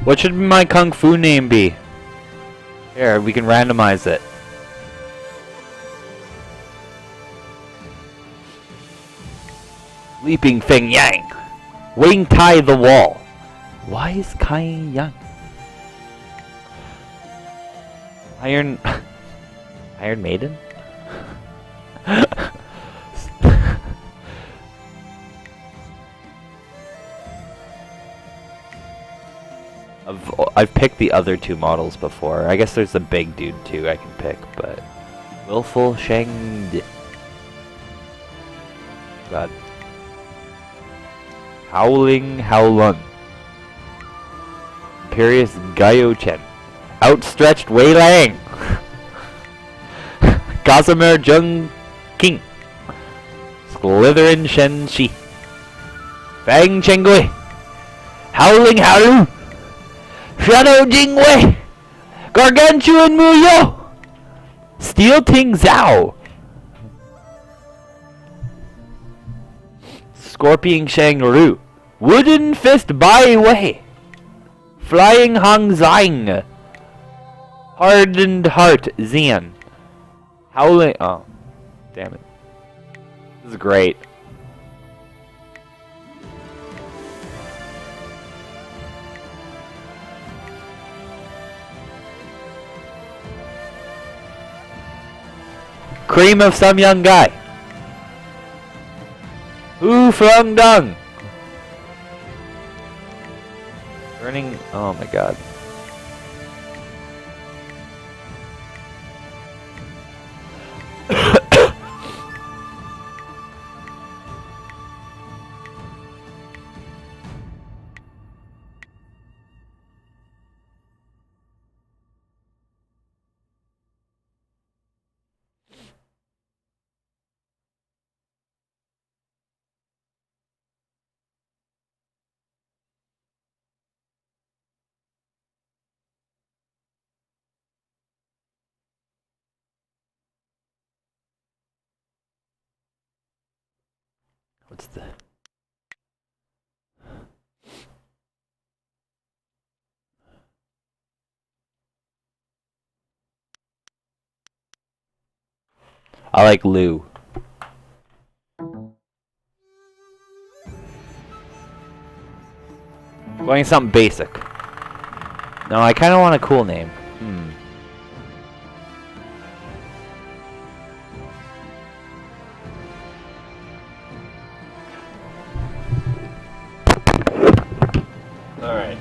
What should my kung fu name be? Here, we can randomize it. Leaping Feng Yang. Wing Tai the Wall. Why is Kai Yang? Iron Maiden? I've picked the other two models before. I guess there's the big dude too I can pick, but Willful Sheng. God. Howling Howlun. Imperious Gaio Chen. Outstretched Wei Lang. Gossamer Jung King. Slytherin Shen Shi. Fang Chengui. Howling Howlu. Shadow Jingwei. Gargantuan Muyo. Steel Ting Zhao. Scorpion Shang Ru. Wooden Fist Bai Wei. Flying Hong Zhang. Hardened Heart Xian. Howling. Oh, damn it. This is great. Cream of some young guy. Hu Feng Dung. Burning. Oh my god. What's the... I like Lou. Going something basic. No, I kind of want a cool name. Alright.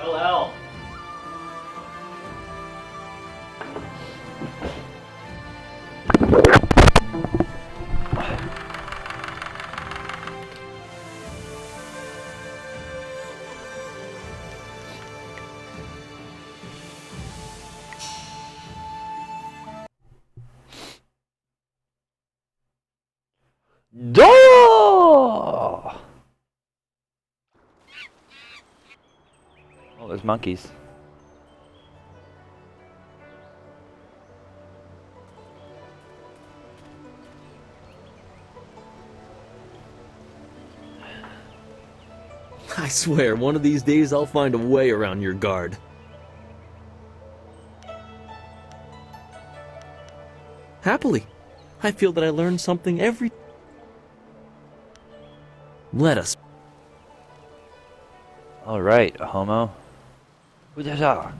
LL. Oh, there's monkeys. I swear, one of these days I'll find a way around your guard. Happily, I feel that I learn something every... Let us. Alright, homo. Ooh-da-da.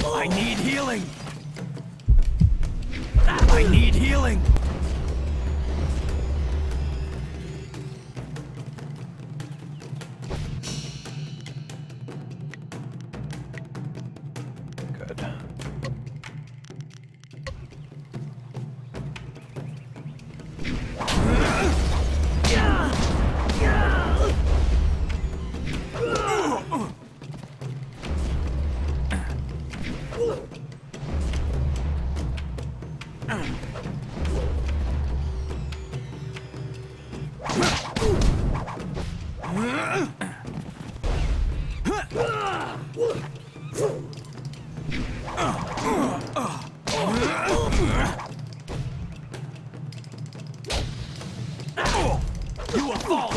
I need healing. I need healing. You will fall!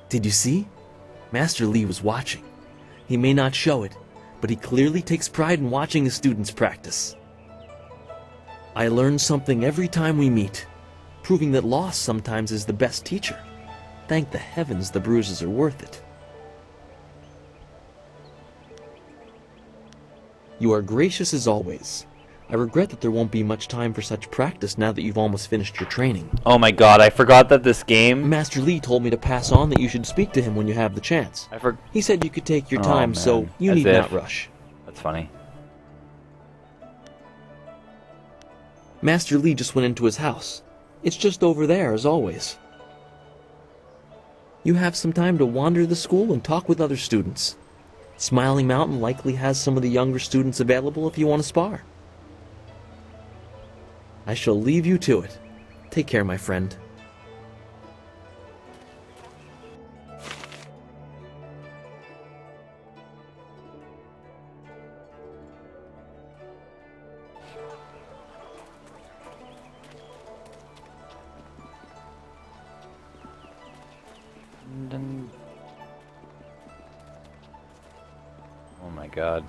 Did you see? Master Li was watching. He may not show it, but he clearly takes pride in watching his students practice. I learn something every time we meet, proving that loss sometimes is the best teacher. Thank the heavens the bruises are worth it. You are gracious as always. I regret that there won't be much time for such practice now that you've almost finished your training. Oh my god, I forgot that this game... Master Li told me to pass on that you should speak to him when you have the chance. He said you could take your time, so you need not rush. That's funny. Master Li just went into his house. It's just over there, as always. You have some time to wander the school and talk with other students. Smiling Mountain likely has some of the younger students available if you want to spar. I shall leave you to it. Take care, my friend. Oh my god.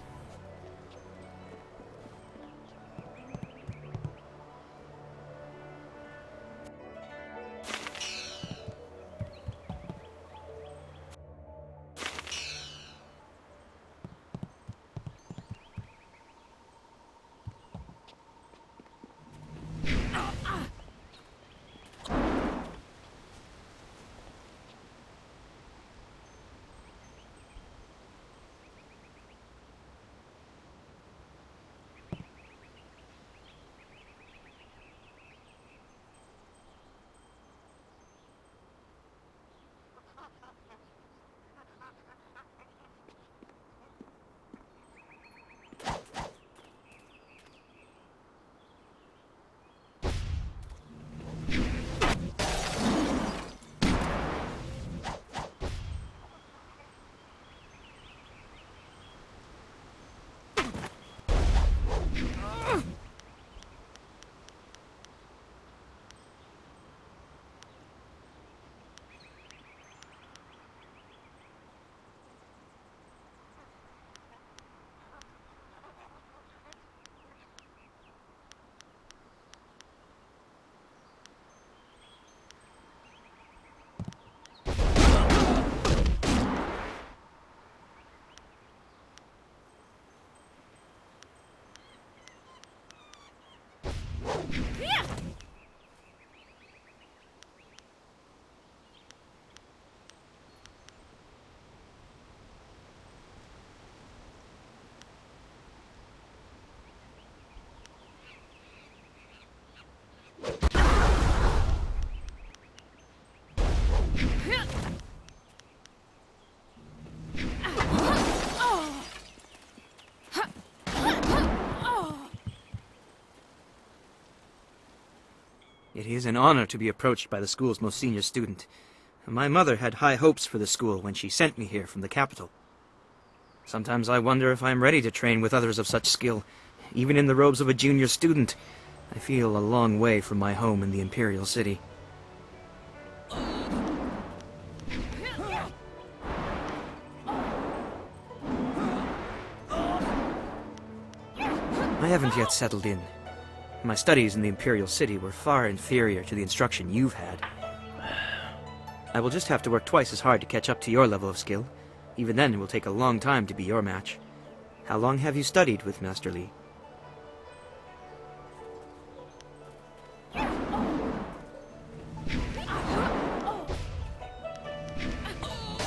It is an honor to be approached by the school's most senior student. My mother had high hopes for the school when she sent me here from the capital. Sometimes I wonder if I am ready to train with others of such skill. Even in the robes of a junior student, I feel a long way from my home in the Imperial City. I haven't yet settled in. My studies in the Imperial City were far inferior to the instruction you've had. I will just have to work twice as hard to catch up to your level of skill. Even then, it will take a long time to be your match. How long have you studied with Master Li?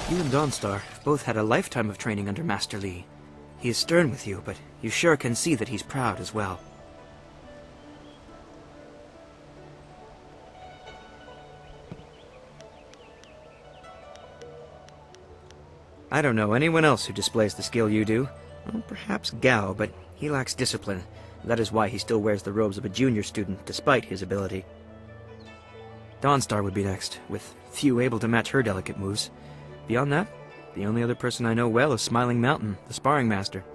You and Dawnstar both had a lifetime of training under Master Li. He is stern with you, but you sure can see that he's proud as well. I don't know anyone else who displays the skill you do. Well, perhaps Gao, but he lacks discipline. That is why he still wears the robes of a junior student, despite his ability. Dawnstar would be next, with few able to match her delicate moves. Beyond that, the only other person I know well is Smiling Mountain, the sparring master.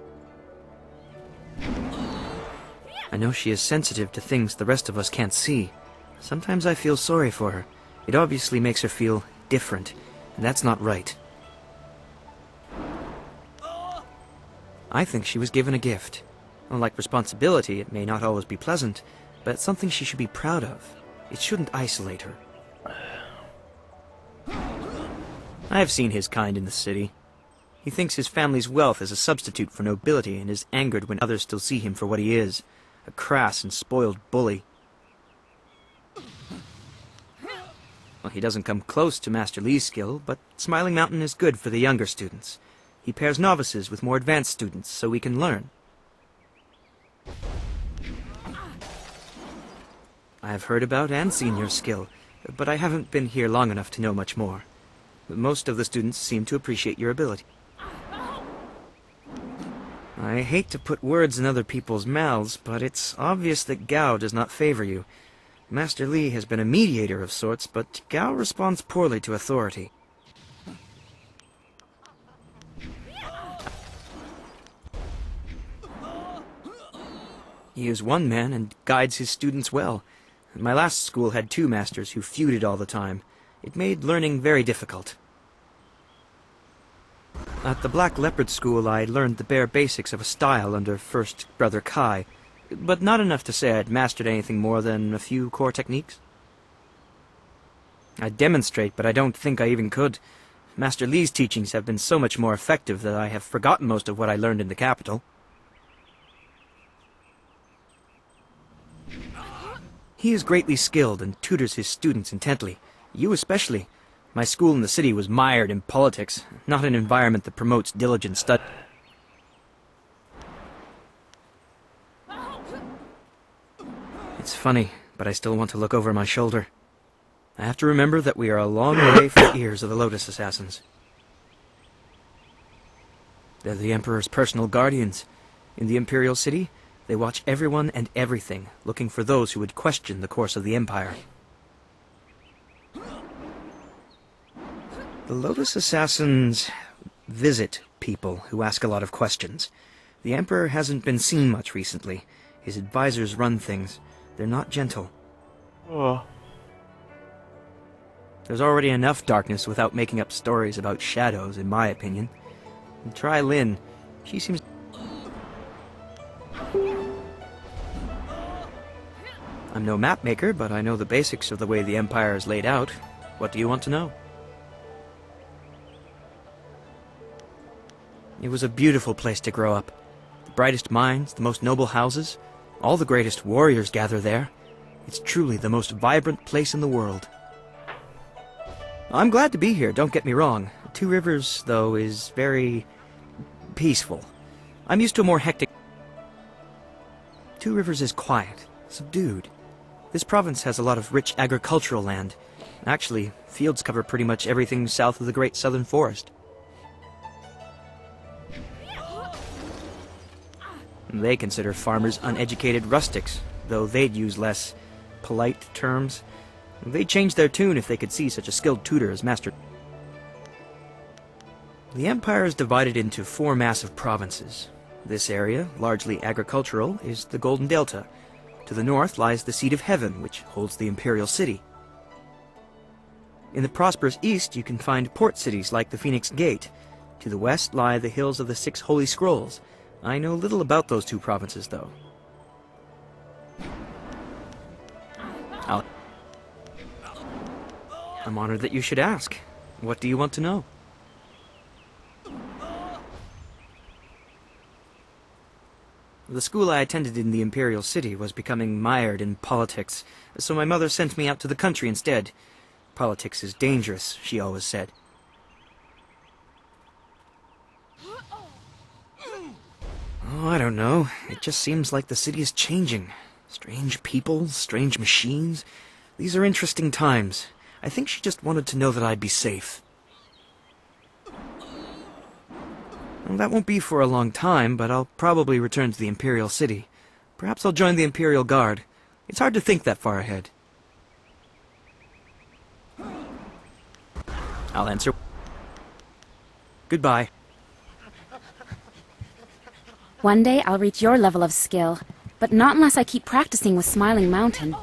I know she is sensitive to things the rest of us can't see. Sometimes I feel sorry for her. It obviously makes her feel different, and that's not right. I think she was given a gift. Unlike responsibility, it may not always be pleasant, but it's something she should be proud of. It shouldn't isolate her. I have seen his kind in the city. He thinks his family's wealth is a substitute for nobility and is angered when others still see him for what he is, a crass and spoiled bully. Well, he doesn't come close to Master Li's skill, but Smiling Mountain is good for the younger students. He pairs novices with more advanced students so we can learn. I have heard about and seen your skill, but I haven't been here long enough to know much more. Most of the students seem to appreciate your ability. I hate to put words in other people's mouths, but it's obvious that Gao does not favor you. Master Li has been a mediator of sorts, but Gao responds poorly to authority. He is one man and guides his students well. My last school had 2 masters who feuded all the time. It made learning very difficult. At the Black Leopard School, I learned the bare basics of a style under First Brother Kai, but not enough to say I'd mastered anything more than a few core techniques. I demonstrate, but I don't think I even could. Master Li's teachings have been so much more effective that I have forgotten most of what I learned in the capital. He is greatly skilled and tutors his students intently. You especially. My school in the city was mired in politics, not an environment that promotes diligent study. It's funny, but I still want to look over my shoulder. I have to remember that we are a long way from the ears of the Lotus Assassins. They're the Emperor's personal guardians. In the Imperial City, they watch everyone and everything, looking for those who would question the course of the Empire. The Lotus Assassins visit people who ask a lot of questions. The Emperor hasn't been seen much recently. His advisors run things. They're not gentle. There's already enough darkness without making up stories about shadows, in my opinion. And try Lin. She seems... I'm no map maker, but I know the basics of the way the Empire is laid out. What do you want to know? It was a beautiful place to grow up. The brightest minds, the most noble houses, all the greatest warriors gather there. It's truly the most vibrant place in the world. I'm glad to be here, don't get me wrong. Two Rivers, though, is very... peaceful. I'm used to a more hectic... Two Rivers is quiet, subdued. This province has a lot of rich agricultural land. Actually, fields cover pretty much everything south of the Great Southern Forest. They consider farmers uneducated rustics, though they'd use less polite terms. They'd change their tune if they could see such a skilled tutor as Master. The Empire is divided into 4 massive provinces. This area, largely agricultural, is the Golden Delta. To the north lies the Seat of Heaven, which holds the Imperial City. In the prosperous east, you can find port cities like the Phoenix Gate. To the west lie the hills of the 6 Holy Scrolls. I know little about those 2 provinces, though. I'm honored that you should ask. What do you want to know? The school I attended in the Imperial City was becoming mired in politics, so my mother sent me out to the country instead. Politics is dangerous, she always said. Oh, I don't know. It just seems like the city is changing. Strange people, strange machines. These are interesting times. I think she just wanted to know that I'd be safe. Well, that won't be for a long time, but I'll probably return to the Imperial City. Perhaps I'll join the Imperial Guard. It's hard to think that far ahead. I'll answer. Goodbye. One day I'll reach your level of skill, but not unless I keep practicing with Smiling Mountain.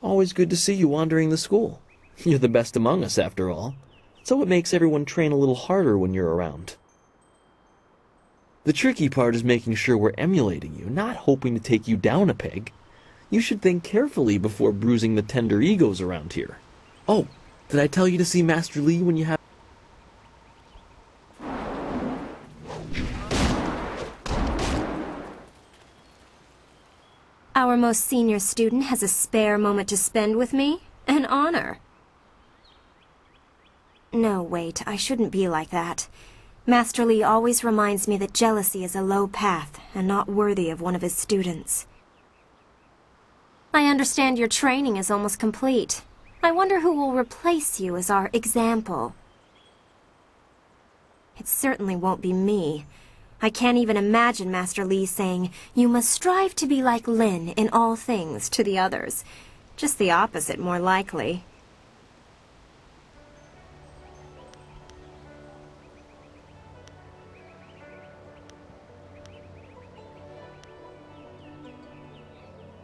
Always good to see you wandering the school. You're the best among us, after all. So it makes everyone train a little harder when you're around. The tricky part is making sure we're emulating you, not hoping to take you down a peg. You should think carefully before bruising the tender egos around here. Oh, did I tell you to see Master Li when you have... Our most senior student has a spare moment to spend with me? An honor. No, wait, I shouldn't be like that. Master Li always reminds me that jealousy is a low path and not worthy of one of his students. I understand your training is almost complete. I wonder who will replace you as our example. It certainly won't be me. I can't even imagine Master Li saying, "You must strive to be like Lin in all things," to the others. Just the opposite, more likely.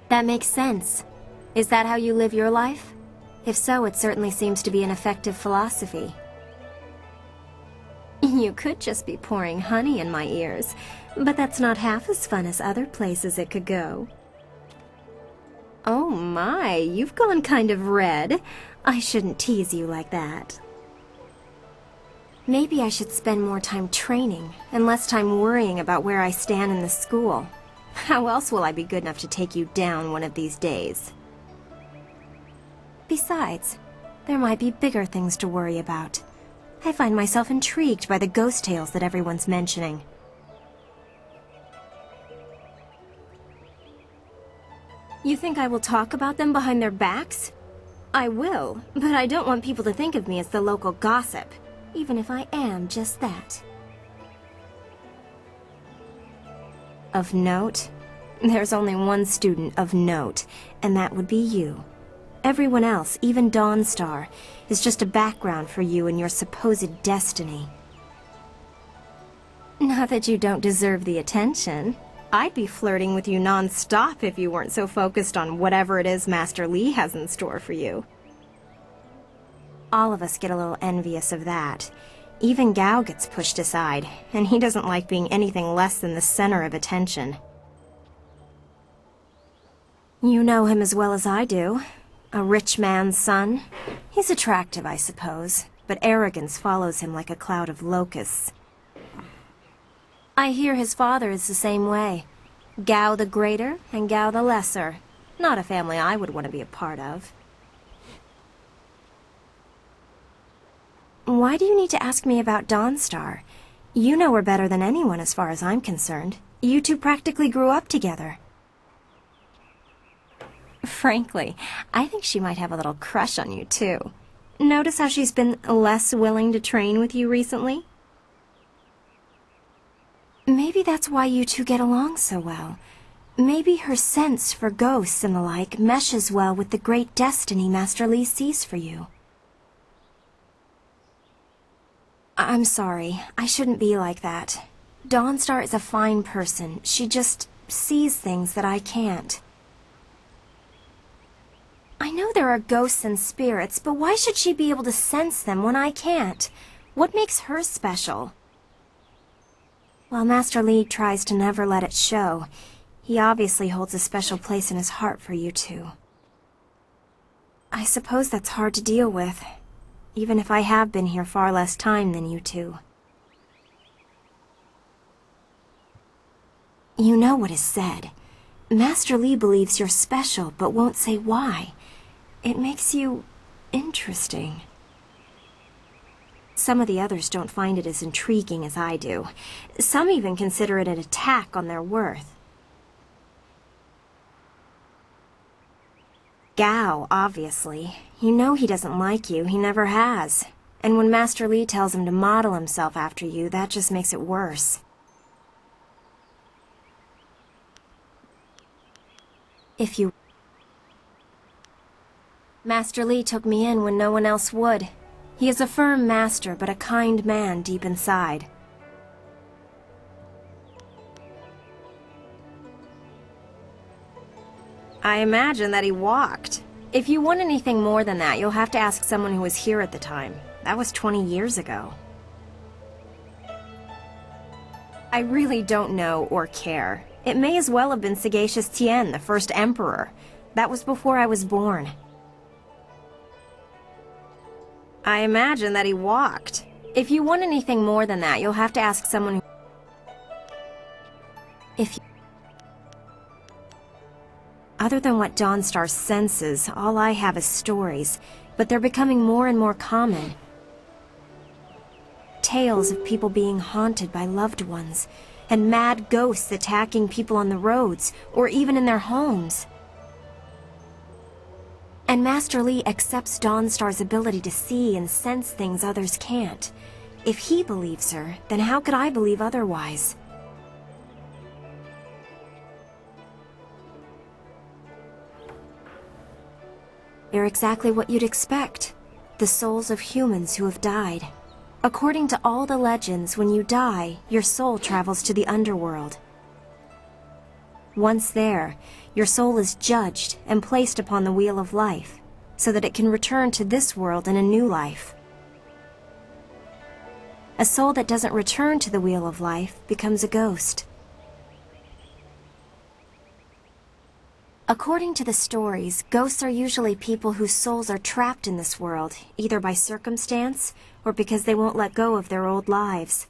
That makes sense. Is that how you live your life? If so, it certainly seems to be an effective philosophy. You could just be pouring honey in my ears, but that's not half as fun as other places it could go. Oh my, you've gone kind of red. I shouldn't tease you like that. Maybe I should spend more time training and less time worrying about where I stand in the school. How else will I be good enough to take you down one of these days? Besides, there might be bigger things to worry about. I find myself intrigued by the ghost tales that everyone's mentioning. You think I will talk about them behind their backs? I will, but I don't want people to think of me as the local gossip, even if I am just that. Of note? There's only one student of note, and that would be you. Everyone else, even Dawnstar, is just a background for you and your supposed destiny. Not that you don't deserve the attention. I'd be flirting with you non-stop if you weren't so focused on whatever it is Master Li has in store for you. All of us get a little envious of that. Even Gao gets pushed aside, and he doesn't like being anything less than the center of attention. You know him as well as I do. A rich man's son. He's attractive, I suppose, but arrogance follows him like a cloud of locusts. I hear his father is the same way. Gao the Greater and Gao the Lesser. Not a family I would want to be a part of. Why do you need to ask me about Dawnstar? You know her better than anyone as far as I'm concerned. You two practically grew up together. Frankly, I think she might have a little crush on you, too. Notice how she's been less willing to train with you recently? Maybe that's why you two get along so well. Maybe her sense for ghosts and the like meshes well with the great destiny Master Li sees for you. I'm sorry. I shouldn't be like that. Dawnstar is a fine person. She just sees things that I can't. I know there are ghosts and spirits, but why should she be able to sense them when I can't? What makes her special? While Master Li tries to never let it show, he obviously holds a special place in his heart for you two. I suppose that's hard to deal with, even if I have been here far less time than you two. You know what is said. Master Li believes you're special, but won't say why. It makes you interesting. Some of the others don't find it as intriguing as I do. Some even consider it an attack on their worth. Gao, obviously. You know he doesn't like you, he never has. And when Master Li tells him to model himself after you, that just makes it worse. If you... Master Li took me in when no one else would. He is a firm master, but a kind man deep inside. I imagine that he walked. If you want anything more than that, you'll have to ask someone who was here at the time. That was 20 years ago. I really don't know or care. It may as well have been Sagacious Tien, the first emperor. That was before I was born. I imagine that he walked. If you want anything more than that, you'll have to ask someone who... If you... Other than what Dawnstar senses, all I have is stories, but they're becoming more and more common. Tales of people being haunted by loved ones, and mad ghosts attacking people on the roads, or even in their homes. And Master Li accepts Dawnstar's ability to see and sense things others can't. If he believes her, then how could I believe otherwise? They're exactly what you'd expect. The souls of humans who have died. According to all the legends, when you die, your soul travels to the underworld. Once there, your soul is judged and placed upon the wheel of life, so that it can return to this world in a new life. A soul that doesn't return to the wheel of life becomes a ghost. According to the stories, ghosts are usually people whose souls are trapped in this world, either by circumstance or because they won't let go of their old lives.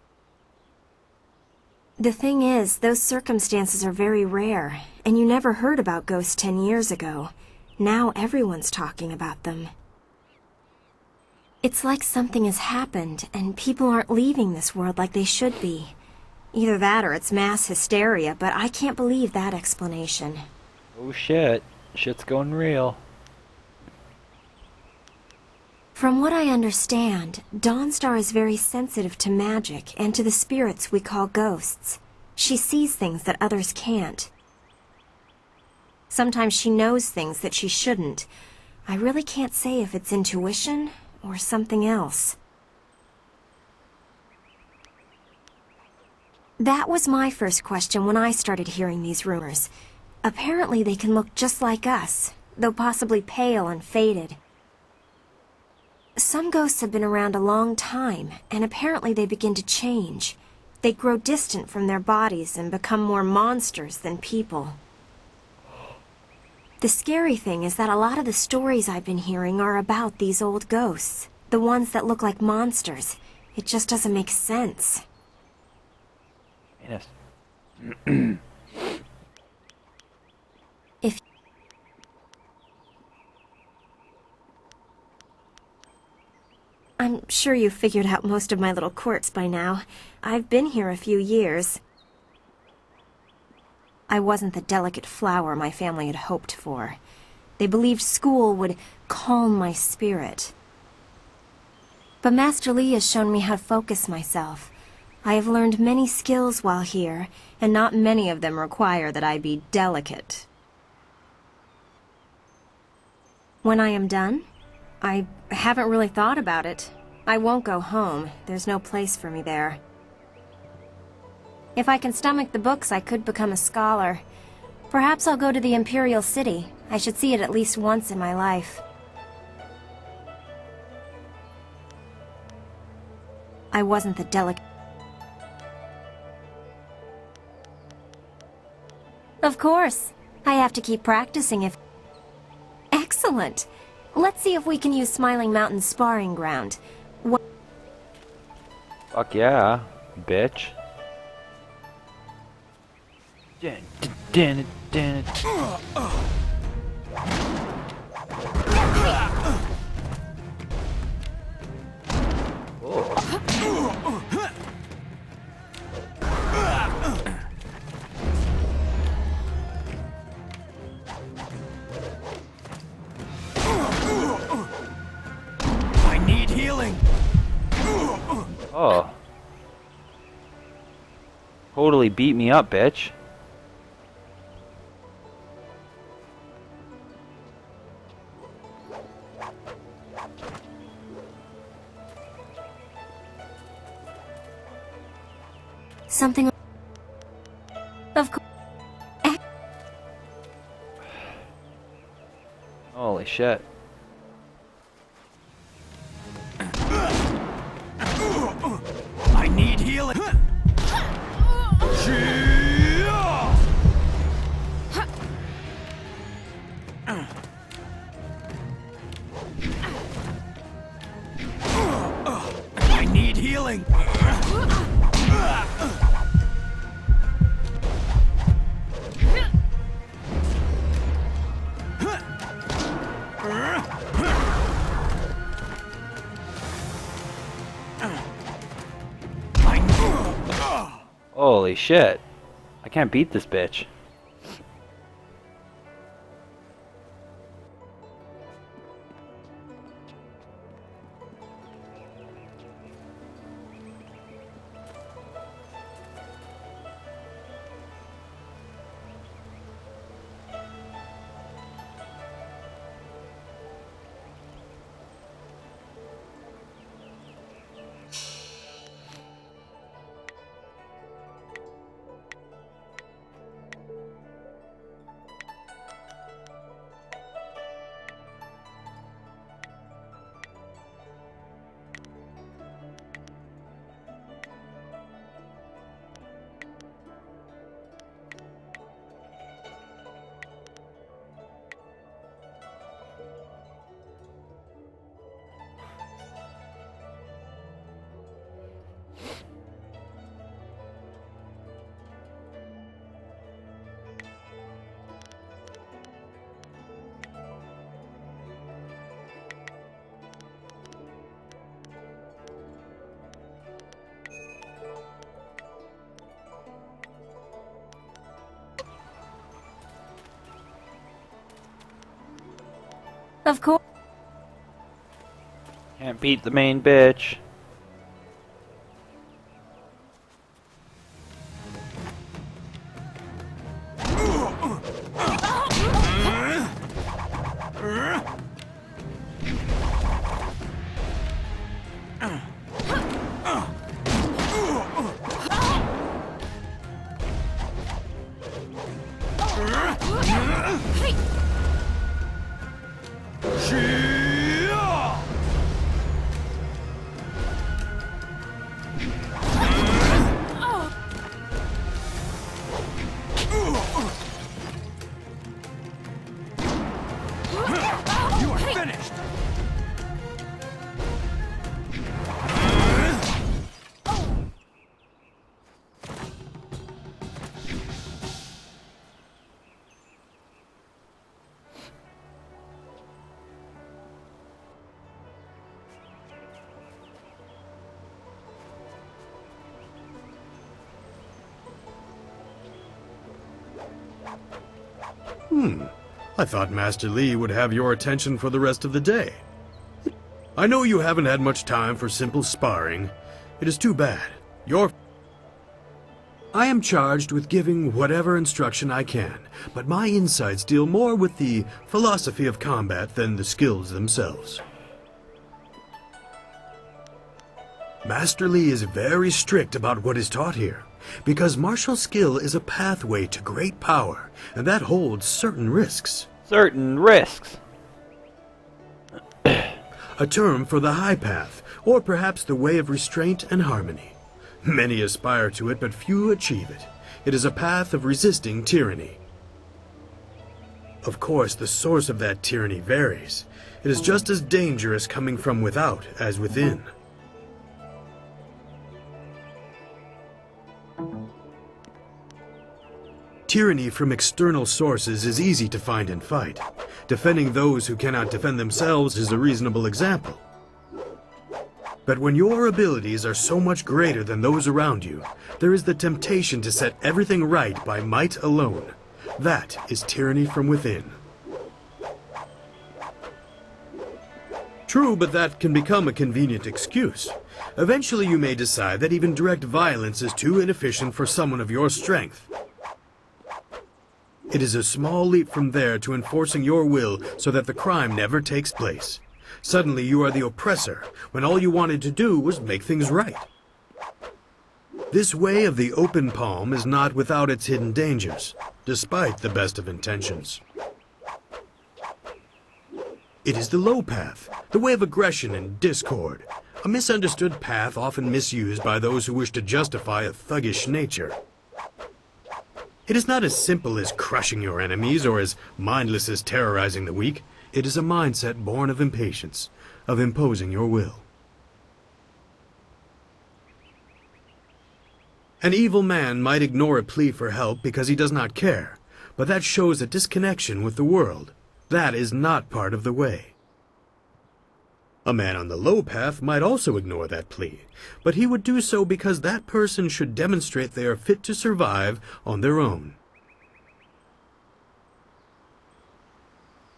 The thing is, those circumstances are very rare, and you never heard about ghosts 10 years ago. Now everyone's talking about them. It's like something has happened, and people aren't leaving this world like they should be. Either that or it's mass hysteria, but I can't believe that explanation. Oh shit. Shit's going real. From what I understand, Dawnstar is very sensitive to magic and to the spirits we call ghosts. She sees things that others can't. Sometimes she knows things that she shouldn't. I really can't say if it's intuition or something else. That was my first question when I started hearing these rumors. Apparently they can look just like us, though possibly pale and faded. Some ghosts have been around a long time, and apparently they begin to change. They grow distant from their bodies and become more monsters than people. The scary thing is that a lot of the stories I've been hearing are about these old ghosts, the ones that look like monsters. It just doesn't make sense. Yes. If I'm sure you've figured out most of my little quirks by now. I've been here a few years. I wasn't the delicate flower my family had hoped for. They believed school would calm my spirit. But Master Li has shown me how to focus myself. I have learned many skills while here, and not many of them require that I be delicate. When I am done, I haven't really thought about it. I won't go home. There's no place for me there. If I can stomach the books, I could become a scholar. Perhaps I'll go to the Imperial City. I should see it at least once in my life. I wasn't the delicate... Of course. I have to keep practicing if... Excellent! Let's see if we can use Smiling Mountain's sparring ground. Fuck yeah, bitch. Dun, dun. Oh. Totally beat me up, bitch. Something... Of course. Holy shit. I need healing. I need healing. Holy shit. I can't beat this bitch. Of course. Can't beat the main bitch. You are finished. I thought Master Li would have your attention for the rest of the day. I know you haven't had much time for simple sparring. It is too bad. I am charged with giving whatever instruction I can, but my insights deal more with the philosophy of combat than the skills themselves. Master Li is very strict about what is taught here, because martial skill is a pathway to great power, and that holds certain risks. Certain risks. A term for the high path, or perhaps the way of restraint and harmony. Many aspire to it, but few achieve it. It is a path of resisting tyranny. Of course, the source of that tyranny varies. It is just as dangerous coming from without as within. Tyranny from external sources is easy to find and fight. Defending those who cannot defend themselves is a reasonable example. But when your abilities are so much greater than those around you, there is the temptation to set everything right by might alone. That is tyranny from within. True, but that can become a convenient excuse. Eventually you may decide that even direct violence is too inefficient for someone of your strength. It is a small leap from there to enforcing your will so that the crime never takes place. Suddenly you are the oppressor, when all you wanted to do was make things right. This way of the open palm is not without its hidden dangers, despite the best of intentions. It is the low path, the way of aggression and discord, a misunderstood path often misused by those who wish to justify a thuggish nature. It is not as simple as crushing your enemies or as mindless as terrorizing the weak. It is a mindset born of impatience, of imposing your will. An evil man might ignore a plea for help because he does not care, but that shows a disconnection with the world. That is not part of the way. A man on the low path might also ignore that plea, but he would do so because that person should demonstrate they are fit to survive on their own.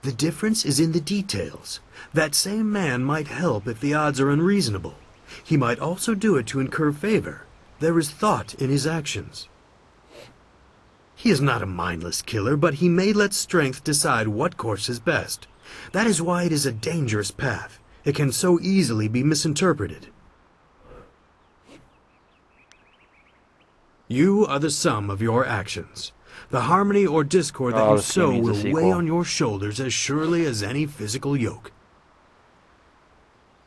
The difference is in the details. That same man might help if the odds are unreasonable. He might also do it to incur favor. There is thought in his actions. He is not a mindless killer, but he may let strength decide what course is best. That is why it is a dangerous path. It can so easily be misinterpreted. You are the sum of your actions. The harmony or discord that you sow will weigh on your shoulders as surely as any physical yoke.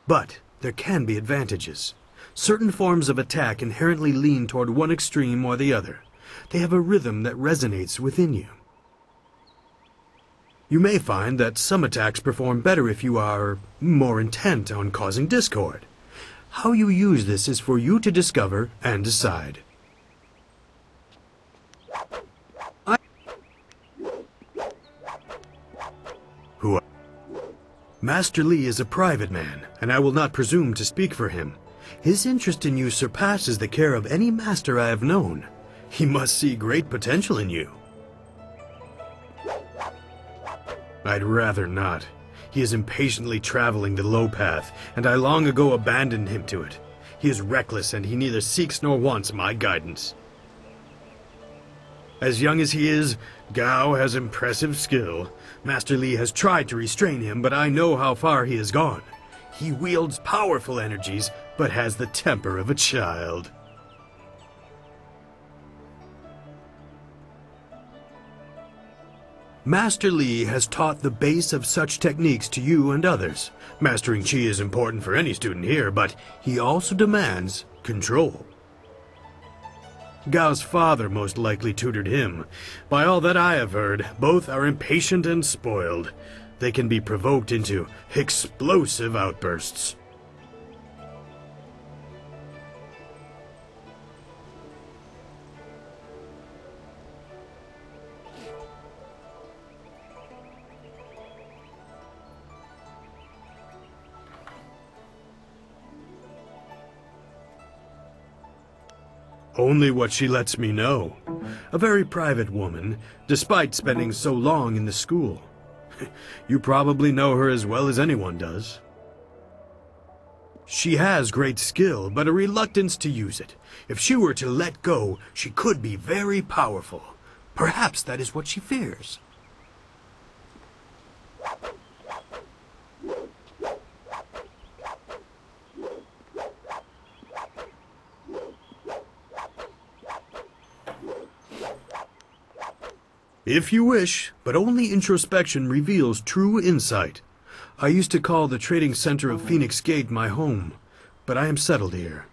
But there can be advantages. Certain forms of attack inherently lean toward one extreme or the other. They have a rhythm that resonates within you. You may find that some attacks perform better if you are more intent on causing discord. How you use this is for you to discover and decide. Master Li is a private man, and I will not presume to speak for him. His interest in you surpasses the care of any master I have known. He must see great potential in you. I'd rather not. He is impatiently traveling the low path, and I long ago abandoned him to it. He is reckless, and he neither seeks nor wants my guidance. As young as he is, Gao has impressive skill. Master Li has tried to restrain him, but I know how far he has gone. He wields powerful energies, but has the temper of a child. Master Li has taught the base of such techniques to you and others. Mastering Qi is important for any student here, but he also demands control. Gao's father most likely tutored him. By all that I have heard, both are impatient and spoiled. They can be provoked into explosive outbursts. Only what she lets me know. A very private woman, despite spending so long in the school. You probably know her as well as anyone does. She has great skill, but a reluctance to use it. If she were to let go, she could be very powerful. Perhaps that is what she fears. If you wish, but only introspection reveals true insight. I used to call the trading center of Phoenix Gate my home, but I am settled here.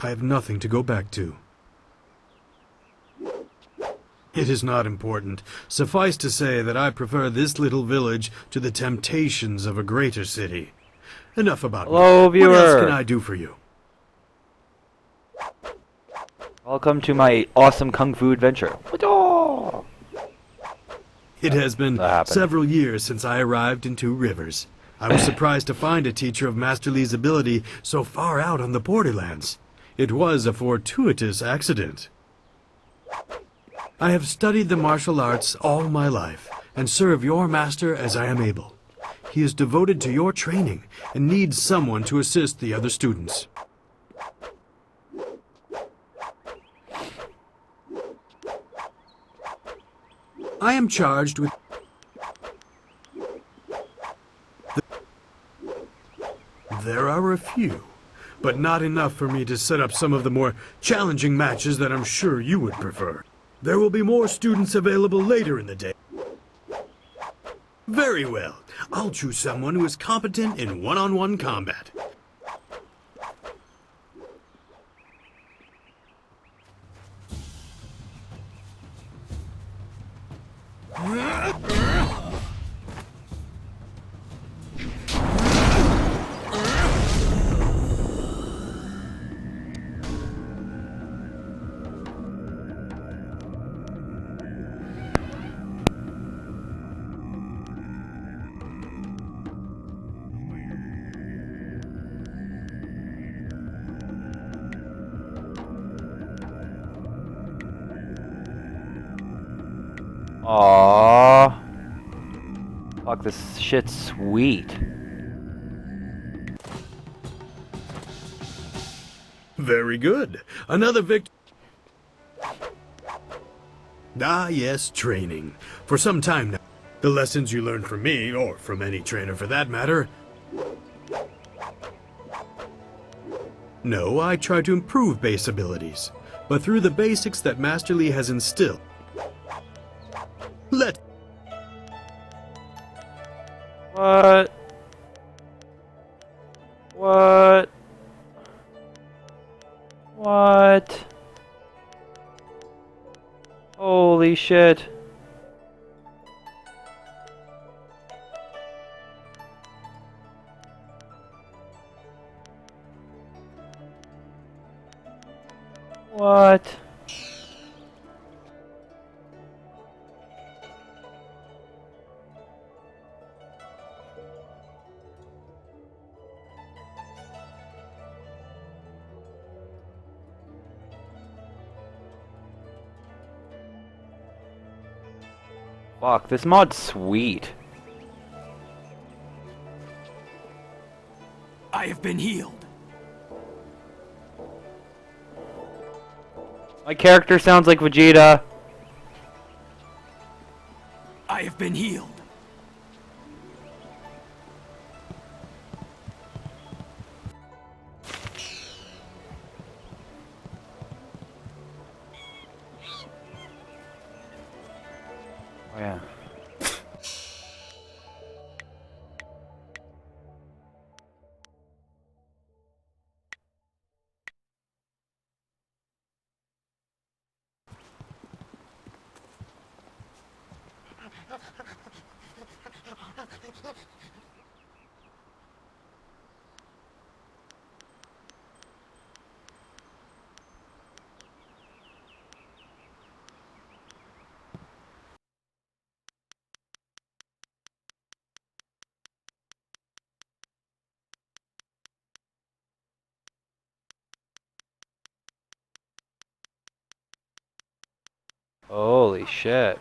I have nothing to go back to. It is not important. Suffice to say that I prefer this little village to the temptations of a greater city. Enough about me. Hello, viewer. What else can I do for you? Welcome to my awesome kung fu adventure. It has been That happened. several years since I arrived in Two Rivers. I was surprised to find a teacher of Master Li's ability so far out on the borderlands. It was a fortuitous accident. I have studied the martial arts all my life, and serve your master as I am able. He is devoted to your training, and needs someone to assist the other students. I am charged with... There are a few, but not enough for me to set up some of the more challenging matches that I'm sure you would prefer. There will be more students available later in the day. Very well. I'll choose someone who is competent in one-on-one combat. Aww. Fuck, this shit's sweet. Very good. Another Ah, yes, training. For some time now. The lessons you learn from me, or from any trainer for that matter. No, I try to improve base abilities, but through the basics that Master Lee has instilled. Let... What? What? What? Holy shit. What? Fuck, this mod's sweet. I have been healed. My character sounds like Vegeta. I have been healed. Oh yeah. Holy shit.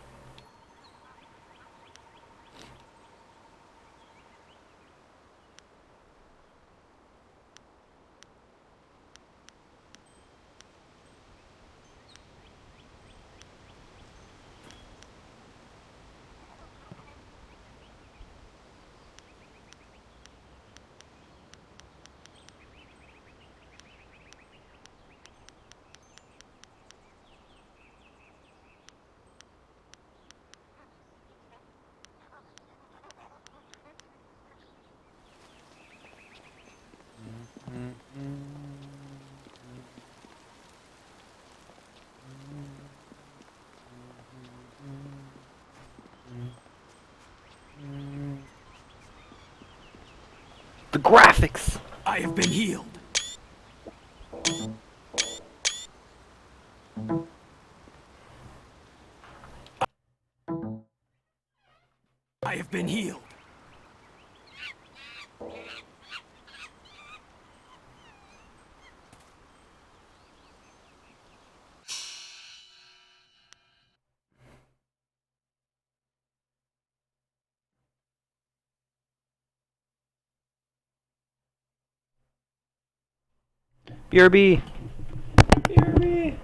The graphics! I have been healed. I have been healed. BRB! BRB!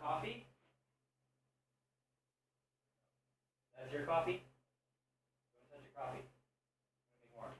Coffee? That's your coffee? Don't touch your coffee. Make more.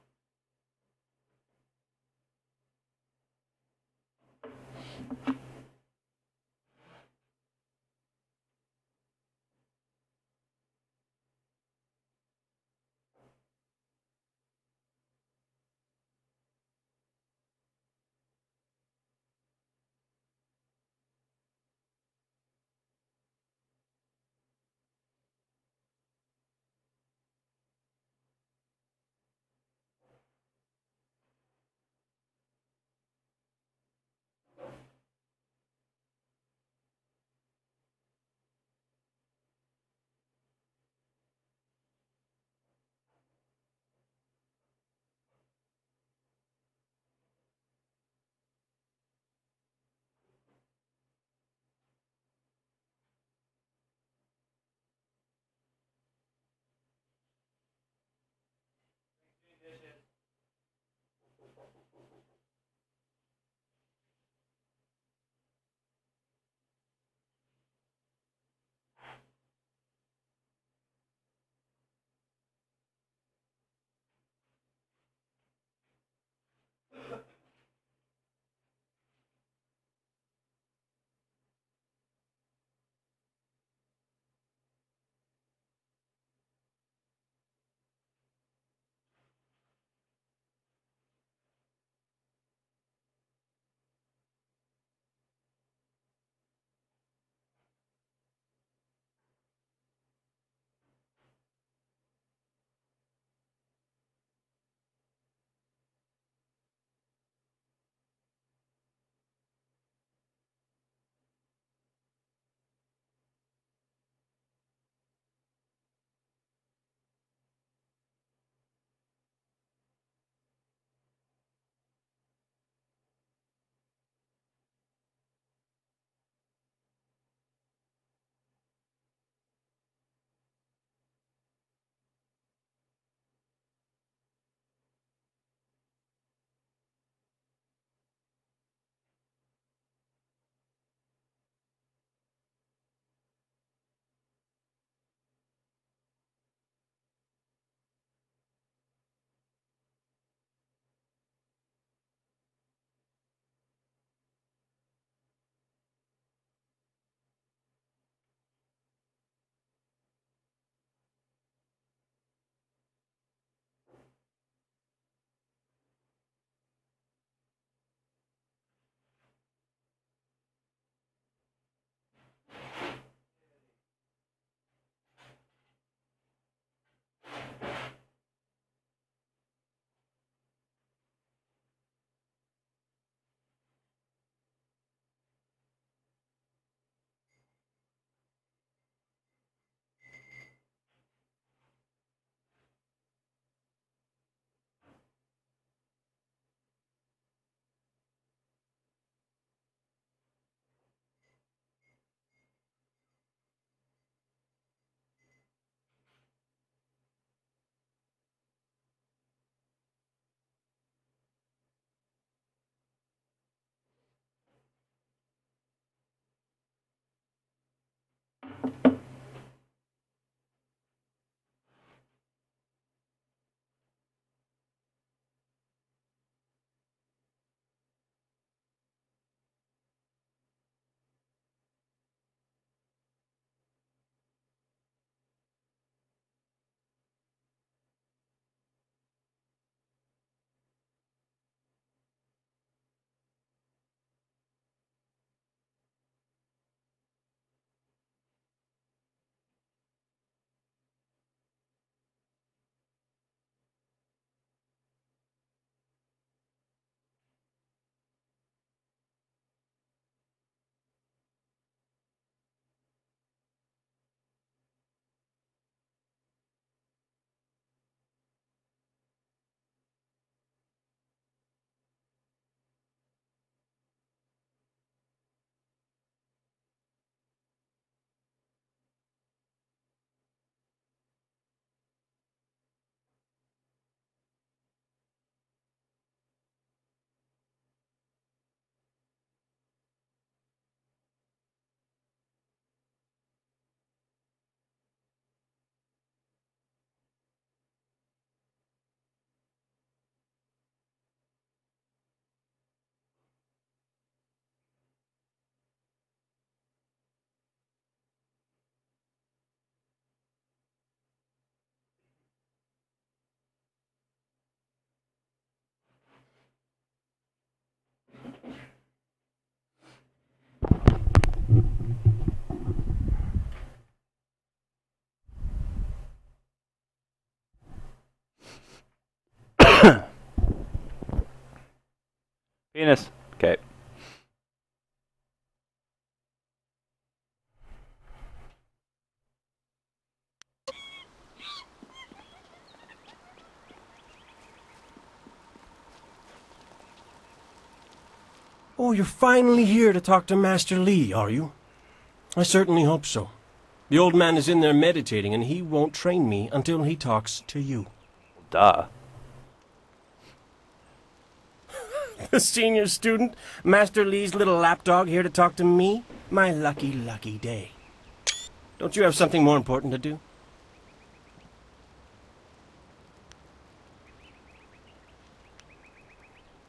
Penis. Okay. Oh, you're finally here to talk to Master Li, are you? I certainly hope so. The old man is in there meditating, and he won't train me until he talks to you. Duh. The senior student? Master Li's little lapdog here to talk to me? My lucky, lucky day. Don't you have something more important to do?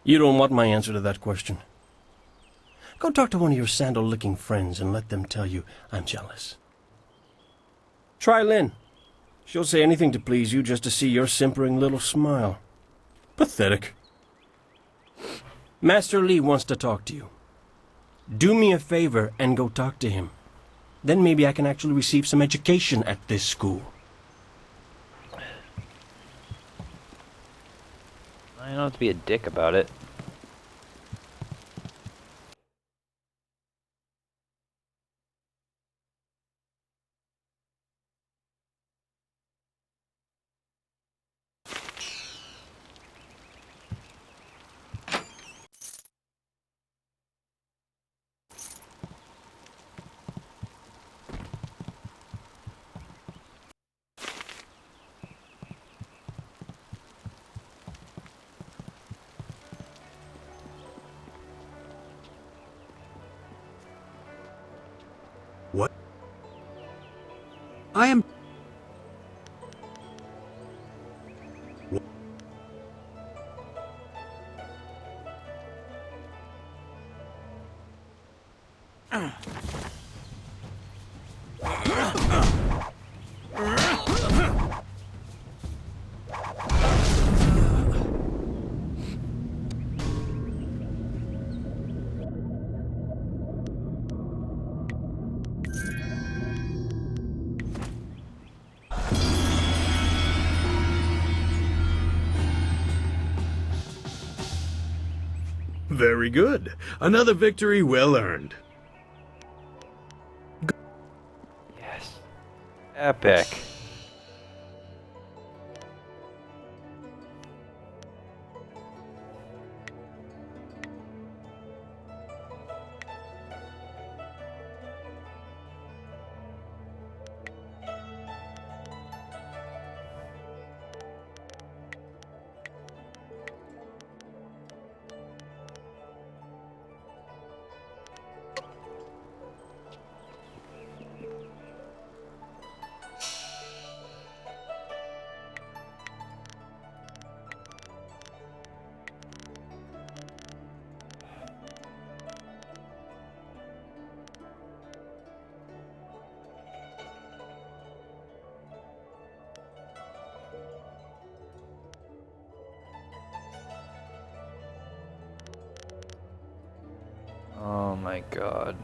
You don't want my answer to that question. Go talk to one of your sandal-licking friends and let them tell you I'm jealous. Try Lynn. She'll say anything to please you just to see your simpering little smile. Pathetic. Master Li wants to talk to you. Do me a favor and go talk to him. Then maybe I can actually receive some education at this school. I don't have to be a dick about it. What? I am... Very good. Another victory well earned. Yes. Epic. Oh my god.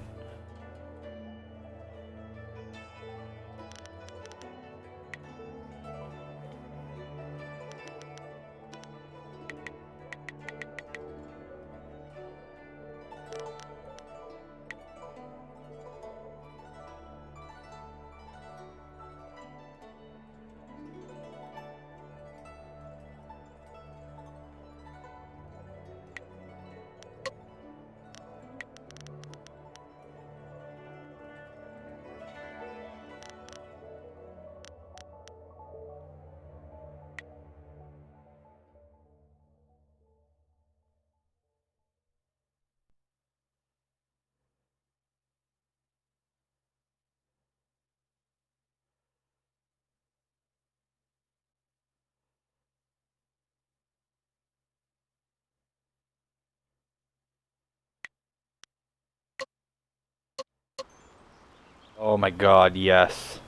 Oh my god, yes.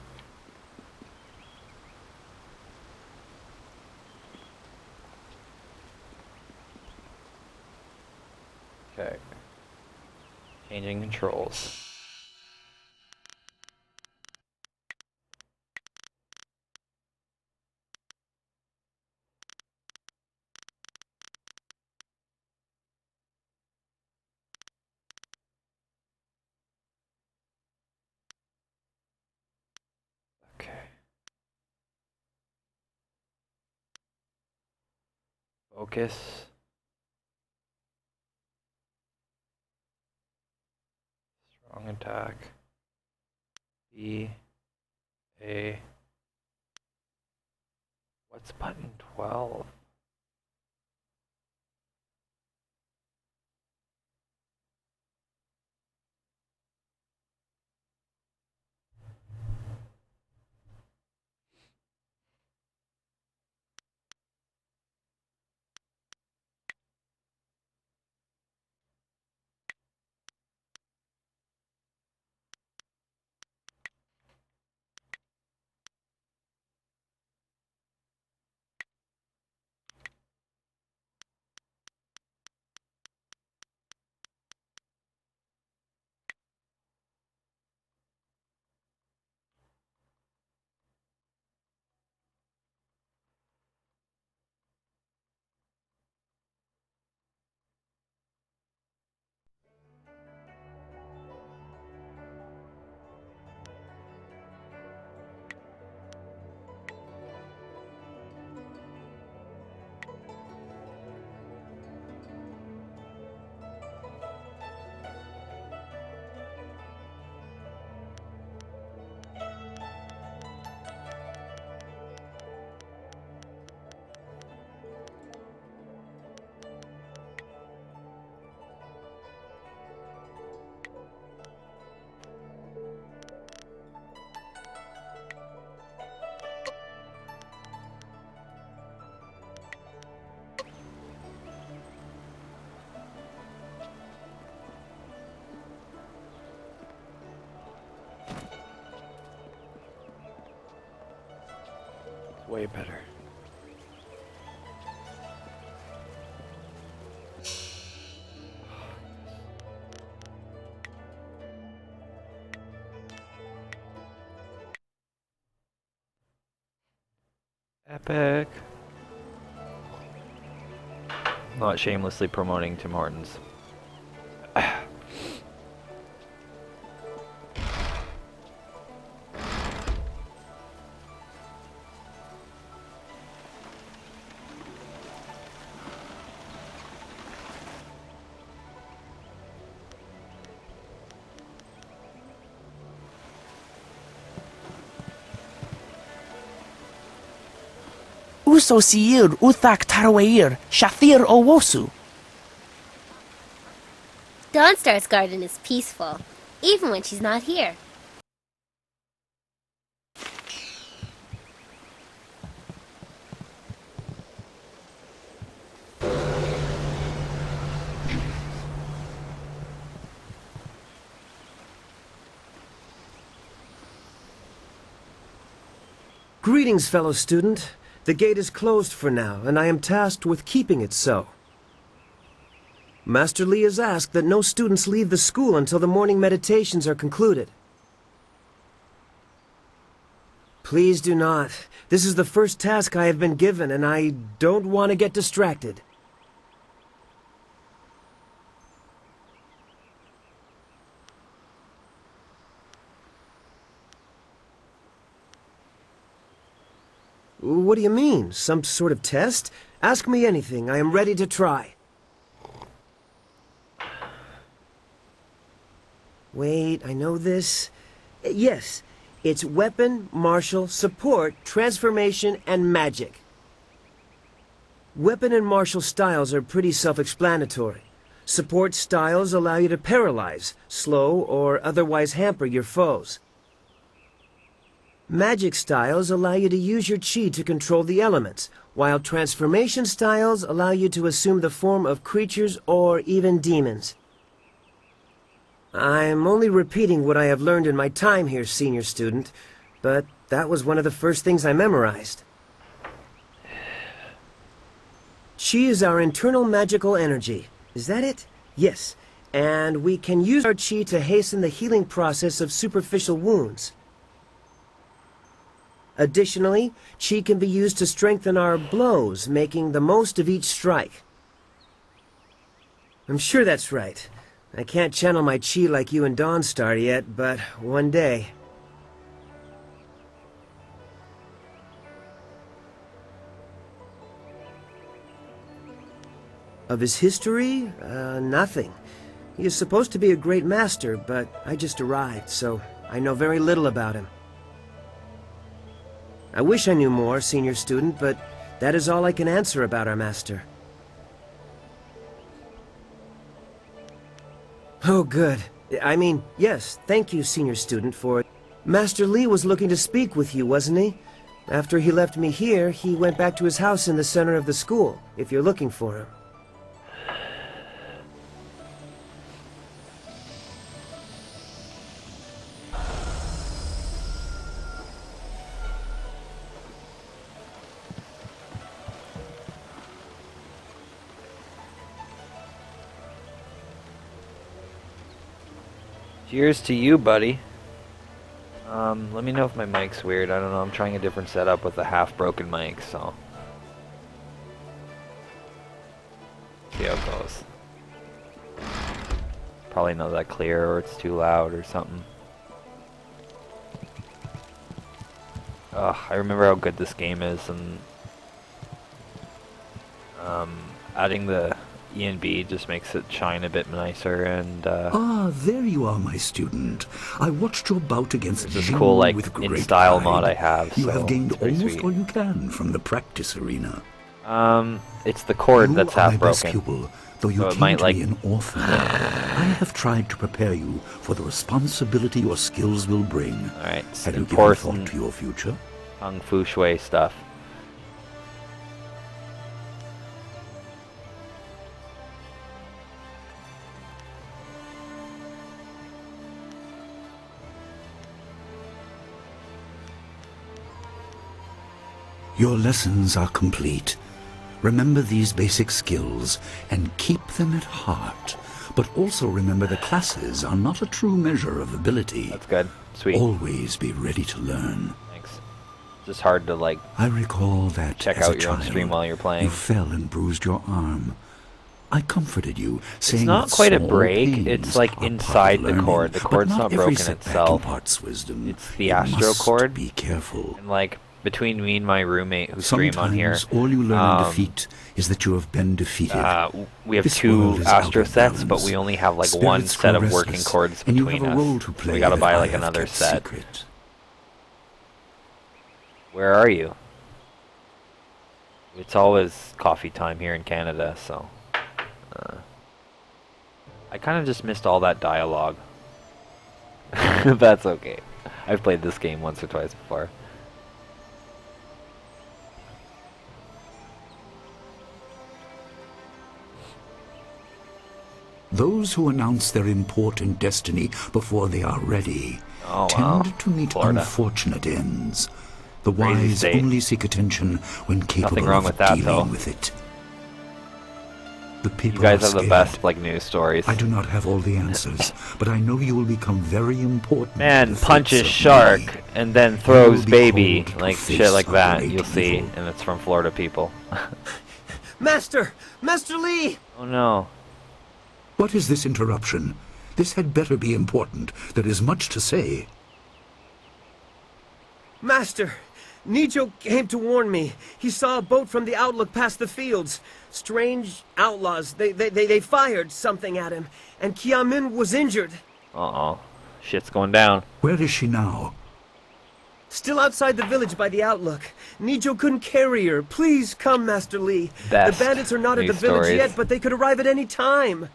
Okay. Changing controls. Focus. Strong attack. B. A. What's button 12? Way better. Epic. Not shamelessly promoting Tim Hortons. Uso siir uthak tarwair, shathir owosu. Dawnstar's garden is peaceful, even when she's not here. Greetings, fellow student. The gate is closed for now, and I am tasked with keeping it so. Master Li has asked that no students leave the school until the morning meditations are concluded. Please do not. This is the first task I have been given, and I don't want to get distracted. What do you mean? Some sort of test? Ask me anything. I am ready to try. Wait, I know this. Yes, it's weapon, martial, support, transformation, and magic. Weapon and martial styles are pretty self-explanatory. Support styles allow you to paralyze, slow, or otherwise hamper your foes. Magic styles allow you to use your chi to control the elements, while transformation styles allow you to assume the form of creatures or even demons. I'm only repeating what I have learned in my time here, senior student, but that was one of the first things I memorized. Chi is our internal magical energy. Is that it? Yes. And we can use our chi to hasten the healing process of superficial wounds. Additionally, chi can be used to strengthen our blows, making the most of each strike. I'm sure that's right. I can't channel my chi like you and Dawnstar yet, but one day. Of his history? Nothing. He is supposed to be a great master, but I just arrived, so I know very little about him. I wish I knew more, senior student, but that is all I can answer about our master. Oh, good. I mean, yes, thank you, senior student, for... Master Li was looking to speak with you, wasn't he? After he left me here, he went back to his house in the center of the school, if you're looking for him. Cheers to you, buddy. Let me know if my mic's weird. I don't know. I'm trying a different setup with a half-broken mic, so... see how it goes. Probably not that clear, or it's too loud, or something. Ugh, I remember how good this game is, and... adding the E&B just makes it shine a bit nicer, and Ah, there you are, my student. I watched your bout against this Jin cool, like, with great in-style pride. mod I have, You so have gained it's very almost sweet. all you can from the practice arena. It's the cord that's You are half my best broken. pupil, though you So it came might, to like... me an orphan. I have tried to prepare you for the responsibility your skills will bring. Alright, Have you given important thought to your future? Kung Fu Shui stuff. Your lessons are complete. Remember these basic skills and keep them at heart. But also remember the classes are not a true measure of ability. That's good. Sweet. Always be ready to learn. Thanks. Just hard to, like, I recall that check as out a your own child, stream while you're playing. you fell and bruised your arm. I comforted you, saying It's not that quite a small break, pains it's like are part of inside the learning, cord. The but cord's not not every broken setback itself. imparts wisdom. It's the You astro must cord. Be careful. And, like, between me and my roommate who stream on here, Sometimes all you learn in defeat is that you have been defeated. we have This two world is out astro of sets, but balance. we only have like one Spirits set grow of working restless, cords and you between have a us. role to play We gotta that buy I like have another kept set. secret. Where are you? It's always coffee time here in Canada, so... I kind of just missed all that dialogue. That's okay. I've played this game once or twice before. Those who announce their important destiny before they are ready tend to meet Florida. unfortunate ends. The Crazy wise state. only seek attention when capable Nothing wrong of with that, dealing though. with it. The people You guys are have the scared. best, like, news stories. I do not have all the answers, but I know you will become very important. to Man the punches fates of shark many. and then You throws will be baby, called to like face shit like a that. great You'll see, evil. and it's from Florida people. Master! Master Li! Oh no. What is this interruption? This had better be important. There is much to say. Master! Nijo came to warn me. He saw a boat from the outlook past the fields. Strange outlaws. They fired something at him. And Kiamin was injured. Uh-oh. Shit's going down. Where is she now? Still outside the village by the outlook. Nijo couldn't carry her. Please come, Master Li. Best The bandits are not at the news village stories. yet, but they could arrive at any time.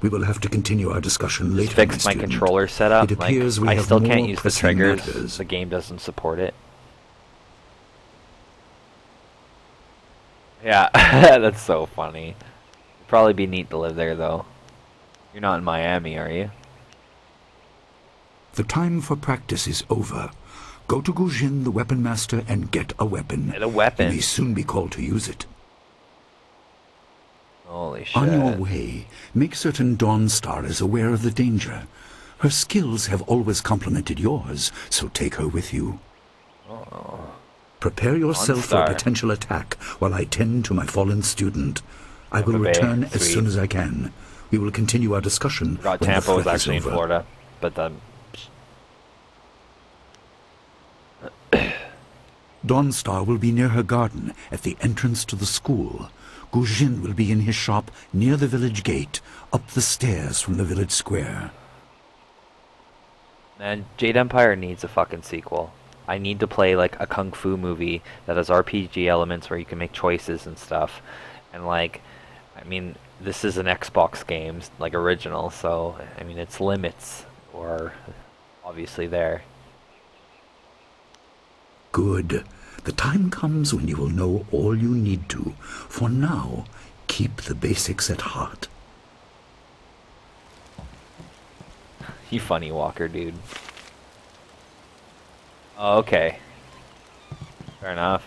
We will have to continue our discussion later. Fixed my student. controller setup. It appears Like, we I have still can't more use the pressing triggers. matters. The game doesn't support it. Yeah, that's so funny. It'd probably be neat to live there, though. You're not in Miami, are you? The time for practice is over. Go to Gujin, the weapon master, and get a weapon. Get a weapon. You may soon be called to use it. Holy shit. On your way, make certain Dawnstar is aware of the danger. Her skills have always complemented yours, so take her with you. Oh. Prepare yourself for a Dawnstar. potential attack while I tend to my fallen student. I will Tampa Bay. return as Sweet. soon as I can. We will continue our discussion Forgot when the Tampa was threat is actually in over. Florida, but then Dawnstar will be near her garden, at the entrance to the school. Gu Jin will be in his shop near the village gate, up the stairs from the village square. Man, Jade Empire needs a fucking sequel. I need to play like a kung fu movie that has RPG elements where you can make choices and stuff. And like, I mean, this is an Xbox game, like original, so I mean its limits are obviously there. Good. The time comes when you will know all you need to. For now, keep the basics at heart. You funny walker, dude. Oh, okay. Fair enough.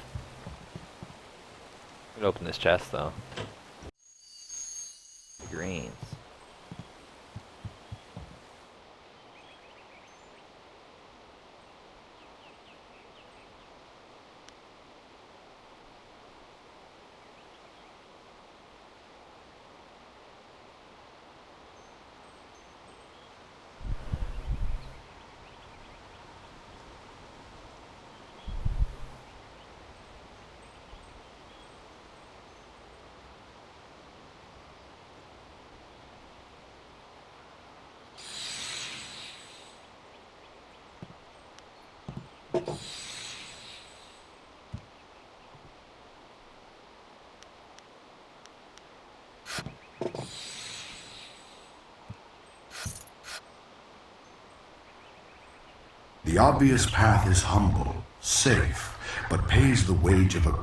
Could open this chest though. Greens. The obvious path is humble, safe, but pays the wage of a...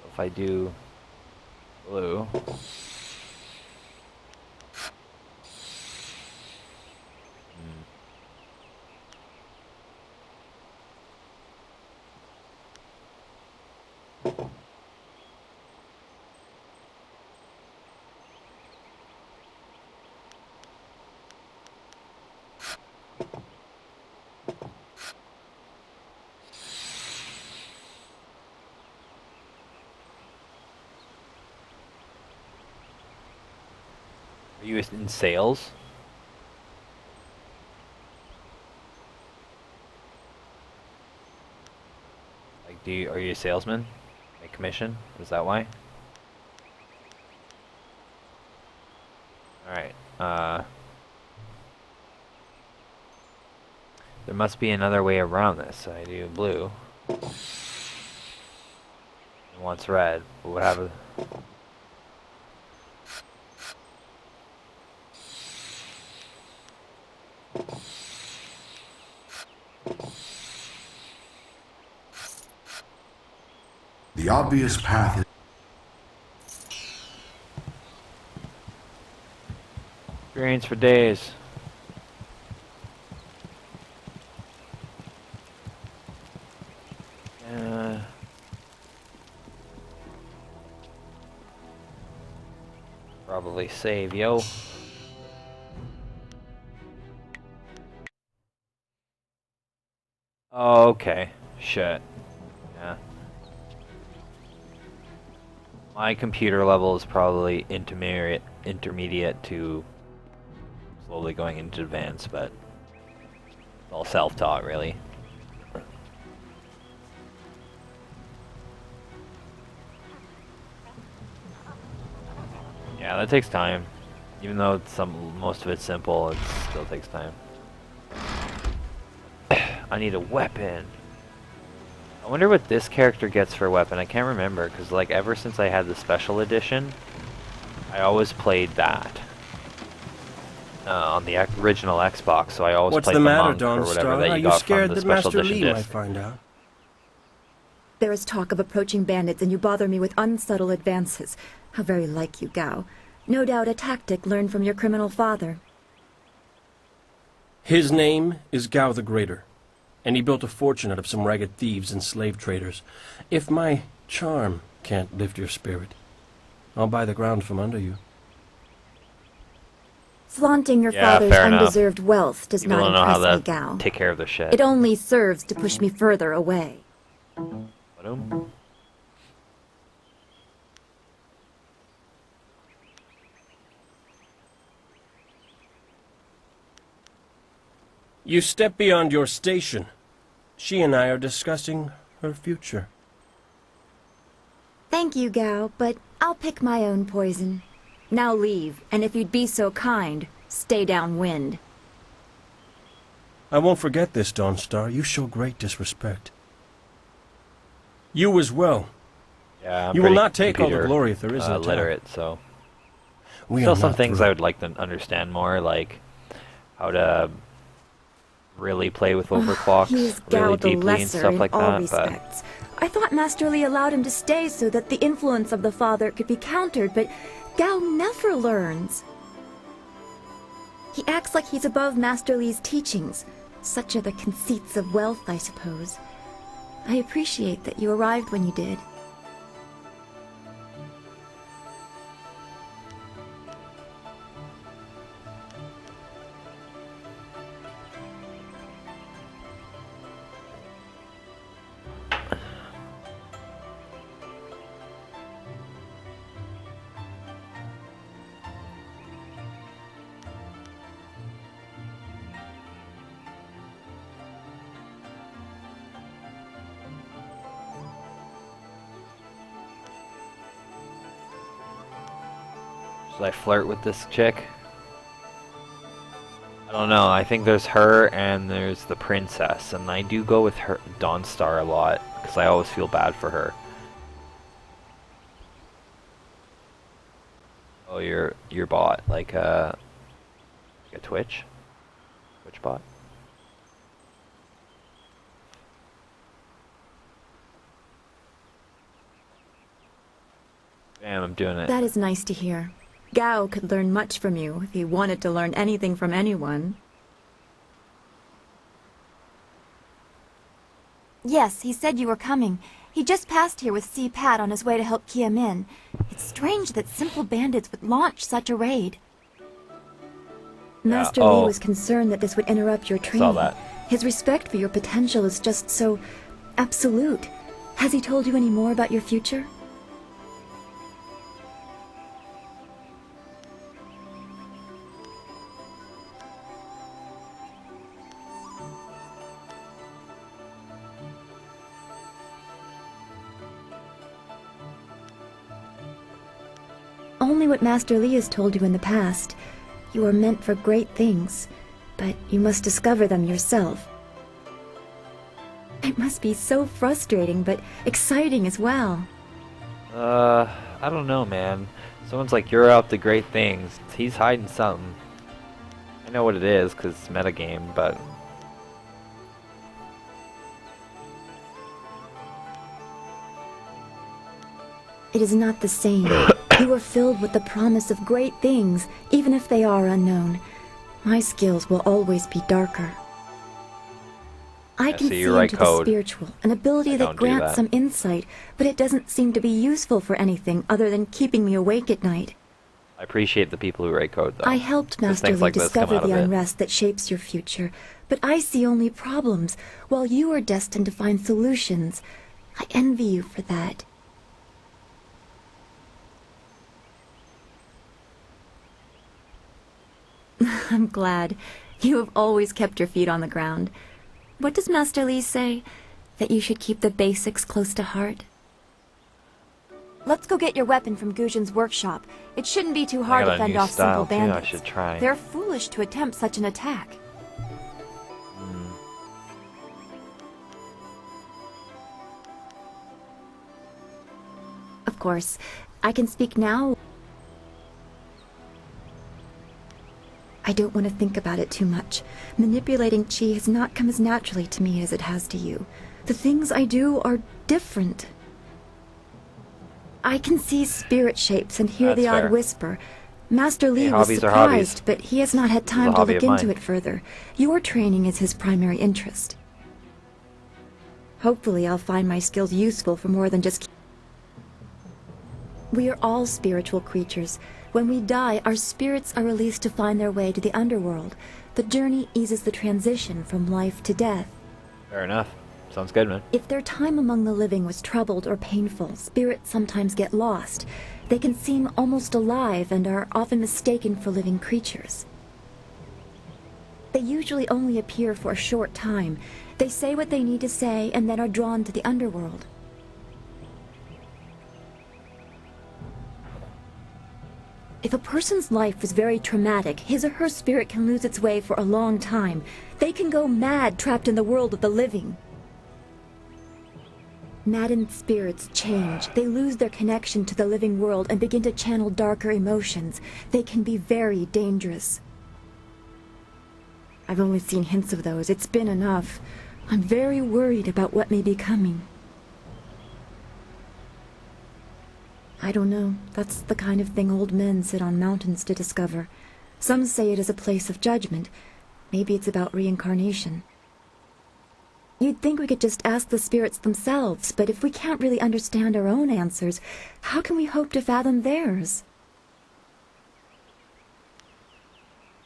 If I do blue. Are you in sales? Like, are you a salesman? Make commission? Is that why? Alright, there must be another way around this. I do blue. It wants red, but what happens? The obvious path is... Experience for days. Probably save, yo. Oh, okay. Shit. Yeah. My computer level is probably intermediate to slowly going into advanced, but it's all self-taught, really. Yeah, that takes time. Even though most of it's simple, it still takes time. I need a weapon. I wonder what this character gets for a weapon. I can't remember, because like ever since I had the special edition, I always played that on the original Xbox. So I always What's played the the matter, monk or whatever Dawnstar? that Are you you got scared from the that special Master edition Lee might disc. find out? There is talk of approaching bandits, and you bother me with unsubtle advances. How very like you, Gao. No doubt a tactic learned from your criminal father. His name is Gao the Greater, and he built a fortune out of some ragged thieves and slave traders. If my charm can't lift your spirit, I'll buy the ground from under you. Flaunting your Yeah, father's fair enough. undeserved wealth does People not don't know how impress me, to Gao. take care of their shit. It only serves to push me further away. Ba-dum. You step beyond your station. She and I are discussing her future. Thank you, Gao, but I'll pick my own poison. Now leave, and if you'd be so kind, stay downwind. I won't forget this, Dawnstar. You show great disrespect. You as well. Yeah, I'm you will pretty not take all the computer, glory if there isn't a town. literate, so... We Still are some not things through. I would like to understand more, like how to really play with overclocks He is Gao really the deeply and Lesser stuff in like all that, respects. I thought Master Li allowed him to stay so that the influence of the father could be countered, but Gao never learns. He acts like he's above Master Li's teachings. Such are the conceits of wealth, I suppose. I appreciate that you arrived when you did. Should I flirt with this chick? I don't know. I think there's her and there's the princess, and I do go with her Dawnstar a lot because I always feel bad for her. Oh, your bot, like a Twitch bot. Damn, I'm doing it. That is nice to hear. Gao could learn much from you if he wanted to learn anything from anyone. Yes, he said you were coming. He just passed here with Si Pat on his way to help Kia Min. It's strange that simple bandits would launch such a raid. Master Oh. Li was concerned that this would interrupt your Saw training. that. His respect for your potential is just so absolute. Has he told you any more about your future? Only what Master Li has told you in the past. You are meant for great things, but you must discover them yourself. It must be so frustrating, but exciting as well. I don't know, man. Someone's like, you're up to great things. He's hiding something. I know what it is, because it's metagame, but... It is not the same. You are filled with the promise of great things, even if they are unknown. My skills will always be darker. I can so see you write into the code. spiritual, an ability I that don't do grants that. some insight, but it doesn't seem to be useful for anything other than keeping me awake at night. I appreciate the people who write code, though. I helped 'cause Master things Li like this come discover out of the it. unrest that shapes your future, but I see only problems, while you are destined to find solutions. I envy you for that. I'm glad. You have always kept your feet on the ground. What does Master Li say? That you should keep the basics close to heart? Let's go get your weapon from Guzhen's workshop. It shouldn't be too hard got to a fend new off simple style, too. I bandits. should try. They're foolish to attempt such an attack. Of course, I can speak now. I don't want to think about it too much. Manipulating Qi has not come as naturally to me as it has to you. The things I do are different. I can see spirit shapes and hear That's the odd fair. whisper. Master Li Hey, was hobbies are hobbies. surprised, but he has not had This is time a to hobby look of into mine. it further. Your training is his primary interest. Hopefully I'll find my skills useful for more than just... We are all spiritual creatures. When we die, our spirits are released to find their way to the underworld. The journey eases the transition from life to death. Fair enough. Sounds good, man. If their time among the living was troubled or painful, spirits sometimes get lost. They can seem almost alive and are often mistaken for living creatures. They usually only appear for a short time. They say what they need to say and then are drawn to the underworld. If a person's life is very traumatic, his or her spirit can lose its way for a long time. They can go mad trapped in the world of the living. Maddened spirits change. They lose their connection to the living world and begin to channel darker emotions. They can be very dangerous. I've only seen hints of those. It's been enough. I'm very worried about what may be coming. I don't know. That's the kind of thing old men sit on mountains to discover. Some say it is a place of judgment. Maybe it's about reincarnation. You'd think we could just ask the spirits themselves, but if we can't really understand our own answers, how can we hope to fathom theirs?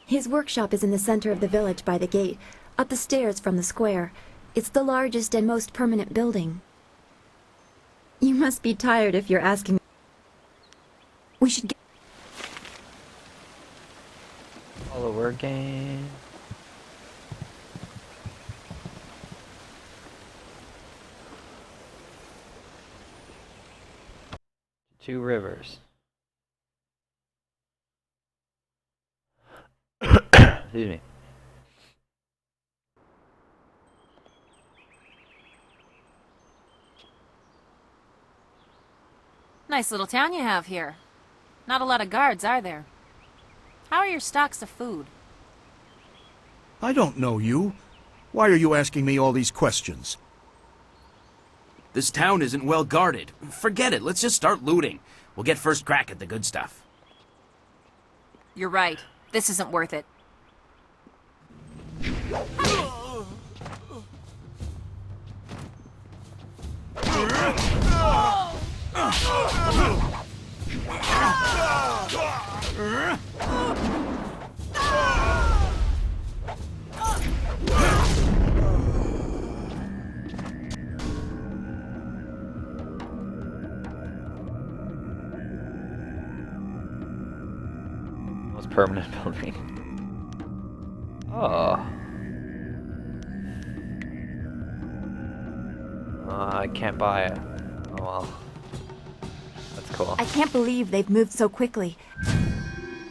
His workshop is in the center of the village by the gate, up the stairs from the square. It's the largest and most permanent building. You must be tired if you're asking. We should get... Follower game. Two rivers. Excuse me. Nice little town you have here. Not a lot of guards, are there? How are your stocks of food? I don't know you. Why are you asking me all these questions? This town isn't well guarded. Forget it, let's just start looting. We'll get first crack at the good stuff. You're right. This isn't worth it. Most permanent building. Oh. I can't buy it. Oh well. That's cool. I can't believe they've moved so quickly.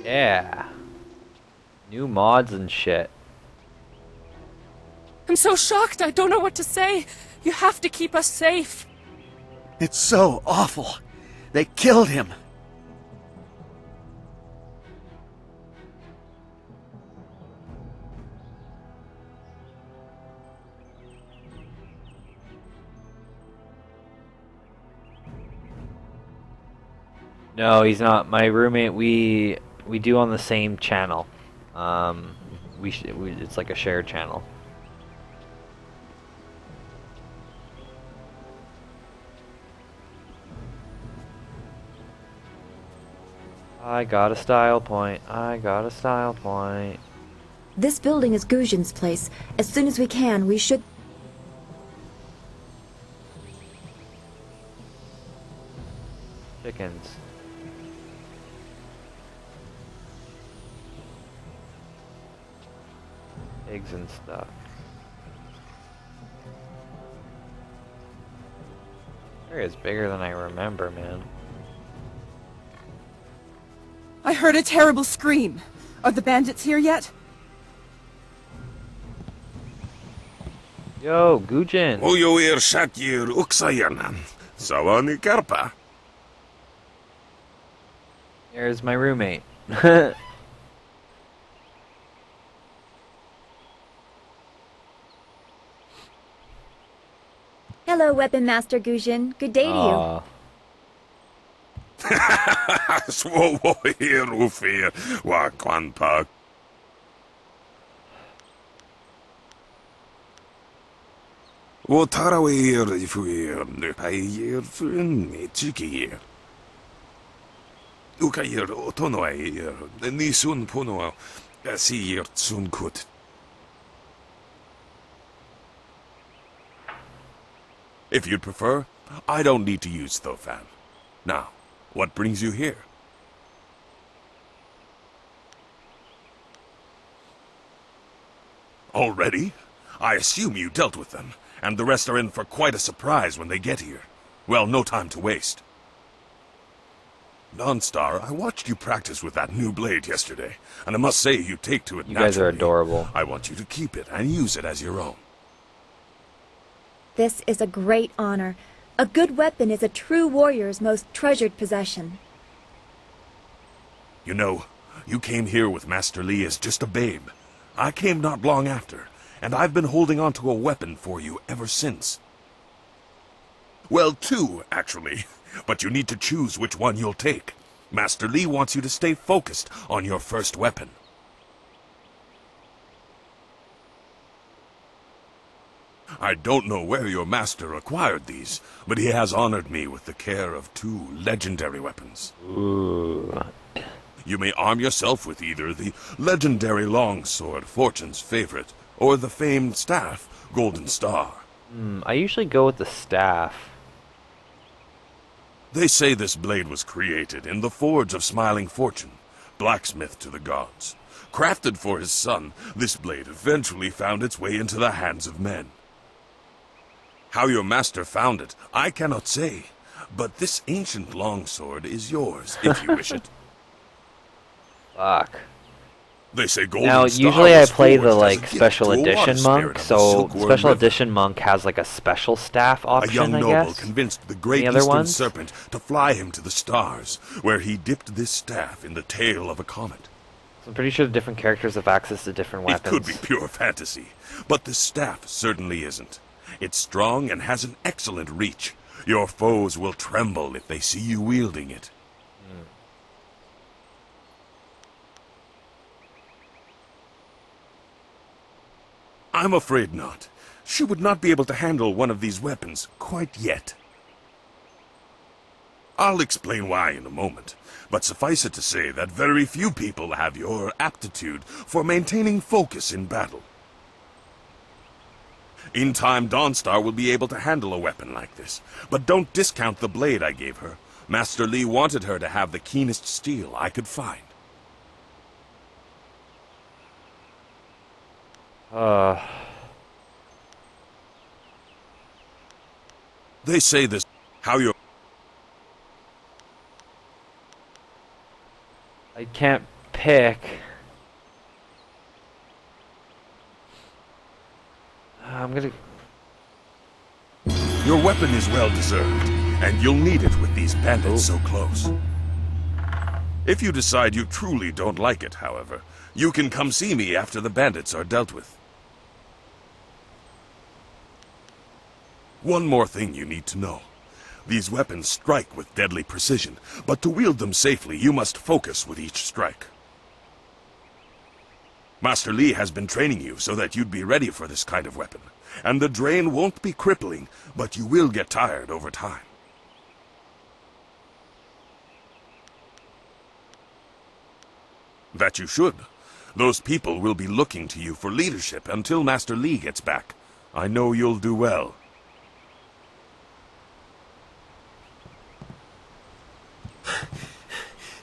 Yeah. New mods and shit. I'm so shocked, I don't know what to say. You have to keep us safe. It's so awful. They killed him. No, he's not. My roommate, we do on the same channel. It's like a shared channel. I got a style point. I got a style point. This building is Guzhin's place. As soon as we can, we should... Chickens. Eggs and stuff. Area is bigger than I remember, man. I heard a terrible scream. Are the bandits here yet? Yo, Gujin. Ujoir Shakir Uksayanan. Sawani Karpa. There's my roommate. Hello, Weapon Master Guzhin. Good day to you. Swoir Ufir Wakwanpa. Wotarawir Ifuir Nupayir Fun Chikir. Ukayir Otonoir Nisun Puno Asir Tsunkut. If you'd prefer, I don't need to use Thofan. Now, what brings you here? Already? I assume you dealt with them, and the rest are in for quite a surprise when they get here. Well, no time to waste. Dawnstar, I watched you practice with that new blade yesterday, and I must say you take to it You guys are naturally. adorable. I want you to keep it and use it as your own. This is a great honor. A good weapon is a true warrior's most treasured possession. You know, you came here with Master Li as just a babe. I came not long after, and I've been holding on to a weapon for you ever since. Well, two, actually. But you need to choose which one you'll take. Master Li wants you to stay focused on your first weapon. I don't know where your master acquired these, but he has honored me with the care of two legendary weapons. Ooh. You may arm yourself with either the legendary longsword, Fortune's favorite, or the famed staff, Golden Star. I usually go with the staff. They say this blade was created in the forge of Smiling Fortune, blacksmith to the gods. Crafted for his son, this blade eventually found its way into the hands of men. How your master found it, I cannot say, but this ancient longsword is yours, if you wish it. Fuck. They say Golden Now, Star usually I was play the, forged as a like, gift special to a water edition spirit monk, of the so Silkworm special River. edition monk has, like, a special staff A young option, I noble guess? convinced the great Any other Eastern ones? Serpent to fly him to the stars, where he dipped this staff in the tail of a comet. So I'm pretty sure the different characters have access to different weapons. It could be pure fantasy, but the staff certainly isn't. It's strong and has an excellent reach. Your foes will tremble if they see you wielding it. I'm afraid not. She would not be able to handle one of these weapons quite yet. I'll explain why in a moment, but suffice it to say that very few people have your aptitude for maintaining focus in battle. In time, Dawnstar will be able to handle a weapon like this, but don't discount the blade I gave her. Master Li wanted her to have the keenest steel I could find. They say this, how you... I can't pick. I'm gonna... Your weapon is well deserved, and you'll need it with these bandits so close. If you decide you truly don't like it, however, you can come see me after the bandits are dealt with. One more thing you need to know. These weapons strike with deadly precision, but to wield them safely, you must focus with each strike. Master Li has been training you so that you'd be ready for this kind of weapon, and the drain won't be crippling, but you will get tired over time. That you should. Those people will be looking to you for leadership until Master Li gets back. I know you'll do well.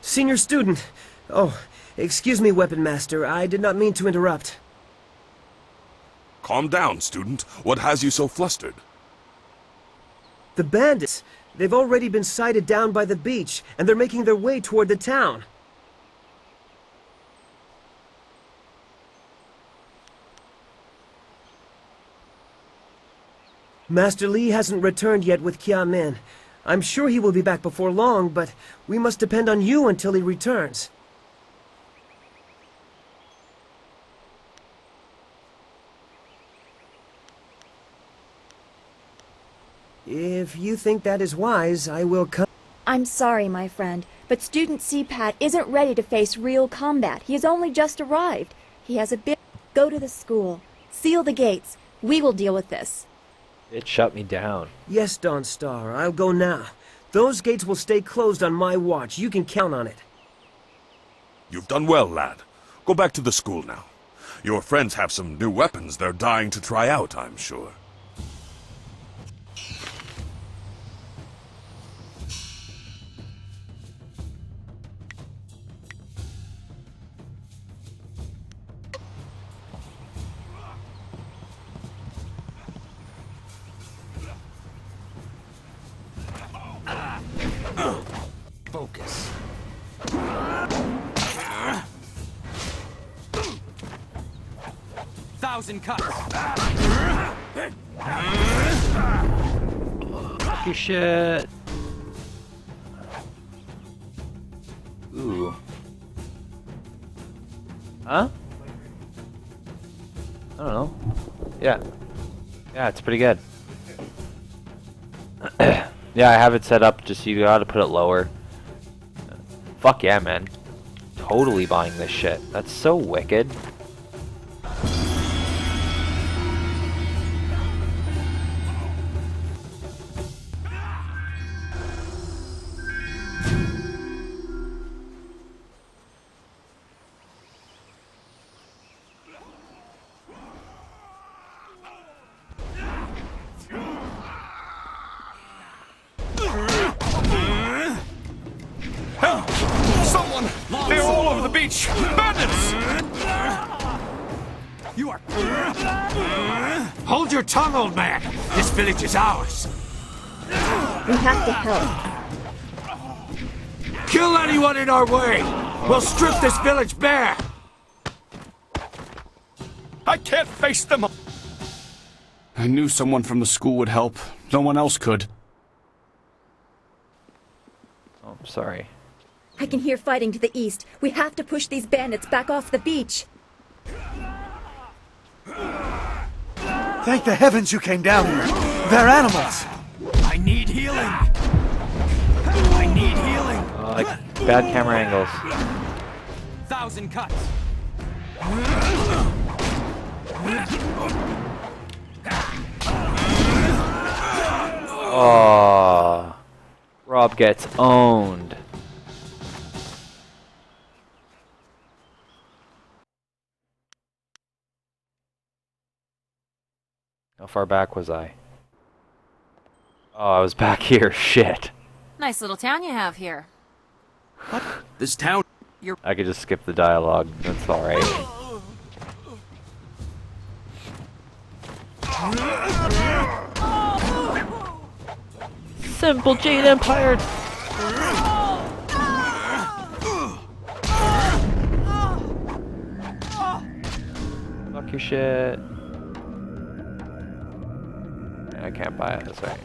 Senior student. Oh, excuse me, Weapon Master. I did not mean to interrupt. Calm down, student. What has you so flustered? The bandits. They've already been sighted down by the beach, and they're making their way toward the town. Master Li hasn't returned yet with Kia Min. I'm sure he will be back before long, but we must depend on you until he returns. If you think that is wise, I will come. I'm sorry, my friend, but Student CPAT isn't ready to face real combat. He has only just arrived. He has a bit... Go to the school. Seal the gates. We will deal with this. It shut me down. Yes, Dawnstar, I'll go now. Those gates will stay closed on my watch. You can count on it. You've done well, lad. Go back to the school now. Your friends have some new weapons they're dying to try out, I'm sure. Focus. 1,000 cuts. Fuck your shit. Ooh. Huh? I don't know. Yeah. Yeah, it's pretty good. Yeah, I have it set up, just you gotta put it lower. Fuck yeah, man. Totally buying this shit. That's so wicked. Someone! They're all over the beach! Bandits! You are... Hold your tongue, old man! This village is ours! We have to help. Kill anyone in our way! We'll strip this village bare! I can't face them! I knew someone from the school would help. No one else could. Oh, I'm sorry. I can hear fighting to the east. We have to push these bandits back off the beach. Thank the heavens you came down here. They're animals. I need healing! I need healing! Like bad camera angles. 1,000 cuts. Oh, Rob gets owned. How far back was I? Oh, I was back here. Shit. Nice little town you have here. This town... I could just skip the dialogue. That's alright. Simple Jade Empire! Fuck your shit. I can't buy it, that's right.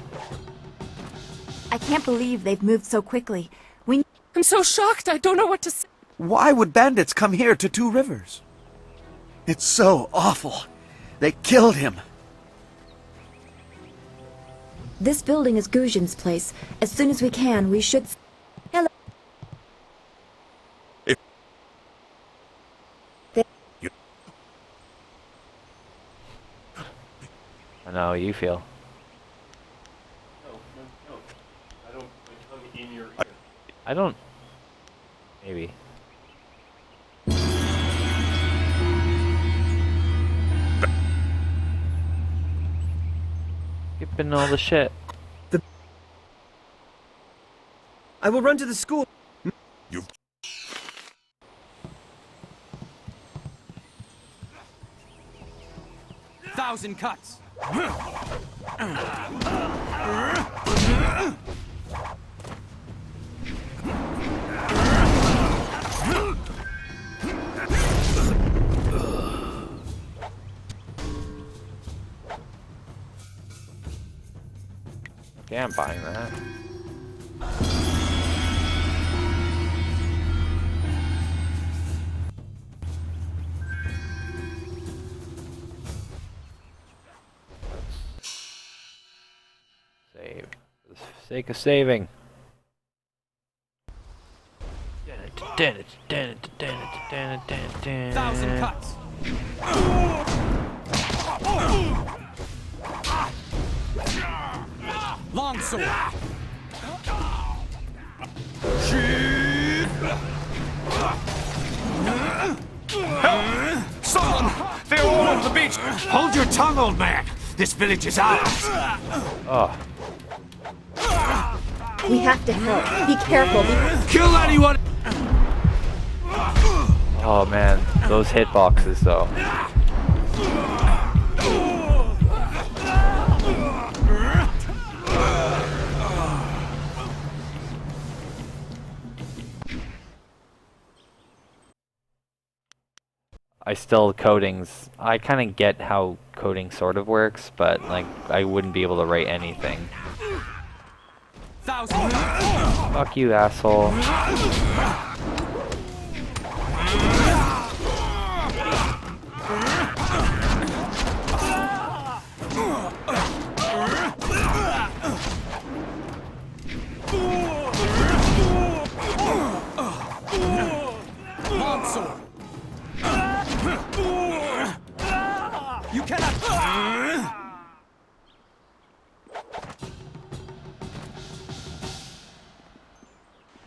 I can't believe they've moved so quickly. I'm so shocked, I don't know what to say. Why would bandits come here to Two Rivers? It's so awful. They killed him. This building is Guzhin's place. As soon as we can, we should... Hello. I know how you feel. I don't... Maybe. Skipping all the shit. I will run to the school. You... 1,000 cuts. Okay, I'm buying that. Save. For the sake of saving. 1,000 cuts. Longsword. Help! Someone! They're all over the beach! Hold your tongue, old man! This village is ours! Oh. We have to help. Be careful. Kill anyone! Oh man, those hitboxes though. coding's, I kind of get how coding sort of works, but like I wouldn't be able to write anything. Fuck you, asshole. You cannot.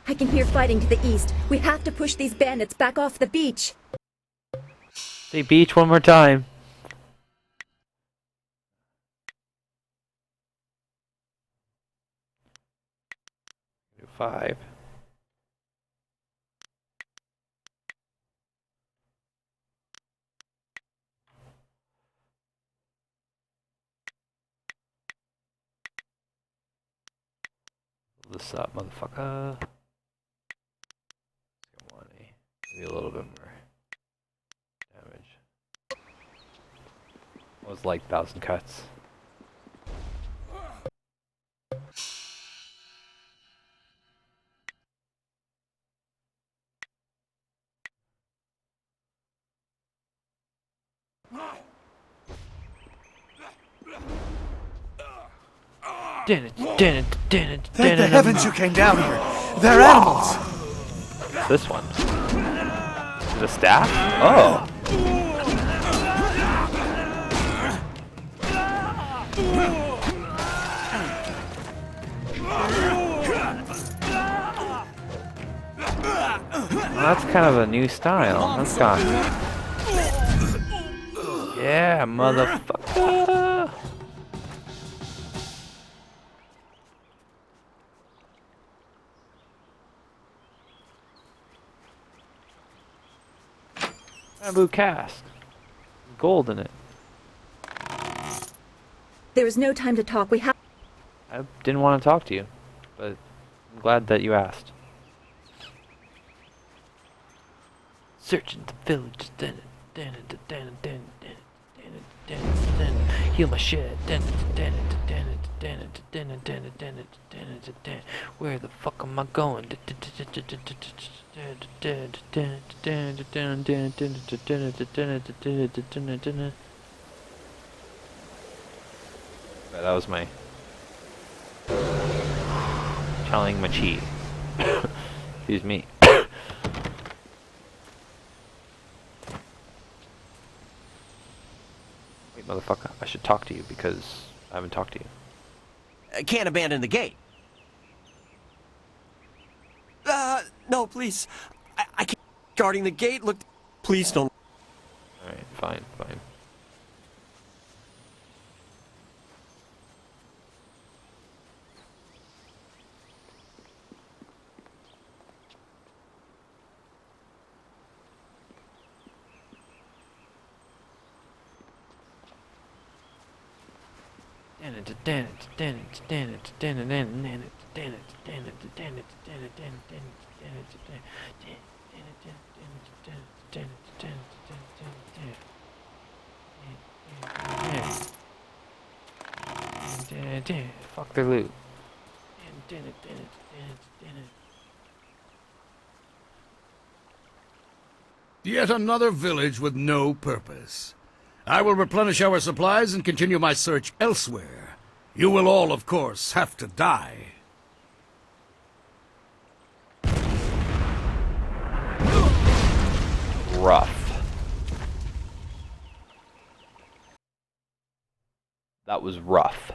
I can hear fighting to the east. We have to push these bandits back off the beach. Say beach one more time. Five. This up, motherfucker. Maybe a little bit more damage. It was like 1,000 cuts. Thank the heavens you came down here. They're animals. This one. Is it a staff? Oh. Well, that's kind of a new style. That's gone. Yeah, motherfucker. Bamboo cask. Gold in it. There is no time to talk. We have. I didn't want to talk to you, but I'm glad that you asked. Searching the village, heal my shit. Where the fuck am I going? That was my channeling my chi. Excuse me. Wait, motherfucker, I should talk to you because I haven't talked to you. I can't abandon the gate. No, please. I can't. Guarding the gate, look. Please don't. Alright, fine, fine. Fuck their loot. Yet another village with no purpose. I will replenish our supplies and continue my search elsewhere. You will all, of course, have to die. Rough. That was rough.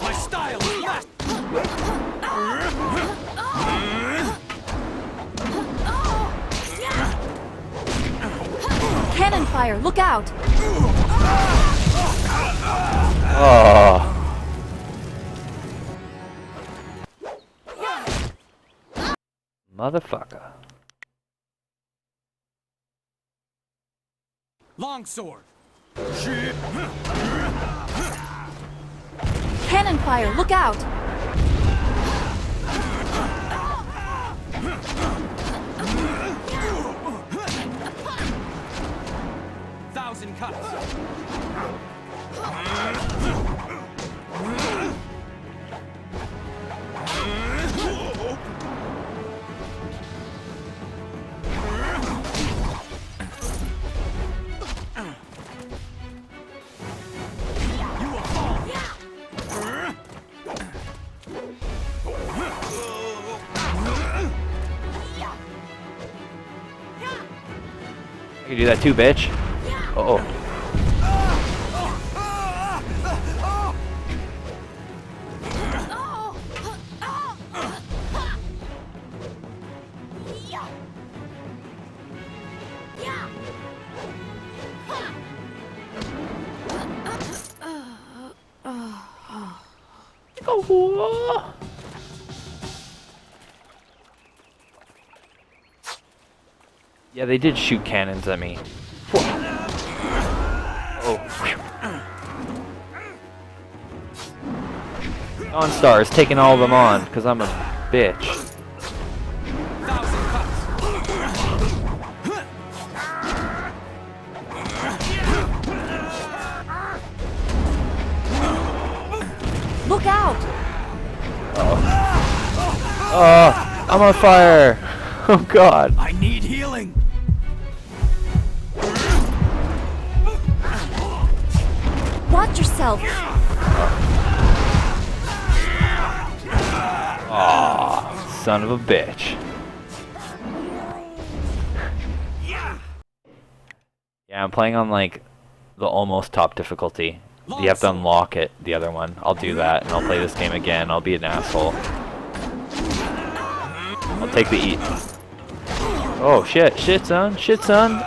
My style is last. Cannon fire! Look out! Oh. Motherfucker. Longsword. Cannon fire! Look out! 1,000 cuts. I can do that too, bitch. Uh-oh. Oh. Yeah, they did shoot cannons at me. Oh. Dawnstar is taking all of them on, because I'm a bitch. Look out! Oh, I'm on fire! Oh god. I need healing. Watch yourself! Aw, son of a bitch. Yeah, I'm playing on like the almost top difficulty. You have to unlock it, the other one. I'll do that, and I'll play this game again. I'll be an asshole. I'll take the eat. Oh shit, shit son, shit son.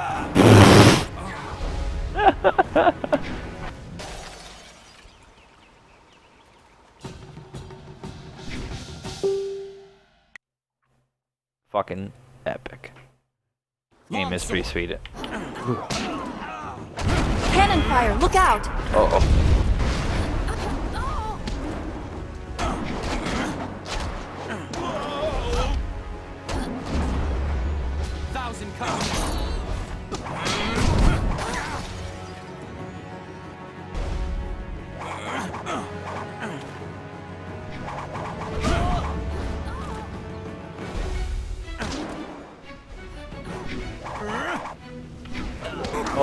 Fucking epic. Game is pretty sweet. Cannon fire, look out! Uh-oh.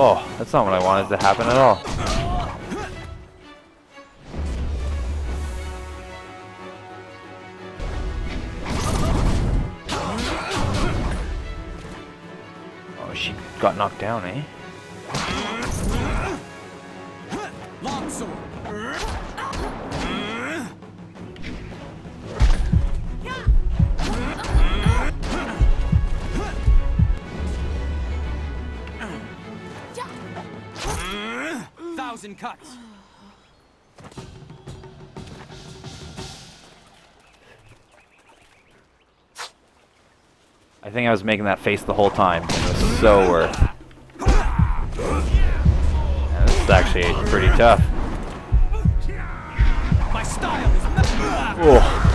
Oh, that's not what I wanted to happen at all. Oh, she got knocked down, eh? Longsword. 1,000 cuts. I think I was making that face the whole time. It was so worth. Yeah, this is actually pretty tough. My style is Oh.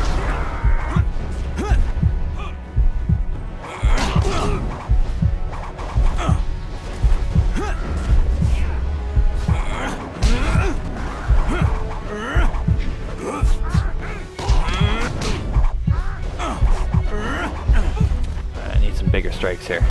I need some bigger strikes here.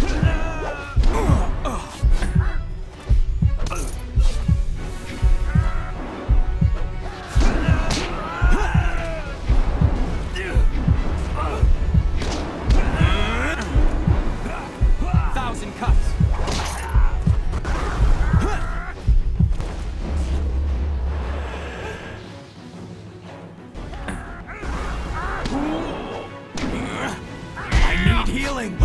healing.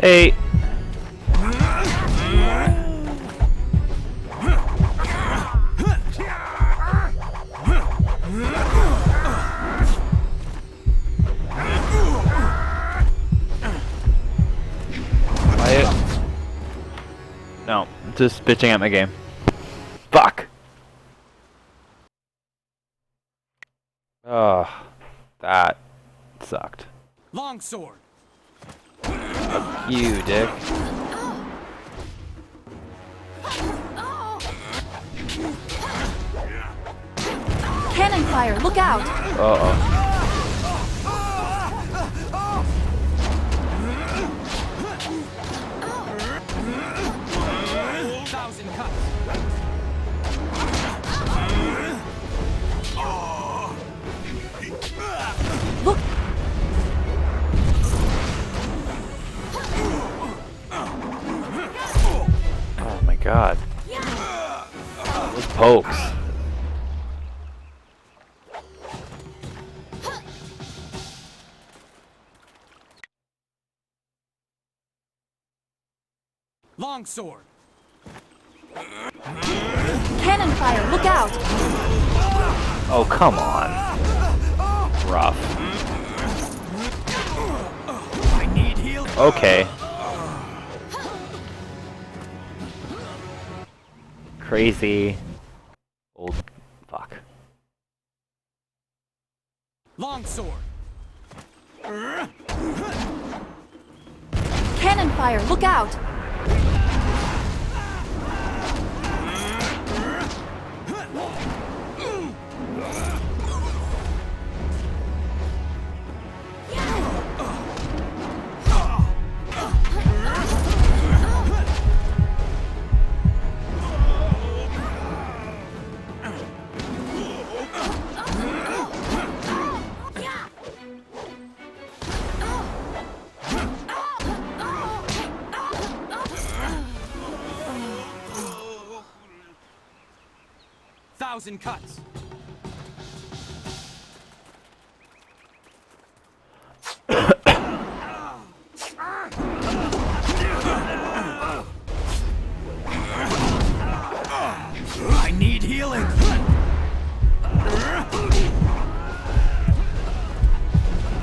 Hey. No, just bitching at my game. Fuck! Oh, that sucked. Longsword. Fuck you, dick. Cannon fire, look out! Uh-oh. Look! Oh my god. Those pokes. Longsword. Cannon fire, look out! Oh, come on. Rough. I need heal. Okay. Crazy. Old fuck. Longsword. Cannon fire, look out! Thousand cuts. I need healing.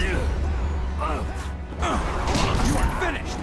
You are finished.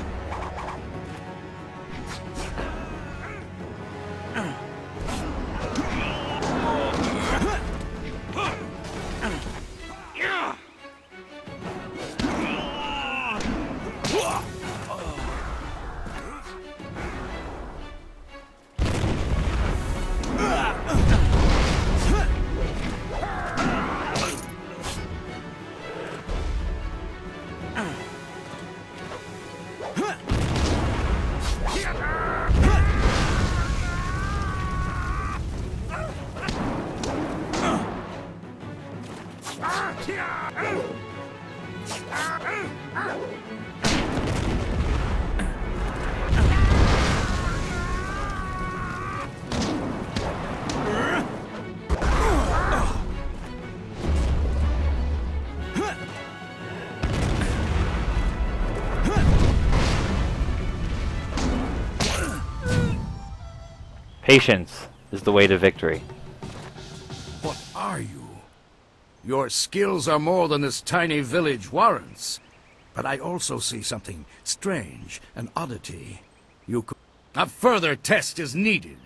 Patience is the way to victory. What are you? Your skills are more than this tiny village warrants. But I also see something strange, an oddity. A further test is needed.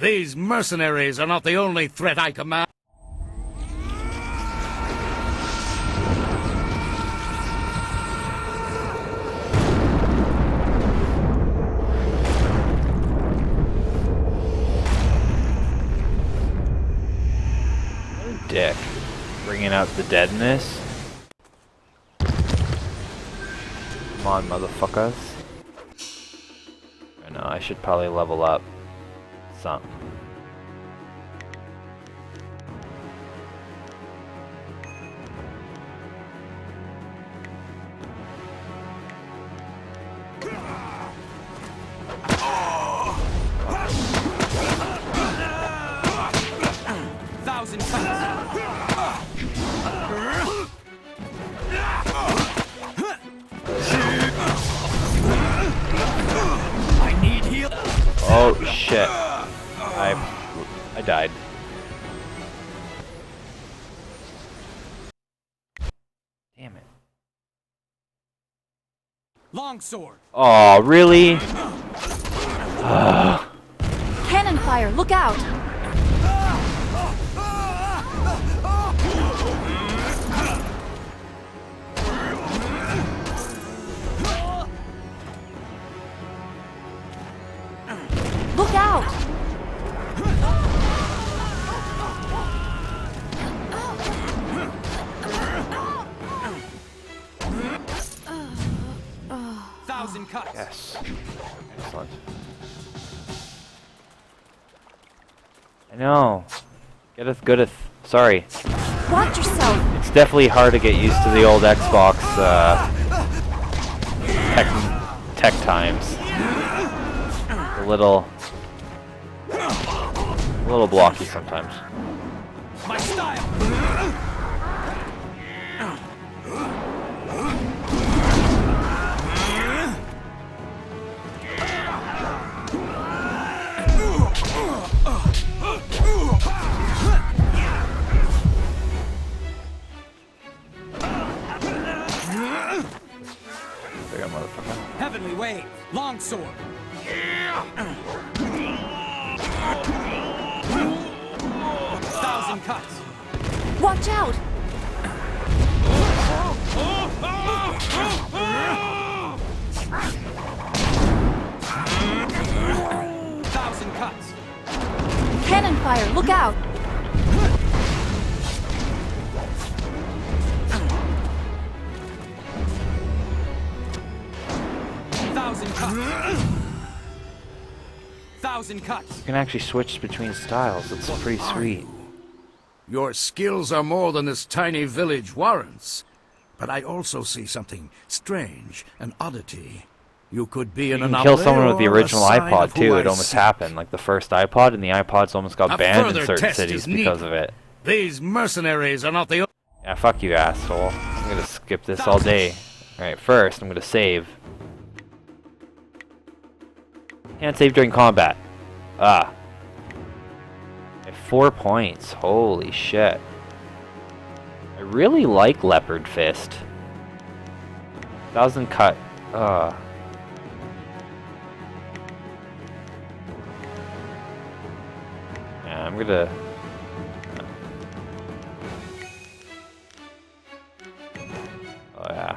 These mercenaries are not the only threat I command. Dick. Bringing out the deadness. Come on, motherfuckers. I know, I should probably level up some. Thousand cuts. I need heal. Oh shit. I died. Damn it. Longsword. Oh, really? fire! Look out! Look out! Thousand cuts. Yes. Excellent. I know. Getteth goodeth. Sorry. Watch yourself! It's definitely hard to get used to the old Xbox tech times. A little blocky sometimes. My style. Big motherfucker. Heavenly wave. Longsword. Thousand cuts. Watch out! Thousand cuts. Cannon fire! Look out! Thousand cuts. Thousand cuts. You can actually switch between styles. It's pretty sweet. Your skills are more than this tiny village warrants. But I also see something strange, an oddity. You could be You an can anomaly kill someone with the or a original sign iPod of who too. I It almost seek. happened. Like the first iPod, and the iPods almost got A banned in further certain test cities is because needed. of it. These mercenaries are not the... Yeah, fuck you, asshole. I'm gonna skip this all day. Alright, first, I'm gonna save. Can't save during combat. Ah. At 4 points. Holy shit. I really like Leopard Fist. 1000 cut. Yeah, I'm gonna... Oh yeah.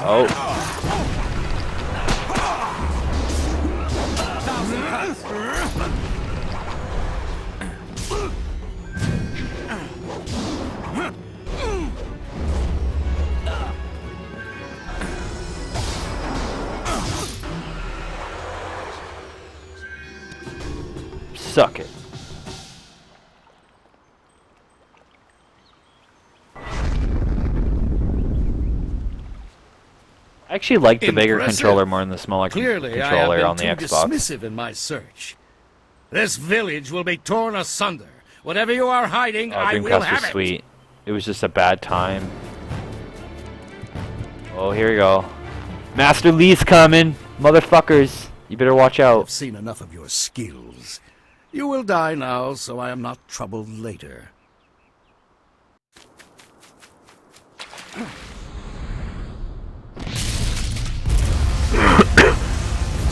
Oh. Suck it. I actually like the bigger Impressive. controller more than the smaller Clearly, I controller have on the been too Xbox. dismissive in my search. This village will be torn asunder. Whatever you are hiding, Oh, I will Dreamcast have was it. sweet. It was just a bad time. Oh, here we go. Master Lee's coming, motherfuckers. You better watch out. I've seen enough of your skills. You will die now, so I am not troubled later.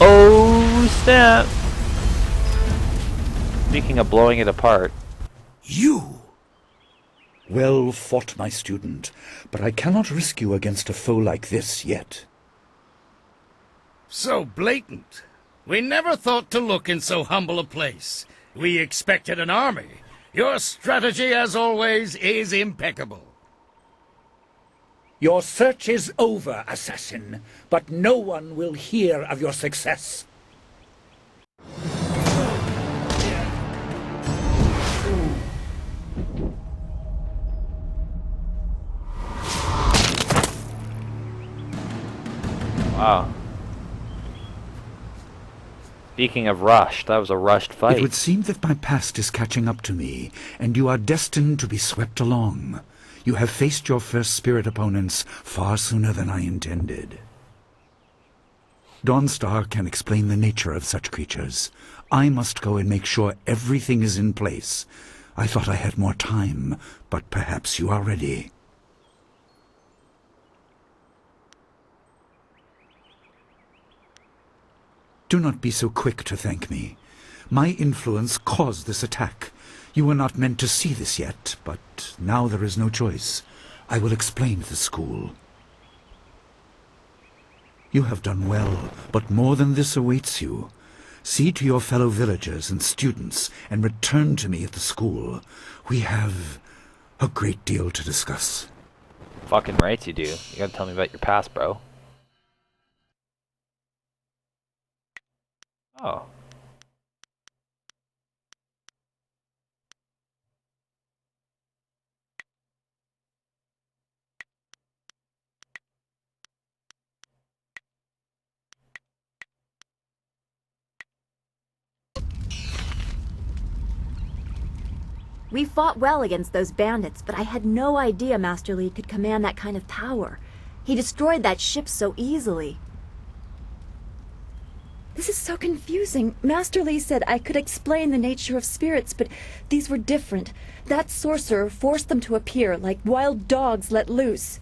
Oh, snap. Speaking of blowing it apart. You! Well fought, my student, but I cannot risk you against a foe like this yet. So blatant. We never thought to look in so humble a place. We expected an army. Your strategy, as always, is impeccable. Your search is over, assassin, but no one will hear of your success. Wow. Speaking of rushed, that was a rushed fight. It would seem that my past is catching up to me, and you are destined to be swept along. You have faced your first spirit opponents far sooner than I intended. Dawnstar can explain the nature of such creatures. I must go and make sure everything is in place. I thought I had more time, but perhaps you are ready. Do not be so quick to thank me. My influence caused this attack. You were not meant to see this yet, but now there is no choice. I will explain the school. You have done well, but more than this awaits you. See to your fellow villagers and students, and return to me at the school. We have a great deal to discuss. Fucking right you do. You gotta tell me about your past, bro. Oh. We fought well against those bandits, but I had no idea Master Li could command that kind of power. He destroyed that ship so easily. This is so confusing. Master Li said I could explain the nature of spirits, but these were different. That sorcerer forced them to appear like wild dogs let loose.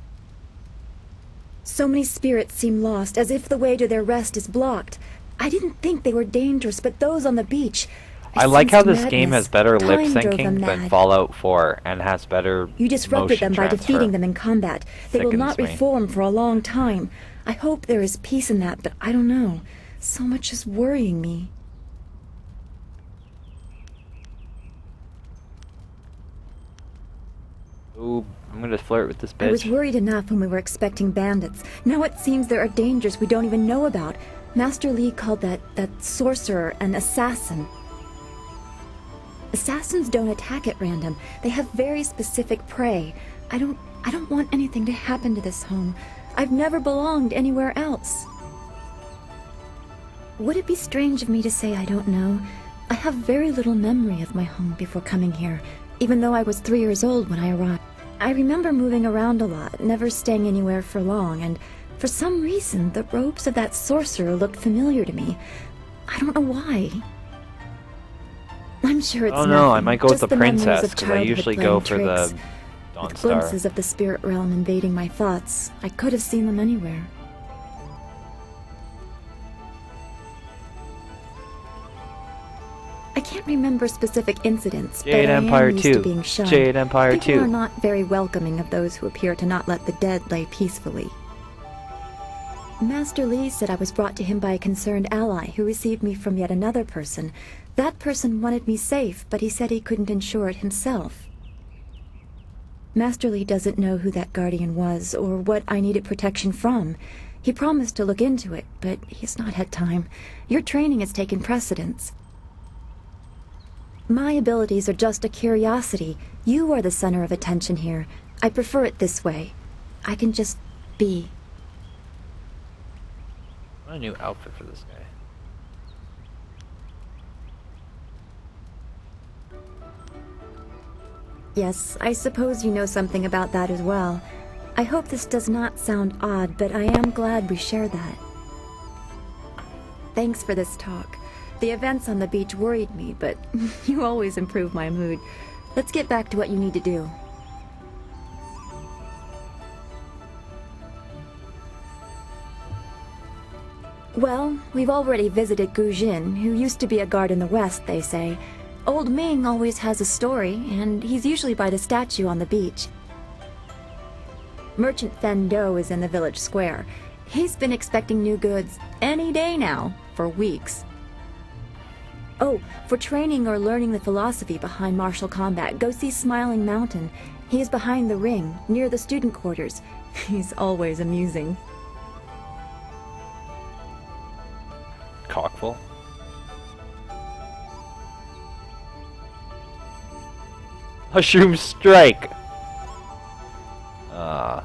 So many spirits seem lost, as if the way to their rest is blocked. I didn't think they were dangerous, but those on the beach... I like how this sensed game has madness. better lip Time drove them syncing than mad. Fallout 4 and has better You disrupted them motion by transfer. defeating them in combat. They will not Sickens me. reform for a long time. I hope there is peace in that, but I don't know. So much is worrying me. Ooh, I'm gonna flirt with this bitch. I was worried enough when we were expecting bandits. Now it seems there are dangers we don't even know about. Master Li called that sorcerer an assassin. Assassins don't attack at random. They have very specific prey. I don't want anything to happen to this home. I've never belonged anywhere else. Would it be strange of me to say I don't know? I have very little memory of my home before coming here, even though I was 3 years old when I arrived. I remember moving around a lot, never staying anywhere for long, and for some reason, the robes of that sorcerer looked familiar to me. I don't know why. I'm sure it's Oh no, I nothing, might go with just the memories princess, of because I childhood usually playing go for tricks. the Dawn With Star. glimpses of the spirit realm invading my thoughts, I could have seen them anywhere. I can't remember specific incidents, Jade but Empire I am used 2. to being shunned. Jade Empire People 2. are not very welcoming of those who appear to not let the dead lay peacefully. Master Li said I was brought to him by a concerned ally who received me from yet another person. That person wanted me safe, but he said he couldn't ensure it himself. Master Li doesn't know who that guardian was or what I needed protection from. He promised to look into it, but he's not had time. Your training has taken precedence. My abilities are just a curiosity. You are the center of attention here. I prefer it this way. I can just be. I want a new outfit for this guy. Yes, I suppose you know something about that as well. I hope this does not sound odd, but I am glad we share that. Thanks for this talk. The events on the beach worried me, but you always improve my mood. Let's get back to what you need to do. Well, we've already visited Gu Jin, who used to be a guard in the west, they say. Old Ming always has a story, and he's usually by the statue on the beach. Merchant Fen Do is in the village square. He's been expecting new goods any day now, for weeks. Oh, for training or learning the philosophy behind martial combat, go see Smiling Mountain. He is behind the ring, near the student quarters. He's always amusing. Cockful. Mushroom strike! Oh,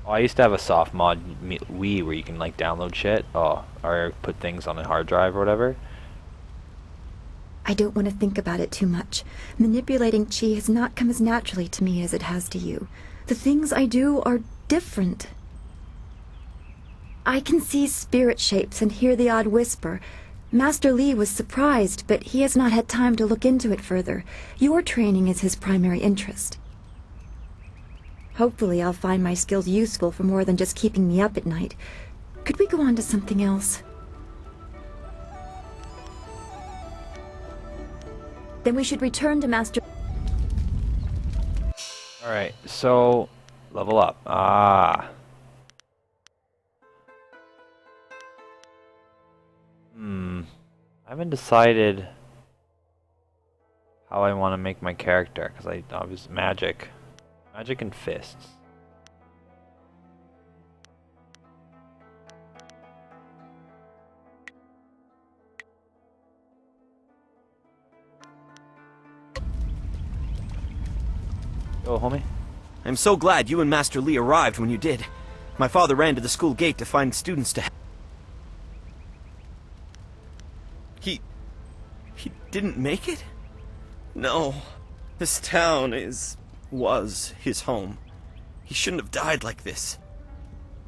I used to have a soft mod Wii where you can like download shit. Oh, or put things on a hard drive or whatever. I don't want to think about it too much. Manipulating chi has not come as naturally to me as it has to you. The things I do are different. I can see spirit shapes and hear the odd whisper. Master Li was surprised, but he has not had time to look into it further. Your training is his primary interest. Hopefully I'll find my skills useful for more than just keeping me up at night. Could we go on to something else? Then we should return to Master... Alright, so level up. I haven't decided how I want to make my character, because I obviously magic and fists. Yo, homie. I'm so glad you and Master Li arrived when you did. My father ran to the school gate to find students to... He didn't make it? No. This town was his home. He shouldn't have died like this.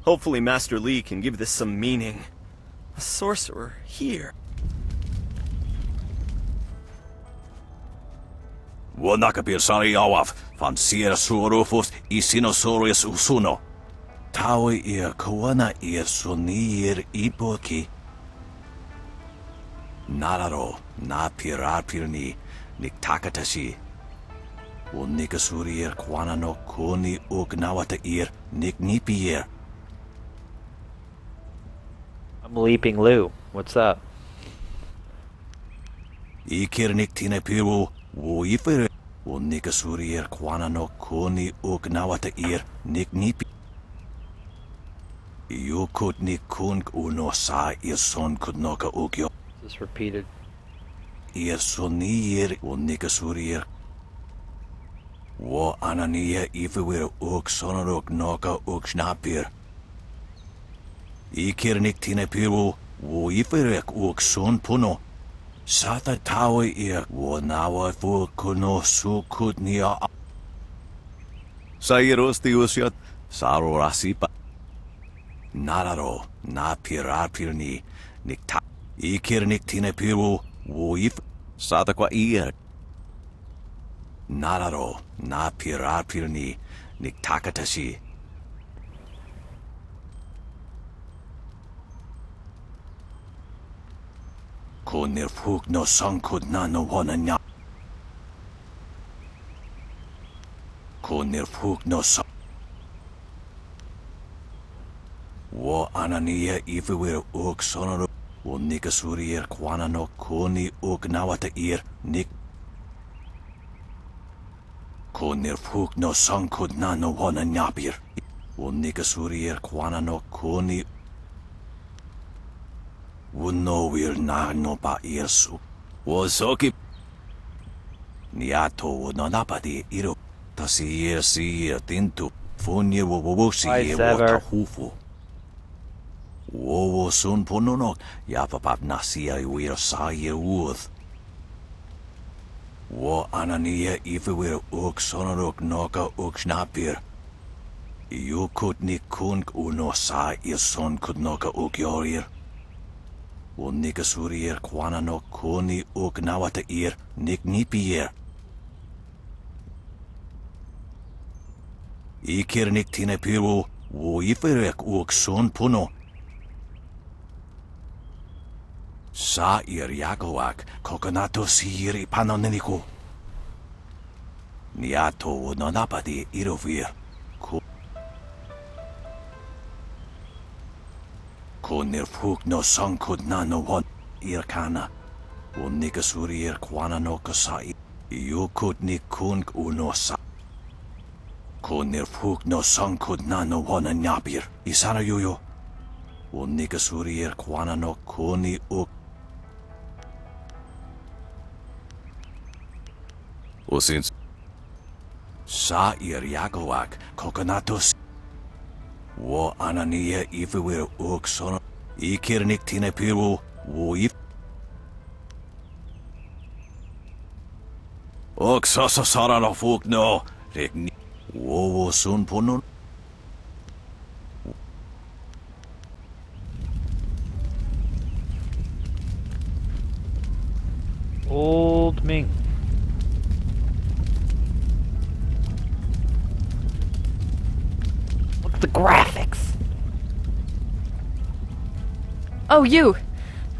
Hopefully Master Li can give this some meaning. A sorcerer here. Wanakapir sari awaf, van sier surufus isinosaurus usuno. Tawi ir kawana ir sunir ipoki. Nararo, na pirarpirni, niktakatashi. Unikasurir kwana no kuni ugnawata ir niknipier. I'm Leaping Lou. What's up? Ikir niktine piru, wuifere. Unikasurir kwana no kuni ugnawata ir niknipi. Yukut nikunk uno sa ir son kudnoka ukyo. Just repeated. Ir sonir unikasurir. Wo anania ifewir uk sonorok noka uk snapir. Ikir niktine piru, wo iferek uk son puno. Sata tawe ir wo nawa fu kuno su kutnia. Sairos tiusiat, saro rasipa. Nararo, na pirarpirni, nikta. Ikir niktine piru, wo if. Sata kwa ir. Nararo, na pirarpirni, niktakatashi. Konir fuk no sankud na no wananya. Konir fuk no san. Wo anania ifewir uk sonoro. Wo nikasurir kwana no koni uk nawata ir nik. Konir fuk no sankud na no wananyapir. Wo nikasurir kwana no koni. Wuno wir na no pa irsu. Wo soki. Niato wo napa di iro. Tasir sir tintu. Funir wo wusi e wata hufu. Wo sun pononok. Yapapap nasia wir sa ye uth. Wo anania ifewir uk sonorok noka uk snapir. Yukut nikunk uno sa ir son kudnoka uk yorir. Wo nikasurir kwana no kuni uk nawata ir niknipier. Ikir niktine piru, wo iferek uk son puno. Sa ir yakoak, kokonato sir ipanoneniku. Niato wo nonapadi irovir. Konir fuk no sankud na no won irkana. Wo nikasurir kwana no kasai. Yukut nikunk uno sa. Konir fuk no sankud na no won anyapir. Isana yuyo. Wo nikasurir kwana no kuni uk. Osins. Sa ir yakoak kokonatos. Wo anania ifewir uk sono. Ikir niktine piru, wo if. Ok sasa sara no fuk no. Regni. Wo sun punon. Old Ming. Look at the graphics. Oh, you!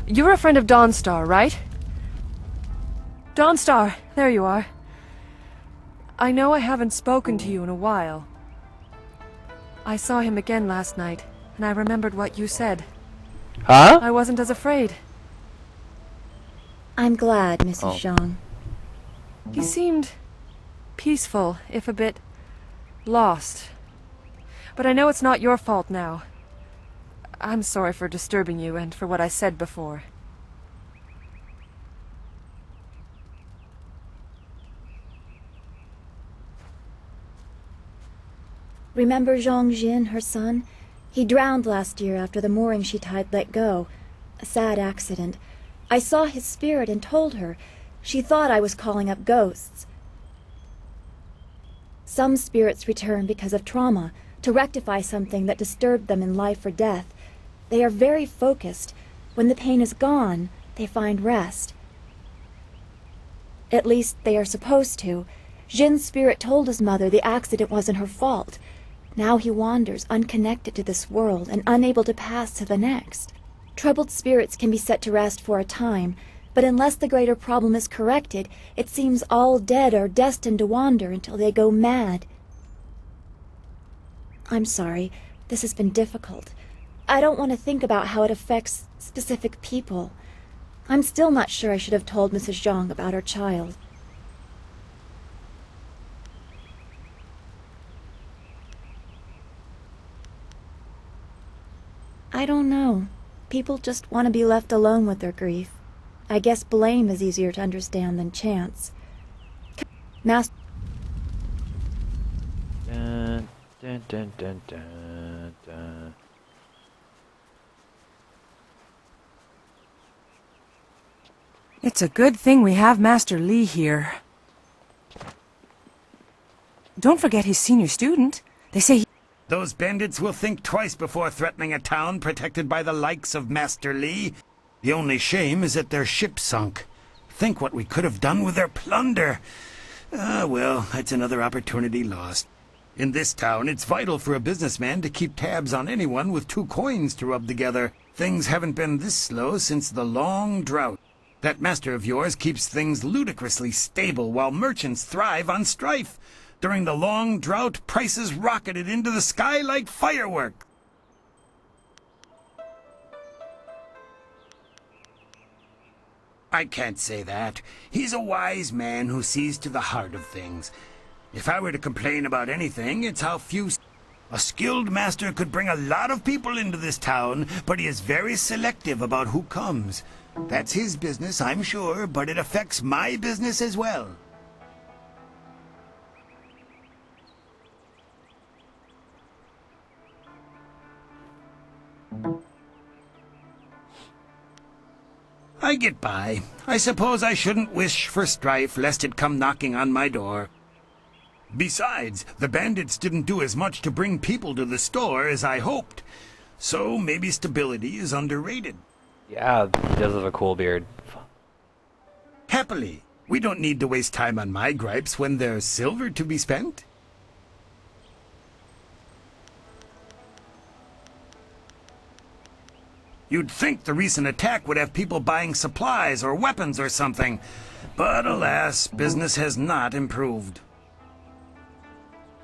You're a friend of Dawnstar, right? Dawnstar, there you are. I know I haven't spoken to you in a while. I saw him again last night, and I remembered what you said. Huh? I wasn't as afraid. I'm glad, Mrs. Zhang. He seemed peaceful, if a bit lost. But I know it's not your fault now. I'm sorry for disturbing you and for what I said before. Remember Zhang Jin, her son? He drowned last year after the mooring she tied let go. A sad accident. I saw his spirit and told her. She thought I was calling up ghosts. Some spirits return because of trauma, to rectify something that disturbed them in life or death. They are very focused. When the pain is gone, they find rest. At least they are supposed to. Jin's spirit told his mother the accident wasn't her fault. Now he wanders, unconnected to this world and unable to pass to the next. Troubled spirits can be set to rest for a time, but unless the greater problem is corrected, it seems all dead are destined to wander until they go mad. I'm sorry, this has been difficult. I don't want to think about how it affects specific people. I'm still not sure I should have told Mrs. Zhang about her child. I don't know. People just want to be left alone with their grief. I guess blame is easier to understand than chance. Dun, dun, dun, dun, dun, dun. It's a good thing we have Master Li here. Don't forget his senior student. They say Those bandits will think twice before threatening a town protected by the likes of Master Li. The only shame is that their ship sunk. Think what we could have done with their plunder. Well, that's another opportunity lost. In this town, it's vital for a businessman to keep tabs on anyone with 2 coins to rub together. Things haven't been this slow since the long drought. That master of yours keeps things ludicrously stable while merchants thrive on strife. During the long drought, prices rocketed into the sky like fireworks. I can't say that. He's a wise man who sees to the heart of things. If I were to complain about anything, it's how few... A skilled master could bring a lot of people into this town, but he is very selective about who comes. That's his business, I'm sure, but it affects my business as well. I get by. I suppose I shouldn't wish for strife lest it come knocking on my door. Besides, the bandits didn't do as much to bring people to the store as I hoped. So maybe stability is underrated. Yeah, he does have a cool beard. Happily, we don't need to waste time on my gripes when there's silver to be spent. You'd think the recent attack would have people buying supplies or weapons or something. But alas, business has not improved.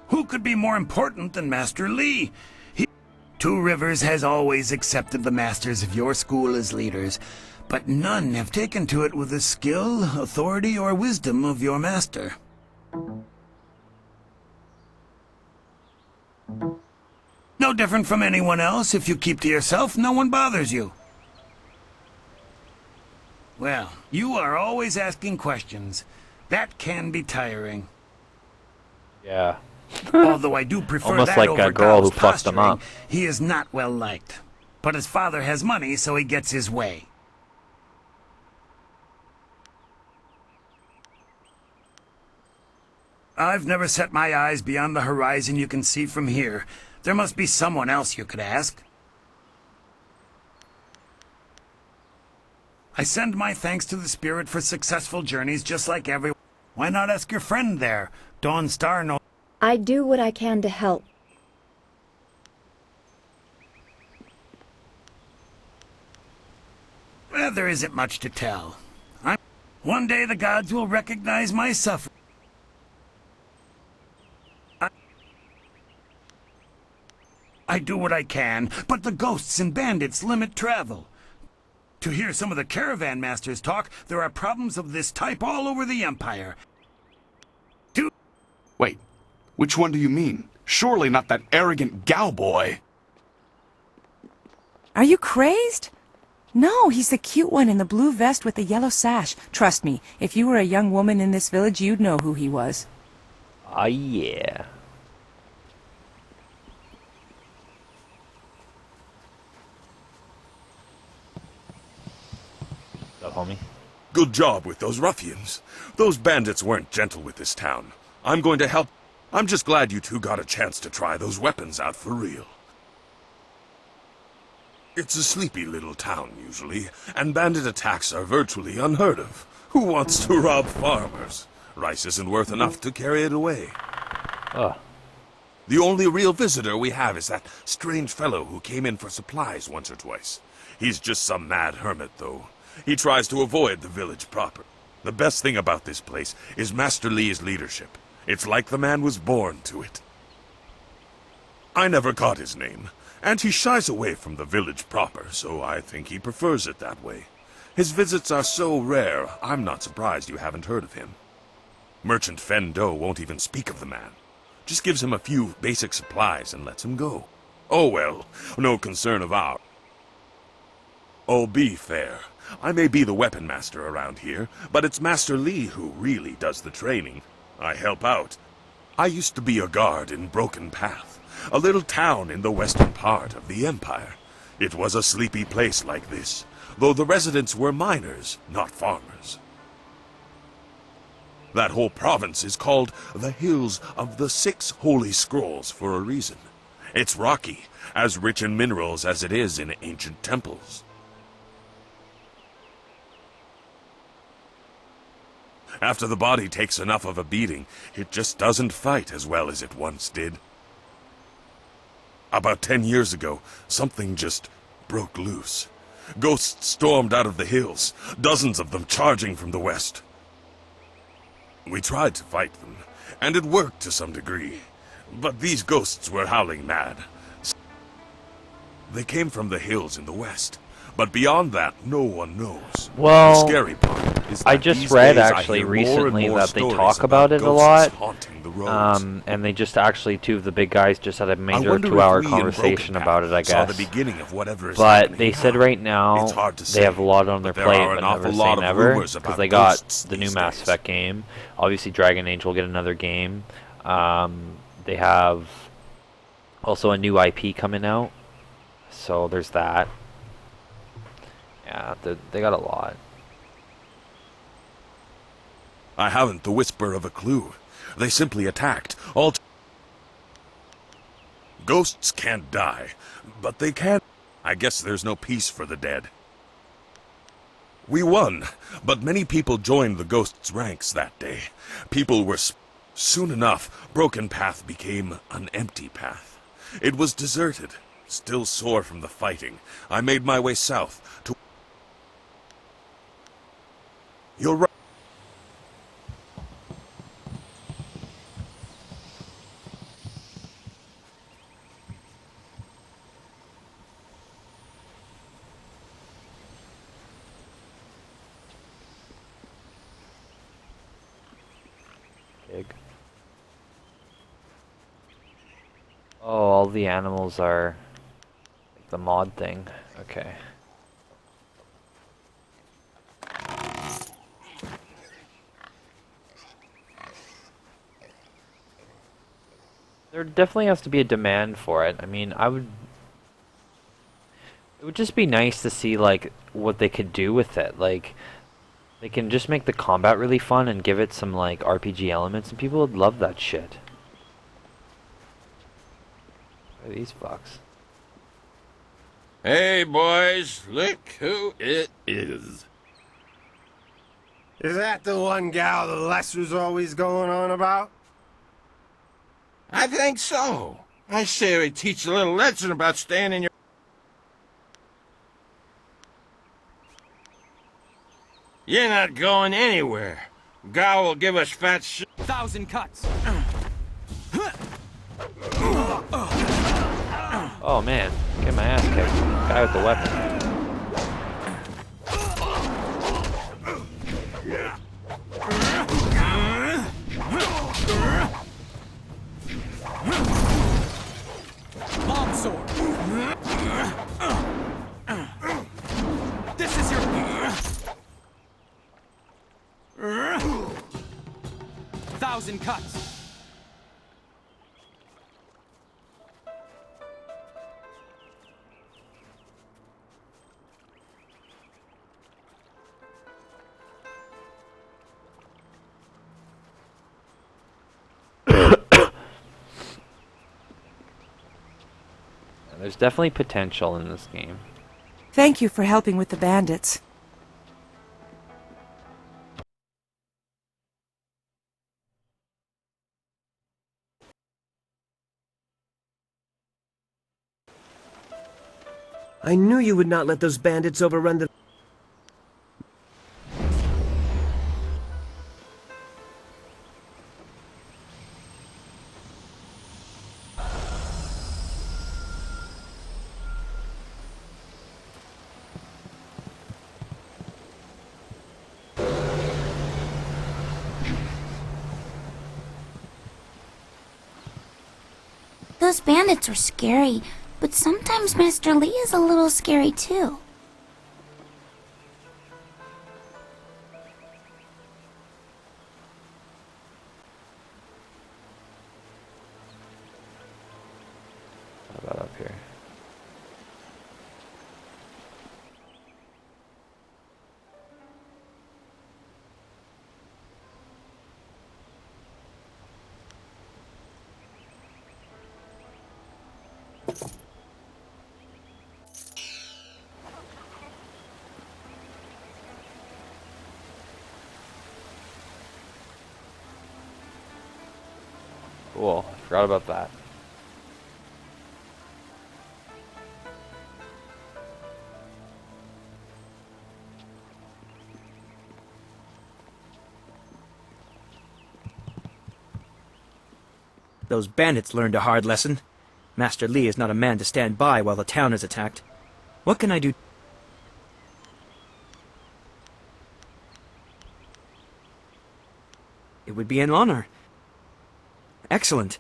Who could be more important than Master Li? Two Rivers has always accepted the masters of your school as leaders, but none have taken to it with the skill, authority, or wisdom of your master. No different from anyone else. If you keep to yourself, no one bothers you. Well, you are always asking questions. That can be tiring. Yeah. Although I do prefer almost that like over a girl who Gao's fucked him up. posturing, he is not well liked. But his father has money, so he gets his way. I've never set my eyes beyond the horizon you can see from here. There must be someone else you could ask. I send my thanks to the spirit for successful journeys just like everyone. Why not ask your friend there? Dawn Star knows. I do what I can to help. Well, there isn't much to tell. One day the gods will recognize my suffering. I do what I can, but the ghosts and bandits limit travel. To hear some of the caravan masters talk, there are problems of this type all over the Empire. Wait, which one do you mean? Surely not that arrogant Galboy. Are you crazed? No, he's the cute one in the blue vest with the yellow sash. Trust me, if you were a young woman in this village, you'd know who he was. Ah, yeah. What's up, homie? Good job with those ruffians. Those bandits weren't gentle with this town. I'm going to help. I'm just glad you two got a chance to try those weapons out for real. It's a sleepy little town, usually, and bandit attacks are virtually unheard of. Who wants to rob farmers? Rice isn't worth enough to carry it away. The only real visitor we have is that strange fellow who came in for supplies once or twice. He's just some mad hermit, though. He tries to avoid the village proper. The best thing about this place is Master Lee's leadership. It's like the man was born to it. I never caught his name. And he shies away from the village proper, so I think he prefers it that way. His visits are so rare, I'm not surprised you haven't heard of him. Merchant Fendo won't even speak of the man. Just gives him a few basic supplies and lets him go. Oh well, no concern of ours. Oh, be fair. I may be the weapon master around here, but it's Master Lee who really does the training. I help out. I used to be a guard in Broken Path, a little town in the western part of the Empire. It was a sleepy place like this, though the residents were miners, not farmers. That whole province is called the Hills of the Six Holy Scrolls for a reason. It's rocky, as rich in minerals as it is in ancient temples. After the body takes enough of a beating, it just doesn't fight as well as it once did. About 10 years ago, something just broke loose. Ghosts stormed out of the hills, dozens of them charging from the west. We tried to fight them, and it worked to some degree. But these ghosts were howling mad. They came from the hills in the west, but beyond that, no one knows. Well, the scary part is that I just these read days I actually hear more recently and more that they stories talk about it a ghosts lot. haunting the roads. And they just actually, two of the big guys just had a I major wonder if 2-hour we in conversation Broken about it, I Path saw guess. the beginning of whatever is But happening they said now. right now It's hard to they say, have a lot on their but there plate, are but an awful never lot say of never, rumors because about they got ghosts the new these Mass days. Effect game. Obviously, Dragon Age will get another game. They have also a new IP coming out, so there's that. Yeah, they got a lot. I haven't the whisper of a clue. They simply attacked. Ghosts can't die, but they can. I guess there's no peace for the dead. We won, but many people joined the ghosts' ranks that day. People were soon enough, Broken Path became an empty path. It was deserted, still sore from the fighting. I made my way south to... You're right. Big. Oh, all the animals are like the mod thing. Okay. There definitely has to be a demand for it. I mean, it would just be nice to see like what they could do with it. Like they can just make the combat really fun and give it some like RPG elements, and people would love that shit. Look at these fucks. Hey, boys, look who it is. Is that the one gal the Lesser's always going on about? I think so. I say we teach a little lesson about staying in your... You're not going anywhere. Gal will give us fat shit. 1,000 cuts. Oh man, get my ass kicked. Guy with the weapon. Longsword. This is your 1,000 cuts. There's definitely potential in this game. Thank you for helping with the bandits. I knew you would not let those bandits overrun the... Those bandits are scary, but sometimes Master Lee is a little scary too. How about up here? Cool, I forgot about that. Those bandits learned a hard lesson. Master Lee is not a man to stand by while the town is attacked. What can I do? It would be an honor. Excellent.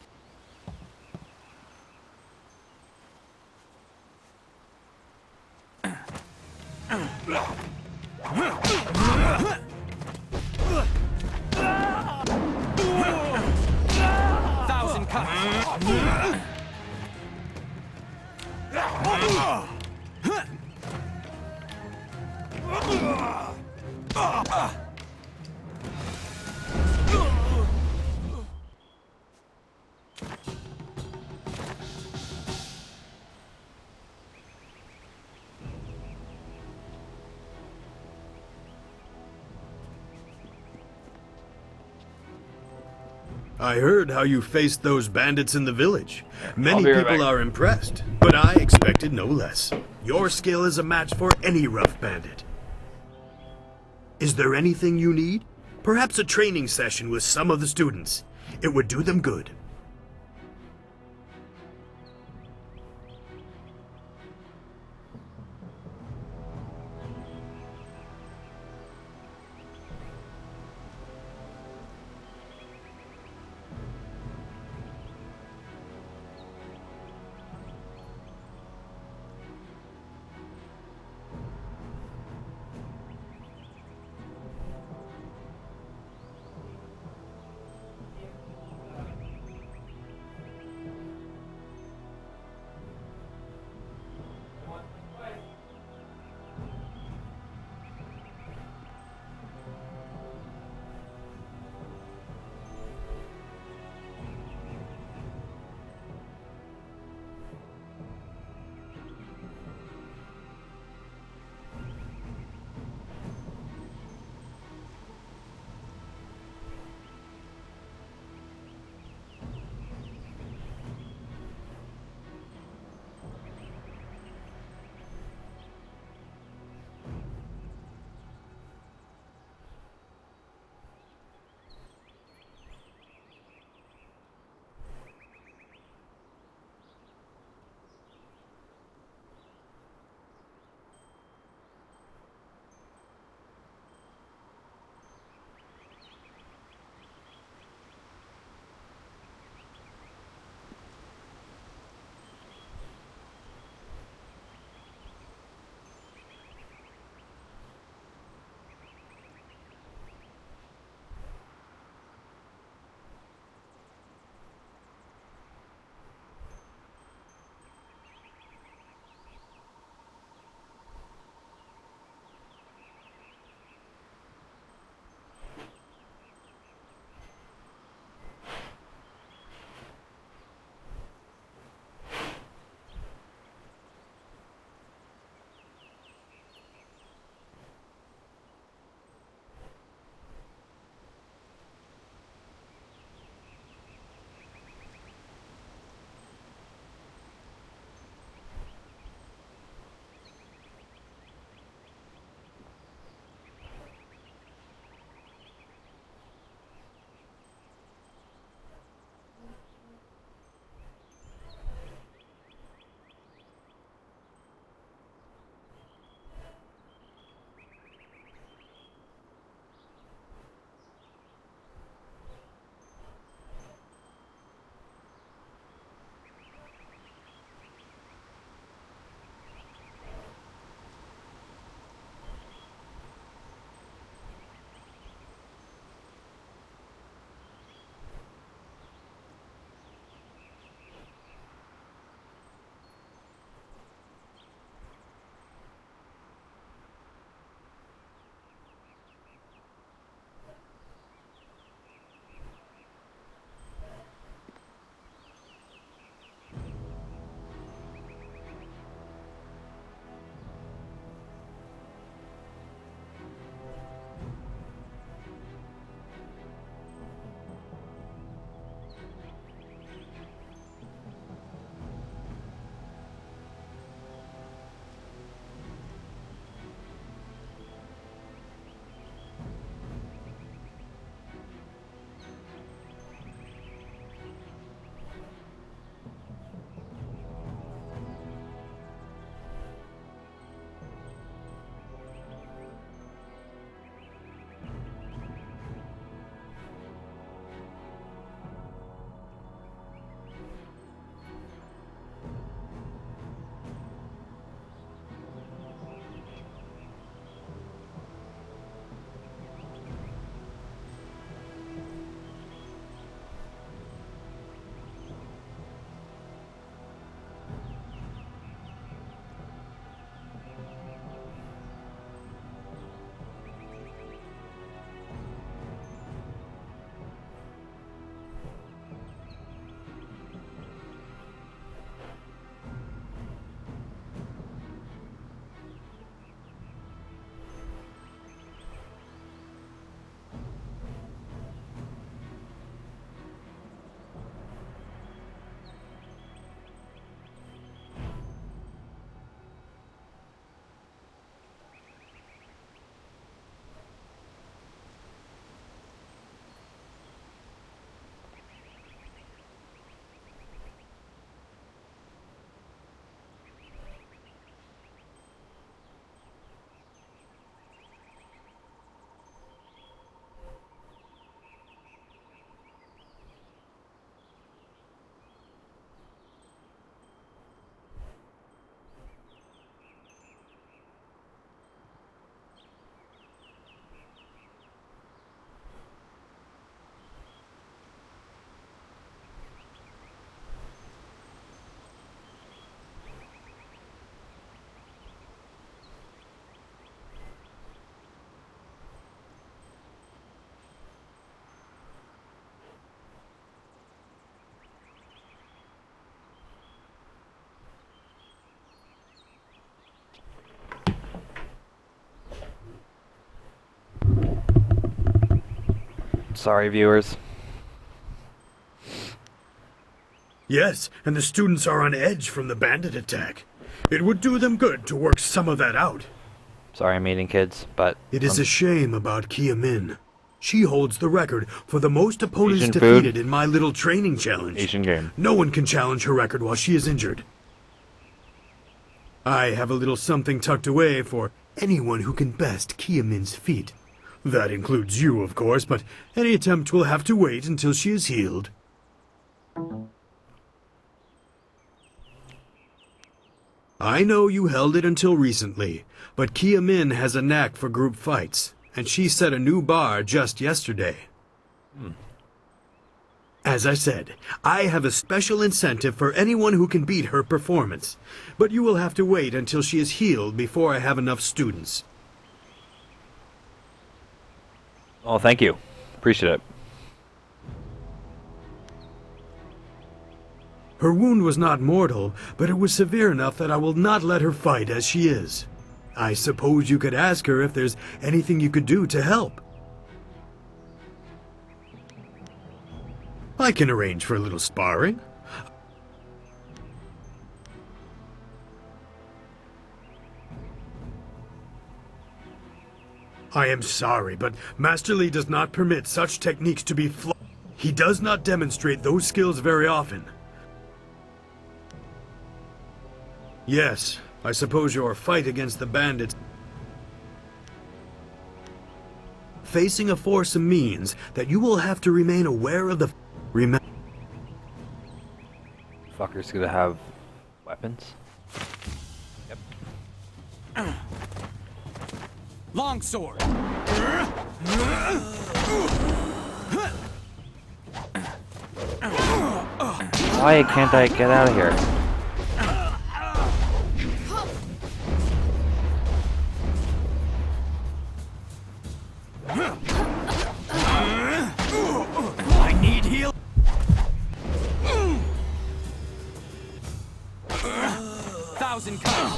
I heard how you faced those bandits in the village. I'll Many be right people back. are impressed, but I expected no less. Your skill is a match for any rough bandit. Is there anything you need? Perhaps a training session with some of the students. It would do them good. Sorry, viewers. Yes, and the students are on edge from the bandit attack. It would do them good to work some of that out. Sorry I'm eating, kids, but... It is a shame about Kia Min. She holds the record for the most opponents Asian defeated food. in my little training challenge. Asian game. No one can challenge her record while she is injured. I have a little something tucked away for anyone who can best Kia Min's feat. That includes you, of course, but any attempt will have to wait until she is healed. I know you held it until recently, but Kia Min has a knack for group fights, and she set a new bar just yesterday. As I said, I have a special incentive for anyone who can beat her performance, but you will have to wait until she is healed before I have enough students. Oh, thank you. Appreciate it. Her wound was not mortal, but it was severe enough that I will not let her fight as she is. I suppose you could ask her if there's anything you could do to help. I can arrange for a little sparring. I am sorry, but Master Li does not permit such techniques to be He does not demonstrate those skills very often. Yes, I suppose your fight against the bandits facing a force means that you will have to remain aware of the Fucker's gonna have weapons. Yep. Longsword. Why can't I get out of here? I need heal. Thousand cuts.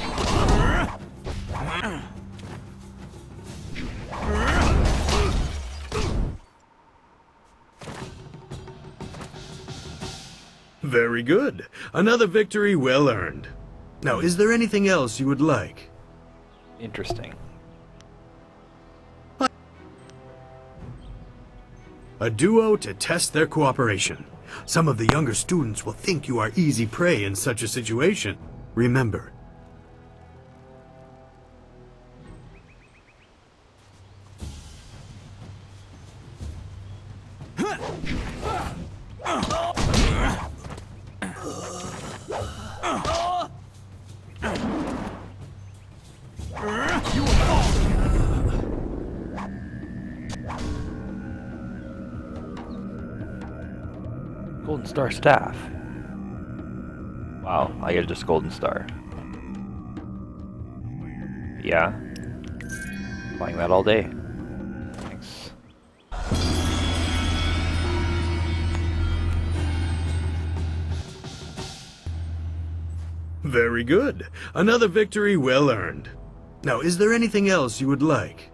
Very good. Another victory well earned. Now, is there anything else you would like? Interesting. A duo to test their cooperation. Some of the younger students will think you are easy prey in such a situation. Remember, Golden Star staff. Wow, I get just Golden Star. Yeah. Playing that all day. Thanks. very good. Another victory well earned. Now, is there anything else you would like?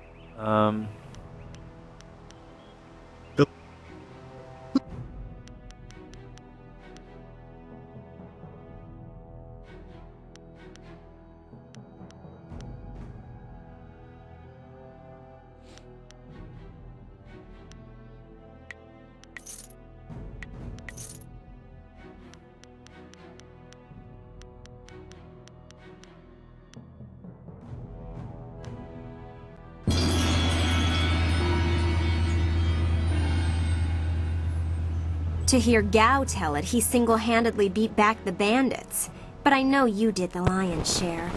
To hear Gao tell it, he single-handedly beat back the bandits. But I know you did the lion's share.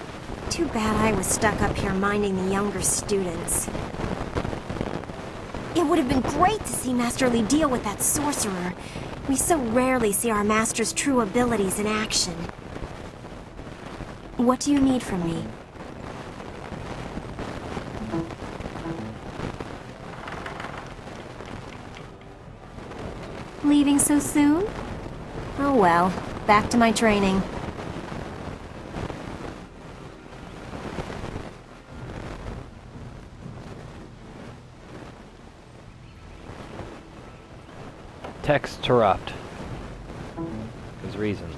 Too bad I was stuck up here minding the younger students. It would have been great to see Master Li deal with that sorcerer. We so rarely see our master's true abilities in action. What do you need from me? Leaving so soon? Oh well, back to my training. Text interrupt. There's reasons.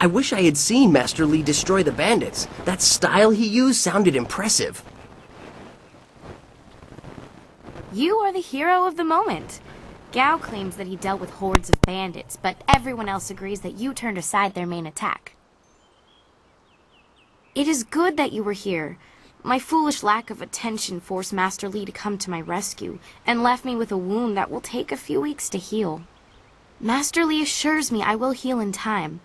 I wish I had seen Master Li destroy the bandits. That style he used sounded impressive. You are the hero of the moment. Gao claims that he dealt with hordes of bandits, but everyone else agrees that you turned aside their main attack. It is good that you were here. My foolish lack of attention forced Master Li to come to my rescue, and left me with a wound that will take a few weeks to heal. Master Li assures me I will heal in time.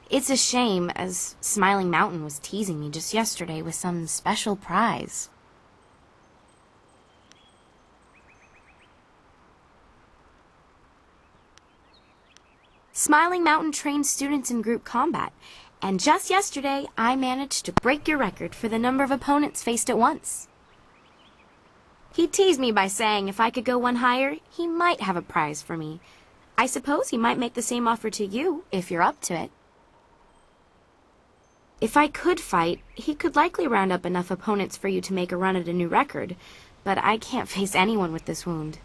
It's a shame, as Smiling Mountain was teasing me just yesterday with some special prize. Smiling Mountain trains students in group combat, and just yesterday I managed to break your record for the number of opponents faced at once. He teased me by saying if I could go one higher, he might have a prize for me. I suppose he might make the same offer to you, if you're up to it. If I could fight, he could likely round up enough opponents for you to make a run at a new record, but I can't face anyone with this wound.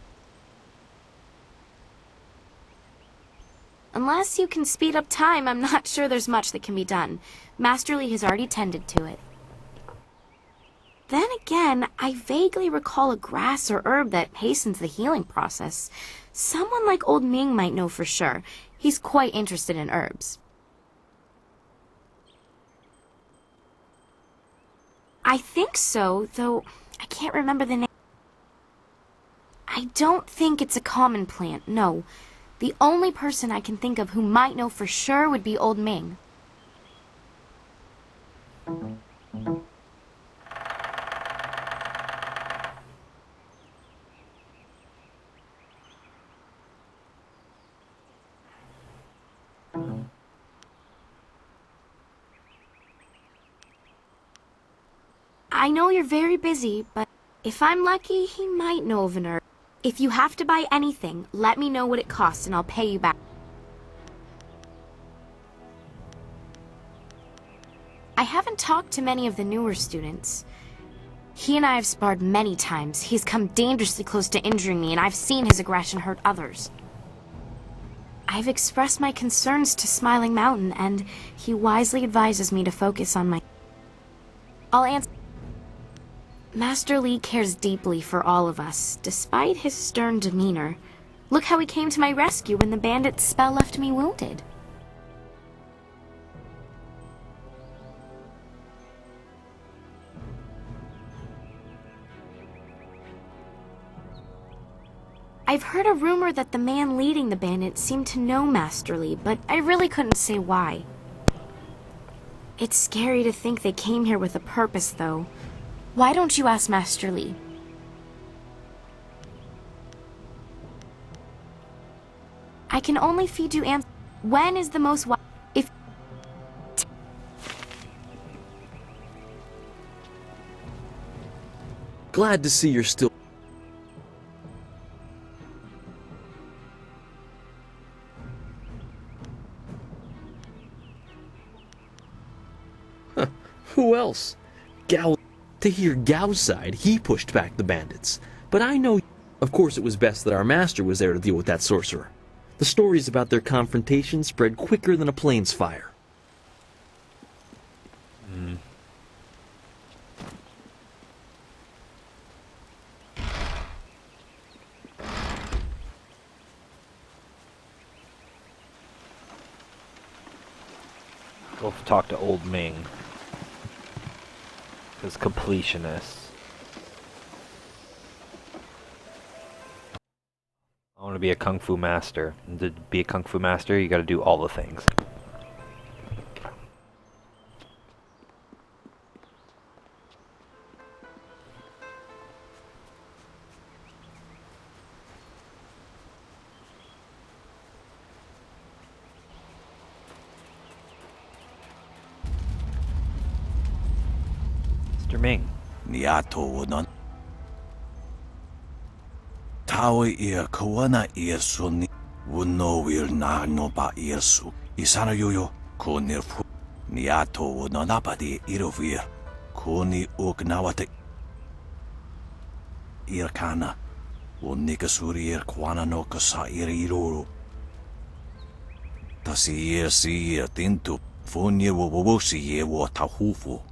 Unless you can speed up time, I'm not sure there's much that can be done. Master Li has already tended to it. Then again, I vaguely recall a grass or herb that hastens the healing process. Someone like Old Ming might know for sure. He's quite interested in herbs. I think so, though I can't remember the name. I don't think it's a common plant, no. The only person I can think of who might know for sure would be Old Ming. I know you're very busy, but if I'm lucky, he might know of an herb. If you have to buy anything, let me know what it costs and I'll pay you back. I haven't talked to many of the newer students. He and I have sparred many times. He's come dangerously close to injuring me, and I've seen his aggression hurt others. I've expressed my concerns to Smiling Mountain, and he wisely advises me to focus on my... I'll answer... Master Li cares deeply for all of us, despite his stern demeanor. Look how he came to my rescue when the bandit's spell left me wounded. I've heard a rumor that the man leading the bandits seemed to know Master Li, but I really couldn't say why. It's scary to think they came here with a purpose, though. Why don't you ask Master Li? I can only feed you answers. When is the most if... Glad to see you're still... Huh, who else? Gao... To hear Gao's side, he pushed back the bandits. But I know... Of course it was best that our master was there to deal with that sorcerer. The stories about their confrontation spread quicker than a plane's fire. Go talk to Old Ming. His completionist. I want to be a kung fu master. And to be a kung fu master, you got to do all the things. Mr. Ming. Niato wonon. Tawi ia kawana ia suni. Wuno will na no ba ia su. Isana yoyo. Ko nirfu. Niato wononapadi irovir. Ko ni ugnawate. irkana. O nikasuri kwana no kasa iriro. Tasi si tintu. Fonye wowosi ye wo tahufu.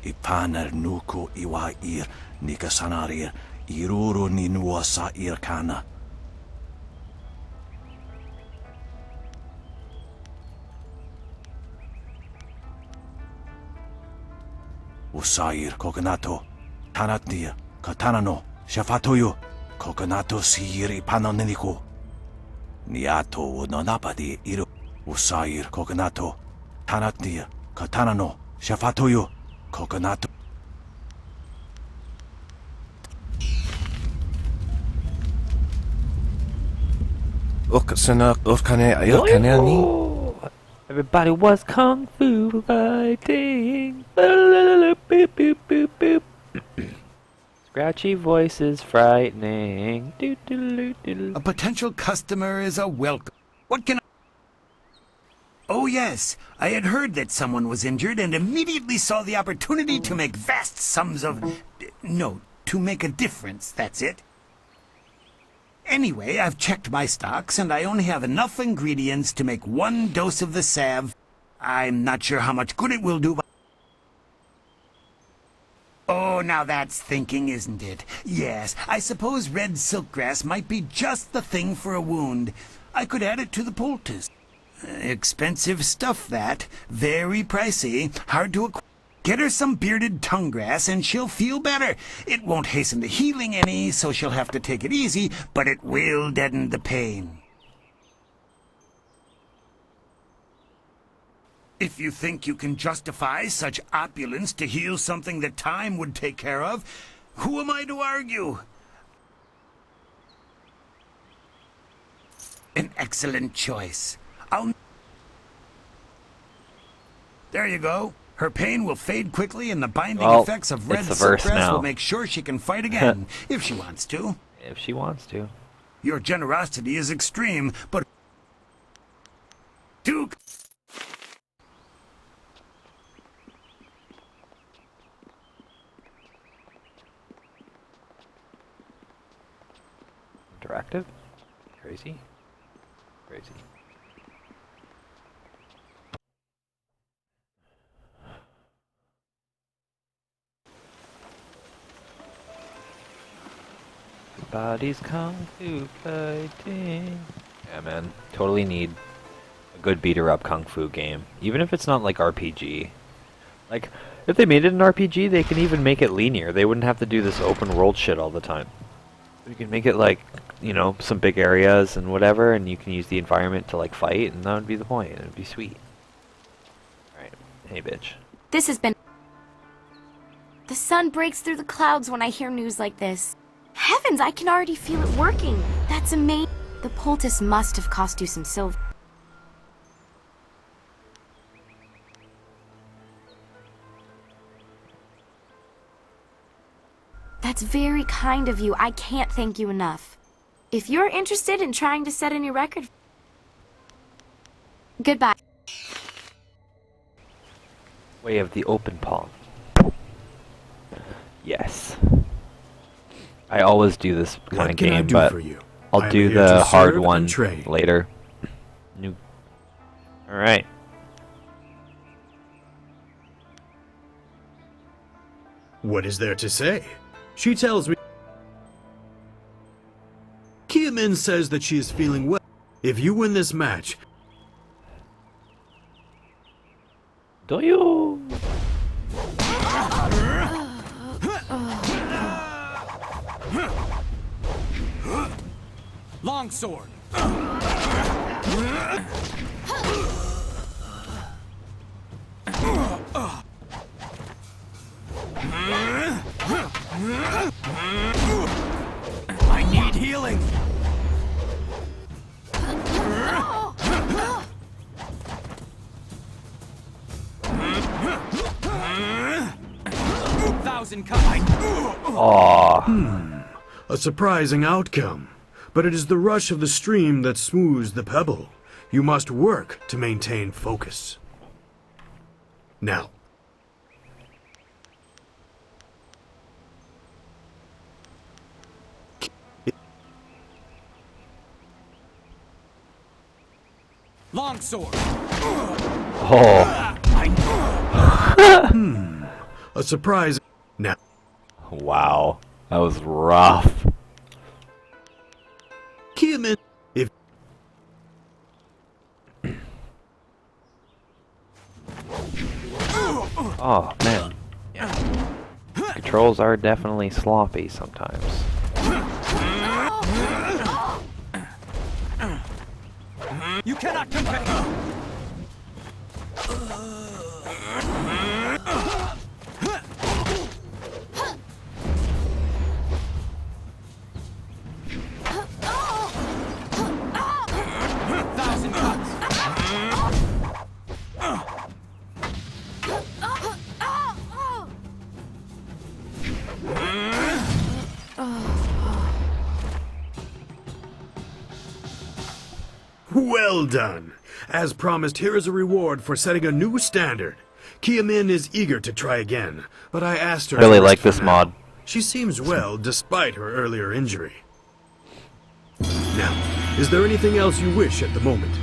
Ipanar nuko iwa nikasanarir. Iruro ni nuasa irkana. Usair kokonato, tanatnia, katanano, shafatoyo, kokonato siiri panoneniko. Niato nonapadi iru. Usair kokonato, tanatnia, katanano, shafatoyo, kokonato. Everybody was kung fu fighting. Boop, boop, boop, boop. Scratchy voices frightening. A potential customer is a welcome. What can I... Oh yes, I had heard that someone was injured and immediately saw the opportunity to make vast sums of... No, to make a difference, that's it. Anyway, I've checked my stocks, and I only have enough ingredients to make 1 dose of the salve. I'm not sure how much good it will do, but... Oh, now that's thinking, isn't it? Yes, I suppose red silkgrass might be just the thing for a wound. I could add it to the poultice. Expensive stuff, that. Very pricey. Hard to acquire. Get her some bearded tongue grass and she'll feel better. It won't hasten the healing any, so she'll have to take it easy, but it will deaden the pain. If you think you can justify such opulence to heal something that time would take care of, who am I to argue? An excellent choice. There you go. Her pain will fade quickly, and the binding effects of red silkgrass will make sure she can fight again, if she wants to. If she wants to. Your generosity is extreme, but... Duke... Interactive? Crazy? Crazy. Everybody's kung fu fighting. Yeah, man. Totally need a good beat-er-up kung fu game. Even if it's not like RPG. Like, if they made it an RPG, they can even make it linear. They wouldn't have to do this open world shit all the time. You can make it like, you know, some big areas and whatever, and you can use the environment to like fight, and that would be the point. It would be sweet. Alright. Hey, bitch. This has been... The sun breaks through the clouds when I hear news like this. Heavens, I can already feel it working. That's amazing. The poultice must have cost you some silver. That's very kind of you. I can't thank you enough. If you're interested in trying to set a new record... Goodbye. Way of the open palm. Yes. I always do this kind of game, but I'll do the hard one later. New. Alright. What is there to say? She tells me... Kia Min says that she is feeling well. If you win this match... Do you? Longsword. I need healing. Thousand kind. A surprising outcome. But it is the rush of the stream that smooths the pebble. You must work to maintain focus. Now, Longsword. Oh. a surprise. Now, Wow. That was rough. key him in. If Oh, man. Controls are definitely sloppy sometimes. You cannot compete. Thousand cuts. Well done. As promised, here is a reward for setting a new standard. Kiamin is eager to try again, but I asked her. I really first like for this now. mod. She seems well despite her earlier injury. Now, is there anything else you wish at the moment?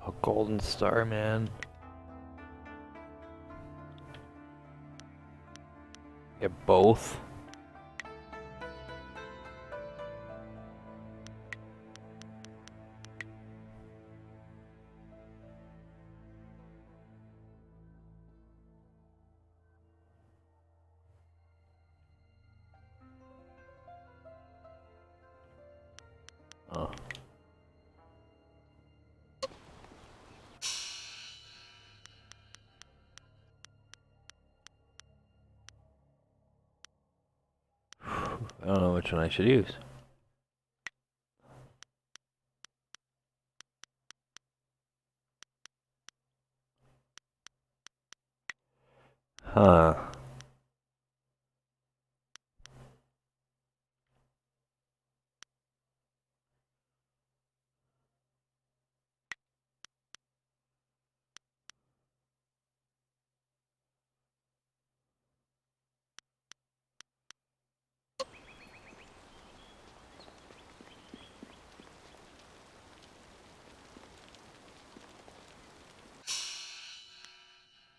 A golden star, man. Get both. Oh. I don't know which one I should use. Huh.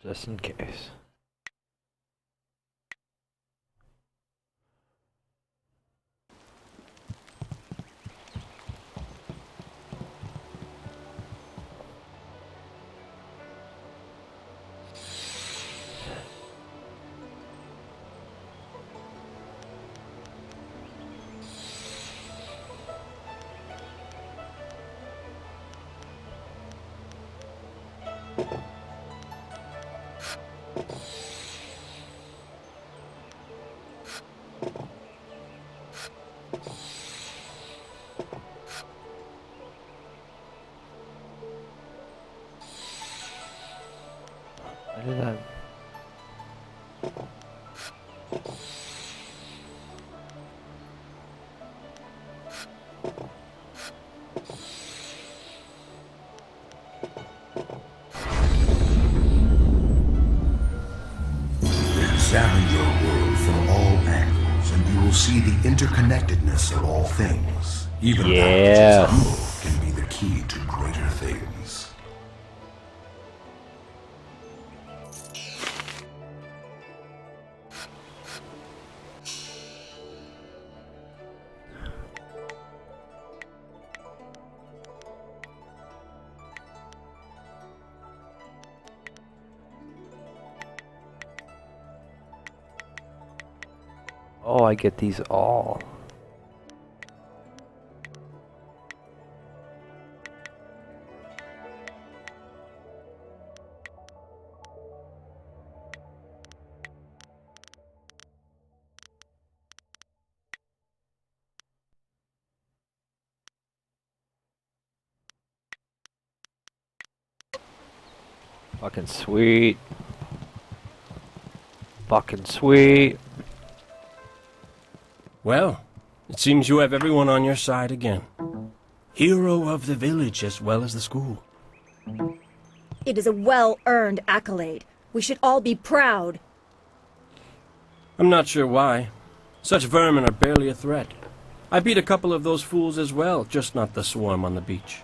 Just in case. I did that. Examine your world from all angles, and you will see the interconnectedness of all things. Even that which is humble can be the key to greater things. I get these all? Fucking sweet. Fucking sweet. Well, it seems you have everyone on your side again. Hero of the village as well as the school. It is a well-earned accolade. We should all be proud. I'm not sure why. Such vermin are barely a threat. I beat a couple of those fools as well, just not the swarm on the beach.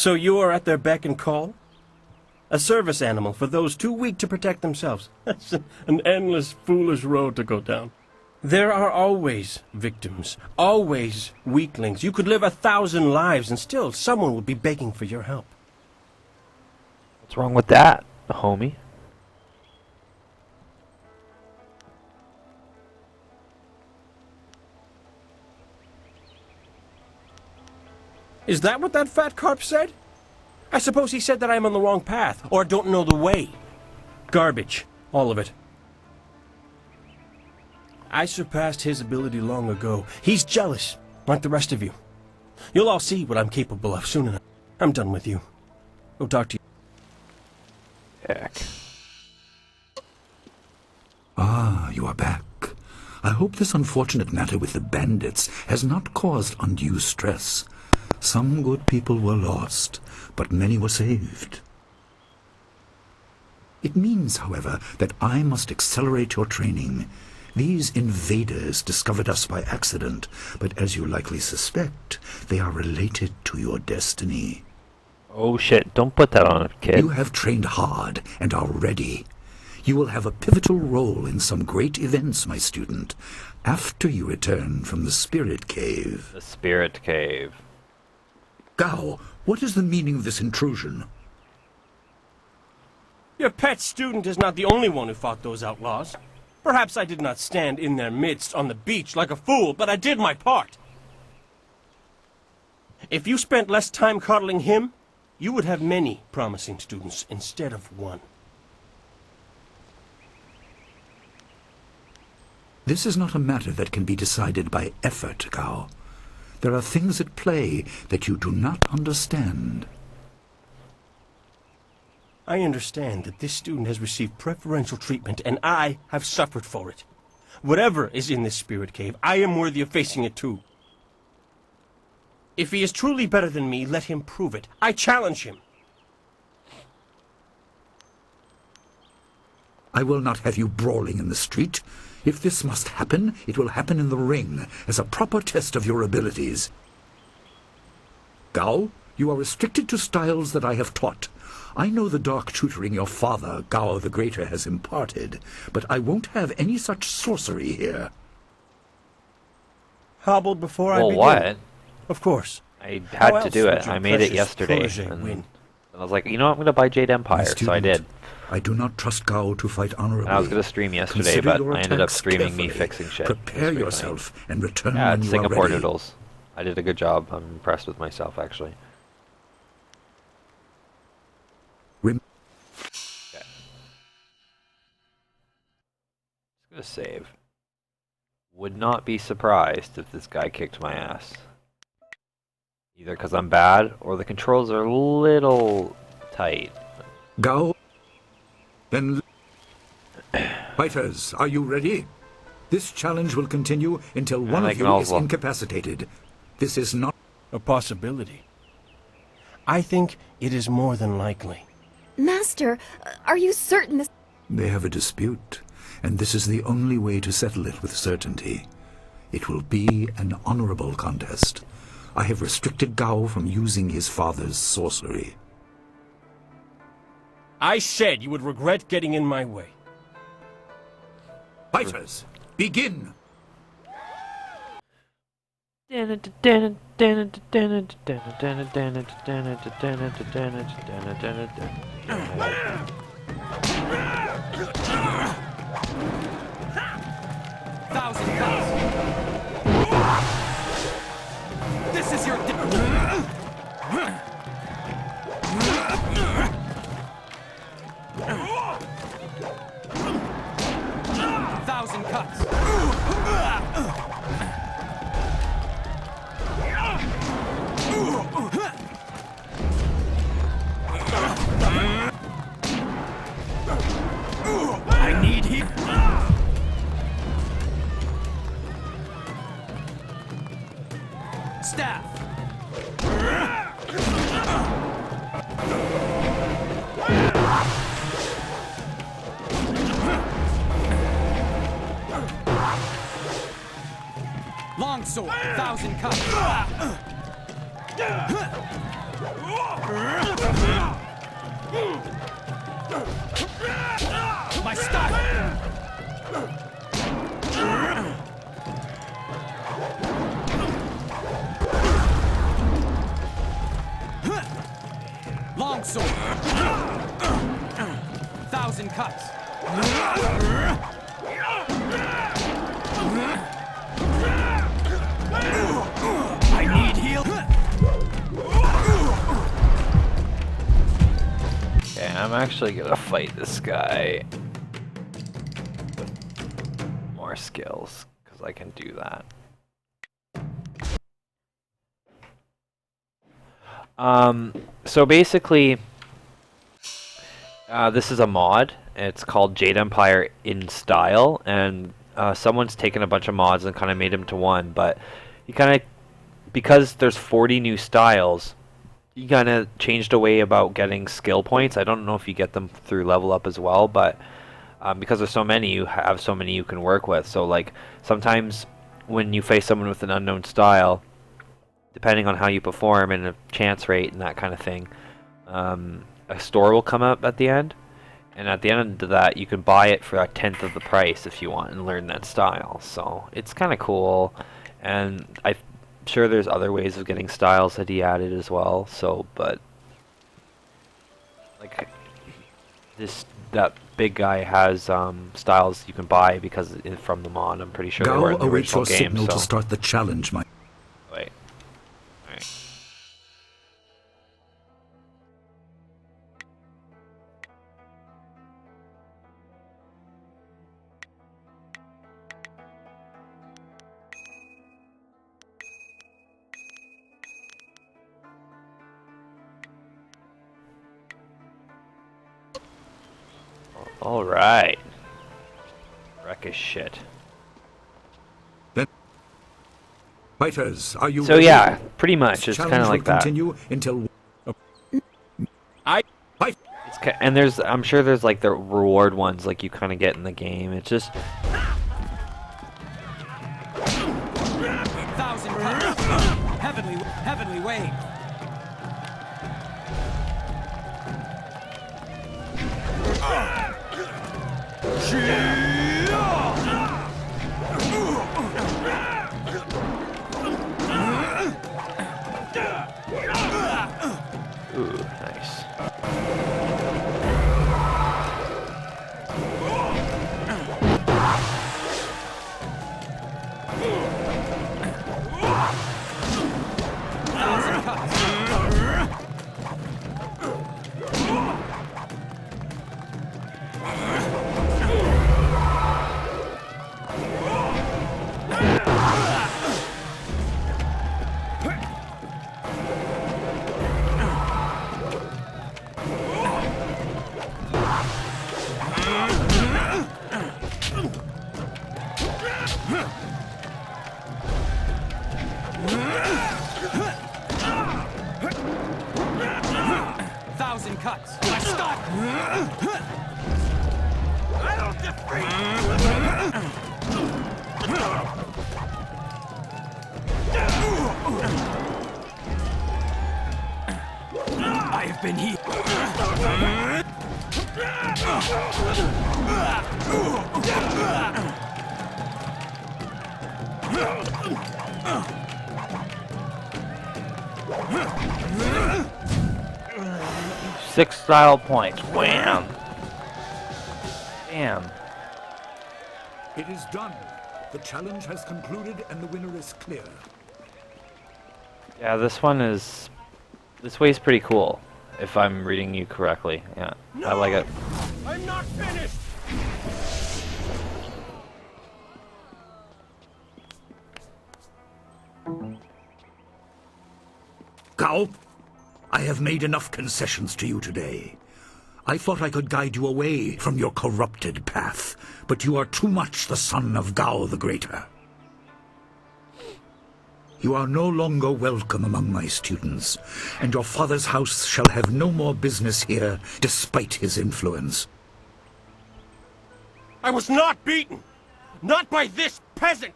So you are at their beck and call? A service animal for those too weak to protect themselves. That's an endless, foolish road to go down. There are always victims, always weaklings. You could live 1,000 lives and still someone would be begging for your help. What's wrong with that, homie? Is that what that fat carp said? I suppose he said that I'm on the wrong path, or don't know the way. Garbage, all of it. I surpassed his ability long ago. He's jealous, like the rest of you. You'll all see what I'm capable of soon enough. I'm done with you. Go talk to you. Heck. Ah, you are back. I hope this unfortunate matter with the bandits has not caused undue stress. Some good people were lost, but many were saved. It means, however, that I must accelerate your training. These invaders discovered us by accident, but as you likely suspect, they are related to your destiny. Oh shit, don't put that on a kid. You have trained hard and are ready. You will have a pivotal role in some great events, my student, after you return from the Spirit Cave. The Spirit Cave. Gao, what is the meaning of this intrusion? Your pet student is not the only one who fought those outlaws. Perhaps I did not stand in their midst on the beach like a fool, but I did my part. If you spent less time coddling him, you would have many promising students instead of one. This is not a matter that can be decided by effort, Gao. There are things at play that you do not understand. I understand that this student has received preferential treatment, and I have suffered for it. Whatever is in this spirit cave, I am worthy of facing it too. If he is truly better than me, let him prove it. I challenge him. I will not have you brawling in the street. If this must happen, it will happen in the ring, as a proper test of your abilities. Gao, you are restricted to styles that I have taught. I know the dark tutoring your father, Gao the Greater, has imparted, but I won't have any such sorcery here. Hobbled before I begin. What? Of course. I How had to do else it. would your I made it precious yesterday. protege And win? I was like, you know what, I'm going to buy Jade Empire, so I did. I do not trust Gao to fight honorably. And I was going to stream yesterday, Consider but your I ended up attacks streaming me carefully. fixing shit. Prepare yourself and return Yeah, when it's you Singapore are ready. noodles. I did a good job. I'm impressed with myself, actually. Rem Okay. Just going to save. Would not be surprised if this guy kicked my ass. Either because I'm bad, or the controls are a little tight. Gao, then... Fighters, are you ready? This challenge will continue until one of you is incapacitated. This is not a possibility. I think it is more than likely. Master, are you certain this... They have a dispute, and this is the only way to settle it with certainty. It will be an honorable contest. I have restricted Gao from using his father's sorcery. I said you would regret getting in my way. Fighters, begin! Thousand cuts. This is your. Thousand cuts. I need heat. Staff. Longsword, thousand cuts. My style. Longsword. Thousand cuts. I need heal. Okay, I'm actually gonna fight this guy with more skills, because I can do that. So basically, this is a mod. It's called Jade Empire in Style, and someone's taken a bunch of mods and kind of made them to one, but you kind of, because there's 40 new styles, you kind of changed a way about getting skill points. I don't know if you get them through level up as well, but because there's so many, you have so many you can work with. So like sometimes when you face someone with an unknown style, depending on how you perform and a chance rate and that kind of thing, a store will come up at the end, and at the end of that you can buy it for 1/10 of the price if you want and learn that style. So it's kind of cool, and I'm sure there's other ways of getting styles that he added as well. So, but like that big guy has styles you can buy because from the mod. I'm pretty sure they were in the awaits original your game. signal So to start the challenge, my... wait. Alright. Alright. Wreck his shit. Then, fighters, are you So ready? yeah, pretty much. This It's kind of challenge like will that. continue until... And there's, I'm sure there's like the reward ones like you kind of get in the game. It's just... Thousand cuts. Heavenly wave. Ooh, nice. Thousand cuts. Thousand cuts. I stop. I don't defeat. I have been healed. 6 style points. Wham! Damn. It is done. The challenge has concluded and the winner is clear. Yeah, this one is... This way is pretty cool, if I'm reading you correctly. Yeah, I like it. I'm not finished! Gao, I have made enough concessions to you today. I thought I could guide you away from your corrupted path, but you are too much the son of Gao the Greater. You are no longer welcome among my students, and your father's house shall have no more business here, despite his influence. I was not beaten! Not by this peasant!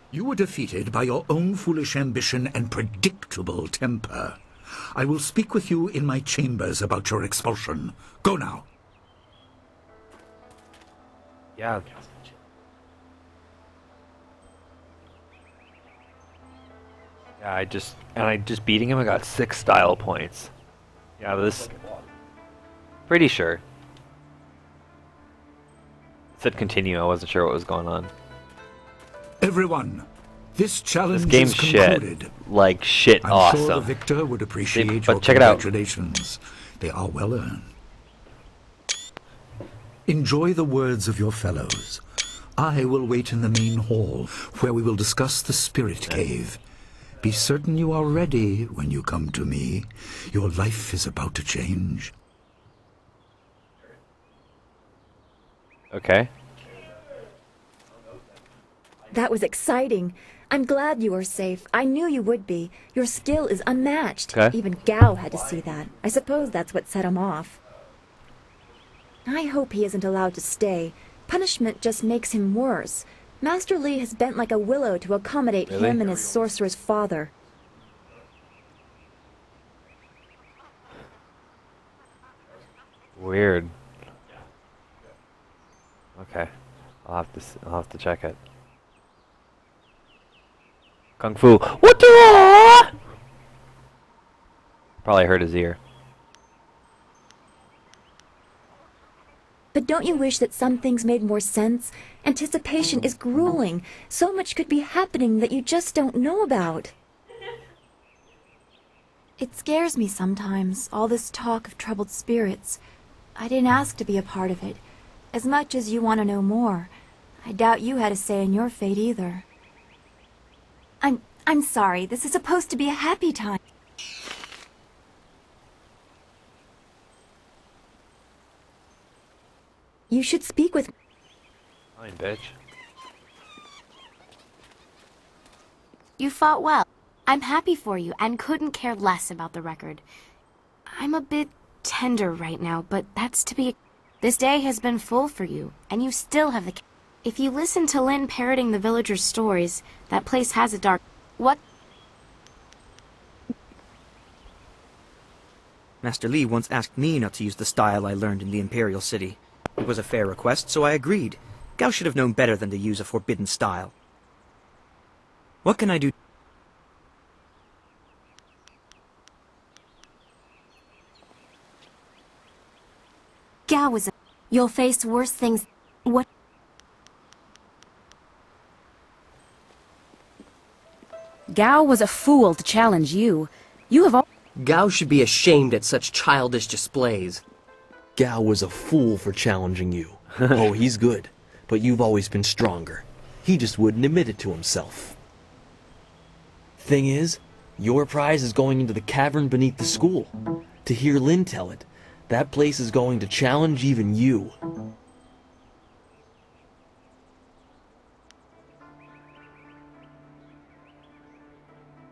You were defeated by your own foolish ambition and predictable temper. I will speak with you in my chambers about your expulsion. Go now. Yeah. Yeah, I just beating him, I got 6 style points. Yeah, this... Pretty sure. It said continue, I wasn't sure what was going on. Everyone, this challenge This game's is concluded. shit. Like, shit I'm awesome. sure the victor would appreciate But your check it out. congratulations. They are well earned. Enjoy the words of your fellows. I will wait in the main hall, where we will discuss the spirit cave. Be certain you are ready when you come to me. Your life is about to change. Okay. That was exciting. I'm glad you are safe. I knew you would be. Your skill is unmatched. Okay. Even Gao had to see that. I suppose that's what set him off. I hope he isn't allowed to stay. Punishment just makes him worse. Master Li has bent like a willow to accommodate Really? him and his sorcerer's father. Weird. Okay. I'll have to check it. Kung Fu. What the? Probably hurt his ear. But don't you wish that some things made more sense? Anticipation is grueling. So much could be happening that you just don't know about. It scares me sometimes, all this talk of troubled spirits. I didn't ask to be a part of it. As much as you want to know more, I doubt you had a say in your fate either. I'm sorry. This is supposed to be a happy time. You should speak with... Fine, bitch. You fought well. I'm happy for you and couldn't care less about the record. I'm a bit tender right now, but that's to be... This day has been full for you, and you still have the... If you listen to Lin parroting the villagers' stories, that place has a dark... What? Master Li once asked me not to use the style I learned in the Imperial City. It was a fair request, so I agreed. Gao should have known better than to use a forbidden style. What can I do? Gao was a... You'll face worse things... What? Gao was a fool to challenge you. You have all... Gao should be ashamed at such childish displays. Gao was a fool for challenging you. Oh, he's good, but you've always been stronger. He just wouldn't admit it to himself. Thing is, your prize is going into the cavern beneath the school. To hear Lin tell it, that place is going to challenge even you.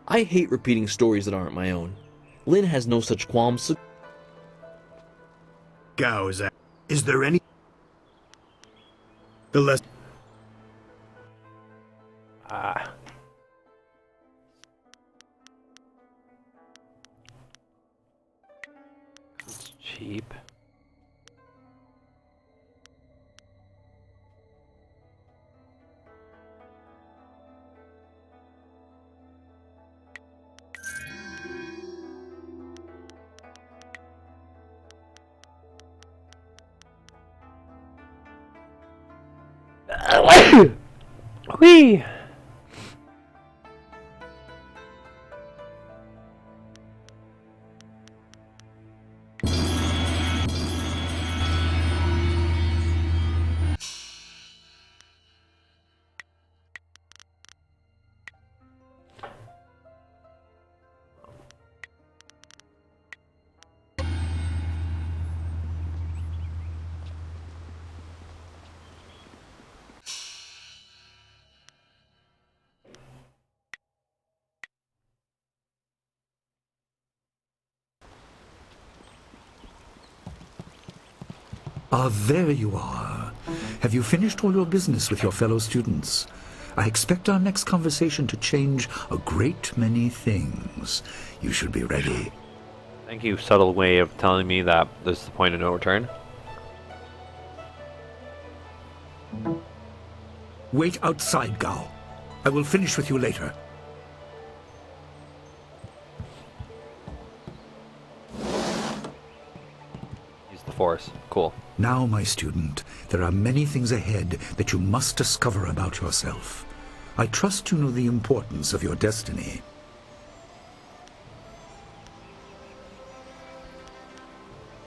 I hate repeating stories that aren't my own. Lin has no such qualms, so... Gao is at... Is there any... The less... It's cheap. Whee! Ah, there you are. Have you finished all your business with your fellow students? I expect our next conversation to change a great many things. You should be ready. Thank you, subtle way of telling me that this is the point of no return. Wait outside, Gao. I will finish with you later. Use the force. Cool. Now, my student, there are many things ahead that you must discover about yourself. I trust you know the importance of your destiny.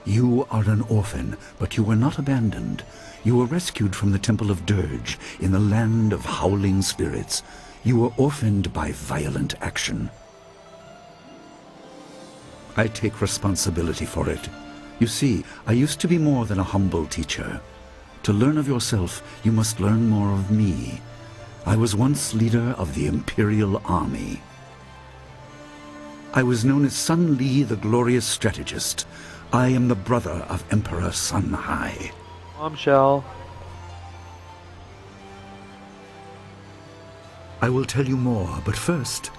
You are an orphan, but you were not abandoned. You were rescued from the Temple of Dirge in the land of howling spirits. You were orphaned by violent action. I take responsibility for it. You see, I used to be more than a humble teacher. To learn of yourself, you must learn more of me. I was once leader of the Imperial Army. I was known as Sun Li, the glorious strategist. I am the brother of Emperor Sun Hai. Bombshell. I will tell you more, but first,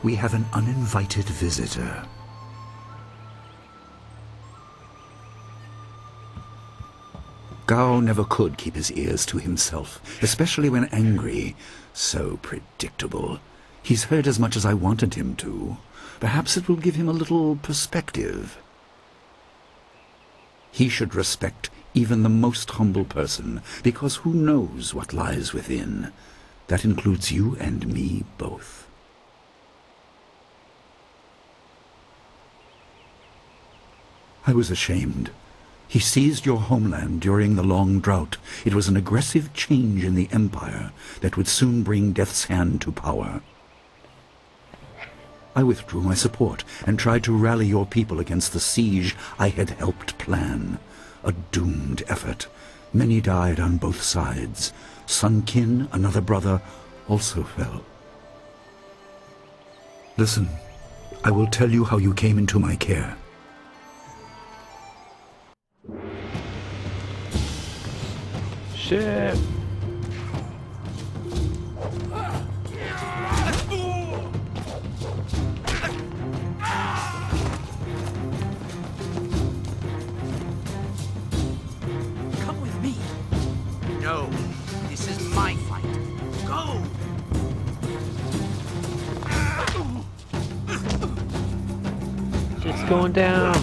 we have an uninvited visitor. Gao never could keep his ears to himself, especially when angry. So predictable. He's heard as much as I wanted him to. Perhaps it will give him a little perspective. He should respect even the most humble person, because who knows what lies within? That includes you and me both. I was ashamed. He seized your homeland during the long drought. It was an aggressive change in the Empire that would soon bring Death's Hand to power. I withdrew my support and tried to rally your people against the siege I had helped plan. A doomed effort. Many died on both sides. Sun Qin, another brother, also fell. Listen, I will tell you how you came into my care. Shit. Come with me. No, this is my fight. Go! Shit's going down.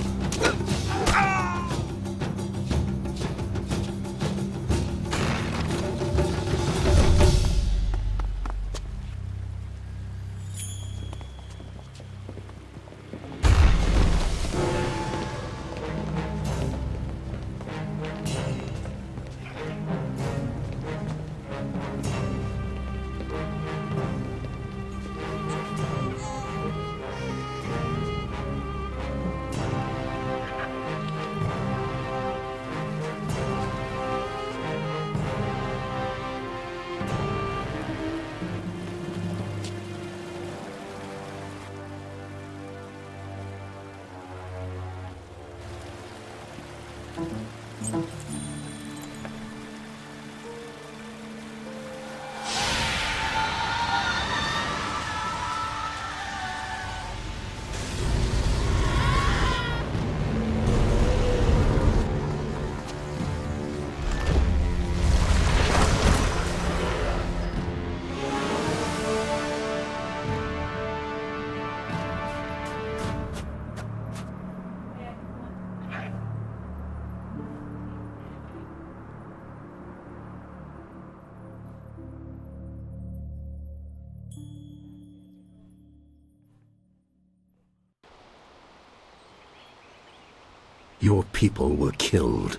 Your people were killed.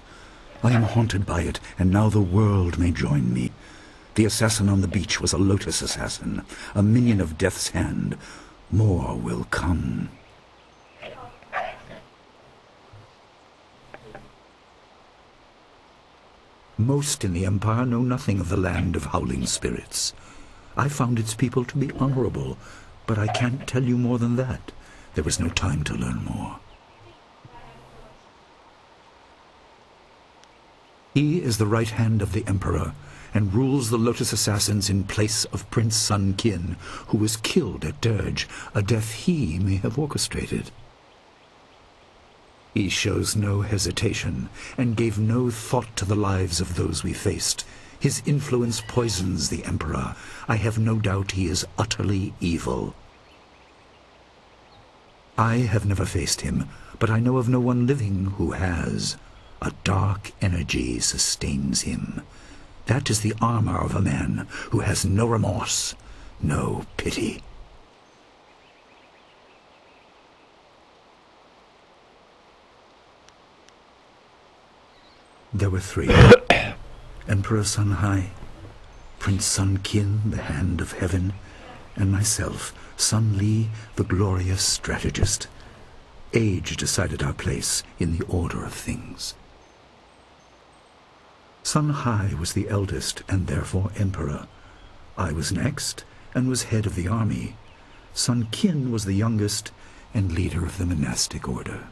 I am haunted by it, and now the world may join me. The assassin on the beach was a Lotus assassin, a minion of Death's Hand. More will come. Most in the Empire know nothing of the land of howling spirits. I found its people to be honorable, but I can't tell you more than that. There was no time to learn more. He is the right hand of the Emperor, and rules the Lotus Assassins in place of Prince Sun Qin, who was killed at Dirge, a death he may have orchestrated. He shows no hesitation, and gave no thought to the lives of those we faced. His influence poisons the Emperor. I have no doubt he is utterly evil. I have never faced him, but I know of no one living who has. A dark energy sustains him. That is the armor of a man who has no remorse, no pity. There were three. Emperor Sun Hai, Prince Sun Qin, the Hand of Heaven, and myself, Sun Li, the glorious strategist. Age decided our place in the order of things. Sun Hai was the eldest and therefore emperor. I was next and was head of the army. Sun Qin was the youngest and leader of the monastic order.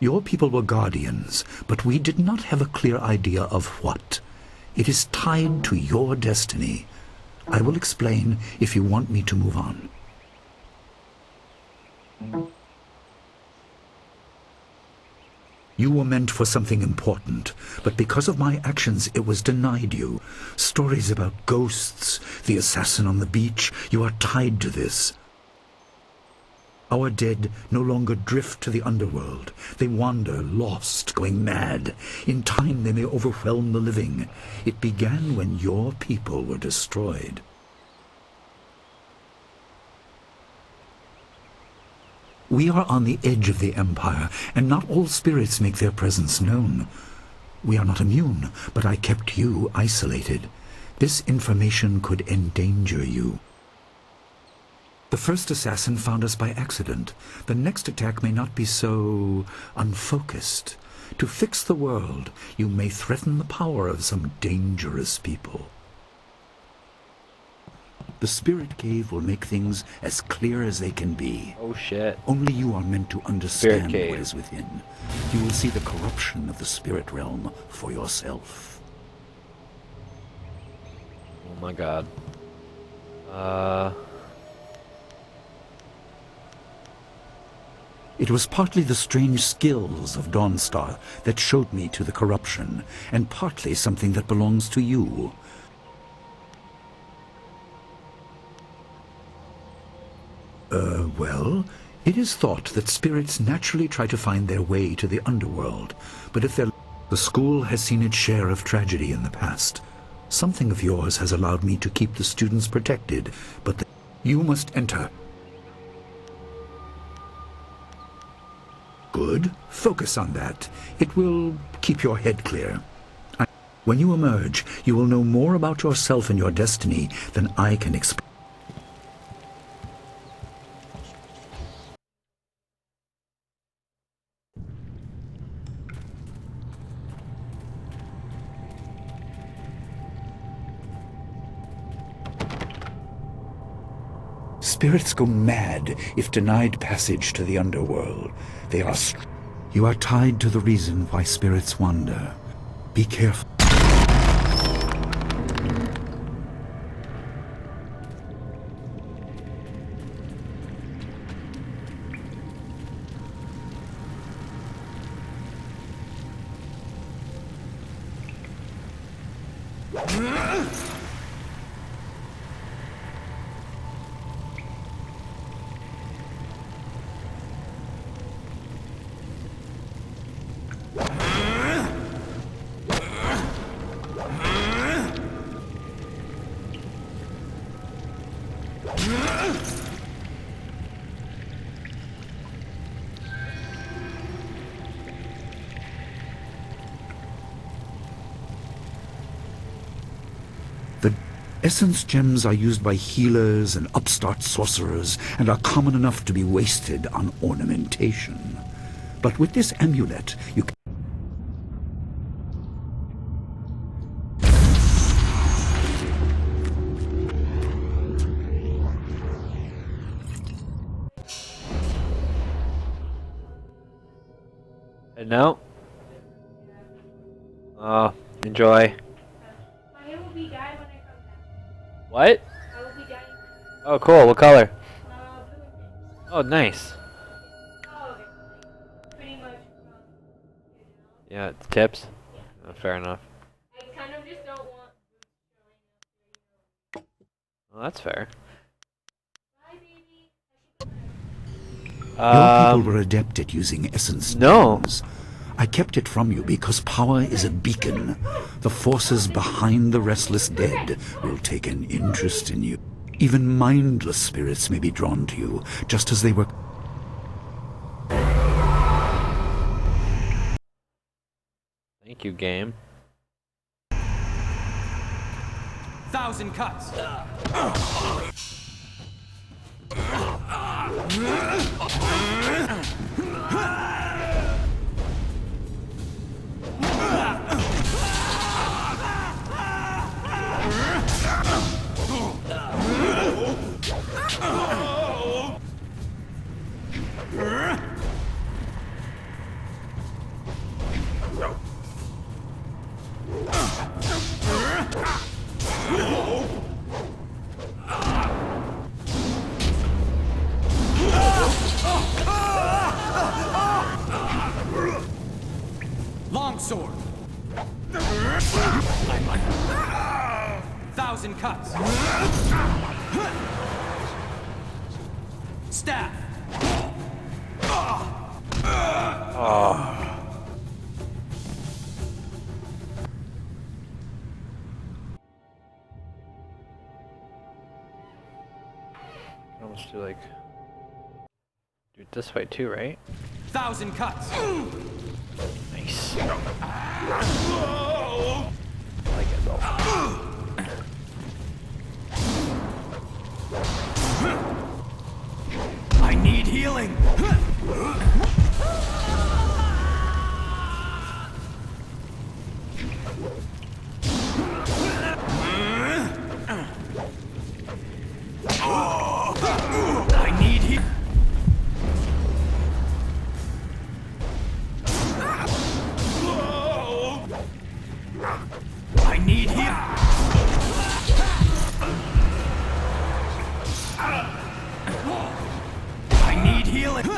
Your people were guardians, but we did not have a clear idea of what. It is tied to your destiny. I will explain if you want me to move on. You were meant for something important, but because of my actions it was denied you. Stories about ghosts, the assassin on the beach, you are tied to this. Our dead no longer drift to the underworld. They wander, lost, going mad. In time they may overwhelm the living. It began when your people were destroyed. We are on the edge of the Empire, and not all spirits make their presence known. We are not immune, but I kept you isolated. This information could endanger you. The first assassin found us by accident. The next attack may not be so unfocused. To fix the world, you may threaten the power of some dangerous people. The Spirit Cave will make things as clear as they can be. Oh shit. Only you are meant to understand Cave. what is within. You will see the corruption of the spirit realm for yourself. Oh my god. It was partly the strange skills of Dawnstar that showed me to the corruption, and partly something that belongs to you. Well, it is thought that spirits naturally try to find their way to the underworld, but if the school has seen its share of tragedy in the past. Something of yours has allowed me to keep the students protected, but you must enter. Good. Focus on that. It will keep your head clear. When you emerge, you will know more about yourself and your destiny than I can explain. Spirits go mad if denied passage to the underworld. They are You are tied to the reason why spirits wander. Be careful. Essence gems are used by healers and upstart sorcerers and are common enough to be wasted on ornamentation. But with this amulet, you can... And now, enjoy. What? Oh, cool. What color? Oh, nice. Yeah, it's tips. Oh, fair enough. Well, that's fair. Your people were adept at using essence gems. I kept it from you because power is a beacon. The forces behind the restless dead will take an interest in you. Even mindless spirits may be drawn to you, just as they were... Thank you, game. 1,000 cuts. Longsword. 1,000 cuts. Staff. Almost do like do it this way too, right? 1,000 cuts. Nice. I like it though. I need healing. I need healing. I need healing. I need healing.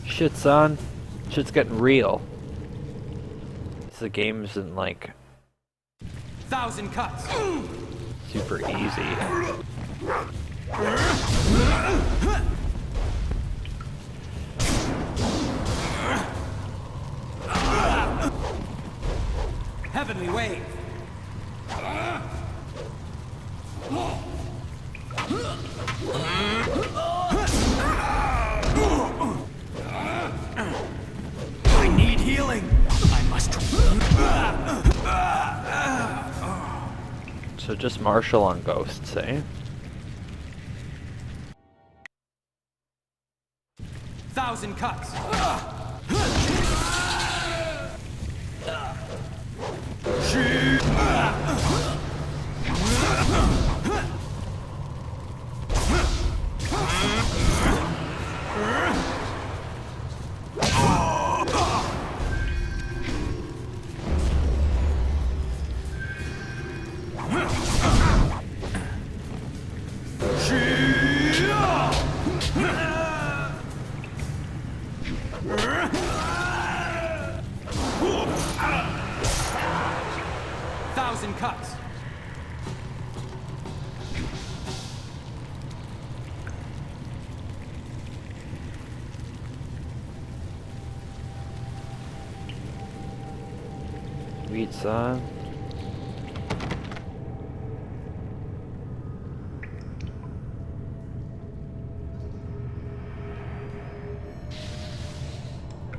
Shit, son. Shit's getting real. The game isn't like 1,000 cuts. super easy. Heavenly wave. I need healing. I must. So just martial on ghosts, eh? 1,000 cuts. Cuts. Sweet, son.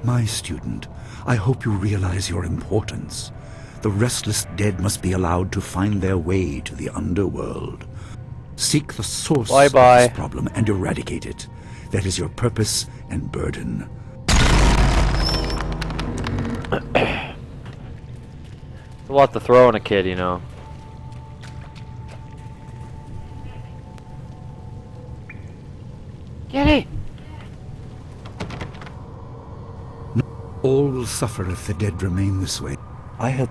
My student, I hope you realize your importance. The restless dead must be allowed to find their way to the underworld. Seek the source of this problem and eradicate it. That is your purpose and burden. A lot to throw in a kid, you know. Get it! All will suffer if the dead remain this way. I have...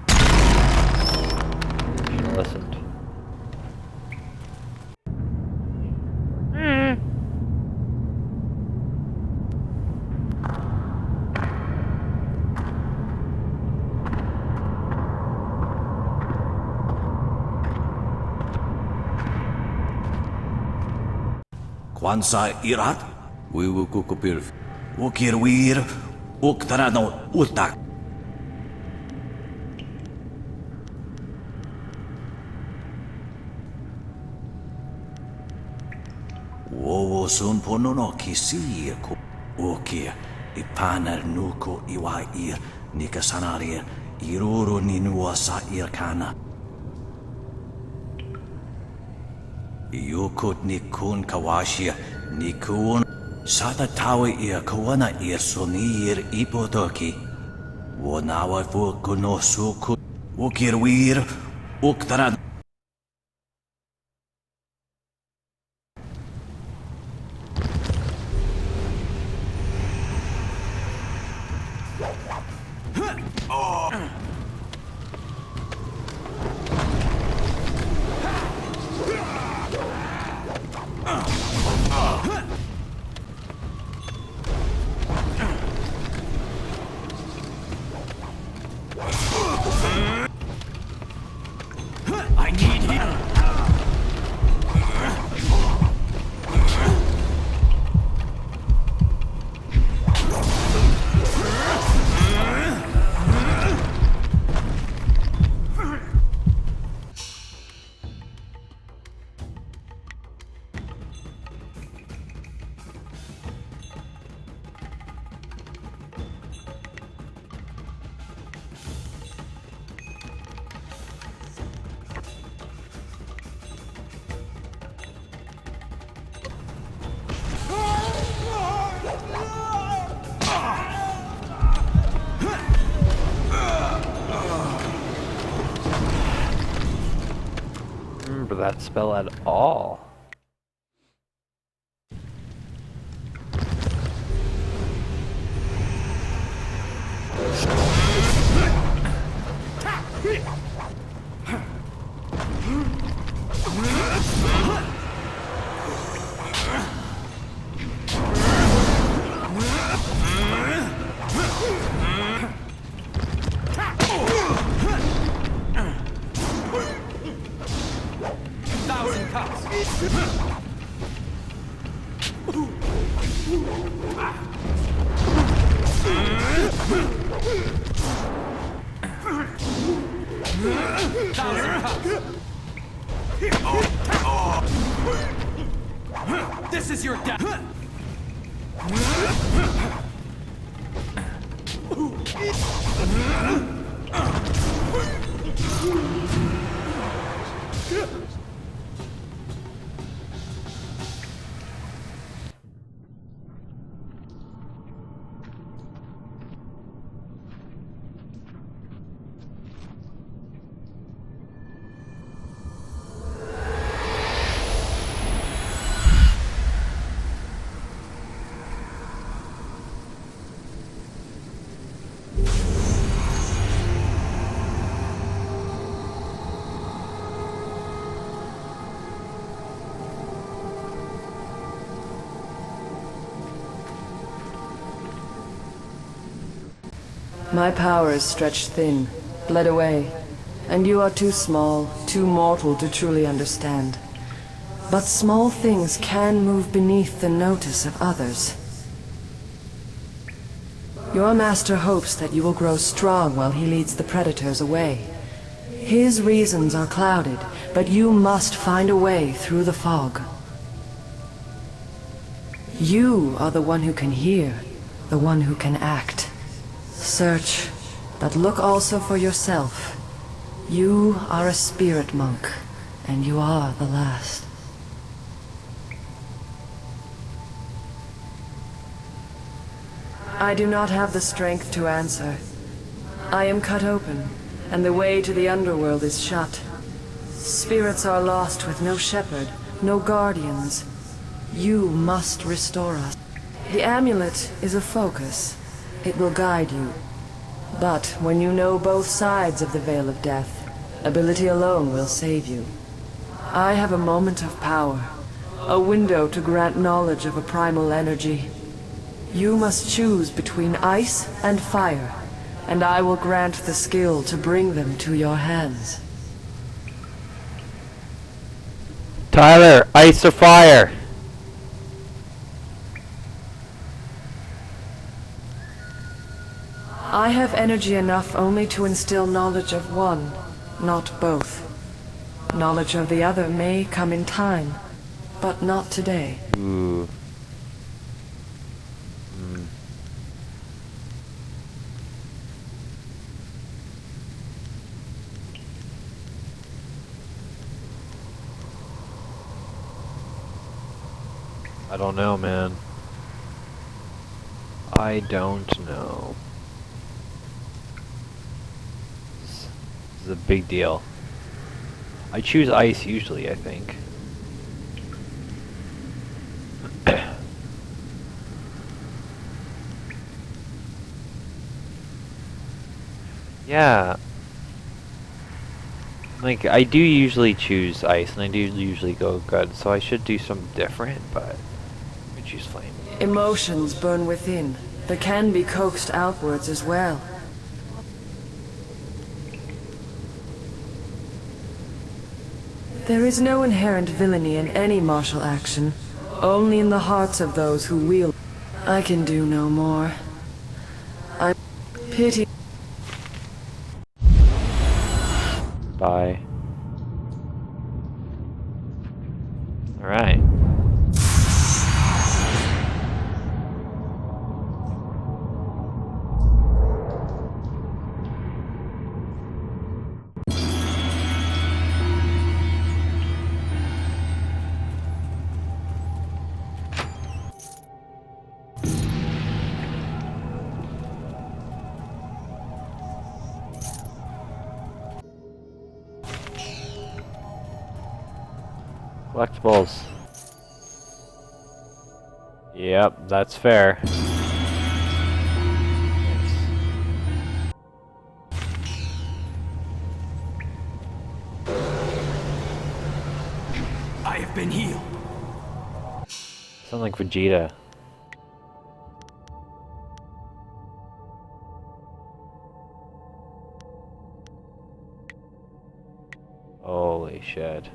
Listened. Kwansa irat, wiwu kukupir, ukir wir, uktarano utak. Wowo sun ponono kisir ko, ukir, ipanar nuko iwa ir, nikasanarir, iruro ninuasa irkana. Yukut nikun kawashia, nikun sata tawe ir kawana ir sonir ipotoki. Wonawa fukuno suku, ukir wir, uktaran. I need him. Remember that spell at all. This is your death. My power is stretched thin, bled away, and you are too small, too mortal to truly understand. But small things can move beneath the notice of others. Your master hopes that you will grow strong while he leads the predators away. His reasons are clouded, but you must find a way through the fog. You are the one who can hear, the one who can act. Search, but look also for yourself. You are a spirit monk, and you are the last. I do not have the strength to answer. I am cut open, and the way to the underworld is shut. Spirits are lost with no shepherd, no guardians. You must restore us. The amulet is a focus. It will guide you. But when you know both sides of the Veil of Death, ability alone will save you. I have a moment of power, a window to grant knowledge of a primal energy. You must choose between ice and fire, and I will grant the skill to bring them to your hands. Tyler, ice or fire? I have energy enough only to instill knowledge of one, not both. Knowledge of the other may come in time, but not today. Ooh. I don't know, man. I don't know. This is a big deal. I choose ice usually, I think. Yeah. Like, I do usually choose ice, and I do usually go good, so I should do something different, but I choose flame. Emotions burn within, but can be coaxed outwards as well. There is no inherent villainy in any martial action, only in the hearts of those who wield. I can do no more. I pity. Bye. Alright. Collectibles. Yep, that's fair. I have been healed. Sound like Vegeta. Holy shit.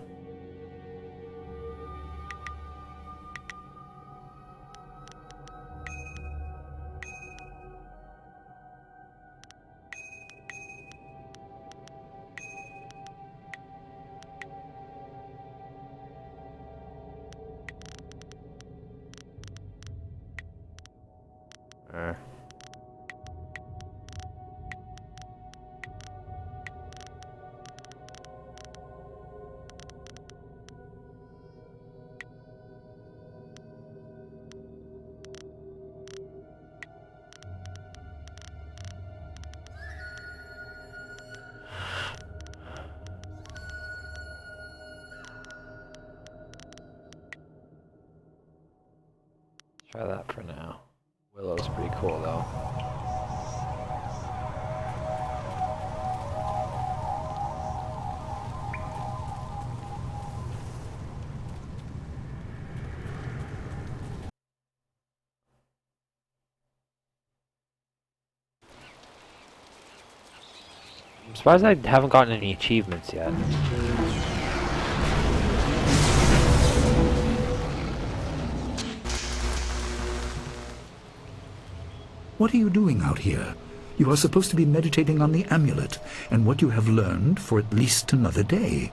Try that for now. Willow's pretty cool though. I'm surprised I haven't gotten any achievements yet. What are you doing out here? You are supposed to be meditating on the amulet, and what you have learned for at least another day.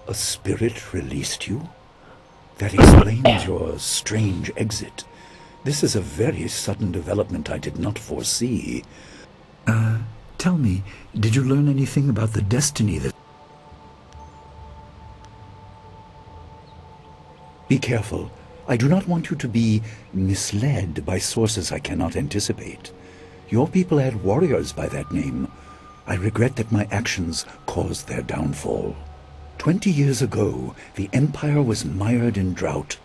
A spirit released you? That explains your strange exit. This is a very sudden development I did not foresee. Tell me, did you learn anything about the destiny that... Be careful. I do not want you to be misled by sources I cannot anticipate. Your people had warriors by that name. I regret that my actions caused their downfall. 20 years ago, the Empire was mired in drought.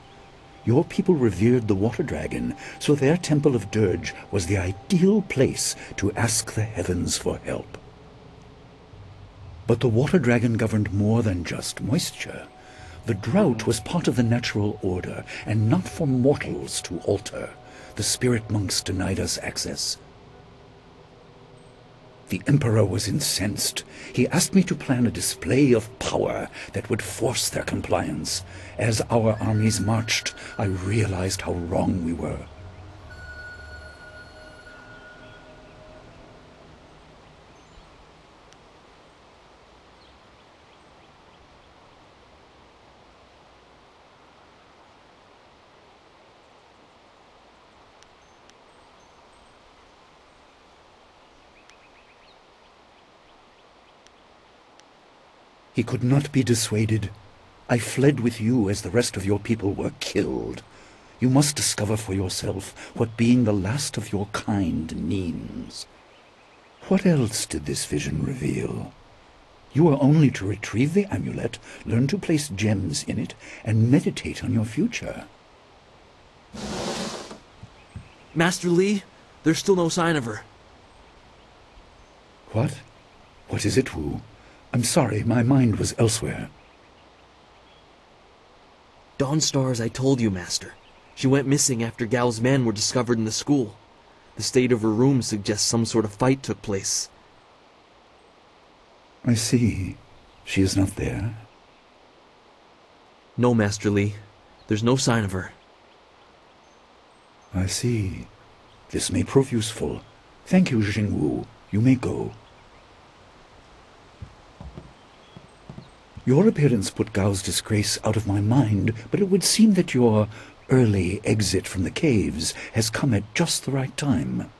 Your people revered the water dragon, so their temple of dirge was the ideal place to ask the heavens for help. But the water dragon governed more than just moisture. The drought was part of the natural order, and not for mortals to alter. The spirit monks denied us access. The Emperor was incensed. He asked me to plan a display of power that would force their compliance. As our armies marched, I realized how wrong we were. He could not be dissuaded. I fled with you as the rest of your people were killed. You must discover for yourself what being the last of your kind means. What else did this vision reveal? You are only to retrieve the amulet, learn to place gems in it, and meditate on your future. Master Li, there's still no sign of her. What? What is it, Wu? I'm sorry, my mind was elsewhere. Dawnstar, as I told you, Master. She went missing after Gao's men were discovered in the school. The state of her room suggests some sort of fight took place. I see. She is not there? No, Master Li. There's no sign of her. I see. This may prove useful. Thank you, Jingwu. You may go. Your appearance put Gao's disgrace out of my mind, but it would seem that your early exit from the caves has come at just the right time.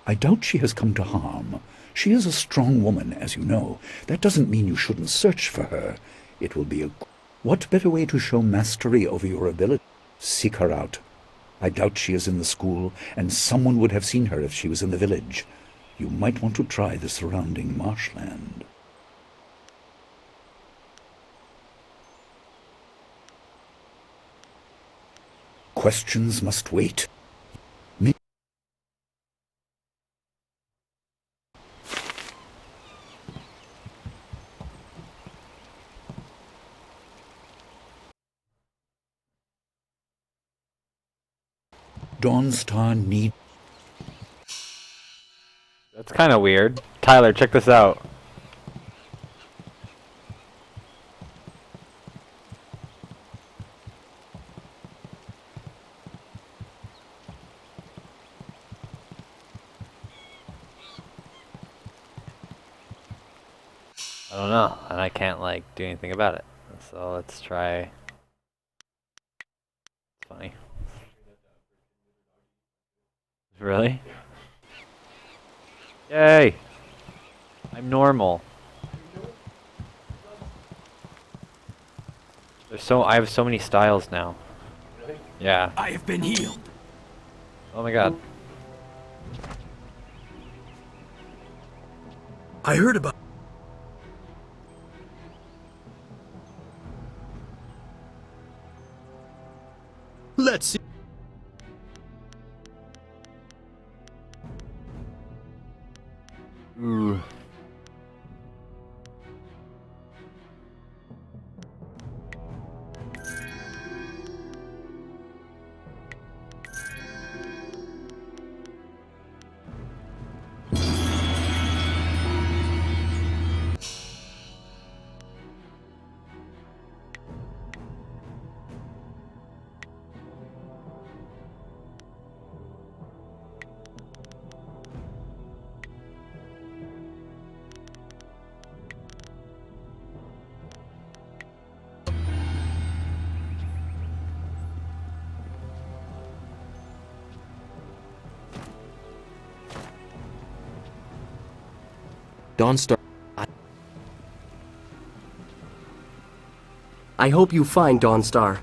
I doubt she has come to harm. She is a strong woman, as you know. That doesn't mean you shouldn't search for her. It will be a... What better way to show mastery over your ability? Seek her out. I doubt she is in the school, and someone would have seen her if she was in the village. You might want to try the surrounding marshland. Questions must wait. Dawnstar need... That's kind of weird. Tyler, check this out. I don't know, and I can't like do anything about it. So let's try. It's funny. Really? Yay! I'm normal. I have so many styles now. Yeah. I have been healed. Oh my god. I heard about... Let's see. Ooh. Dawnstar... I hope you find Dawnstar.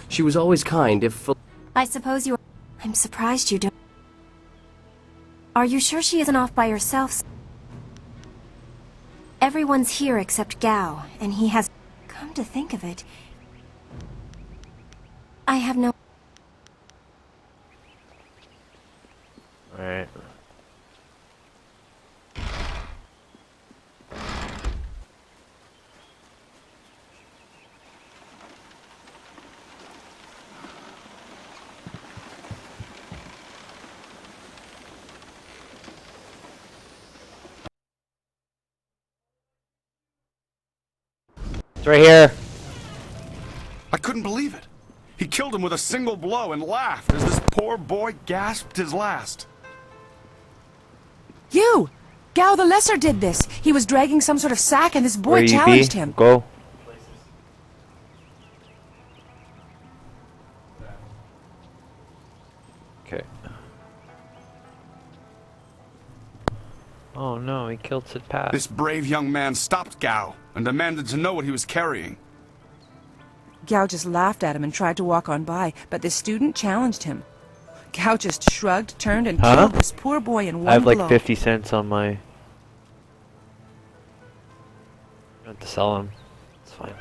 She was always kind, if... I suppose you are... I'm surprised you don't... Are you sure she isn't off by herself? Everyone's here except Gao, and he has... Come to think of it... I have no... Alright. It's right here. I couldn't believe it. He killed him with a single blow and laughed as this poor boy gasped his last. You! Gao the Lesser did this. He was dragging some sort of sack and this boy Where you challenged be? him. Go. Okay. Oh no, he killed Sid Pat. This brave young man stopped Gao and demanded to know what he was carrying. Gao just laughed at him and tried to walk on by, but the student challenged him. Gao just shrugged, turned, and killed this poor boy in one I have like blow. 50 cents on my... I have to sell them. It's fine.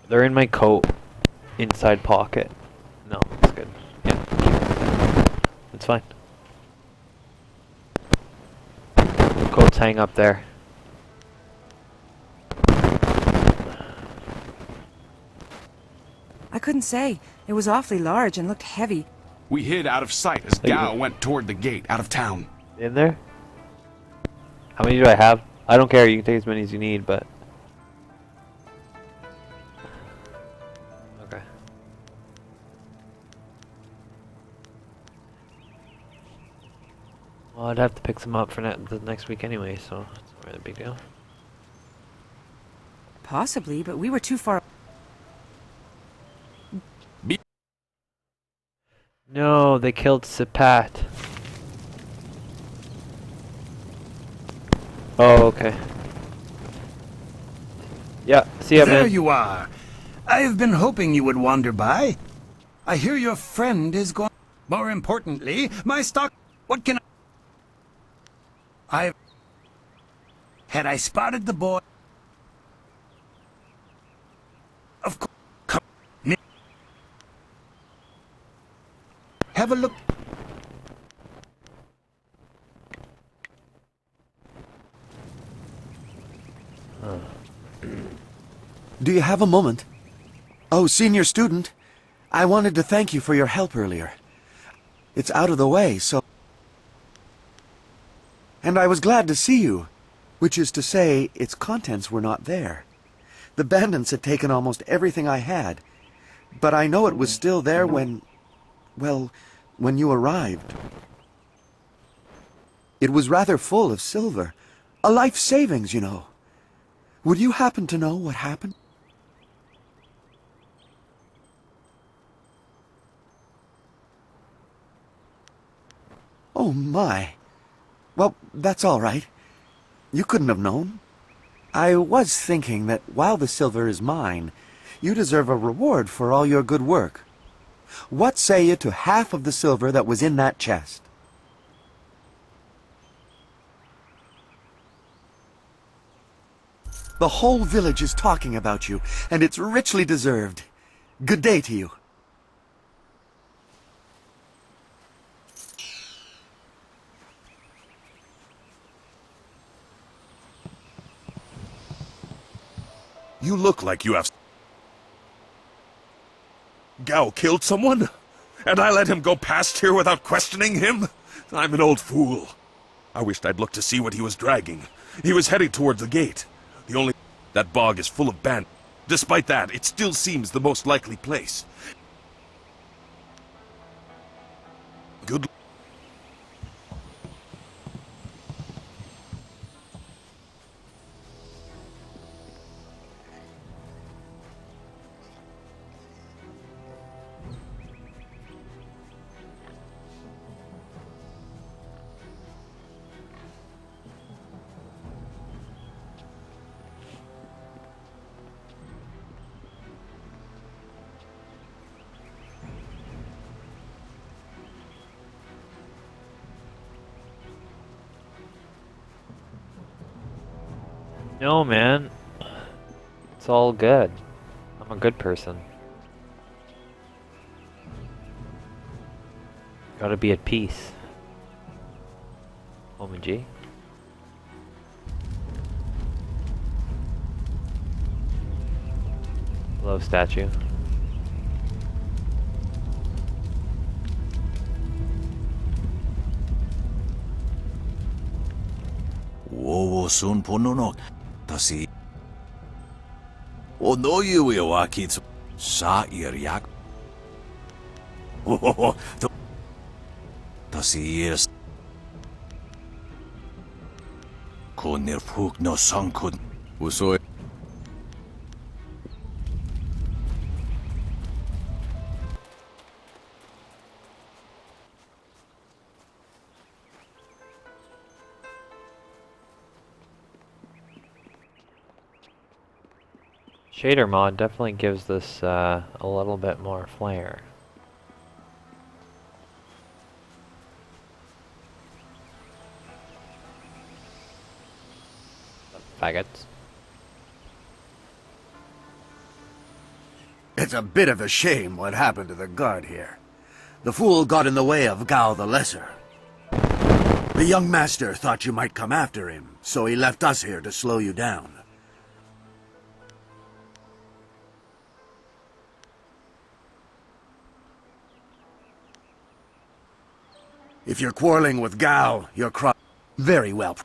They're in my coat. Inside pocket. No, it's good. Yeah, keep it. It's fine. The coats hang up there. I couldn't say. It was awfully large and looked heavy. We hid out of sight as Gao went toward the gate out of town. In there? How many do I have? I don't care, you can take as many as you need, but... Okay. Well, I'd have to pick some up for the next week anyway, so it's not really a big deal. Possibly, but we were too far... No, they killed Sipat. Oh, okay. Yeah, see ya, There man. you are. I've been hoping you would wander by. I hear your friend is going... More importantly, my stock... What can I... Had I spotted the boy... Of course... Come... Have a look... Do you have a moment? Oh, senior student, I wanted to thank you for your help earlier. It's out of the way, so... And I was glad to see you, which is to say, its contents were not there. The bandits had taken almost everything I had, but I know it was still there when... well, when you arrived. It was rather full of silver. A life savings, you know. Would you happen to know what happened? Oh, my. Well, that's all right. You couldn't have known. I was thinking that while the silver is mine, you deserve a reward for all your good work. What say you to half of the silver that was in that chest? The whole village is talking about you, and it's richly deserved. Good day to you. You look like you have... Gao killed someone? And I let him go past here without questioning him? I'm an old fool. I wished I'd looked to see what he was dragging. He was heading towards the gate. The only... That bog is full of bandits. Despite that, it still seems the most likely place. Good... No, man. It's all good. I'm a good person. Gotta be at peace. Homie G. Hello, statue. Wowo sun pononok. Tasi. O no you wakits. Sa yak. Oh, Tasi yes. Konir puk no sankud. Usoy. Shader mod definitely gives this a little bit more flair. Faggots. It's a bit of a shame what happened to the guard here. The fool got in the way of Gao the Lesser. The young master thought you might come after him, so he left us here to slow you down. If you're quarreling with Gao, you're very well.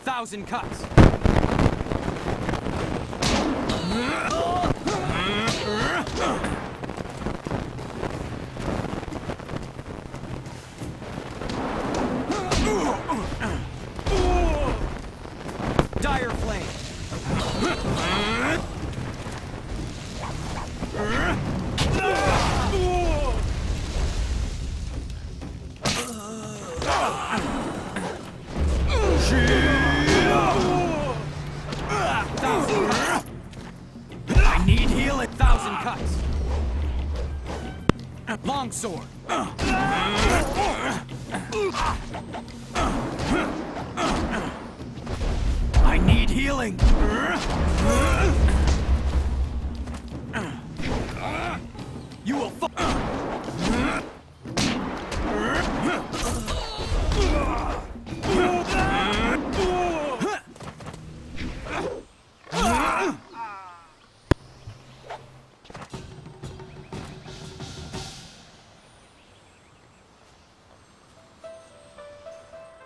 1,000 cuts. Dire flame. I need healing. 1,000 cuts. Long sword. I need healing. You will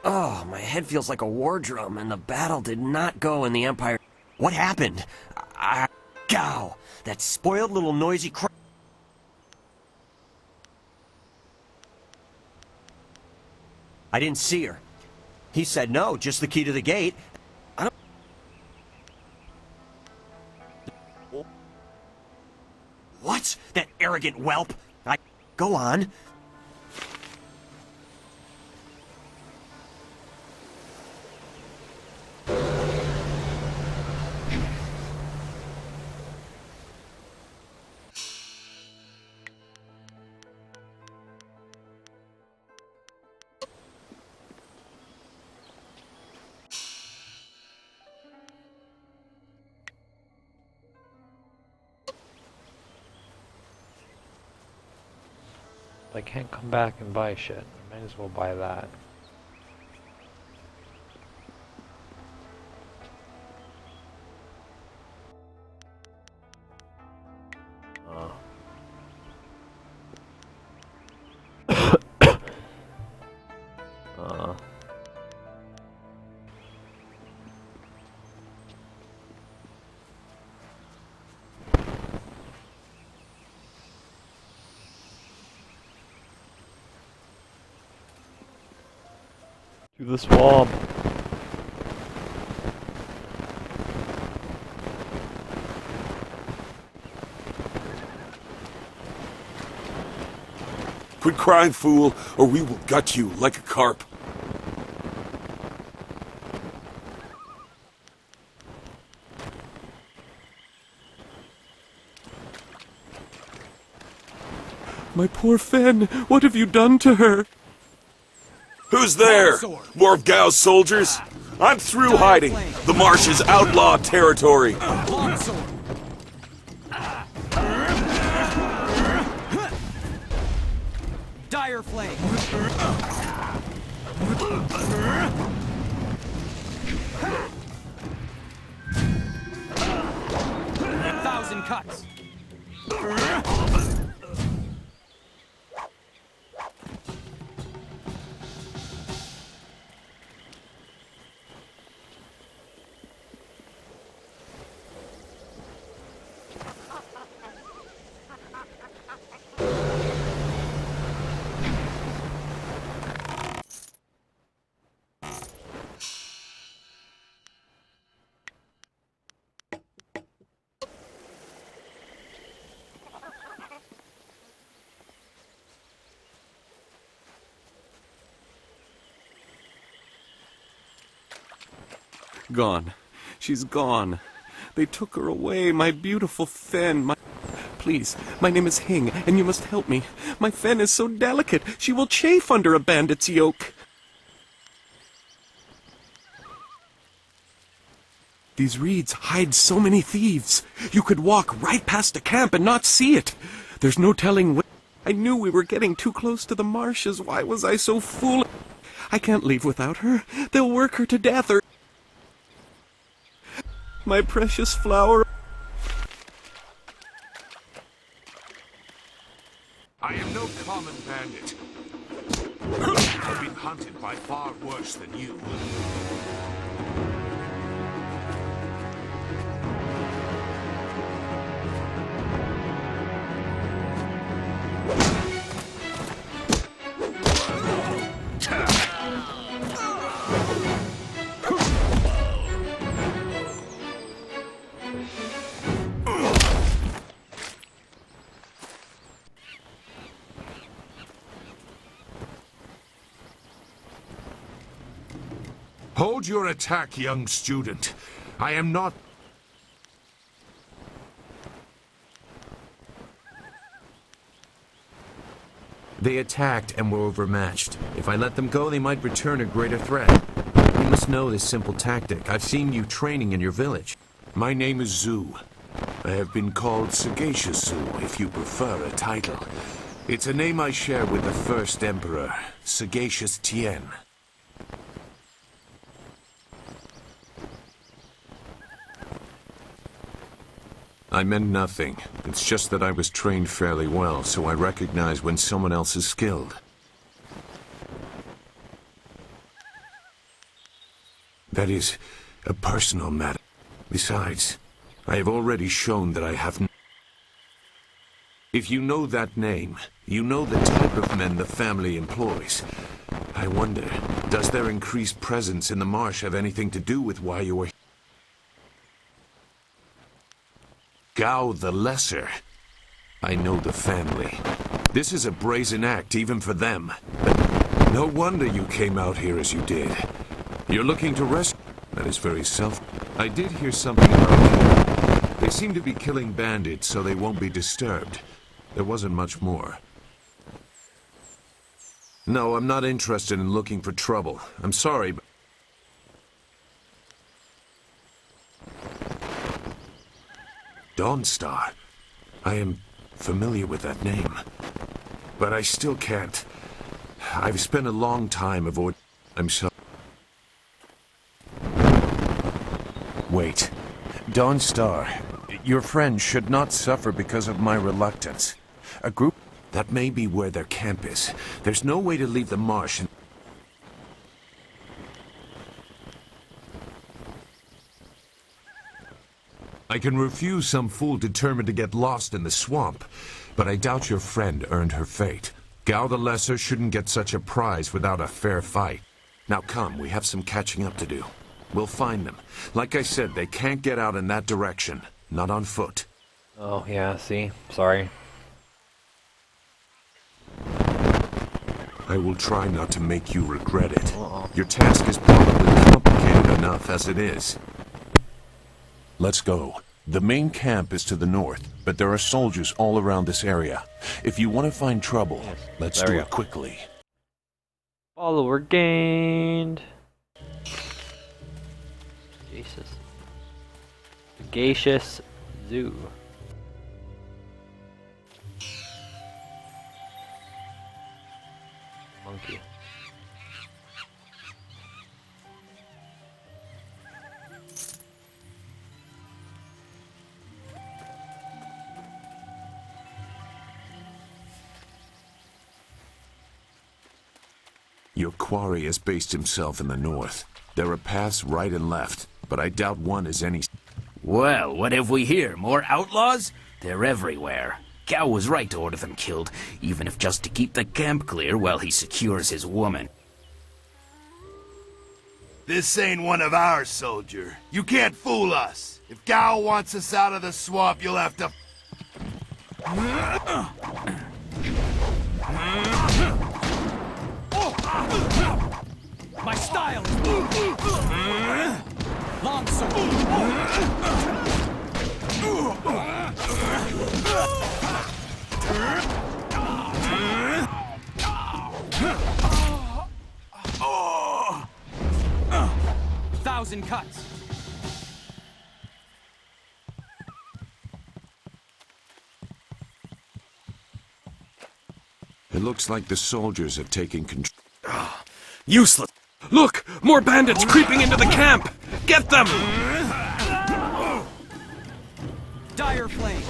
Oh, my head feels like a war drum, and the battle did not go in the Empire. What happened? Gao, that spoiled little noisy I didn't see her. He said no, just the key to the gate. I don't... What? That arrogant whelp? Go on. I can't come back and buy shit. I might as well buy that. To the swamp. Quit crying, fool, or we will gut you like a carp. My poor Fen, what have you done to her? Who's there? More of Gao's soldiers? I'm through hiding. The marsh is outlaw territory. Dire flame. 1,000 cuts. Gone. She's gone. They took her away, my beautiful Fen. Please, my name is Hing, and you must help me. My Fen is so delicate, she will chafe under a bandit's yoke. These reeds hide so many thieves. You could walk right past a camp and not see it. There's no telling when. I knew we were getting too close to the marshes. Why was I so foolish? I can't leave without her. They'll work her to death or... My precious flower. I am no common bandit. I've been hunted by far worse than you. Hold your attack, young student. I am not... They attacked and were overmatched. If I let them go, they might return a greater threat. You must know this simple tactic. I've seen you training in your village. My name is Zhu. I have been called Sagacious Zhu, if you prefer a title. It's a name I share with the first emperor, Sagacious Tien. I meant nothing. It's just that I was trained fairly well, so I recognize when someone else is skilled. That is a personal matter. Besides, I have already shown that I have If you know that name, you know the type of men the family employs. I wonder, does their increased presence in the marsh have anything to do with why you are here? Gao the Lesser. I know the family. This is a brazen act even for them. But no wonder you came out here as you did. You're looking to rescue... That is very I did hear something about you. They seem to be killing bandits so they won't be disturbed. There wasn't much more. No, I'm not interested in looking for trouble. I'm sorry, but... Dawnstar. I am familiar with that name. But I still can't. I've spent a long time avoiding... I'm sorry. Wait. Dawnstar, your friends should not suffer because of my reluctance. A group... That may be where their camp is. There's no way to leave the marsh and... I can refuse some fool determined to get lost in the swamp, but I doubt your friend earned her fate. Gao the Lesser shouldn't get such a prize without a fair fight. Now come, we have some catching up to do. We'll find them. Like I said, they can't get out in that direction. Not on foot. Oh, yeah, see? Sorry. I will try not to make you regret it. Your task is probably complicated enough as it is. Let's go. The main camp is to the north, but there are soldiers all around this area. If you want to find trouble, let's there do we it go. quickly. Follower gained. Jesus. Sagacious Zoo. Monkey. Your quarry has based himself in the north. There are paths right and left, but I doubt one is any... Well, what have we here? More outlaws? They're everywhere. Gao was right to order them killed, even if just to keep the camp clear while he secures his woman. This ain't one of ours, soldier. You can't fool us. If Gao wants us out of the swamp, you'll have to... My style is long sword. 1,000 cuts. It looks like the soldiers have taken control. Useless. Look! More bandits creeping into the camp! Get them! Dire flame.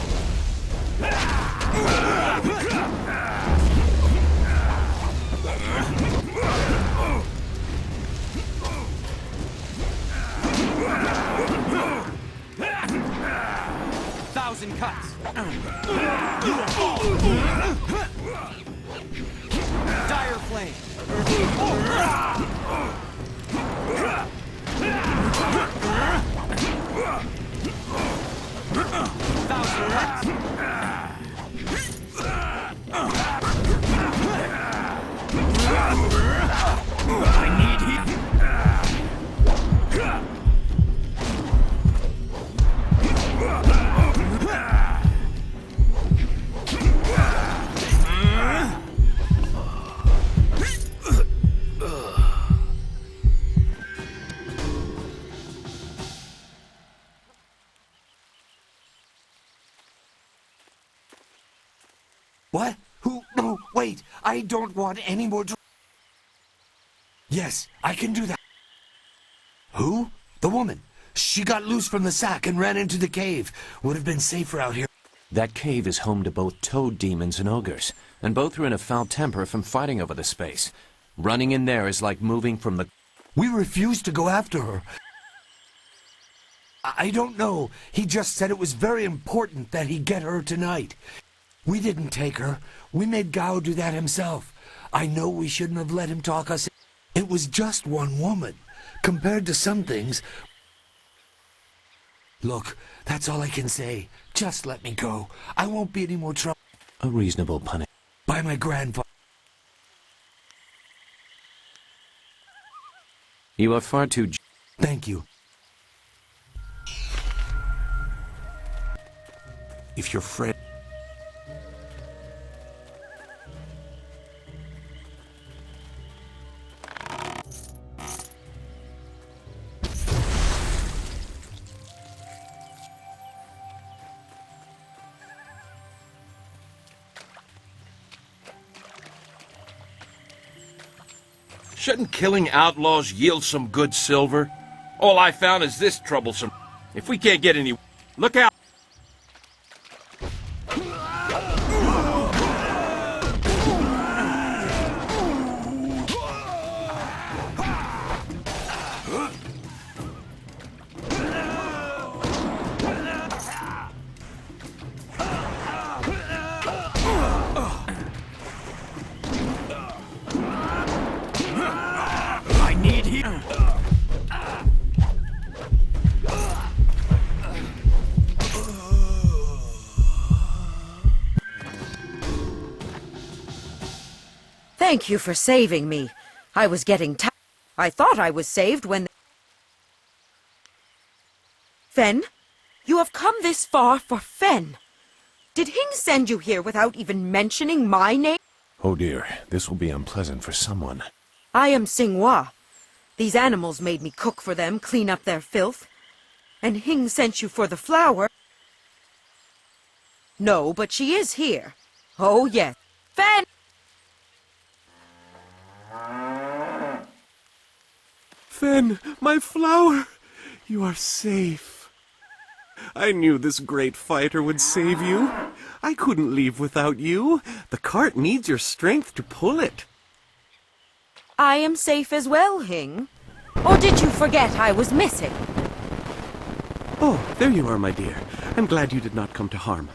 Thousand cuts. Dire flame. Thousand cuts. I need heat. What? Who? No, wait. I don't want any more Yes, I can do that. Who? The woman. She got loose from the sack and ran into the cave. Would have been safer out here. That cave is home to both toad demons and ogres, and both are in a foul temper from fighting over the space. Running in there is like moving from the... We refused to go after her. I don't know. He just said it was very important that he get her tonight. We didn't take her. We made Gao do that himself. I know we shouldn't have let him talk us. It was just one woman. Compared to some things... Look, that's all I can say. Just let me go. I won't be any more trouble. A reasonable punishment. By my grandfather. You are far too... Thank you. If your friend... Shouldn't killing outlaws yield some good silver? All I found is this troublesome. If we can't get any... Look out! I need heat. Thank you for saving me. I was getting tired. I thought I was saved when... Fen? You have come this far for Fen. Did Hing send you here without even mentioning my name? Oh dear, this will be unpleasant for someone. I am Singhua. These animals made me cook for them, clean up their filth. And Hing sent you for the flower. No, but she is here. Oh, yes. Fen! Fen, my flower! You are safe. I knew this great fighter would save you. I couldn't leave without you. The cart needs your strength to pull it. I am safe as well, Hing. Or did you forget I was missing? Oh, there you are, my dear. I'm glad you did not come to harm.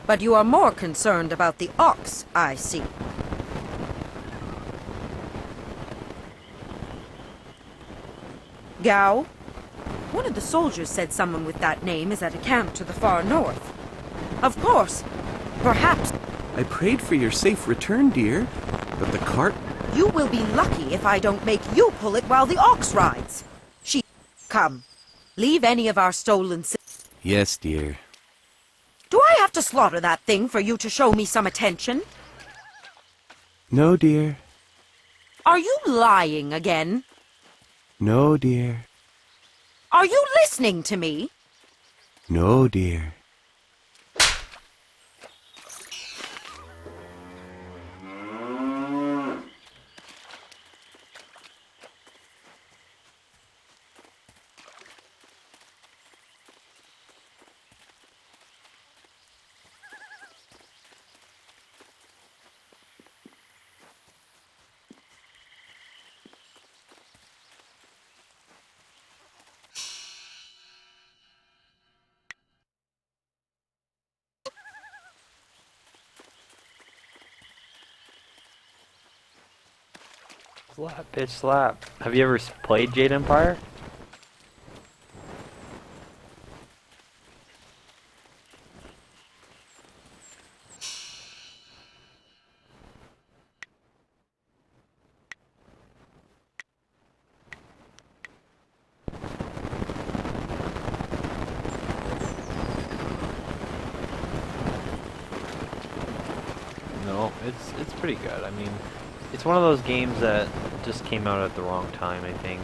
But you are more concerned about the ox, I see. Gao? One of the soldiers said someone with that name is at a camp to the far north. Of course. Perhaps. I prayed for your safe return, dear, but the cart... You will be lucky if I don't make you pull it while the ox rides. Come. Leave any of our stolen... Yes, dear. Do I have to slaughter that thing for you to show me some attention? No, dear. Are you lying again? No, dear. Are you listening to me? No, dear. Slap, bitch, slap. Have you ever played Jade Empire? No, it's pretty good. I mean, it's one of those games that just came out at the wrong time, I think.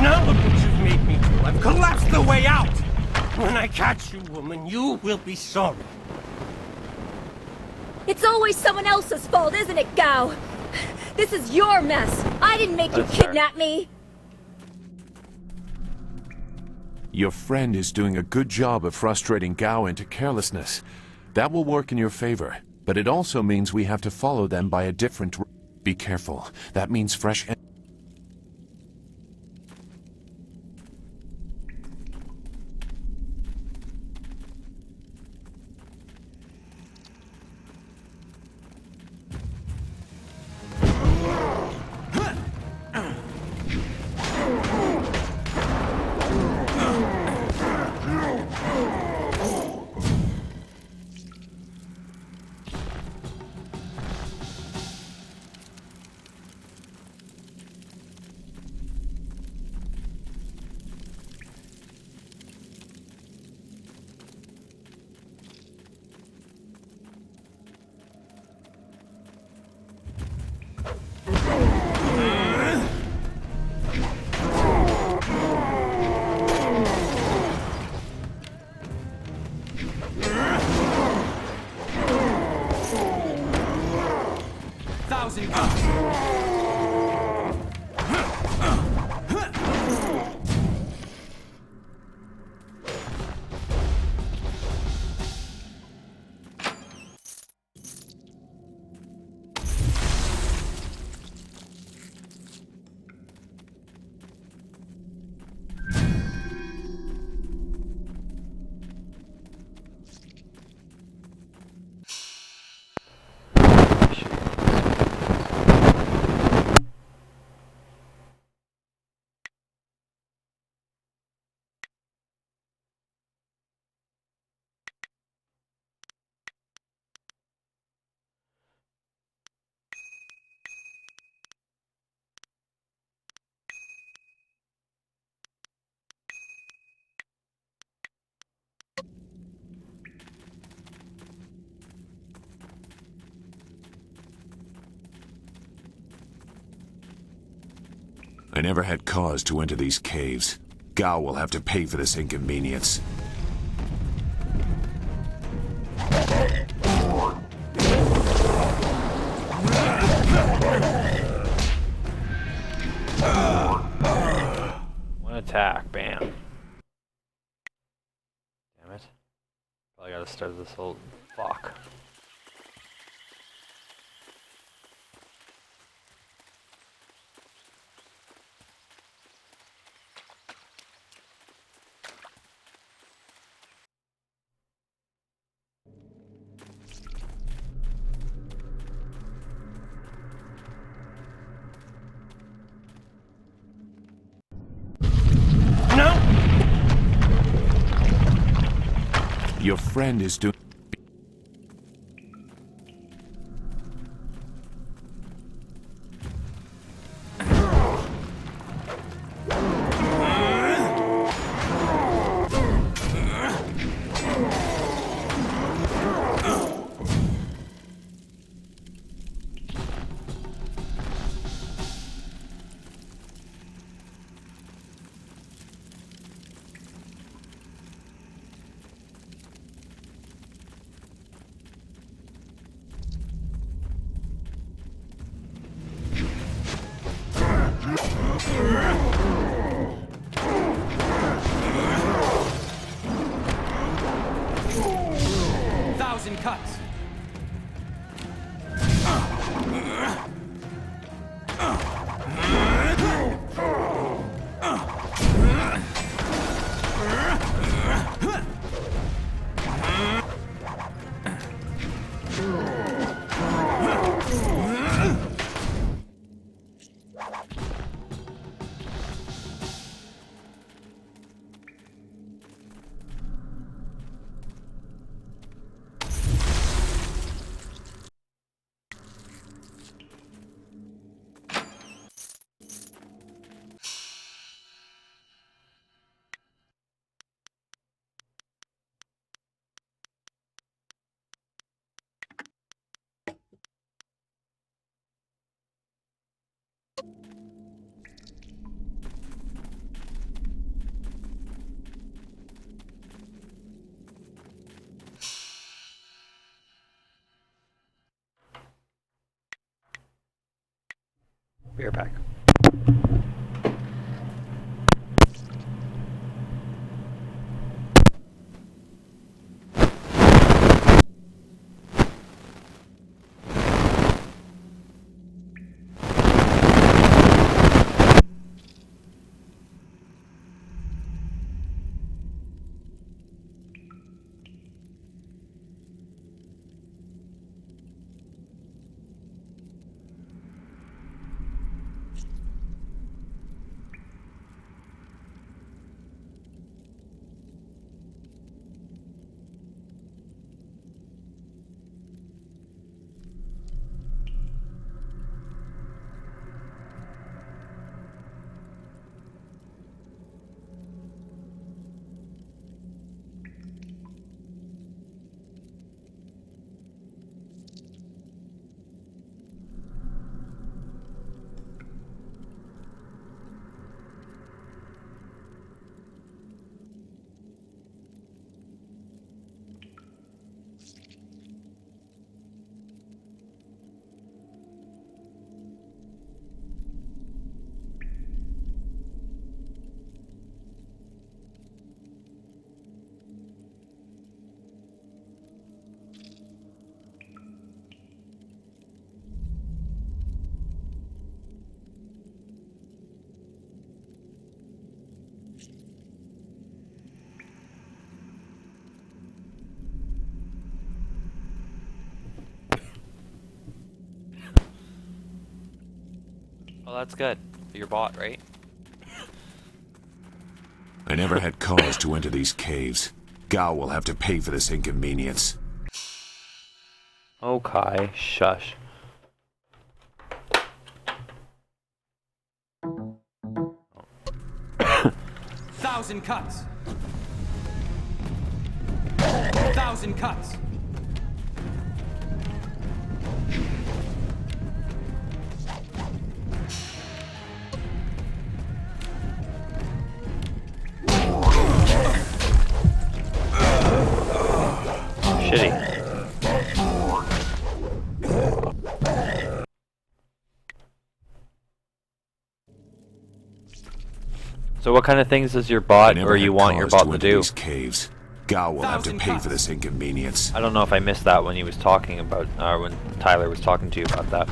Now look what you've made me do. I've collapsed the way out. When I catch you, woman, you will be sorry. It's always someone else's fault, isn't it, Gao? This is your mess. I didn't make you That's fair. kidnap me. Your friend is doing a good job of frustrating Gao into carelessness. That will work in your favor, but it also means we have to follow them by a different route. Be careful. That means fresh... I never had cause to enter these caves. Gao will have to pay for this inconvenience. One attack, bam. Damn it. Probably gotta start this whole fuck. Your friend is doing... Thousand cuts. Be right back. Well, that's good. You're bought, right? I never had cause to enter these caves. Gao will have to pay for this inconvenience. Okay, shush. Thousand cuts. Thousand cuts. shitty. So what kind of things does your bot or you want your bot to do? These caves. Gao will have to pay for this inconvenience. I don't know if I missed that when he was talking about, when Tyler was talking to you about that.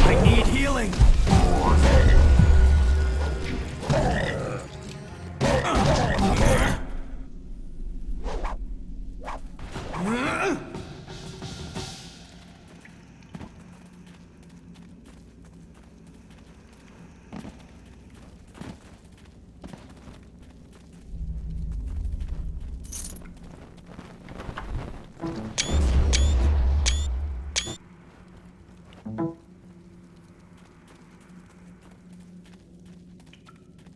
I need healing.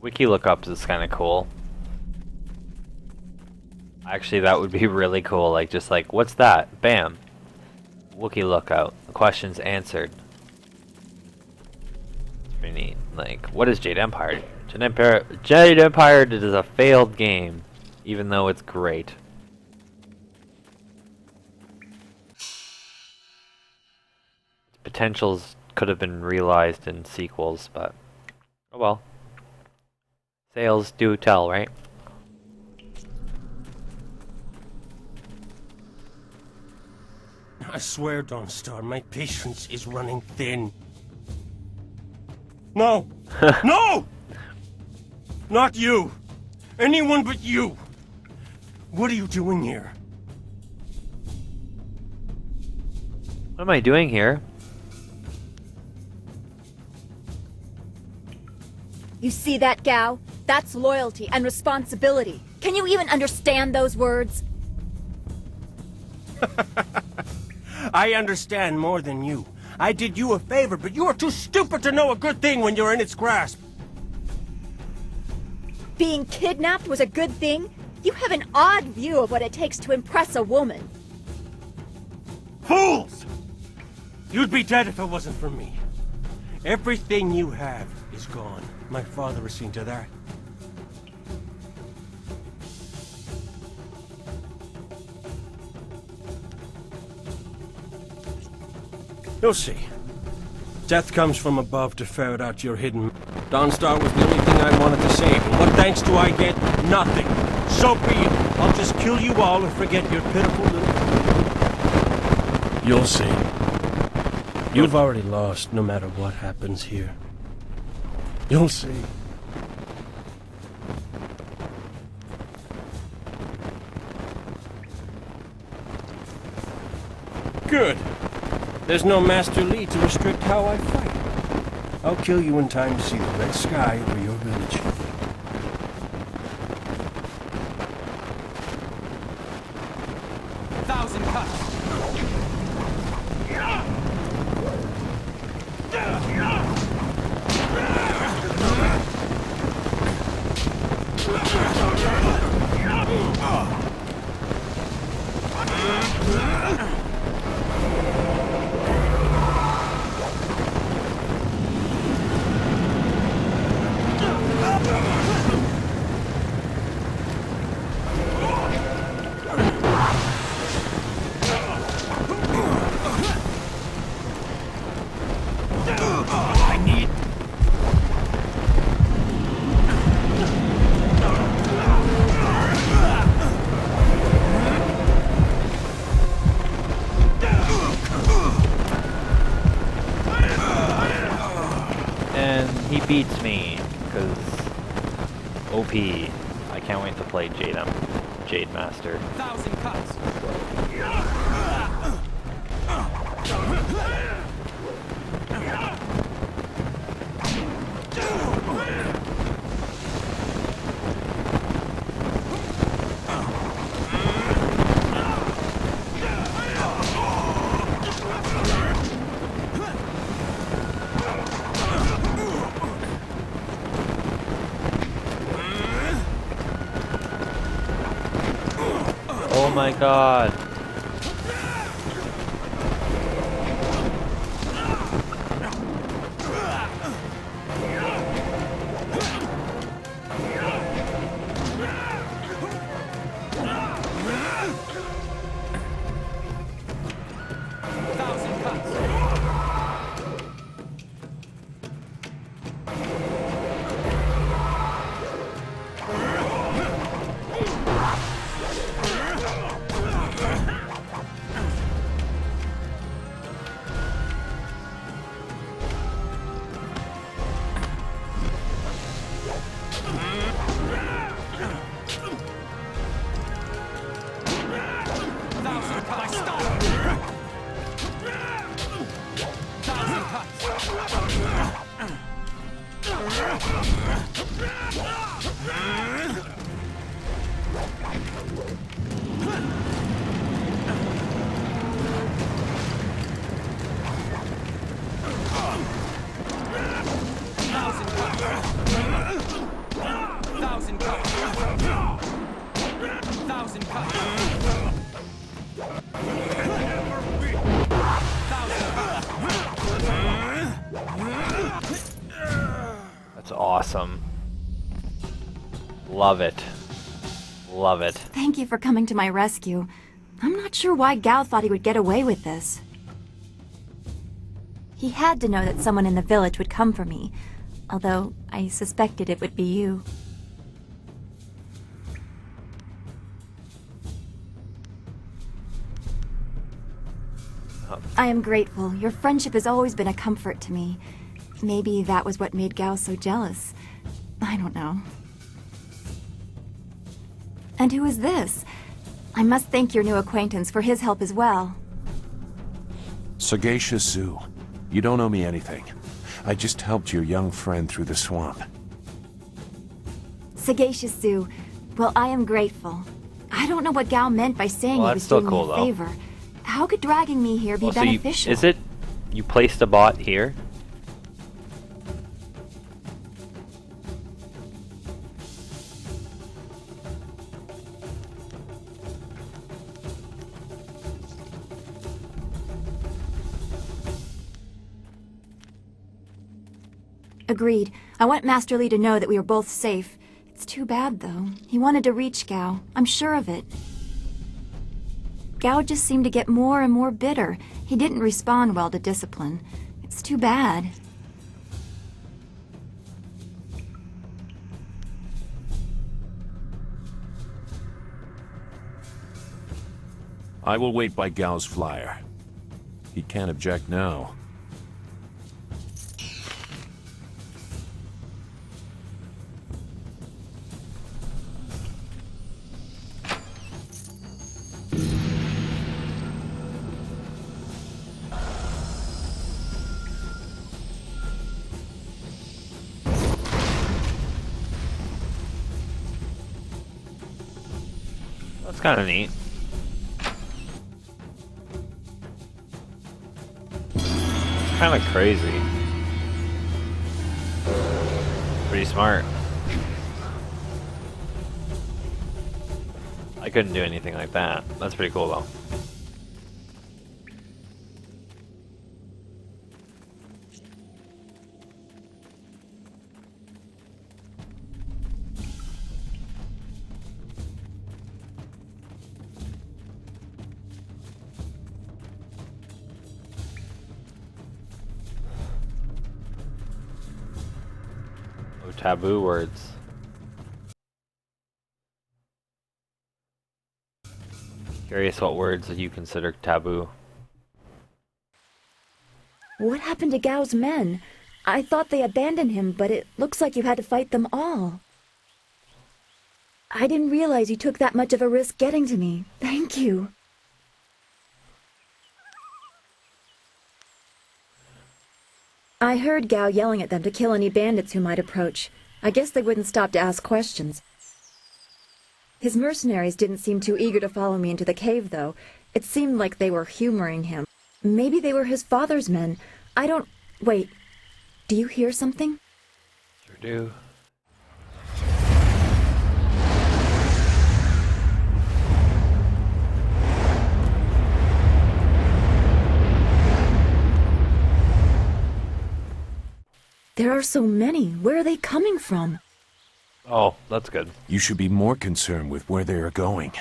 Wiki lookups is kind of cool. Actually, that would be really cool. Like, just like, what's that? Bam. Wiki lookout. The question's answered. It's pretty neat. Like, what is Jade Empire? Jade Empire is a failed game, even though it's great. Potentials could have been realized in sequels, but oh well. Sales do tell, right? I swear, Dawnstar, my patience is running thin. No! No! Not you! Anyone but you! What are you doing here? What am I doing here? You see that, Gao? That's loyalty and responsibility. Can you even understand those words? I understand more than you. I did you a favor, but you are too stupid to know a good thing when you're in its grasp. Being kidnapped was a good thing? You have an odd view of what it takes to impress a woman. Fools! You'd be dead if it wasn't for me. Everything you have is gone. My father has seen to that. You'll see. Death comes from above to ferret out your hidden... Dawnstar was the only thing I wanted to save, and what thanks do I get? Nothing. So be it. I'll just kill you all and forget your pitiful little... You'll see. You've already lost, no matter what happens here. You'll see. Good. There's no Master Li to restrict how I fight. I'll kill you in time to see the red sky over your village. 1,000 cuts. He beats me, because OP. I can't wait to play Jade Master. 1,000 cuts. Oh my god. That's awesome. Love it. Love it. Thank you for coming to my rescue. I'm not sure why Gao thought he would get away with this. He had to know that someone in the village would come for me, although I suspected it would be you. I am grateful. Your friendship has always been a comfort to me. Maybe that was what made Gao so jealous. I don't know. And who is this? I must thank your new acquaintance for his help as well. Sagacious Zoo. You don't owe me anything. I just helped your young friend through the swamp. Sagacious Zoo. Well, I am grateful. I don't know what Gao meant by saying Well, he that's was still doing cool, me a though. favor. How could dragging me here be Well, so beneficial? is it you placed a bot here? Agreed. I want Master Li to know that we are both safe. It's too bad, though. He wanted to reach Gao. I'm sure of it. Gao just seemed to get more and more bitter. He didn't respond well to discipline. It's too bad. I will wait by Gao's flyer. He can't object now. That's kind of neat. Kind of crazy. Pretty smart. I couldn't do anything like that. That's pretty cool though. Oh, taboo words. Curious what words that you consider taboo. What happened to Gao's men? I thought they abandoned him, but it looks like you had to fight them all. I didn't realize you took that much of a risk getting to me. Thank you. I heard Gao yelling at them to kill any bandits who might approach. I guess they wouldn't stop to ask questions. His mercenaries didn't seem too eager to follow me into the cave, though. It seemed like they were humoring him. Maybe they were his father's men. I don't... Wait. Do you hear something? Sure do. There are so many. Where are they coming from? Oh, that's good. You should be more concerned with where they are going.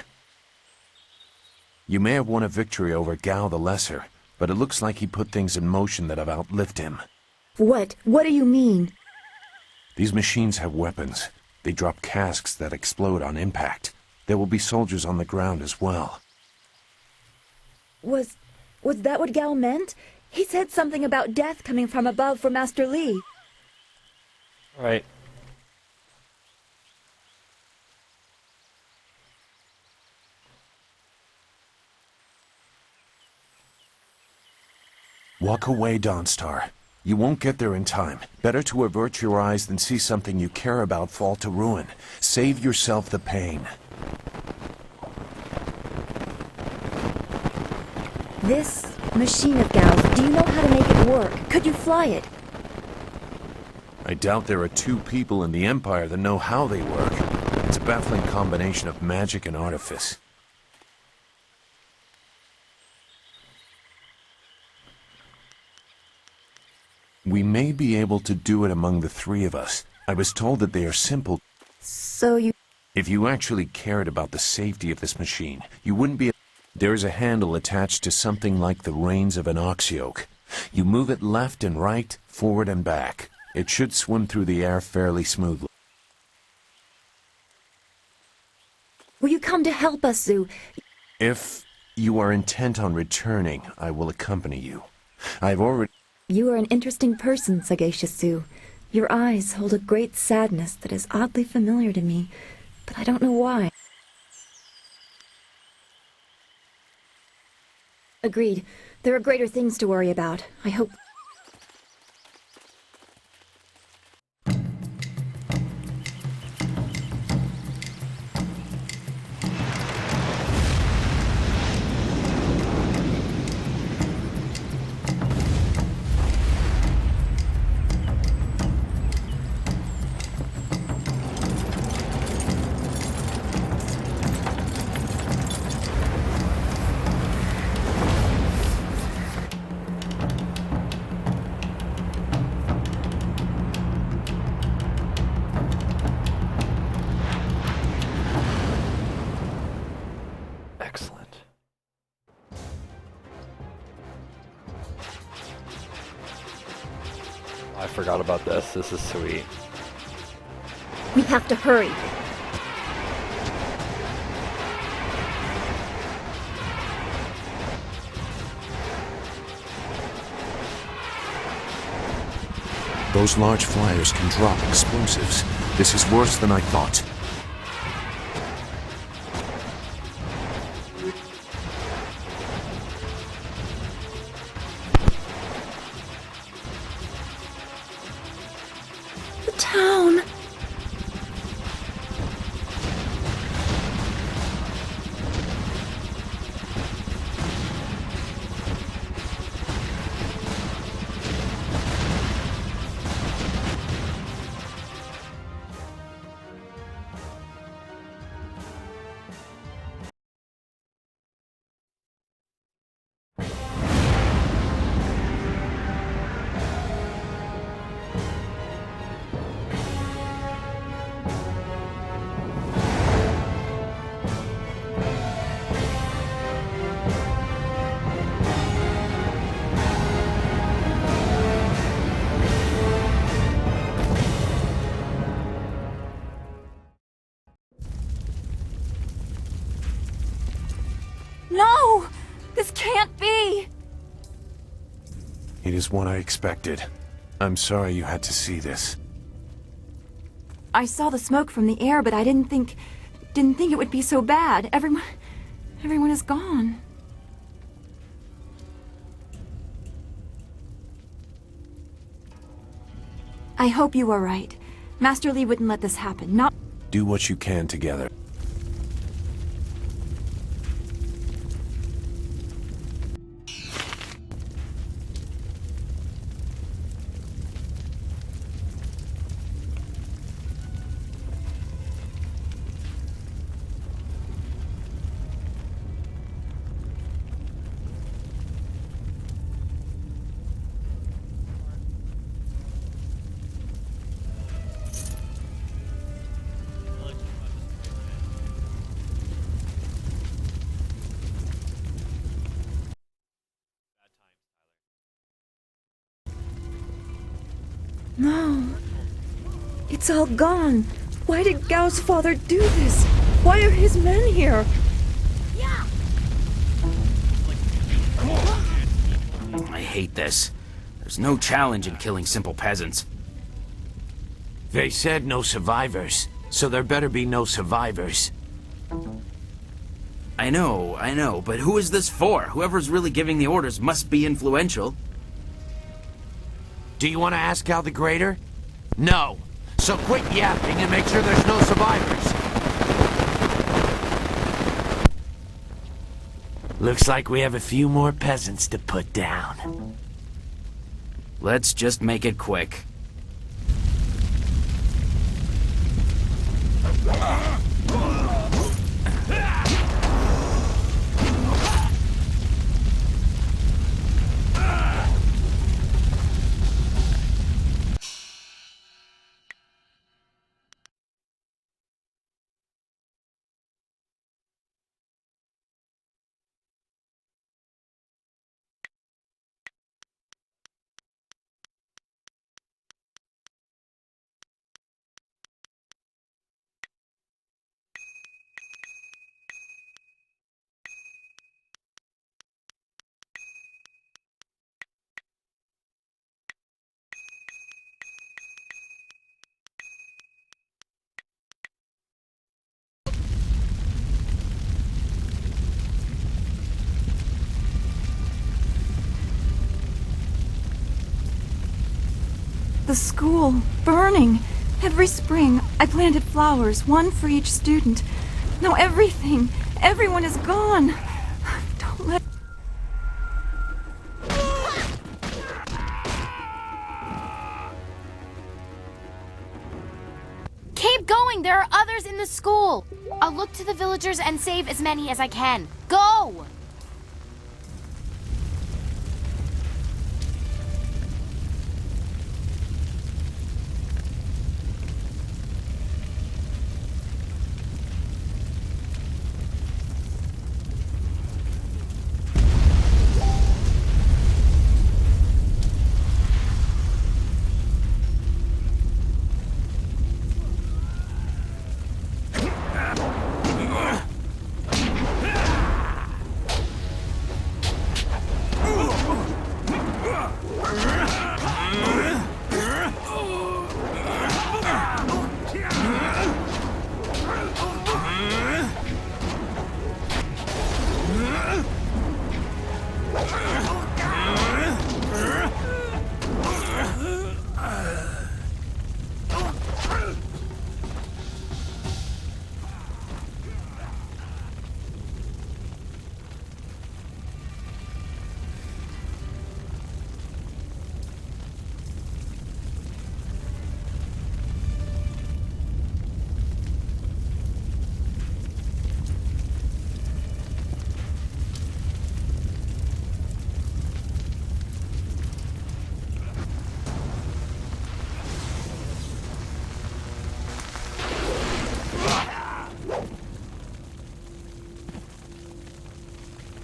You may have won a victory over Gao the Lesser, but it looks like he put things in motion that have outlived him. What? What do you mean? These machines have weapons. They drop casks that explode on impact. There will be soldiers on the ground as well. Was that what Gao meant? He said something about death coming from above for Master Li. Right. Walk away, Dawnstar. You won't get there in time. Better to avert your eyes than see something you care about fall to ruin. Save yourself the pain. This machine of Gao's, do you know how to make it work? Could you fly it? I doubt there are two people in the Empire that know how they work. It's a baffling combination of magic and artifice. We may be able to do it among the three of us. I was told that they are simple. So you... If you actually cared about the safety of this machine, you wouldn't be... There is a handle attached to something like the reins of an ox yoke. You move it left and right, forward and back. It should swim through the air fairly smoothly. Will you come to help us, Zhu? If you are intent on returning, I will accompany you. I've already... You are an interesting person, sagacious Zhu. Your eyes hold a great sadness that is oddly familiar to me, but I don't know why. Agreed. There are greater things to worry about. I hope... Excellent. I forgot about this. This is sweet. We have to hurry. Those large flyers can drop explosives. This is worse than I thought. The town! No! This can't be! It is what I expected. I'm sorry you had to see this. I saw the smoke from the air, but I didn't think it would be so bad. Everyone is gone. I hope you are right. Master Li wouldn't let this happen. Not... Do what you can together. No. It's all gone. Why did Gao's father do this? Why are his men here? I hate this. There's no challenge in killing simple peasants. They said no survivors, so there better be no survivors. I know, but who is this for? Whoever's really giving the orders must be influential. Do you want to ask Gal the Greater? No. So quit yapping and make sure there's no survivors. Looks like we have a few more peasants to put down. Let's just make it quick. The school, burning. Every spring, I planted flowers, one for each student. Now everyone is gone. Don't let... Keep going! There are others in the school! I'll look to the villagers and save as many as I can. Go!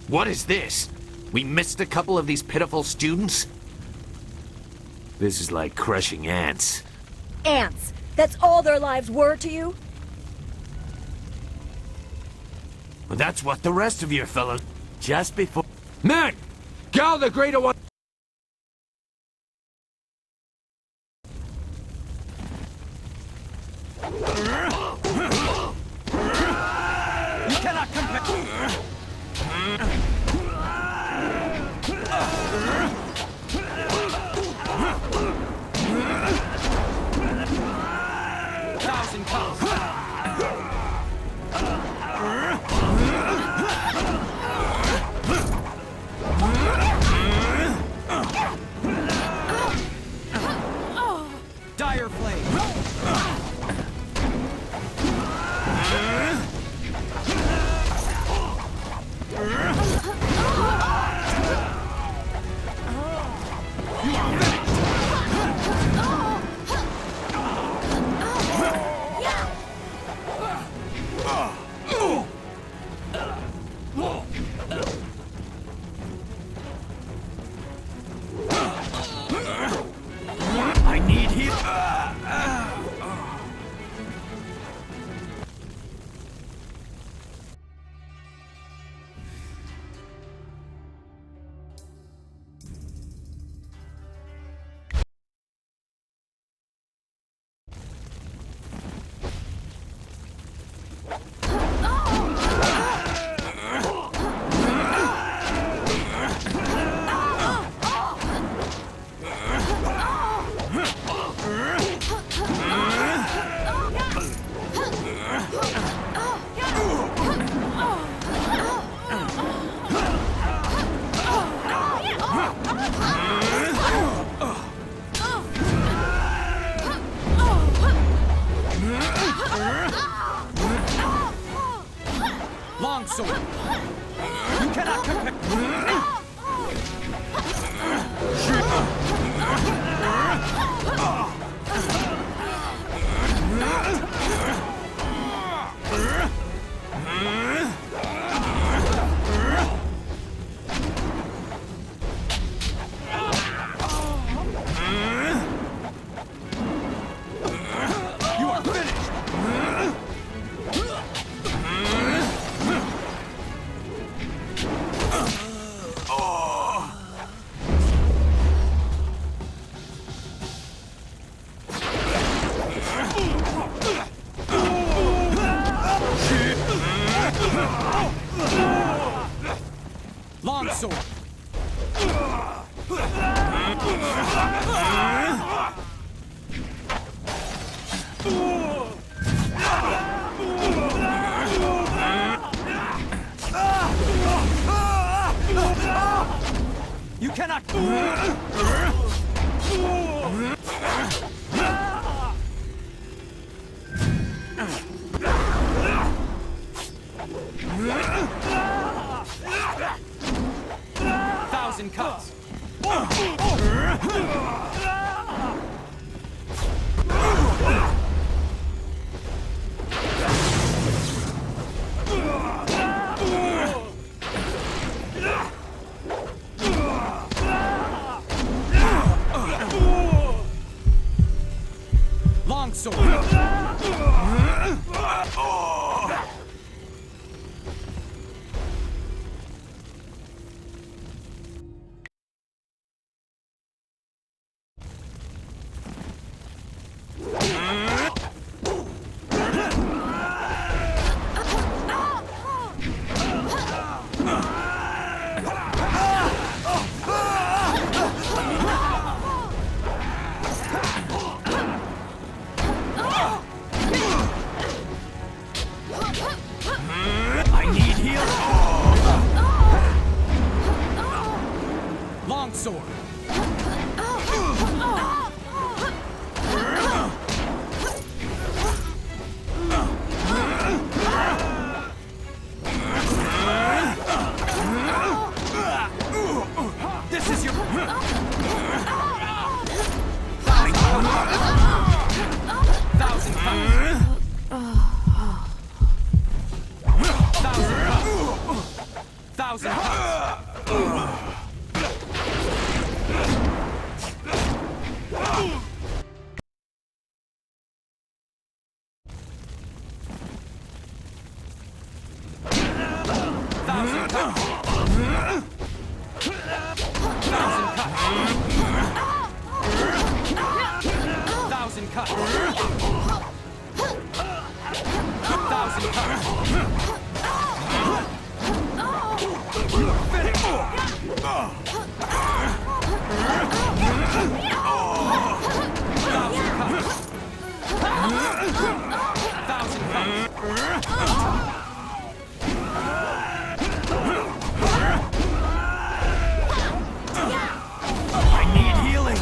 What is this? We missed a couple of these pitiful students? This is like crushing ants. Ants! That's all their lives were to you? Well, that's what the rest of your fellows... Just before... Men! Gal the Greater one... You cannot compare. 1,000 cuts. Dire flame. Longsword. You cannot compare. You are finished. Longsword. You cannot. Thousand cuts. Longsword. I need healing. Longsword. This is your. Thousand cuts. Thousand cuts. Thousand cuts. Thousand cuts. Thousand cuts. Thousand cuts. You are finished. Thousand cuts. Thousand cuts. I need healing.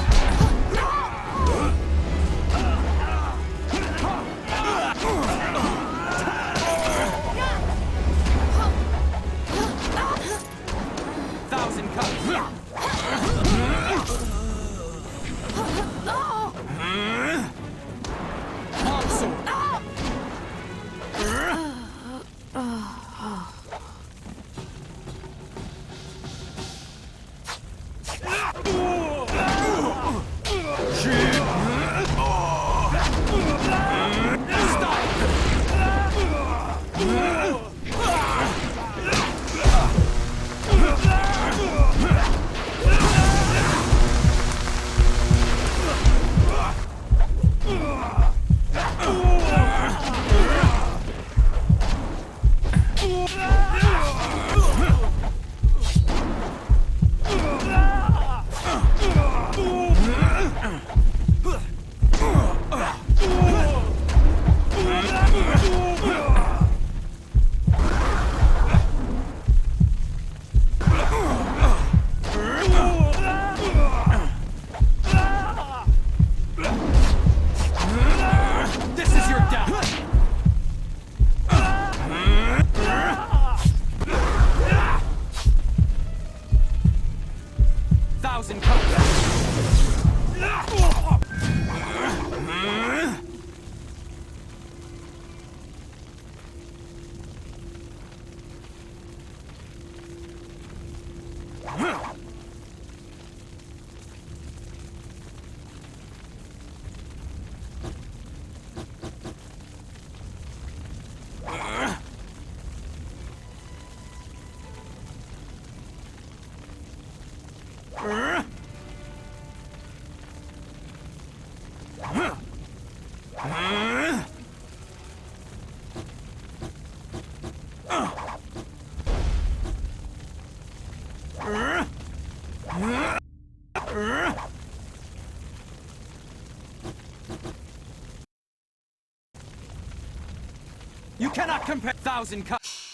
You cannot compare 1,000 cuts.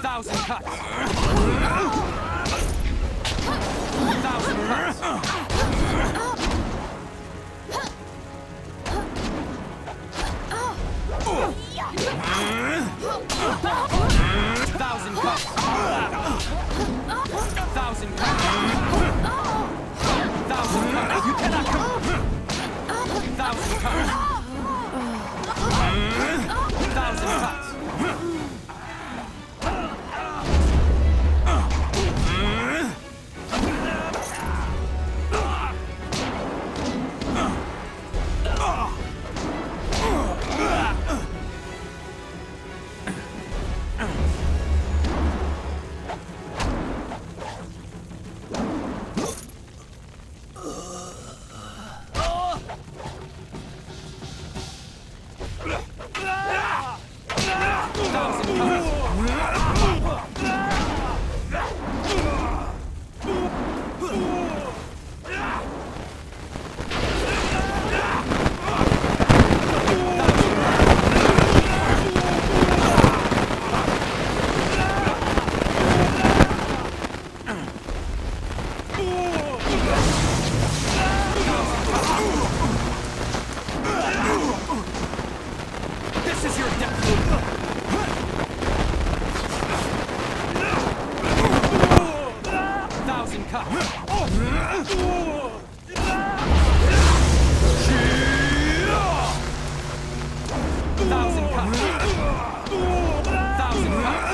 Thousand cuts. 1,000 cuts. 1,000 cuts. 1,000 cuts. 1,000 cuts. You cannot come. 1,000 cuts. 1,000 cuts. This is your death. 1,000 cuts. 1,000 cuts. 1,000 cuts.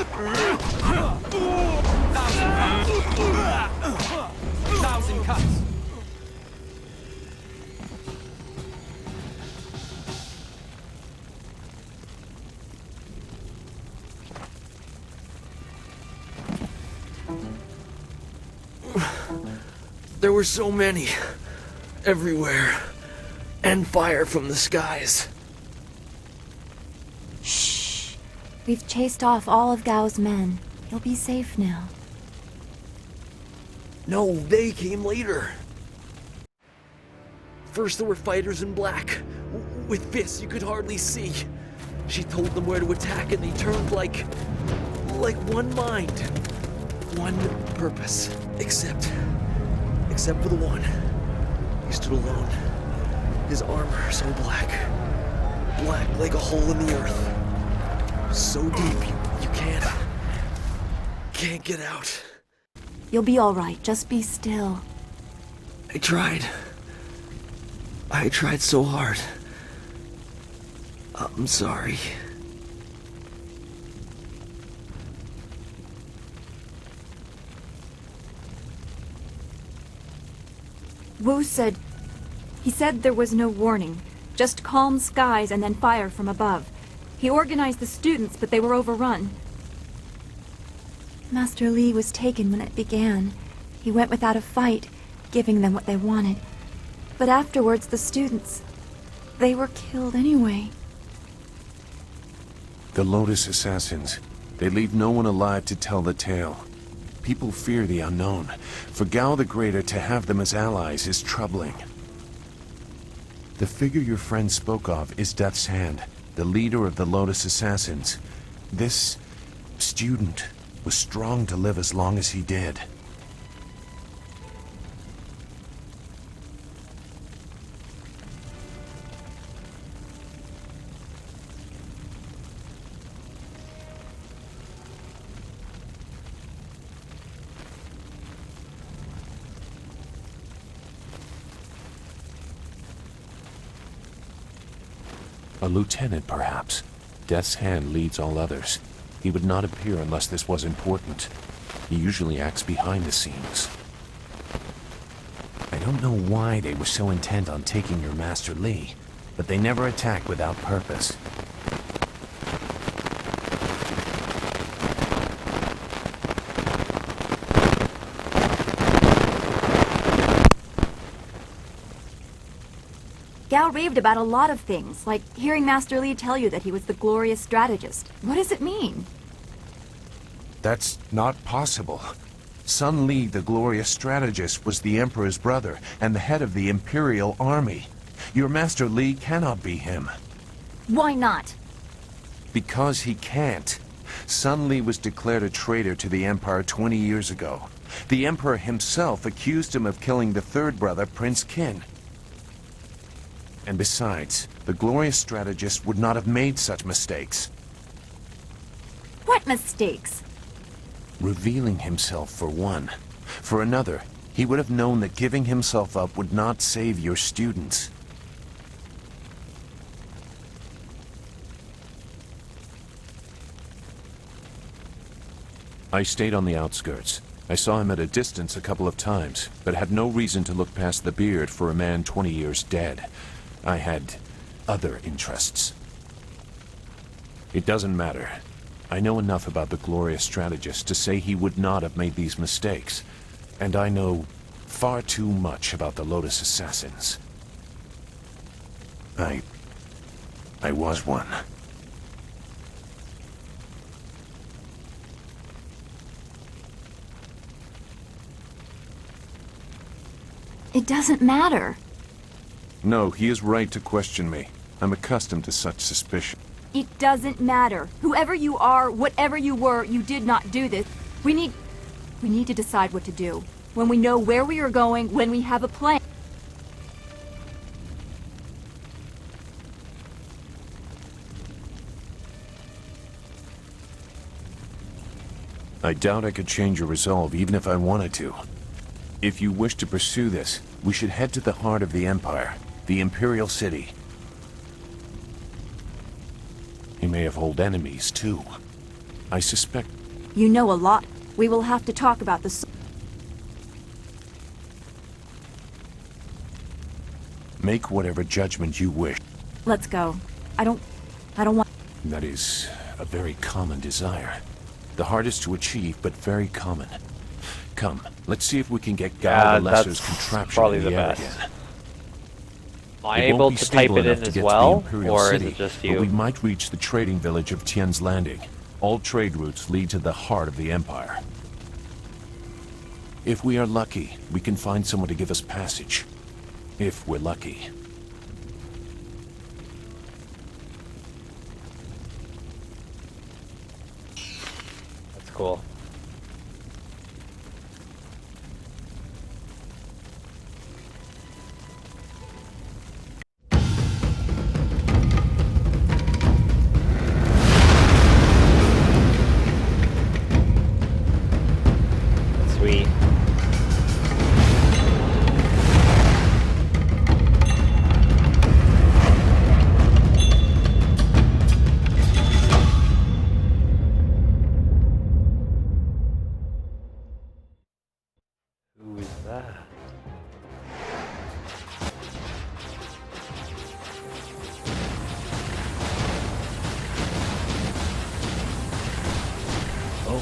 1,000 cuts. There were so many. Everywhere. And fire from the skies. Shh. We've chased off all of Gao's men. You'll be safe now. No, they came later. First there were fighters in black. With fists you could hardly see. She told them where to attack and they turned like one mind. One purpose. Except for the one. He stood alone. His armor so black. Black like a hole in the earth. So deep you can't get out. You'll be all right. Just be still. I tried so hard. I'm sorry. Wu said... He said there was no warning. Just calm skies and then fire from above. He organized the students, but they were overrun. Master Li was taken when it began. He went without a fight, giving them what they wanted. But afterwards, the students... they were killed anyway. The Lotus Assassins. They leave no one alive to tell the tale. People fear the unknown. For Gao the Greater to have them as allies is troubling. The figure your friend spoke of is Death's Hand, the leader of the Lotus Assassins. This student was strong to live as long as he did. A lieutenant, perhaps. Death's Hand leads all others. He would not appear unless this was important. He usually acts behind the scenes. I don't know why they were so intent on taking your Master Li, but they never attack without purpose. Gao raved about a lot of things, like hearing Master Li tell you that he was the glorious strategist. What does it mean? That's not possible. Sun Li, the glorious strategist, was the Emperor's brother and the head of the Imperial Army. Your Master Li cannot be him. Why not? Because he can't. Sun Li was declared a traitor to the Empire 20 years ago. The Emperor himself accused him of killing the third brother, Prince Qin. And besides, the glorious strategist would not have made such mistakes. What mistakes? Revealing himself, for one. For another, he would have known that giving himself up would not save your students. I stayed on the outskirts. I saw him at a distance a couple of times, but had no reason to look past the beard for a man 20 years dead. I had other interests. It doesn't matter. I know enough about the glorious strategist to say he would not have made these mistakes. And I know far too much about the Lotus Assassins. I was one. It doesn't matter. No, he is right to question me. I'm accustomed to such suspicion. It doesn't matter. Whoever you are, whatever you were, you did not do this. We need to decide what to do. When we know where we are going, when we have a plan. I doubt I could change your resolve even if I wanted to. If you wish to pursue this, we should head to the heart of the Empire, the Imperial City. He may have old enemies, too. I suspect... You know a lot. We will have to talk about this. Make whatever judgment you wish. Let's go. I don't want... That is a very common desire. The hardest to achieve, but very common. Come, let's see if we can get Gao the Lesser's contraption probably in the the air best. again. Am I It won't able be to type stable it enough in to as get to well, the Imperial or City, is it just but you? we might reach the trading village of Tian's Landing. All trade routes lead to the heart of the Empire. If we are lucky, we can find someone to give us passage. If we're lucky. That's cool. Sweet. Who is that? Oh.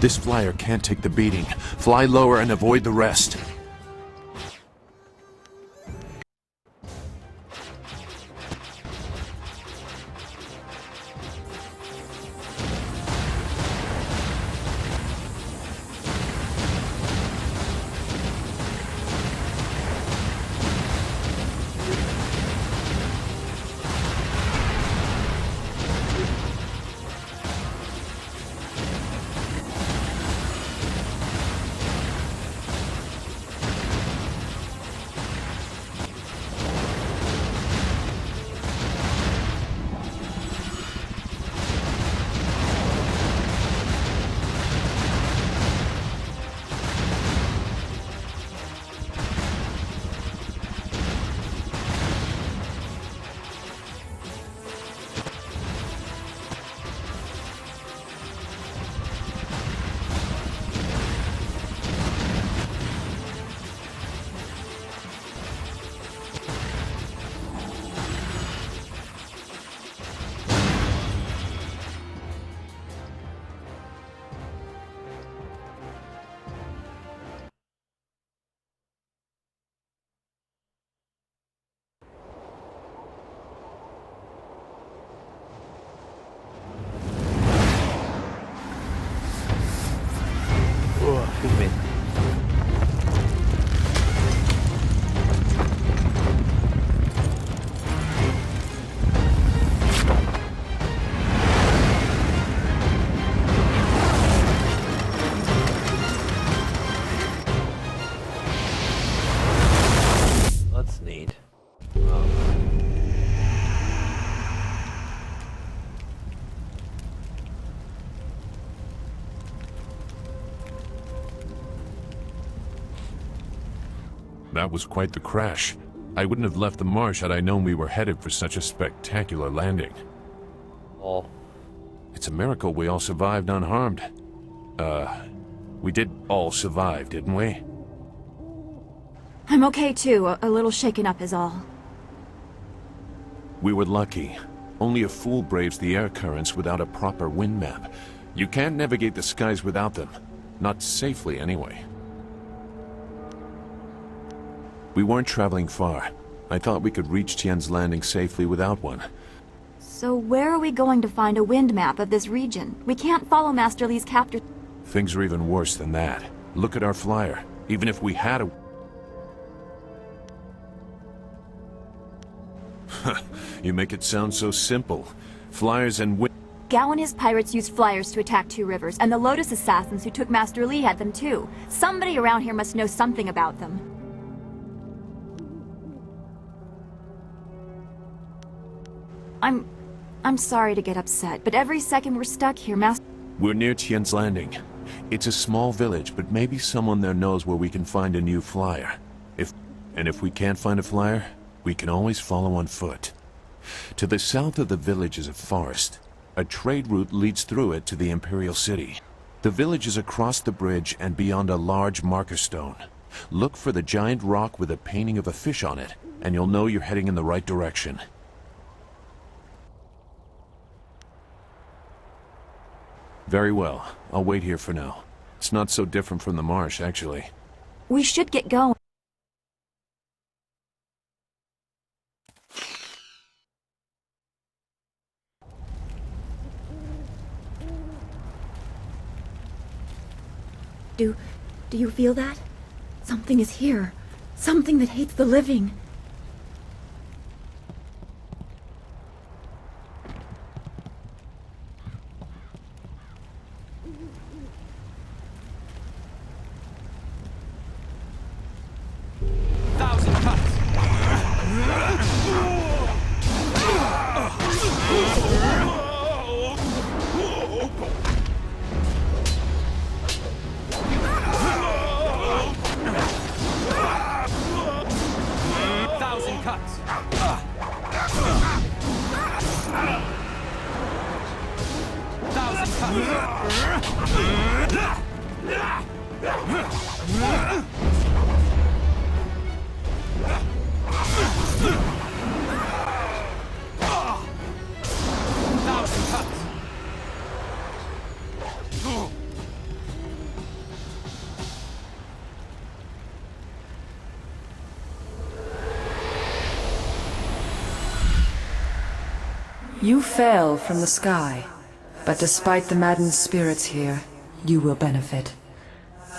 This flyer can't take the beating. Fly lower and avoid the rest. That was quite the crash. I wouldn't have left the marsh had I known we were headed for such a spectacular landing. Oh. It's a miracle we all survived unharmed. We did all survive, didn't we? I'm okay too. A little shaken up is all. We were lucky. Only a fool braves the air currents without a proper wind map. You can't navigate the skies without them. Not safely, anyway. We weren't traveling far. I thought we could reach Tien's Landing safely without one. So where are we going to find a wind map of this region? We can't follow Master Li's captor. Things are even worse than that. Look at our flyer. Even if we had a... You make it sound so simple. Flyers and wind... Gao and his pirates used flyers to attack Two Rivers, and the Lotus assassins who took Master Li had them too. Somebody around here must know something about them. I'm sorry to get upset, but every second we're stuck here, Master... We're near Tien's Landing. It's a small village, but maybe someone there knows where we can find a new flyer. If we can't find a flyer, we can always follow on foot. To the south of the village is a forest. A trade route leads through it to the Imperial City. The village is across the bridge and beyond a large marker stone. Look for the giant rock with a painting of a fish on it, and you'll know you're heading in the right direction. Very well. I'll wait here for now. It's not so different from the marsh, actually. We should get going. Do you feel that? Something is here. Something that hates the living. You fell from the sky, but despite the maddened spirits here, you will benefit.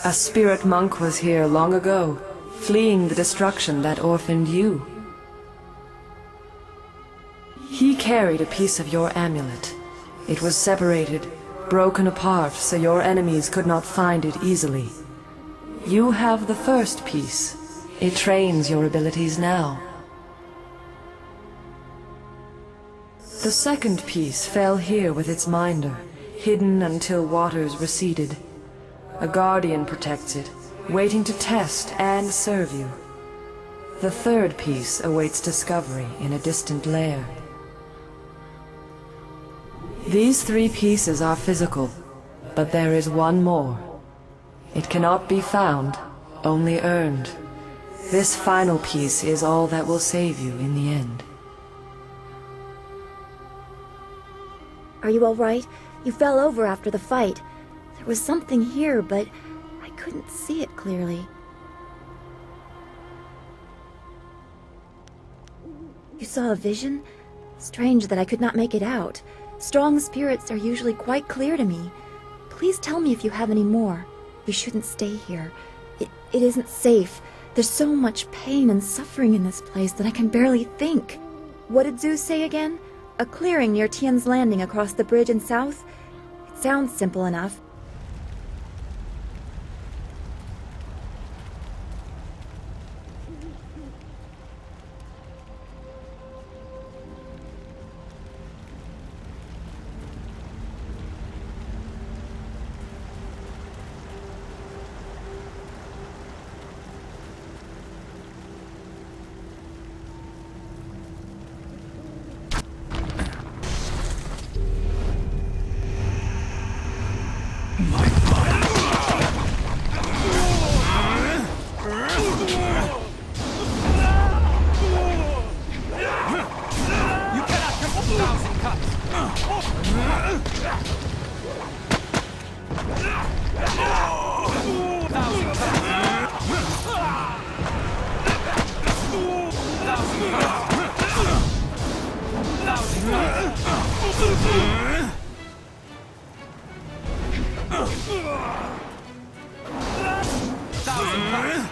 A spirit monk was here long ago, fleeing the destruction that orphaned you. He carried a piece of your amulet. It was separated, broken apart, so your enemies could not find it easily. You have the first piece. It trains your abilities now. The second piece fell here with its minder, hidden until waters receded. A guardian protects it, waiting to test and serve you. The third piece awaits discovery in a distant lair. These three pieces are physical, but there is one more. It cannot be found, only earned. This final piece is all that will save you in the end. Are you all right? You fell over after the fight. There was something here, but I couldn't see it clearly. You saw a vision? Strange that I could not make it out. Strong spirits are usually quite clear to me. Please tell me if you have any more. We shouldn't stay here. It isn't safe. There's so much pain and suffering in this place that I can barely think. What did Zeus say again? A clearing near Tien's Landing across the bridge in south? It sounds simple enough. You cannot cripple 1,000 cuts! 1,000 cuts! 1,000 cuts!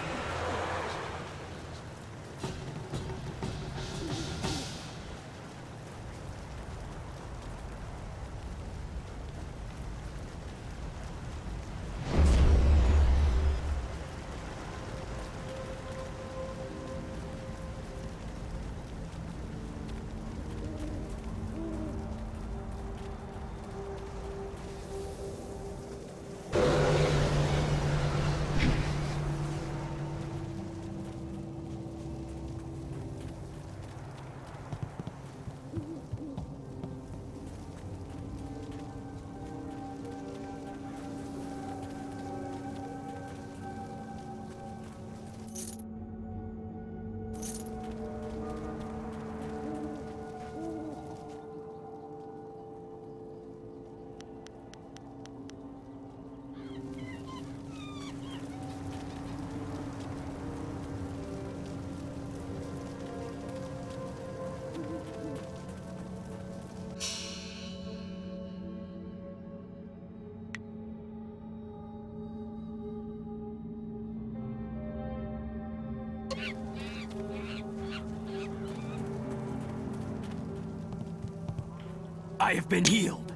I have been healed.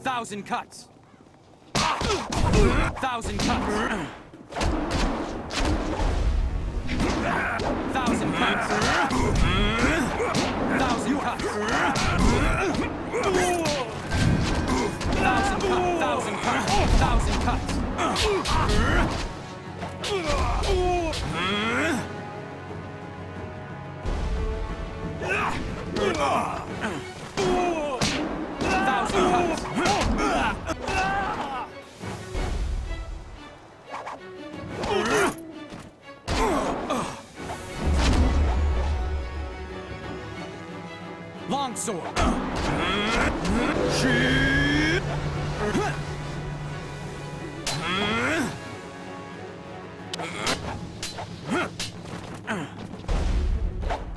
Thousand cuts. 1,000 cuts. 1,000 cuts. 1,000 cuts. 1,000 cuts. 1,000 cuts. 1,000 cuts. Longsword.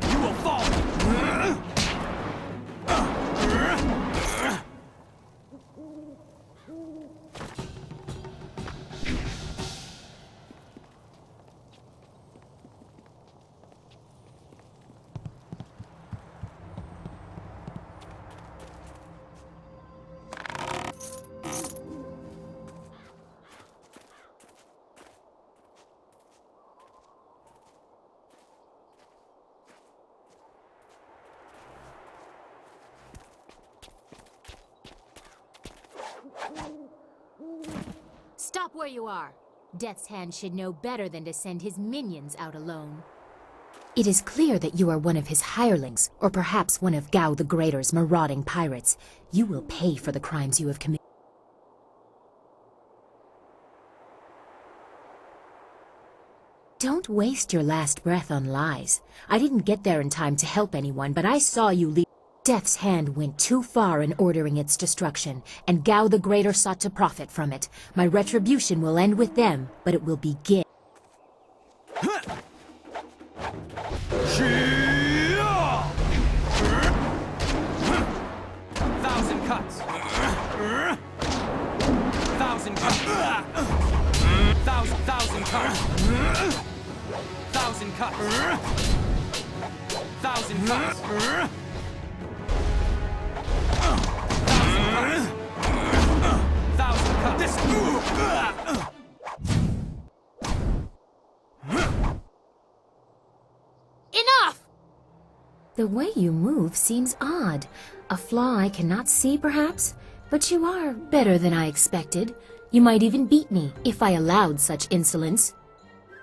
You will fall. Stop where you are. Death's Hand should know better than to send his minions out alone. It is clear that you are one of his hirelings, or perhaps one of Gao the Greater's marauding pirates. You will pay for the crimes you have committed. Don't waste your last breath on lies. I didn't get there in time to help anyone, but I saw you leave. Death's Hand went too far in ordering its destruction, and Gao the Greater sought to profit from it. My retribution will end with them, but it will begin. 1,000 cuts. 1,000 cuts. 1,000 cuts. 1,000 cuts. 1,000 cuts. 1,000 cuts. Enough! The way you move seems odd. A flaw I cannot see, perhaps? But you are better than I expected. You might even beat me, if I allowed such insolence.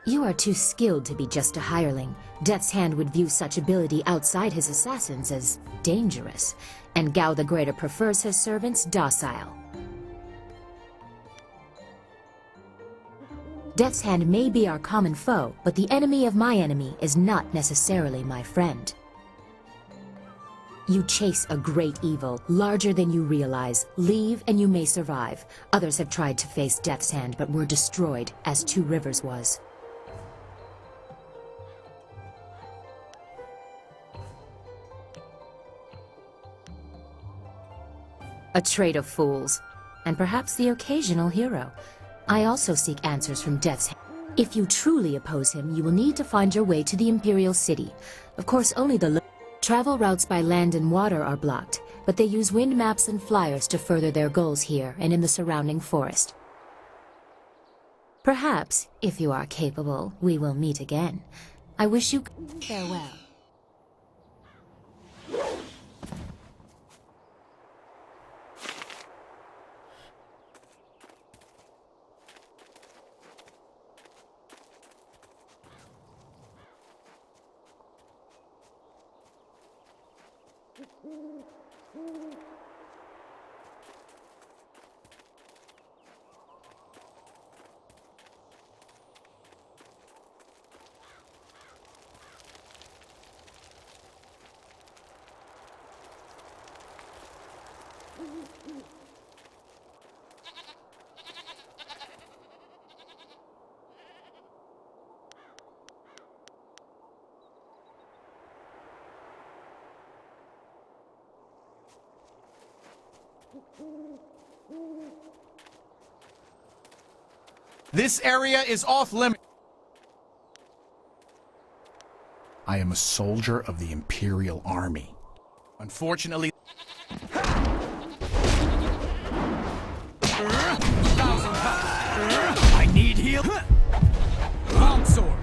You are too skilled to be just a hireling. Death's Hand would view such ability outside his assassins as dangerous, and Gao the Greater prefers his servants docile. Death's Hand may be our common foe, but the enemy of my enemy is not necessarily my friend. You chase a great evil, larger than you realize. Leave and you may survive. Others have tried to face Death's Hand, but were destroyed, as Two Rivers was. A trait of fools, and perhaps the occasional hero. I also seek answers from Death's Hand. If you truly oppose him, you will need to find your way to the Imperial City. Of course, only the travel routes by land and water are blocked, but they use wind maps and flyers to further their goals here and in the surrounding forest. Perhaps, if you are capable, we will meet again. I wish you farewell. This area is off limits. I am a soldier of the Imperial Army. Unfortunately, I need heal. Longsword.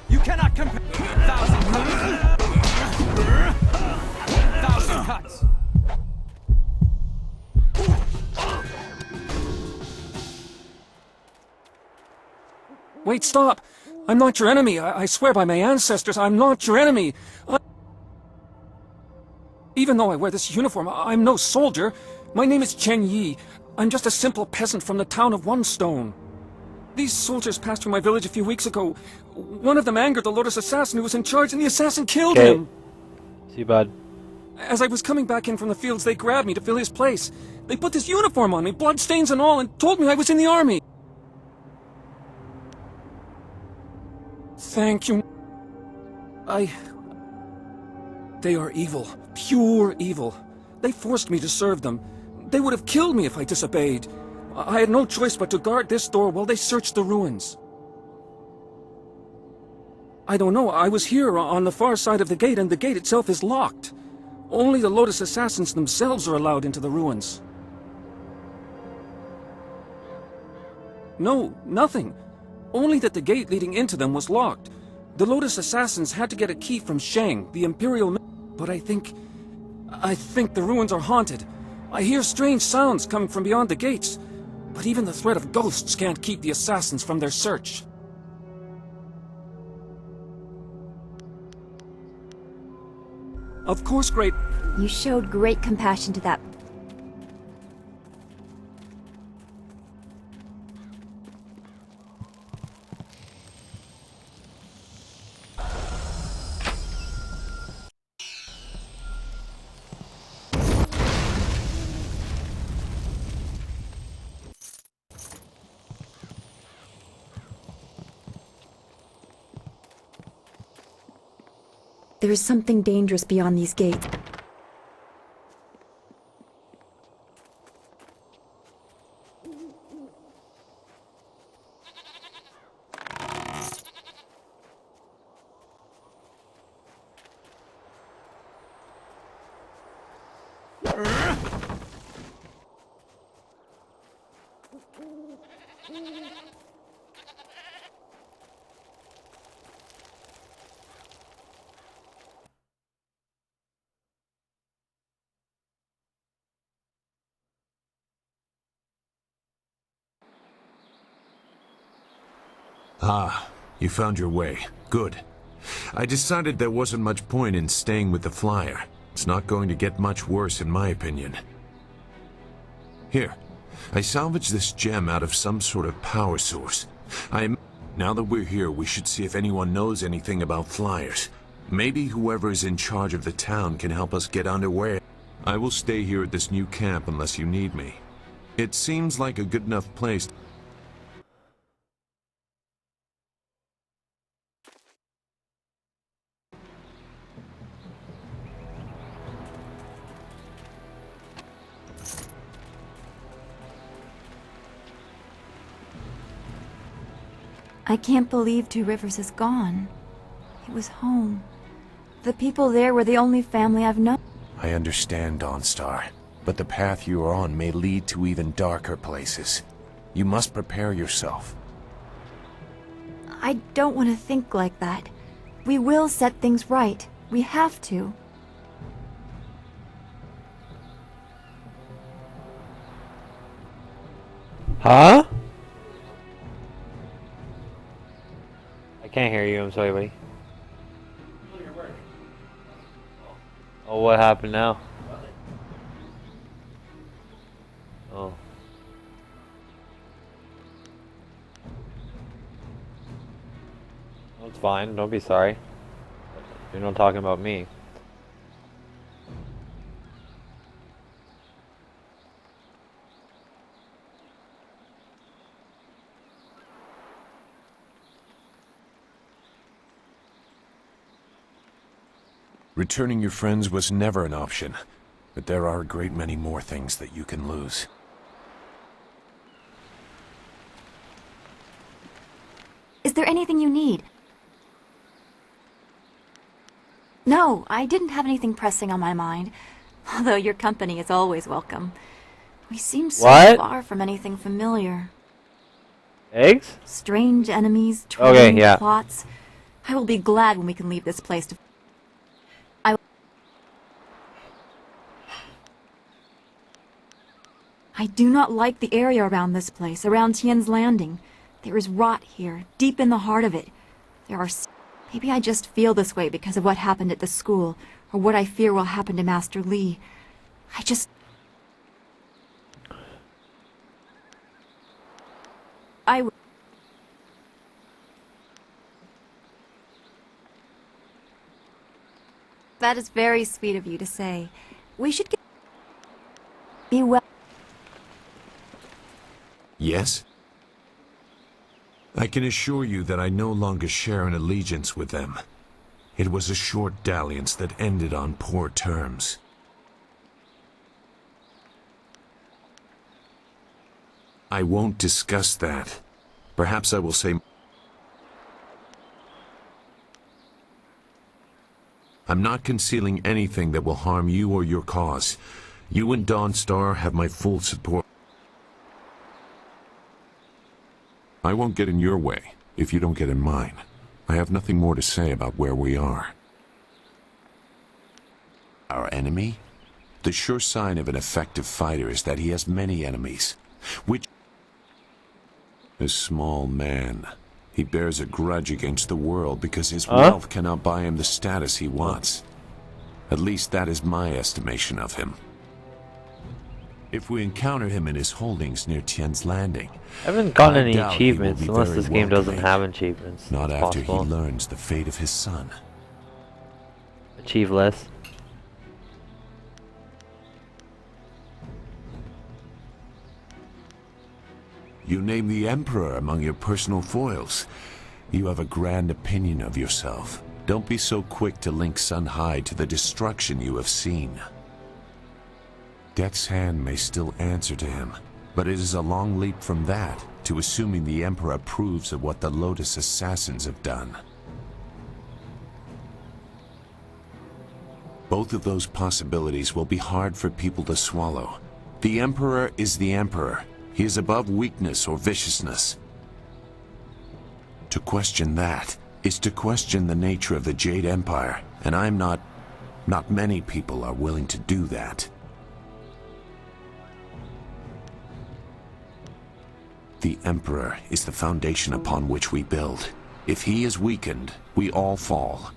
You cannot compare. Thousand cuts. Wait, stop! I'm not your enemy. I swear by my ancestors, I'm not your enemy. Even though I wear this uniform, I'm no soldier. My name is Chen Yi. I'm just a simple peasant from the town of One Stone. These soldiers passed through my village a few weeks ago. One of them angered the Lotus assassin who was in charge, and the assassin killed him. See you, bud. As I was coming back in from the fields, they grabbed me to fill his place. They put this uniform on me, bloodstains and all, and told me I was in the army. Thank you. They are evil. Pure evil. They forced me to serve them. They would have killed me if I disobeyed. I had no choice but to guard this door while they searched the ruins. I don't know. I was here on the far side of the gate, and the gate itself is locked. Only the Lotus assassins themselves are allowed into the ruins. No, nothing. Only that the gate leading into them was locked. The Lotus assassins had to get a key from Shang, the Imperial... But I think the ruins are haunted. I hear strange sounds coming from beyond the gates. But even the threat of ghosts can't keep the assassins from their search. Of course, great... You showed great compassion to that. There is something dangerous beyond these gates. Ah, you found your way. Good. I decided there wasn't much point in staying with the flyer. It's not going to get much worse in my opinion. Here, I salvaged this gem out of some sort of power source. Now that we're here, we should see if anyone knows anything about flyers. Maybe whoever is in charge of the town can help us get underway. I will stay here at this new camp unless you need me. It seems like a good enough place. I can't believe Two Rivers is gone. It was home. The people there were the only family I've known. I understand, Dawnstar, but the path you are on may lead to even darker places. You must prepare yourself. I don't want to think like that. We will set things right. We have to. Huh? I can't hear you, I'm sorry, buddy. Oh, what happened now? Oh. Well, it's fine, don't be sorry. You're not talking about me. Returning your friends was never an option, but there are a great many more things that you can lose. Is there anything you need? No, I didn't have anything pressing on my mind. Although your company is always welcome. We seem so far from anything familiar. Eggs? Strange enemies, trailing plots. I will be glad when we can leave this place to... I do not like the area around this place, around Tien's Landing. There is rot here, deep in the heart of it. There are... Maybe I just feel this way because of what happened at the school, or what I fear will happen to Master Li. I just... That is very sweet of you to say. We should get... Be well... Yes? I can assure you that I no longer share an allegiance with them. It was a short dalliance that ended on poor terms. I won't discuss that. Perhaps I will say... I'm not concealing anything that will harm you or your cause. You and Dawnstar have my full support. I won't get in your way, if you don't get in mine. I have nothing more to say about where we are. Our enemy? The sure sign of an effective fighter is that he has many enemies, which... A small man. He bears a grudge against the world because his wealth cannot buy him the status he wants. At least that is my estimation of him. If we encounter him in his holdings near Tien's Landing, I haven't gotten any achievements unless this game doesn't have achievements. Not after he learns the fate of his son. Achieve less. You name the Emperor among your personal foils. You have a grand opinion of yourself. Don't be so quick to link Sun Hai to the destruction you have seen. Death's hand may still answer to him, but it is a long leap from that to assuming the Emperor approves of what the Lotus Assassins have done. Both of those possibilities will be hard for people to swallow. The Emperor is the Emperor. He is above weakness or viciousness. To question that is to question the nature of the Jade Empire, and not many people are willing to do that. The Emperor is the foundation upon which we build. If he is weakened, we all fall.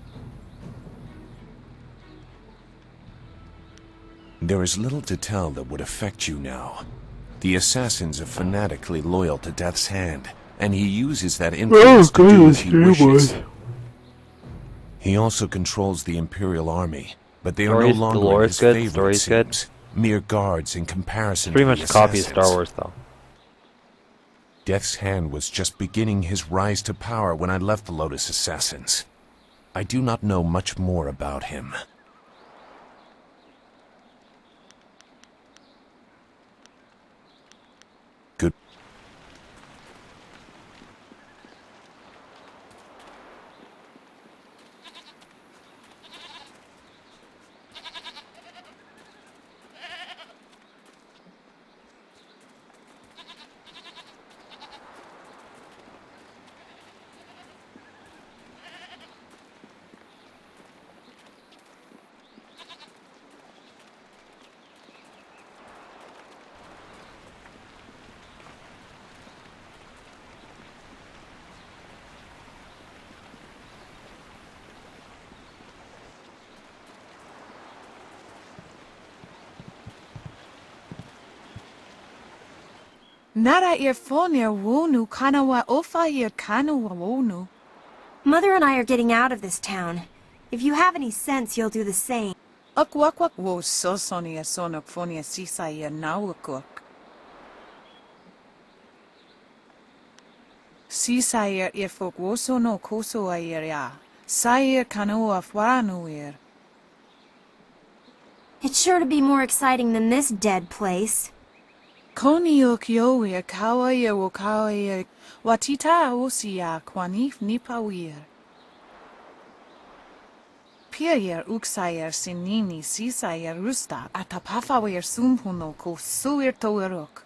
There is little to tell that would affect you now. The assassins are fanatically loyal to Death's Hand, and he uses that influence to do as he wishes. He also controls the Imperial Army, but they are no longer his favorite, it seems. Mere guards in comparison to the Pretty much a copy of Star assassins. Wars, though. Death's Hand was just beginning his rise to power when I left the Lotus Assassins. I do not know much more about him. Good. Nara earphonia wonu kanawa ofa ear kanawa wonu. Mother and I are getting out of this town. If you have any sense, you'll do the same. Ukwakwak wo sosonia sonok phonia sisa ear nawakuk. Sisa ear earfok woso no koso ear ya. Sair kanoa fwaranu ear. It's sure to be more exciting than this dead place. Koni okioe kawaia wo kawaia watita osia kwanif nipawir. Pier uksayer sinini sisayer rusta atapafawer sumhuno ko suir toerok.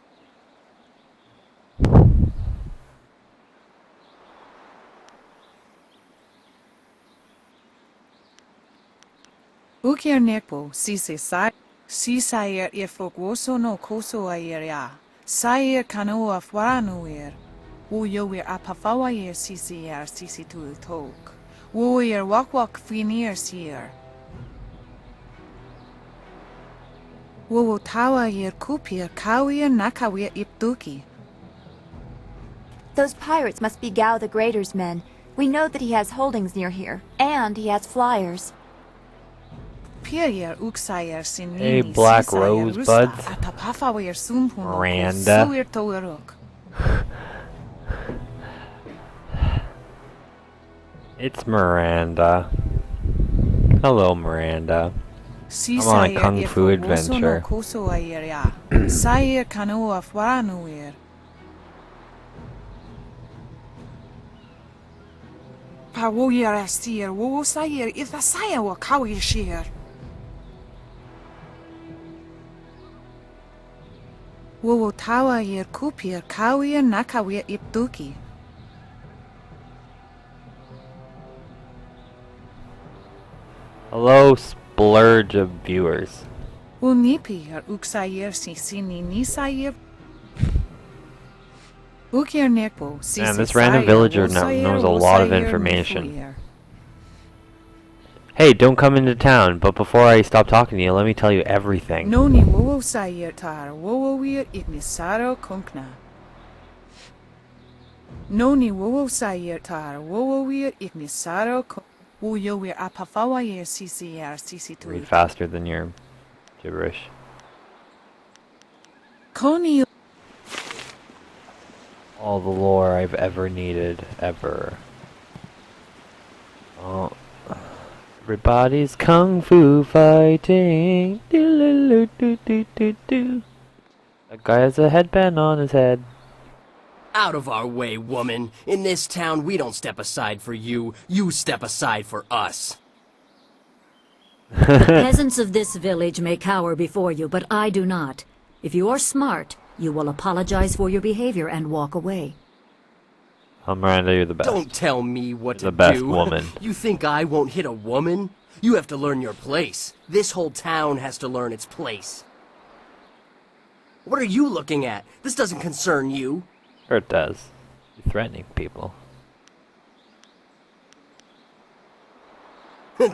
Ukier nepo sise sai. Sisayer ifok woso no koso ayer ya. Sayer kanoa fwaranuir. Woyower apafawayer sisier sisitul tok. Woyer wakwak finir sier. Wowo tawayer kupir kawier nakawier ipduki. Those pirates must be Gao the Greater's men. We know that he has holdings near here, and he has flyers. Hey, Black Rosebuds. Miranda. It's Miranda. Hello, Miranda. I'm on a kung fu adventure. Wowo tawa yer kupir kawir nakawir ipduki. Hello, splurge of viewers. Unipi er uksayer sisini nisayer. Ukir nekpo sisi. Man, this random villager knows a lot of information. Hey, don't come into town, but before I stop talking to you, let me tell you everything. Noni wowo sayer tar wowo wir ignisaro kunkna. Noni wowo sayer tar wowo wir ignisaro kunkna. Woyo wir apafawayer sisi tu. Read faster than your gibberish. Koni. All the lore I've ever needed, ever. Oh. Everybody's kung fu fighting. That guy has a headband on his head. Out of our way, woman. In this town, we don't step aside for you. You step aside for us. The peasants of this village may cower before you, but I do not. If you are smart, you will apologize for your behavior and walk away. Oh, Miranda, you're the best. Don't tell me what to the best do. woman. You think I won't hit a woman? You have to learn your place. This whole town has to learn its place. What are you looking at? This doesn't concern you. Or it does. You're threatening people.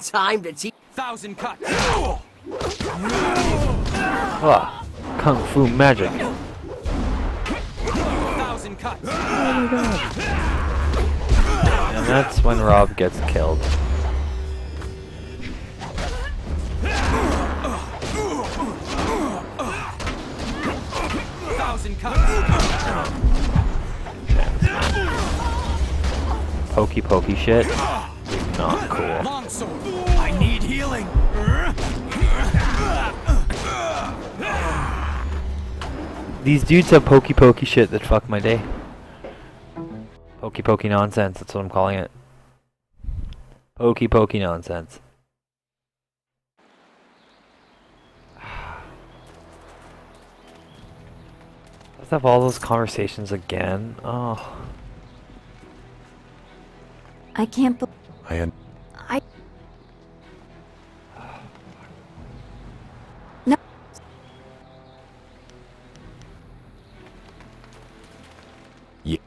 Time to teach. 1,000 cuts. Ah, Kung Fu magic. 1,000 cuts. And that's when Rob gets killed. Pokey pokey shit is not cool. Longsword. I need healing. These dudes have pokey pokey shit that fuck my day. Pokey pokey nonsense, that's what I'm calling it. Pokey pokey nonsense. Let's have all those conversations again. Oh. I can't believe... I... No. Yeah.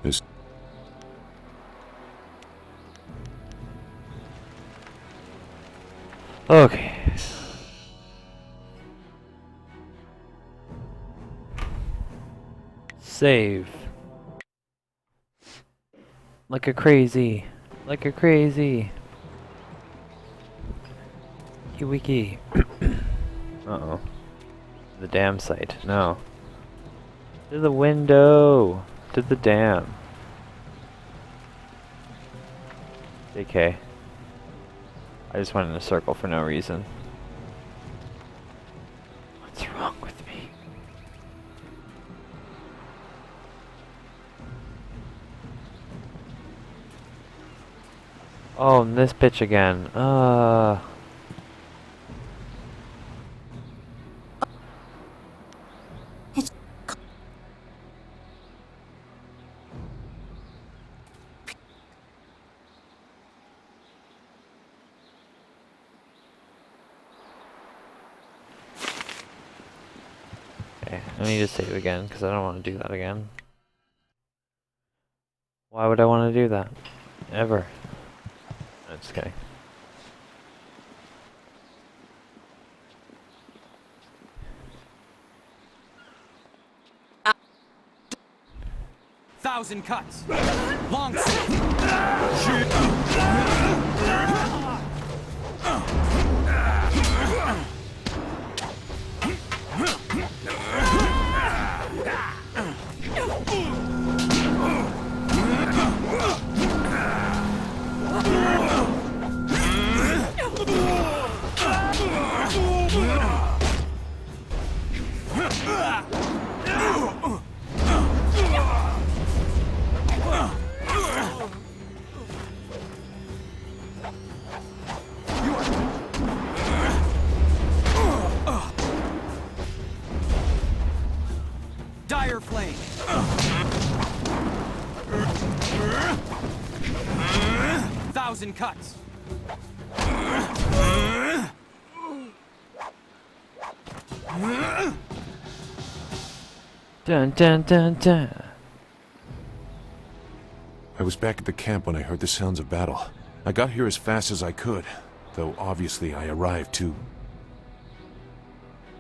This... Okay. Save. Like a crazy. Like a crazy. Wiki. Uh-oh. The dam site. No. To the window. To the dam. JK. I just went in a circle for no reason. What's wrong with me? Oh, and this bitch again. Okay, I need to save again because I don't want to do that again. Why would I want to do that? Ever. I'm just kidding. Thousand cuts. Longsword. Dire flame. Thousand cuts. Dun dun dun dun. I was back at the camp when I heard the sounds of battle. I got here as fast as I could, though obviously I arrived too...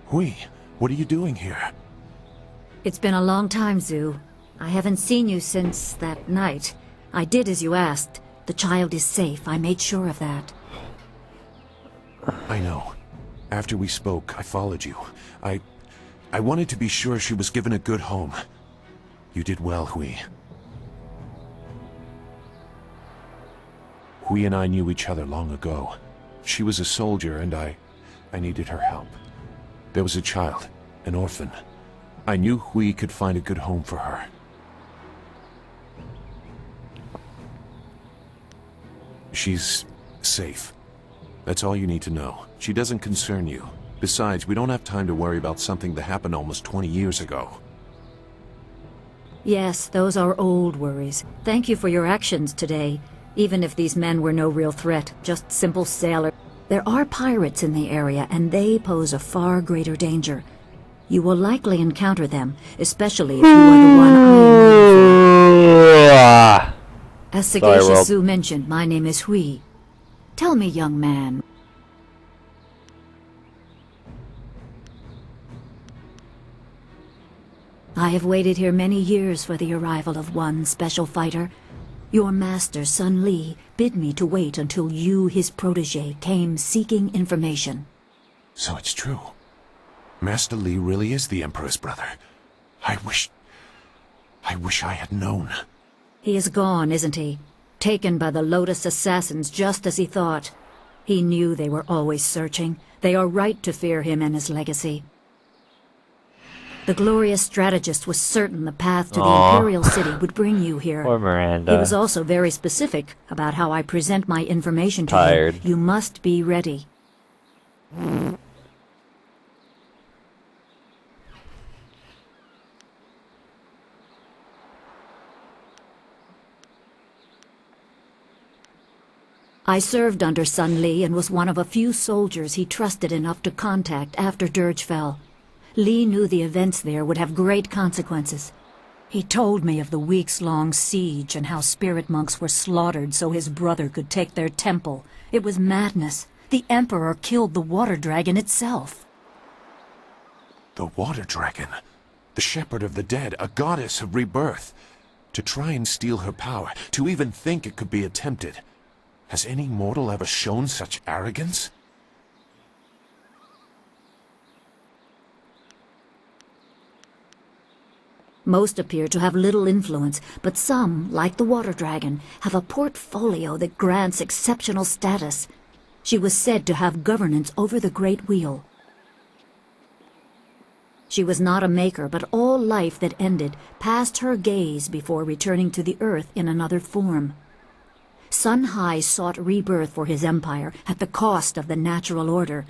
Hui, what are you doing here? It's been a long time, Zhu. I haven't seen you since that night. I did as you asked. The child is safe. I made sure of that. I know. After we spoke, I followed you. I wanted to be sure she was given a good home. You did well, Hui. Hui and I knew each other long ago. She was a soldier and I needed her help. There was a child, an orphan. I knew Hui could find a good home for her. She's safe. That's all you need to know. She doesn't concern you. Besides, we don't have time to worry about something that happened almost 20 years ago. Yes, those are old worries. Thank you for your actions today, even if these men were no real threat, just simple sailors. There are pirates in the area, and they pose a far greater danger. You will likely encounter them, especially if you are the one I am. As Sagacious Zoo mentioned, my name is Hui. Tell me, young man. I have waited here many years for the arrival of one special fighter. Your master, Sun Li, bid me to wait until you, his protege, came seeking information. So it's true. Master Li really is the Emperor's brother. I wish I had known. He is gone, isn't he? Taken by the Lotus assassins just as he thought. He knew they were always searching. They are right to fear him and his legacy. The glorious strategist was certain the path to the Imperial City would bring you here. Poor Miranda. He was also very specific about how I present my information to Tired. you. You must be ready. I served under Sun Li and was one of a few soldiers he trusted enough to contact after Dirge fell. Li knew the events there would have great consequences. He told me of the weeks-long siege and how spirit monks were slaughtered so his brother could take their temple. It was madness. The Emperor killed the water dragon itself. The water dragon. The shepherd of the dead, a goddess of rebirth. To try and steal her power, to even think it could be attempted. Has any mortal ever shown such arrogance? Most appear to have little influence, but some, like the water dragon, have a portfolio that grants exceptional status. She was said to have governance over the Great Wheel. She was not a maker, but all life that ended passed her gaze before returning to the earth in another form. Sun Hai sought rebirth for his empire at the cost of the natural order.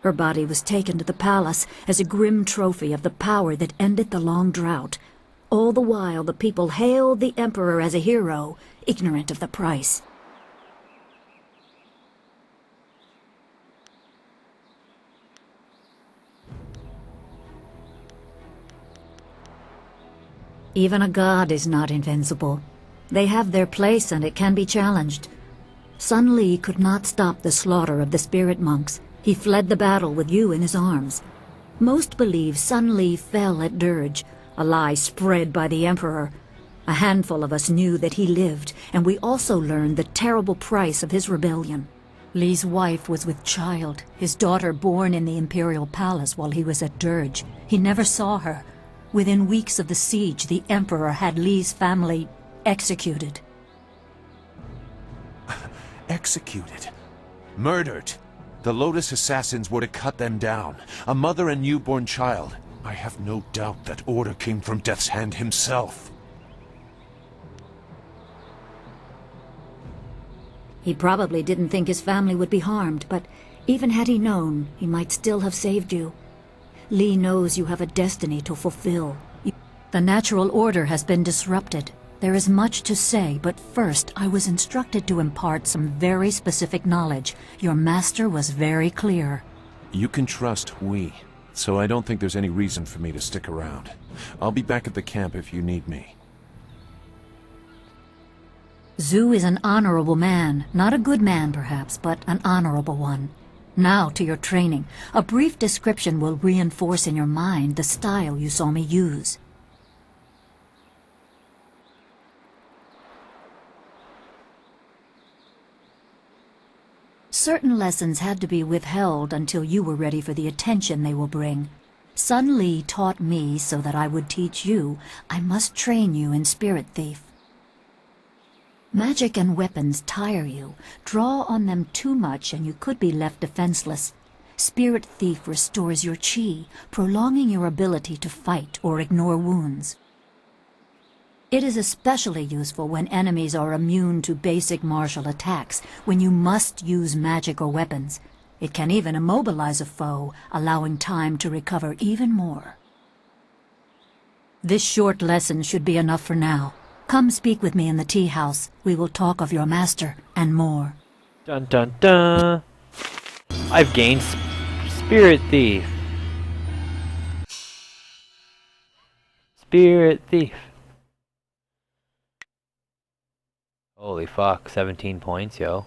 Her body was taken to the palace as a grim trophy of the power that ended the long drought. All the while the people hailed the Emperor as a hero, ignorant of the price. Even a god is not invincible. They have their place and it can be challenged. Sun Li could not stop the slaughter of the spirit monks. He fled the battle with you in his arms. Most believe Sun Li fell at Dirge, a lie spread by the Emperor. A handful of us knew that he lived, and we also learned the terrible price of his rebellion. Li's wife was with child, his daughter born in the Imperial Palace while he was at Dirge. He never saw her. Within weeks of the siege, the Emperor had Li's family executed. Executed. Murdered. The Lotus assassins were to cut them down. A mother and newborn child. I have no doubt that order came from Death's Hand himself. He probably didn't think his family would be harmed, but even had he known, he might still have saved you. Li knows you have a destiny to fulfill. The natural order has been disrupted. There is much to say, but first I was instructed to impart some very specific knowledge. Your master was very clear. You can trust Hui, so I don't think there's any reason for me to stick around. I'll be back at the camp if you need me. Zhu is an honorable man. Not a good man, perhaps, but an honorable one. Now to your training. A brief description will reinforce in your mind the style you saw me use. Certain lessons had to be withheld until you were ready for the attention they will bring. Sun Li taught me so that I would teach you. I must train you in Spirit Thief. Magic and weapons tire you. Draw on them too much and you could be left defenseless. Spirit Thief restores your chi, prolonging your ability to fight or ignore wounds. It is especially useful when enemies are immune to basic martial attacks, when you must use magic or weapons. It can even immobilize a foe, allowing time to recover even more. This short lesson should be enough for now. Come speak with me in the tea house. We will talk of your master and more. Dun dun dun. I've gained Spirit Thief. Spirit Thief. Holy fuck, 17 points, yo.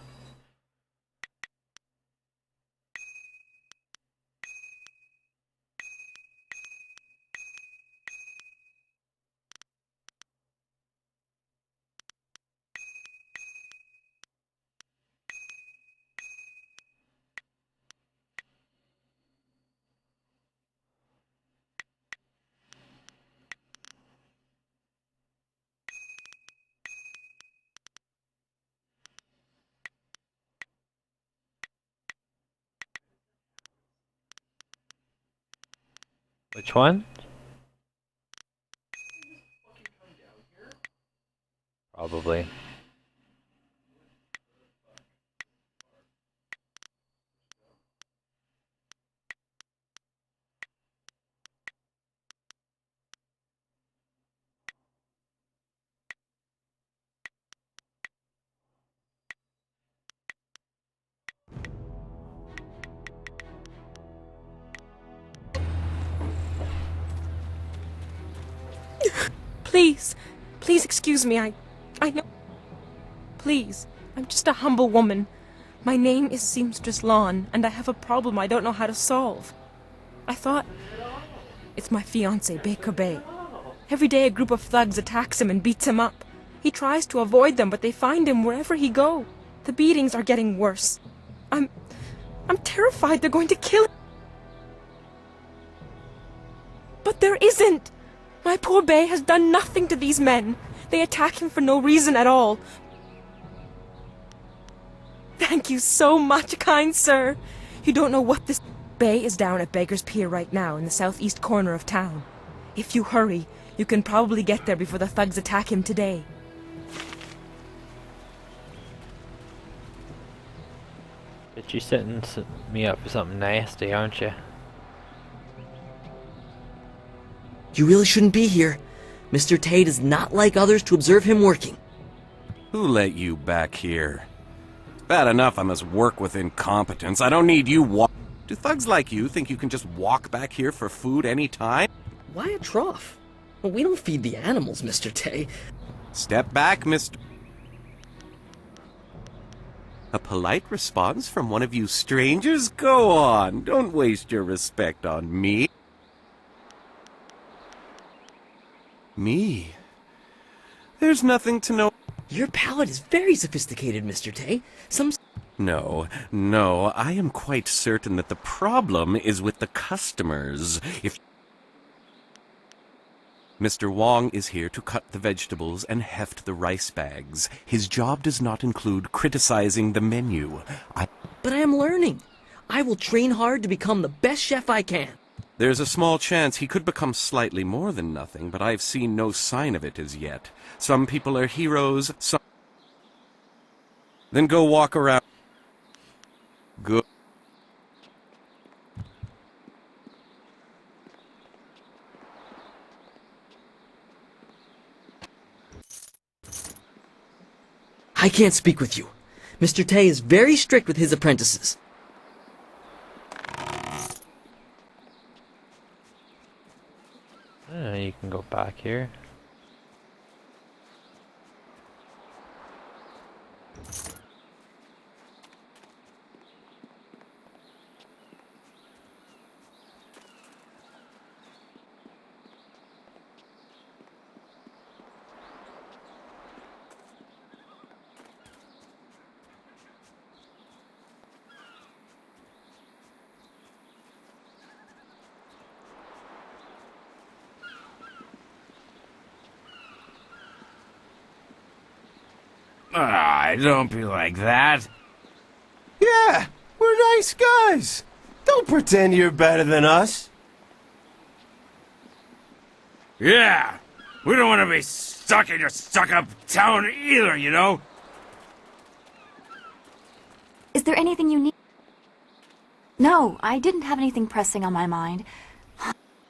Which one? Probably. Please, please excuse me, I know. Please, I'm just a humble woman. My name is Seamstress Lawn, and I have a problem I don't know how to solve. I thought... It's my fiancé, Baker Bay. Every day a group of thugs attacks him and beats him up. He tries to avoid them, but they find him wherever he goes. The beatings are getting worse. I'm terrified they're going to kill him. But there isn't! My poor Bay has done nothing to these men. They attack him for no reason at all. Thank you so much, kind sir. You don't know what this... Bay is down at Beggar's Pier right now in the southeast corner of town. If you hurry, you can probably get there before the thugs attack him today. But you're setting me up for something nasty, aren't you? You really shouldn't be here. Mr. Tay does not like others to observe him working. Who let you back here? Bad enough I must work with incompetence. I don't need you Do thugs like you think you can just walk back here for food any time? Why a trough? Well, we don't feed the animals, Mr. Tay. Step back, Mr. A polite response from one of you strangers? Go on, don't waste your respect on me. Me? There's nothing to know. Your palate is very sophisticated, Mr. Tay. No, I am quite certain that the problem is with the customers. If Mr. Wong is here to cut the vegetables and heft the rice bags. His job does not include criticizing the menu. But I am learning. I will train hard to become the best chef I can. There's a small chance he could become slightly more than nothing, but I've seen no sign of it as yet. Some people are heroes, some... Then go walk around. Good. I can't speak with you. Mr. Tay is very strict with his apprentices. You can go back here. Don't be like that. Yeah, we're nice guys. Don't pretend you're better than us. Yeah, we don't want to be stuck in your stuck-up town either, you know? Is there anything you need? No, I didn't have anything pressing on my mind.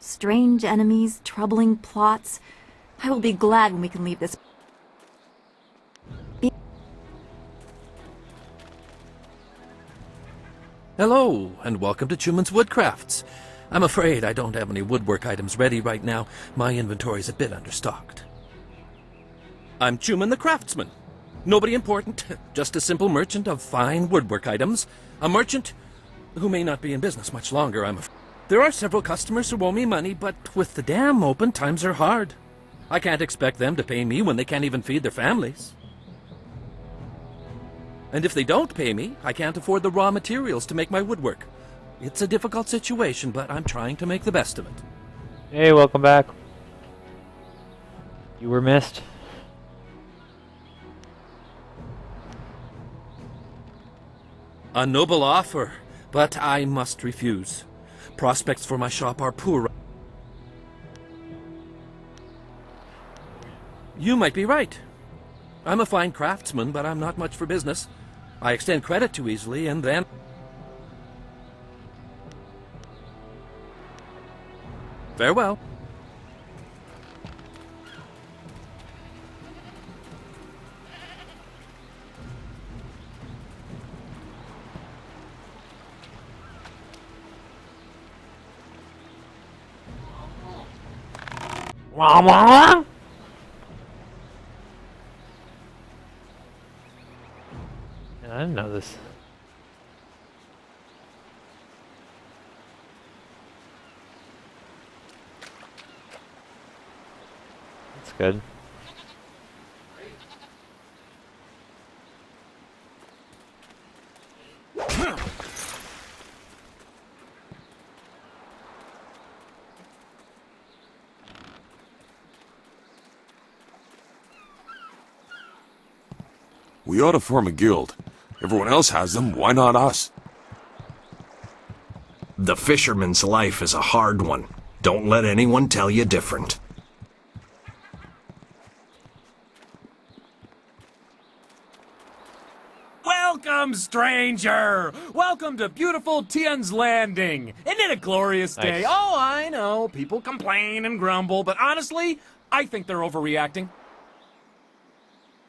Strange enemies, troubling plots. I will be glad when we can leave this. Hello, and welcome to Chuman's Woodcrafts. I'm afraid I don't have any woodwork items ready right now. My inventory's a bit understocked. I'm Chuman the Craftsman. Nobody important, just a simple merchant of fine woodwork items. A merchant who may not be in business much longer, I'm afraid. There are several customers who owe me money, but with the dam open, times are hard. I can't expect them to pay me when they can't even feed their families. And if they don't pay me, I can't afford the raw materials to make my woodwork. It's a difficult situation, but I'm trying to make the best of it. Hey, welcome back. You were missed. A noble offer, but I must refuse. Prospects for my shop are poor. You might be right. I'm a fine craftsman, but I'm not much for business. I extend credit too easily, and then... Farewell. Wah, wah. I didn't know this. That's good. We ought to form a guild. Everyone else has them, why not us? The fisherman's life is a hard one. Don't let anyone tell you different. Welcome, stranger! Welcome to beautiful Tien's Landing! Isn't it a glorious day? Nice. Oh, I know, people complain and grumble, but honestly, I think they're overreacting.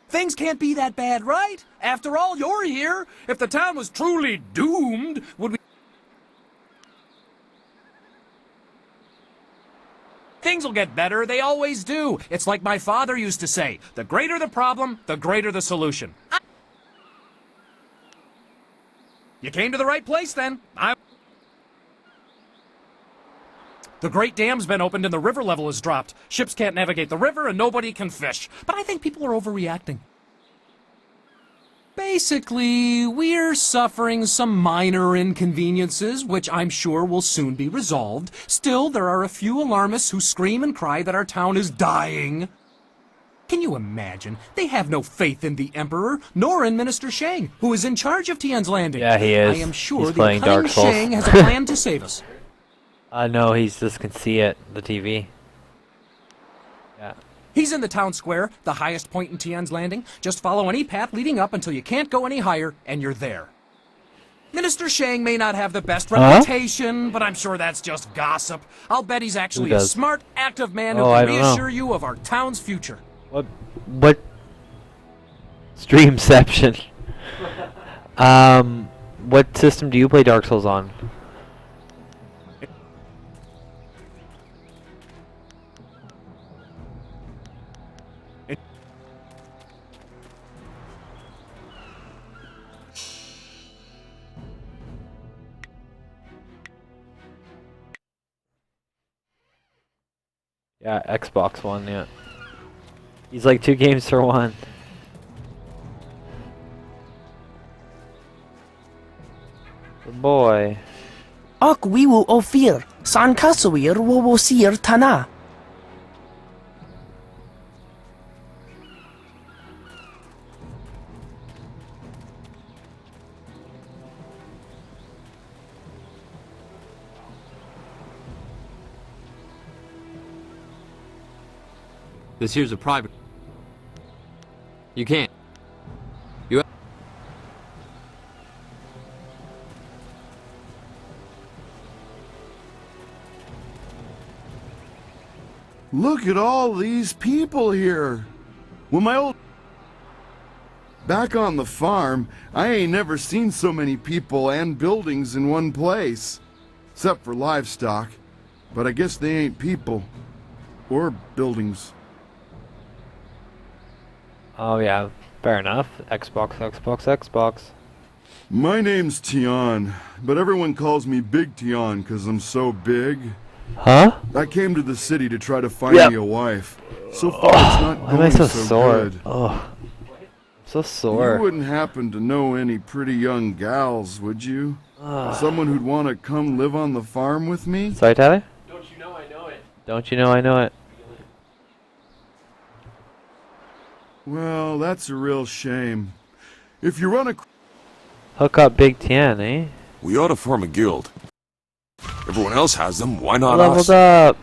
Things can't be that bad, right? After all, you're here. If the town was truly doomed, would we... Things will get better, they always do. It's like my father used to say, the greater the problem, the greater the solution. You came to the right place, then. The Great Dam's been opened and the river level has dropped. Ships can't navigate the river and nobody can fish. But I think people are overreacting. Basically, we're suffering some minor inconveniences, which I'm sure will soon be resolved. Still, there are a few alarmists who scream and cry that our town is dying. Can you imagine? They have no faith in the Emperor, nor in Minister Shang, who is in charge of Tien's Landing. Yeah, he is. I am sure He's the playing cunning Dark Souls. Shang has a plan to save us. No, he just can see it, the TV. Yeah. He's in the town square, the highest point in Tien's Landing. Just follow any path leading up until you can't go any higher, and you're there. Minister Shang may not have the best reputation, but I'm sure that's just gossip. I'll bet he's actually a smart, active man who can reassure you of our town's future. What? Streamception. What system do you play Dark Souls on? Yeah, Xbox One, yeah. He's like 2 games for 1. Good boy. Ak wiwu ofir, san kasawir wawosir tana. This here's a private. You can't. You. Look at all these people here. When my old... Back on the farm, I ain't never seen so many people and buildings in one place. Except for livestock. But I guess they ain't people. Or buildings. Oh yeah, fair enough. Xbox, Xbox, Xbox. My name's Tian, but everyone calls me Big Tian because I'm so big. Huh? I came to the city to try to find me a wife. So far, it's not Why am I going so so sore? good. Oh, so sore. You wouldn't happen to know any pretty young gals, would you? Someone who'd want to come live on the farm with me? Sorry, Tyler? Don't you know I know it? Don't you know I know it? Well, that's a real shame. If you run a... Hook up Big Tian, eh? We ought to form a guild. Everyone else has them, why not Leveled us? up!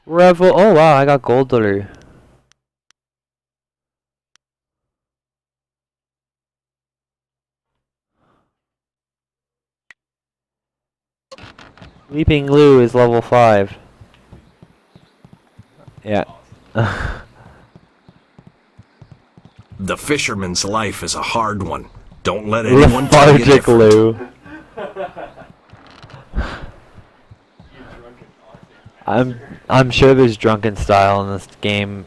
Revel. Oh wow, I got gold dollar. Leaping Lou is level 5. Yeah. The fisherman's life is a hard one. Don't let anyone tell you Lethargic different. Lou. I'm sure there's drunken style in this game.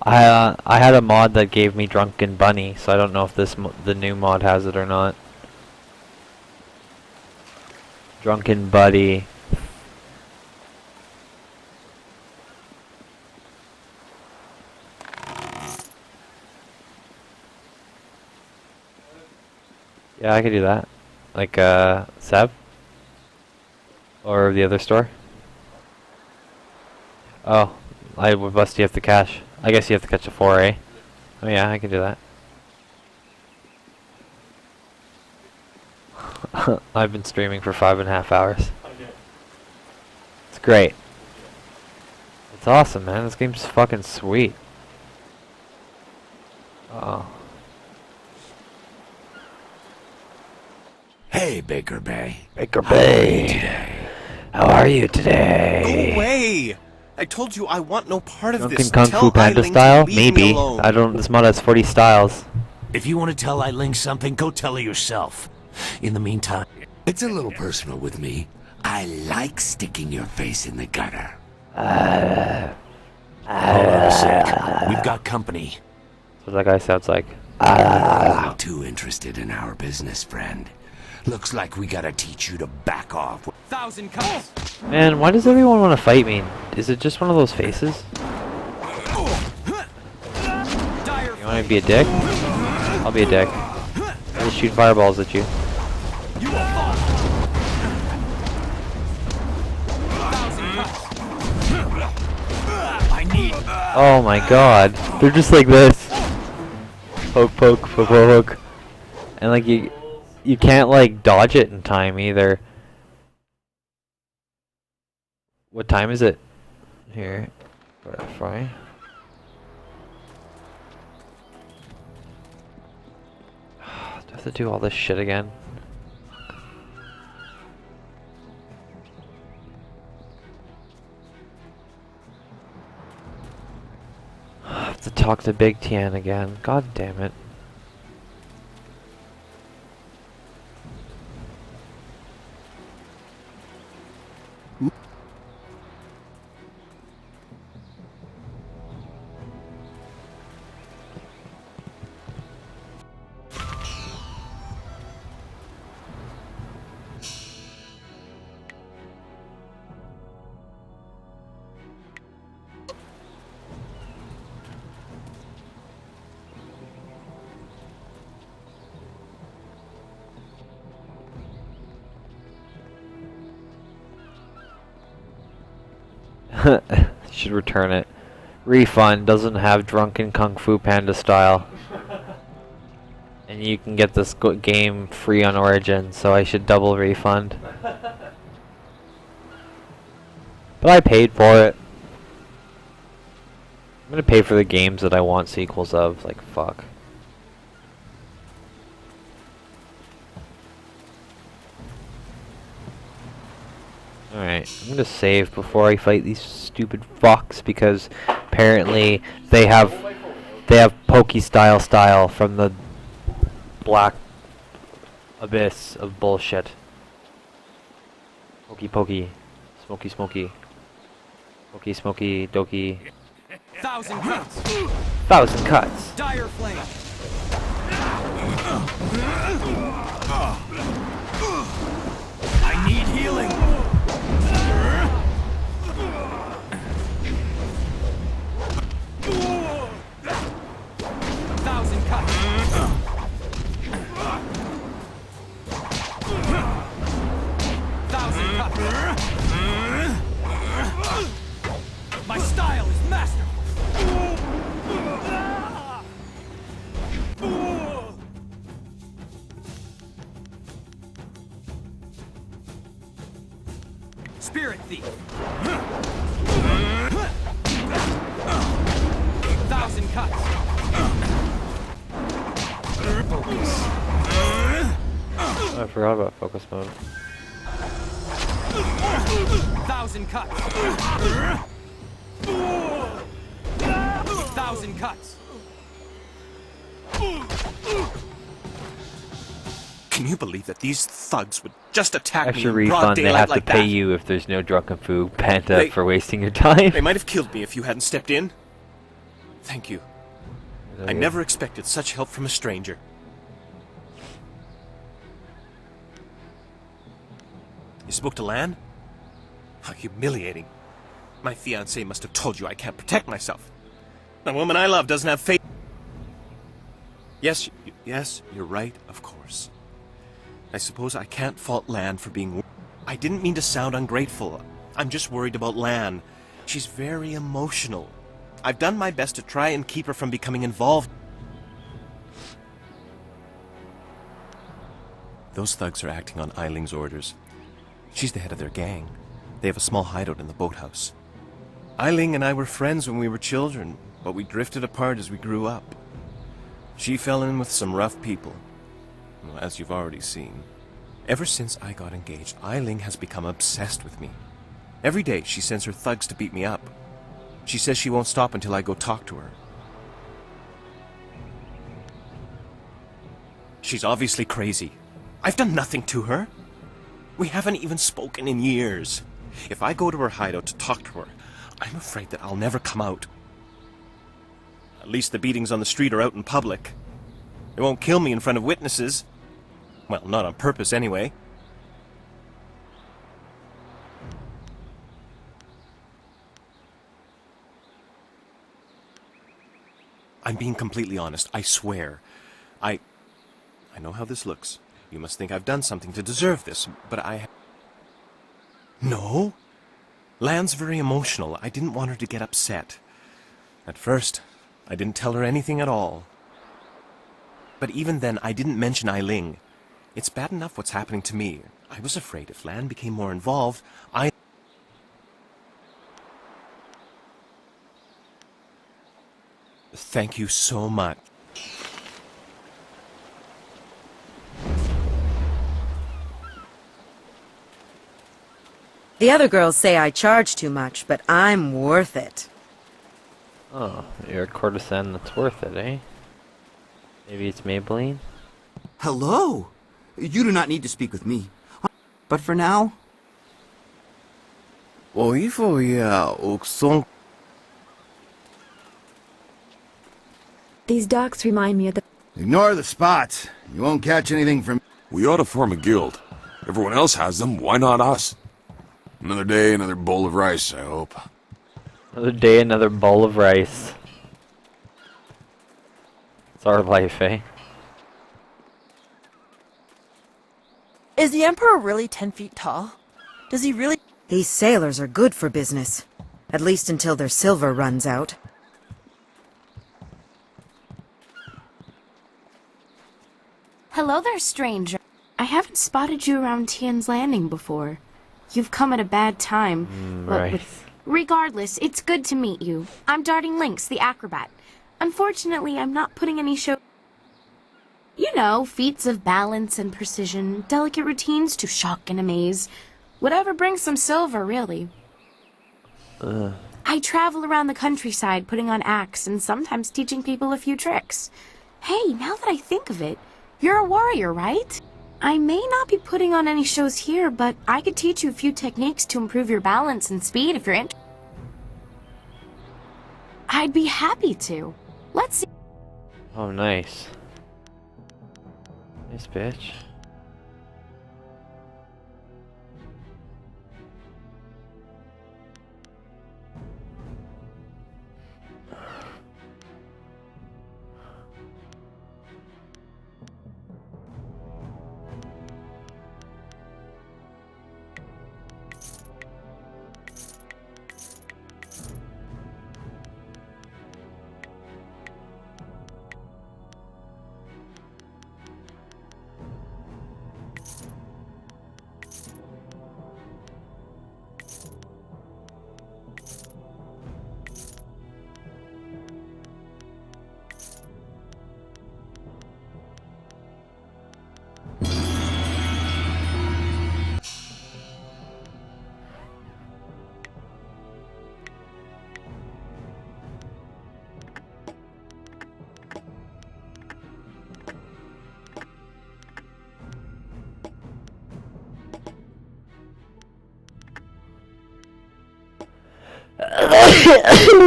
I had a mod that gave me drunken bunny, so I don't know if the new mod has it or not. Drunken buddy. Yeah, I could do that. Like, Seb? Or the other store? Oh, I would bust you have to cash. I guess you have to catch a 4, eh? Oh yeah, I can do that. I've been streaming for 5.5 hours. It's great. It's awesome, man. This game's fucking sweet. Oh. Hey, Baker Bay. Baker Bay. How are you today? Go away! I told you I want no part of Drunken this. Kung Tell Fu Panda Eileen to style? leave me Maybe. alone. I don't. This mod has 40 styles. If you want to tell Eileen something, go tell her yourself. In the meantime... It's a little personal with me. I like sticking your face in the gutter. Hold on a sec. We've got company. That's what that guy sounds like. I'm not too interested in our business, friend. Looks like we gotta teach you to back off. 1,000 cuts. Man, why does everyone want to fight me? Is it just one of those faces? You want to be a dick? I'll be a dick. I'll shoot fireballs at you. Oh my god. They're just like this. Poke, poke, poke, poke. And like you can't like dodge it in time either. What time is it? Here. Fine. Do I have to do all this shit again? I have to talk to Big Tian again. God damn it. Should return it. Refund doesn't have drunken Kung Fu Panda style. And you can get this game free on Origin, so I should double refund. But I paid for it. I'm gonna pay for the games that I want sequels of, like fuck. Alright, I'm gonna save before I fight these stupid fucks because apparently they have pokey style from the black abyss of bullshit. Pokey, smoky, smoky, doki. 1,000 cuts. 1,000 cuts. Dire flame. I need healing. 1,000 cuts. 1,000 cuts. My style is masterful. Spirit thief. 1,000 cuts. Focus. I forgot about focus mode. 1,000 cuts. 1,000 cuts. Can you believe that these thugs would just attack Extra me in broad refund, they daylight have like to pay that? you if there's no drunken food panda They- for wasting your time. They might have killed me if you hadn't stepped in. Thank you. I never expected such help from a stranger. You spoke to Lan? How humiliating. My fiancé must have told you I can't protect myself. The woman I love doesn't have faith. Yes, yes, you're right, of course. I suppose I can't fault Lan for being... I didn't mean to sound ungrateful. I'm just worried about Lan. She's very emotional. I've done my best to try and keep her from becoming involved. Those thugs are acting on Eiling's orders. She's the head of their gang. They have a small hideout in the boathouse. Eiling and I were friends when we were children, but we drifted apart as we grew up. She fell in with some rough people, as you've already seen. Ever since I got engaged, Eiling has become obsessed with me. Every day she sends her thugs to beat me up. She says she won't stop until I go talk to her. She's obviously crazy. I've done nothing to her. We haven't even spoken in years. If I go to her hideout to talk to her, I'm afraid that I'll never come out. At least the beatings on the street are out in public. They won't kill me in front of witnesses. Well, not on purpose anyway. I'm being completely honest, I swear. I know how this looks. You must think I've done something to deserve this, but I... No? Lan's very emotional. I didn't want her to get upset. At first, I didn't tell her anything at all. But even then, I didn't mention Eiling. It's bad enough what's happening to me. I was afraid if Lan became more involved, Thank you so much. The other girls say I charge too much, but I'm worth it. Oh, you're a courtesan that's worth it, eh? Maybe it's Maybelline? Hello! You do not need to speak with me. But for now... These docks remind me of the... Ignore the spots. You won't catch anything from... We ought to form a guild. Everyone else has them, why not us? Another day, another bowl of rice, I hope. Another day, another bowl of rice. It's our life, eh? Is the Emperor really 10 feet tall? Does he really... These sailors are good for business. At least until their silver runs out. Hello there, stranger. I haven't spotted you around Tian's Landing before. You've come at a bad time. Right. Regardless, it's good to meet you. I'm Darting Lynx, the acrobat. Unfortunately, I'm not putting any show... You know, feats of balance and precision, delicate routines to shock and amaze. Whatever brings some silver, really. I travel around the countryside putting on acts and sometimes teaching people a few tricks. Hey, now that I think of it, you're a warrior, right? I may not be putting on any shows here, but I could teach you a few techniques to improve your balance and speed if you're interested. I'd be happy to. Let's see. Oh, nice. Nice bitch.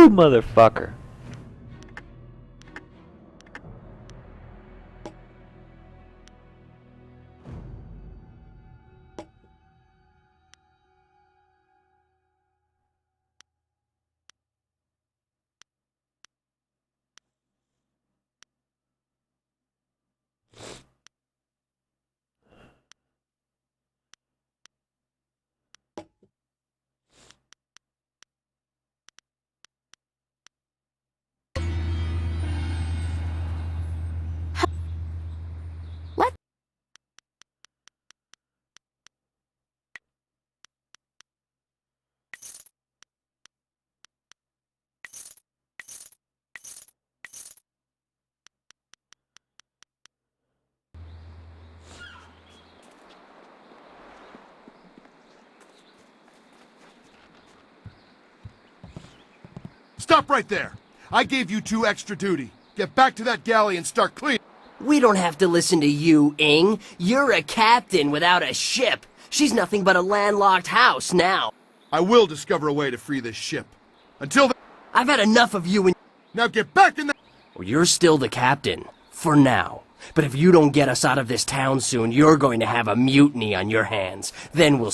Motherfucker. Stop right there! I gave you 2 extra duty. Get back to that galley and start cleaning. We don't have to listen to you, Ing. You're a captain without a ship. She's nothing but a landlocked house now. I will discover a way to free this ship. Until then, I've had enough of you and... Now get back in the... Well, you're still the captain. For now. But if you don't get us out of this town soon, you're going to have a mutiny on your hands. Then we'll...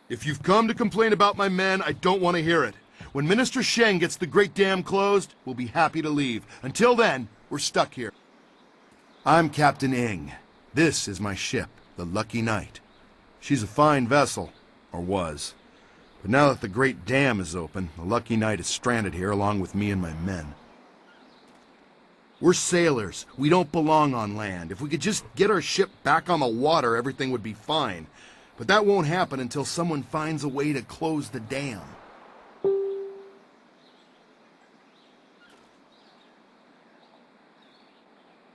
If you've come to complain about my men, I don't want to hear it. When Minister Sheng gets the Great Dam closed, we'll be happy to leave. Until then, we're stuck here. I'm Captain Ing. This is my ship, the Lucky Knight. She's a fine vessel, or was. But now that the Great Dam is open, the Lucky Knight is stranded here along with me and my men. We're sailors. We don't belong on land. If we could just get our ship back on the water, everything would be fine. But that won't happen until someone finds a way to close the dam.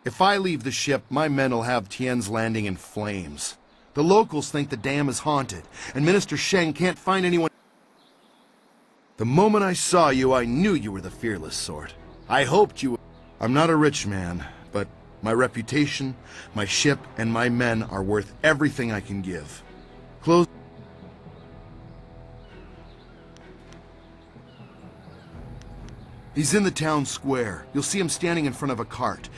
If I leave the ship, my men will have Tien's Landing in flames. The locals think the dam is haunted, and Minister Sheng can't find anyone. The moment I saw you, I knew you were the fearless sort. I hoped you... I'm not a rich man, but my reputation, my ship, and my men are worth everything I can give. Close. He's in the town square. You'll see him standing in front of a cart.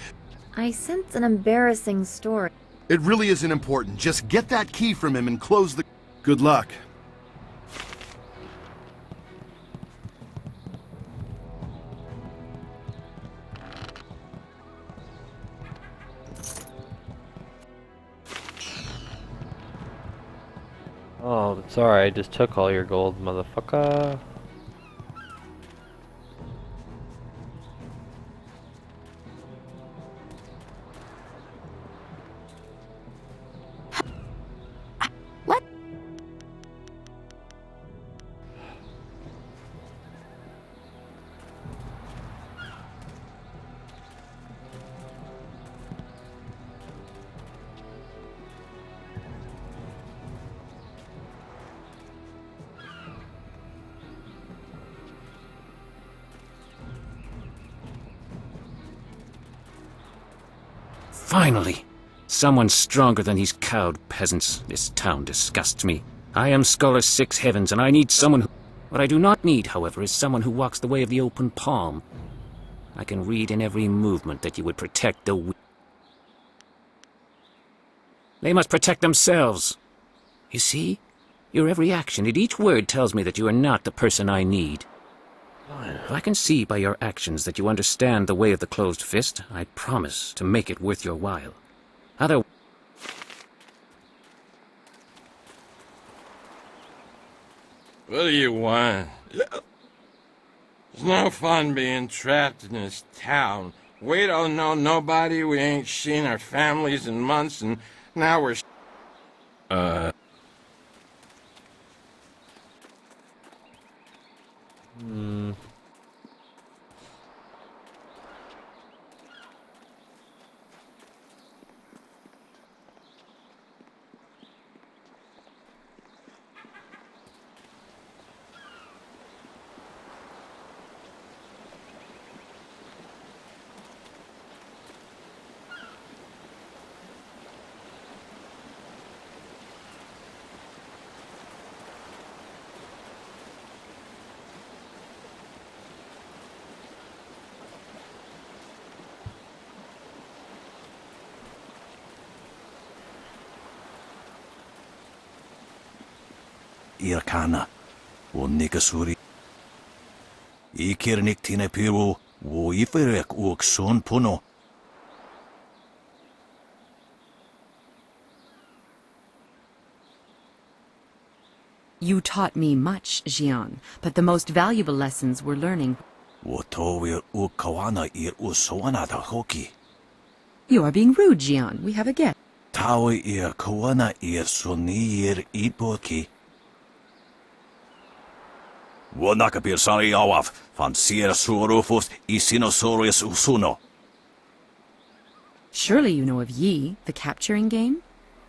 I sense an embarrassing story. It really isn't important. Just get that key from him and close the... Good luck. Oh, it's alright. I just took all your gold, motherfucker. Finally! Someone stronger than these cowed peasants. This town disgusts me. I am Scholar Six Heavens, and I need someone who... What I do not need, however, is someone who walks the way of the open palm. I can read in every movement that you would protect the weak. They must protect themselves. You see? Your every action and each word tells me that you are not the person I need. If I can see by your actions that you understand the way of the closed fist, I promise to make it worth your while. Otherwise... What do you want? It's no fun being trapped in this town. We don't know nobody, we ain't seen our families in months, and now we're... Irkana, wo Nikasuri. Ikirnik Tinepiru, wo Iferek uk son puno. You taught me much, Jian, but the most valuable lessons we're learning. Wo tovir uk kawana ir usoana da hoki. You are being rude, Jian. We have a guest. Tawi ir kawana ir soni ir itboki. Wo nakapir sari awaf, van sier surufus isinosaurus usuno. Surely you know of Yi, the capturing game?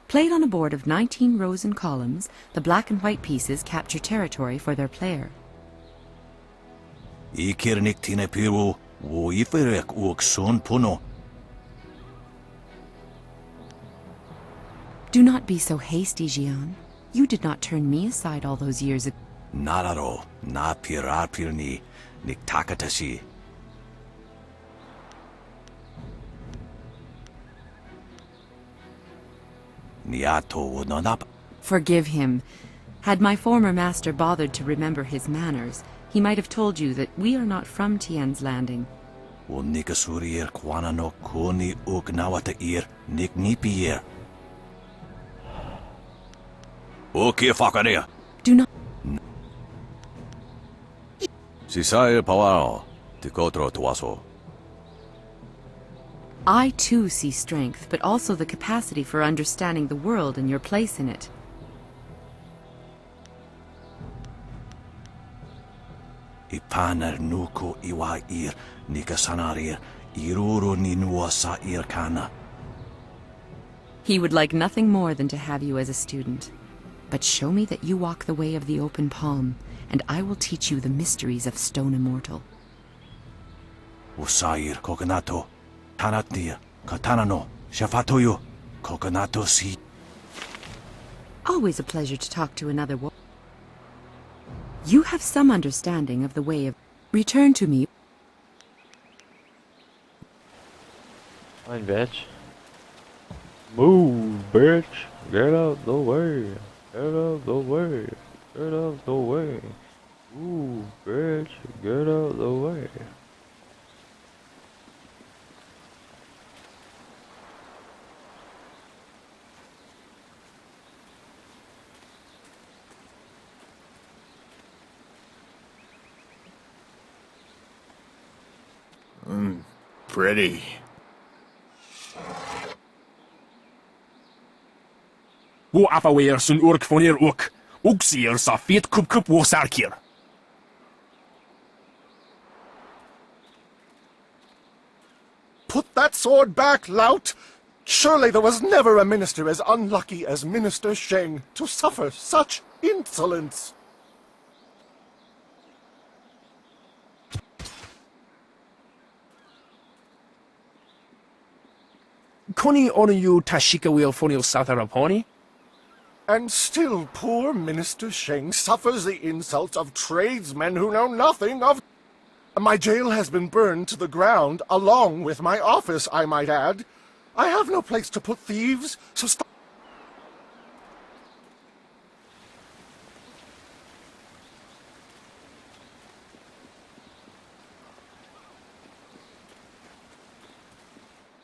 Played on a board of 19 rows and columns, the black and white pieces capture territory for their player. Ikirnik Tinepiru, wo Iferek uk son puno. Do not be so hasty, Jian. You did not turn me aside all those years ago. Nararo, na pirapirni, niktakatashi. Niato wononap. Forgive him. Had my former master bothered to remember his manners, he might have told you that we are not from Tien's Landing. Wo nikasurir kwana no koni uk nawata ir niknipier. Okay, fakaria. Do not. Sisair pawaro, tikotro tuaso. I too see strength, but also the capacity for understanding the world and your place in it. Ipanar nuko iwa ir, nikasanarir, iruro ninua sa irkana. He would like nothing more than to have you as a student. But show me that you walk the way of the open palm, and I will teach you the mysteries of Stone Immortal. Usair kokonato, tanatia, katanano, shafatoyo, kokonato si. Always a pleasure to talk to another woman. You have some understanding of the way of... Return to me. Fine, bitch. Move, bitch. Get out the way. Get out the way. Get out the way. Ooh, bitch. Get out the way. Pretty. Wo afaweer sun urk vonir ook. Oeksier sa feet kup wo sarkier. Put that sword back, lout! Surely there was never a minister as unlucky as Minister Sheng to suffer such insolence. Koni onuyu tashika will fonil sataraponi? And still poor Minister Sheng suffers the insults of tradesmen who know nothing of... My jail has been burned to the ground, along with my office, I might add. I have no place to put thieves, so stop...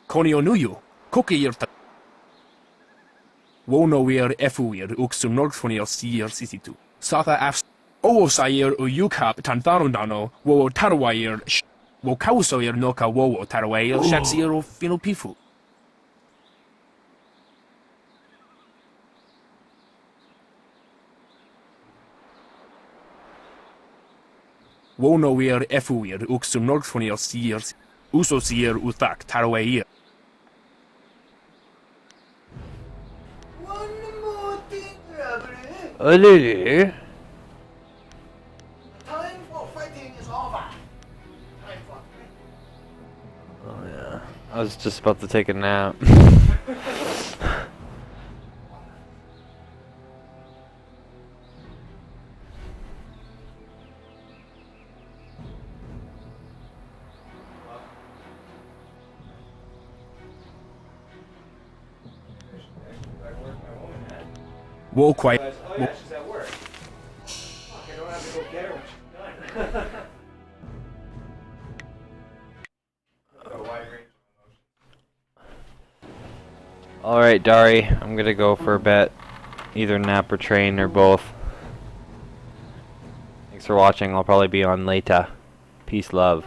Koni onuyu, koki yirta. Wono wir efuir uxum norgfonil sier sisitu. Sata afs. Owo sayer uyukap tantarundano, wo tarwayer wo kausoyer noka wo tarwayer shatsier o finopifu. Wono wir efuir uxum norgfonil sier uso sier uthak tarwayer. Olulu. Time for fighting is over. Oh yeah. I was just about to take a nap. Wo quite. Oh yeah, she's at work. Fuck, I don't have to go get her when she's done. Alright, Dari, I'm gonna go for a bet. Either nap or train or both. Thanks for watching. I'll probably be on later. Peace, love.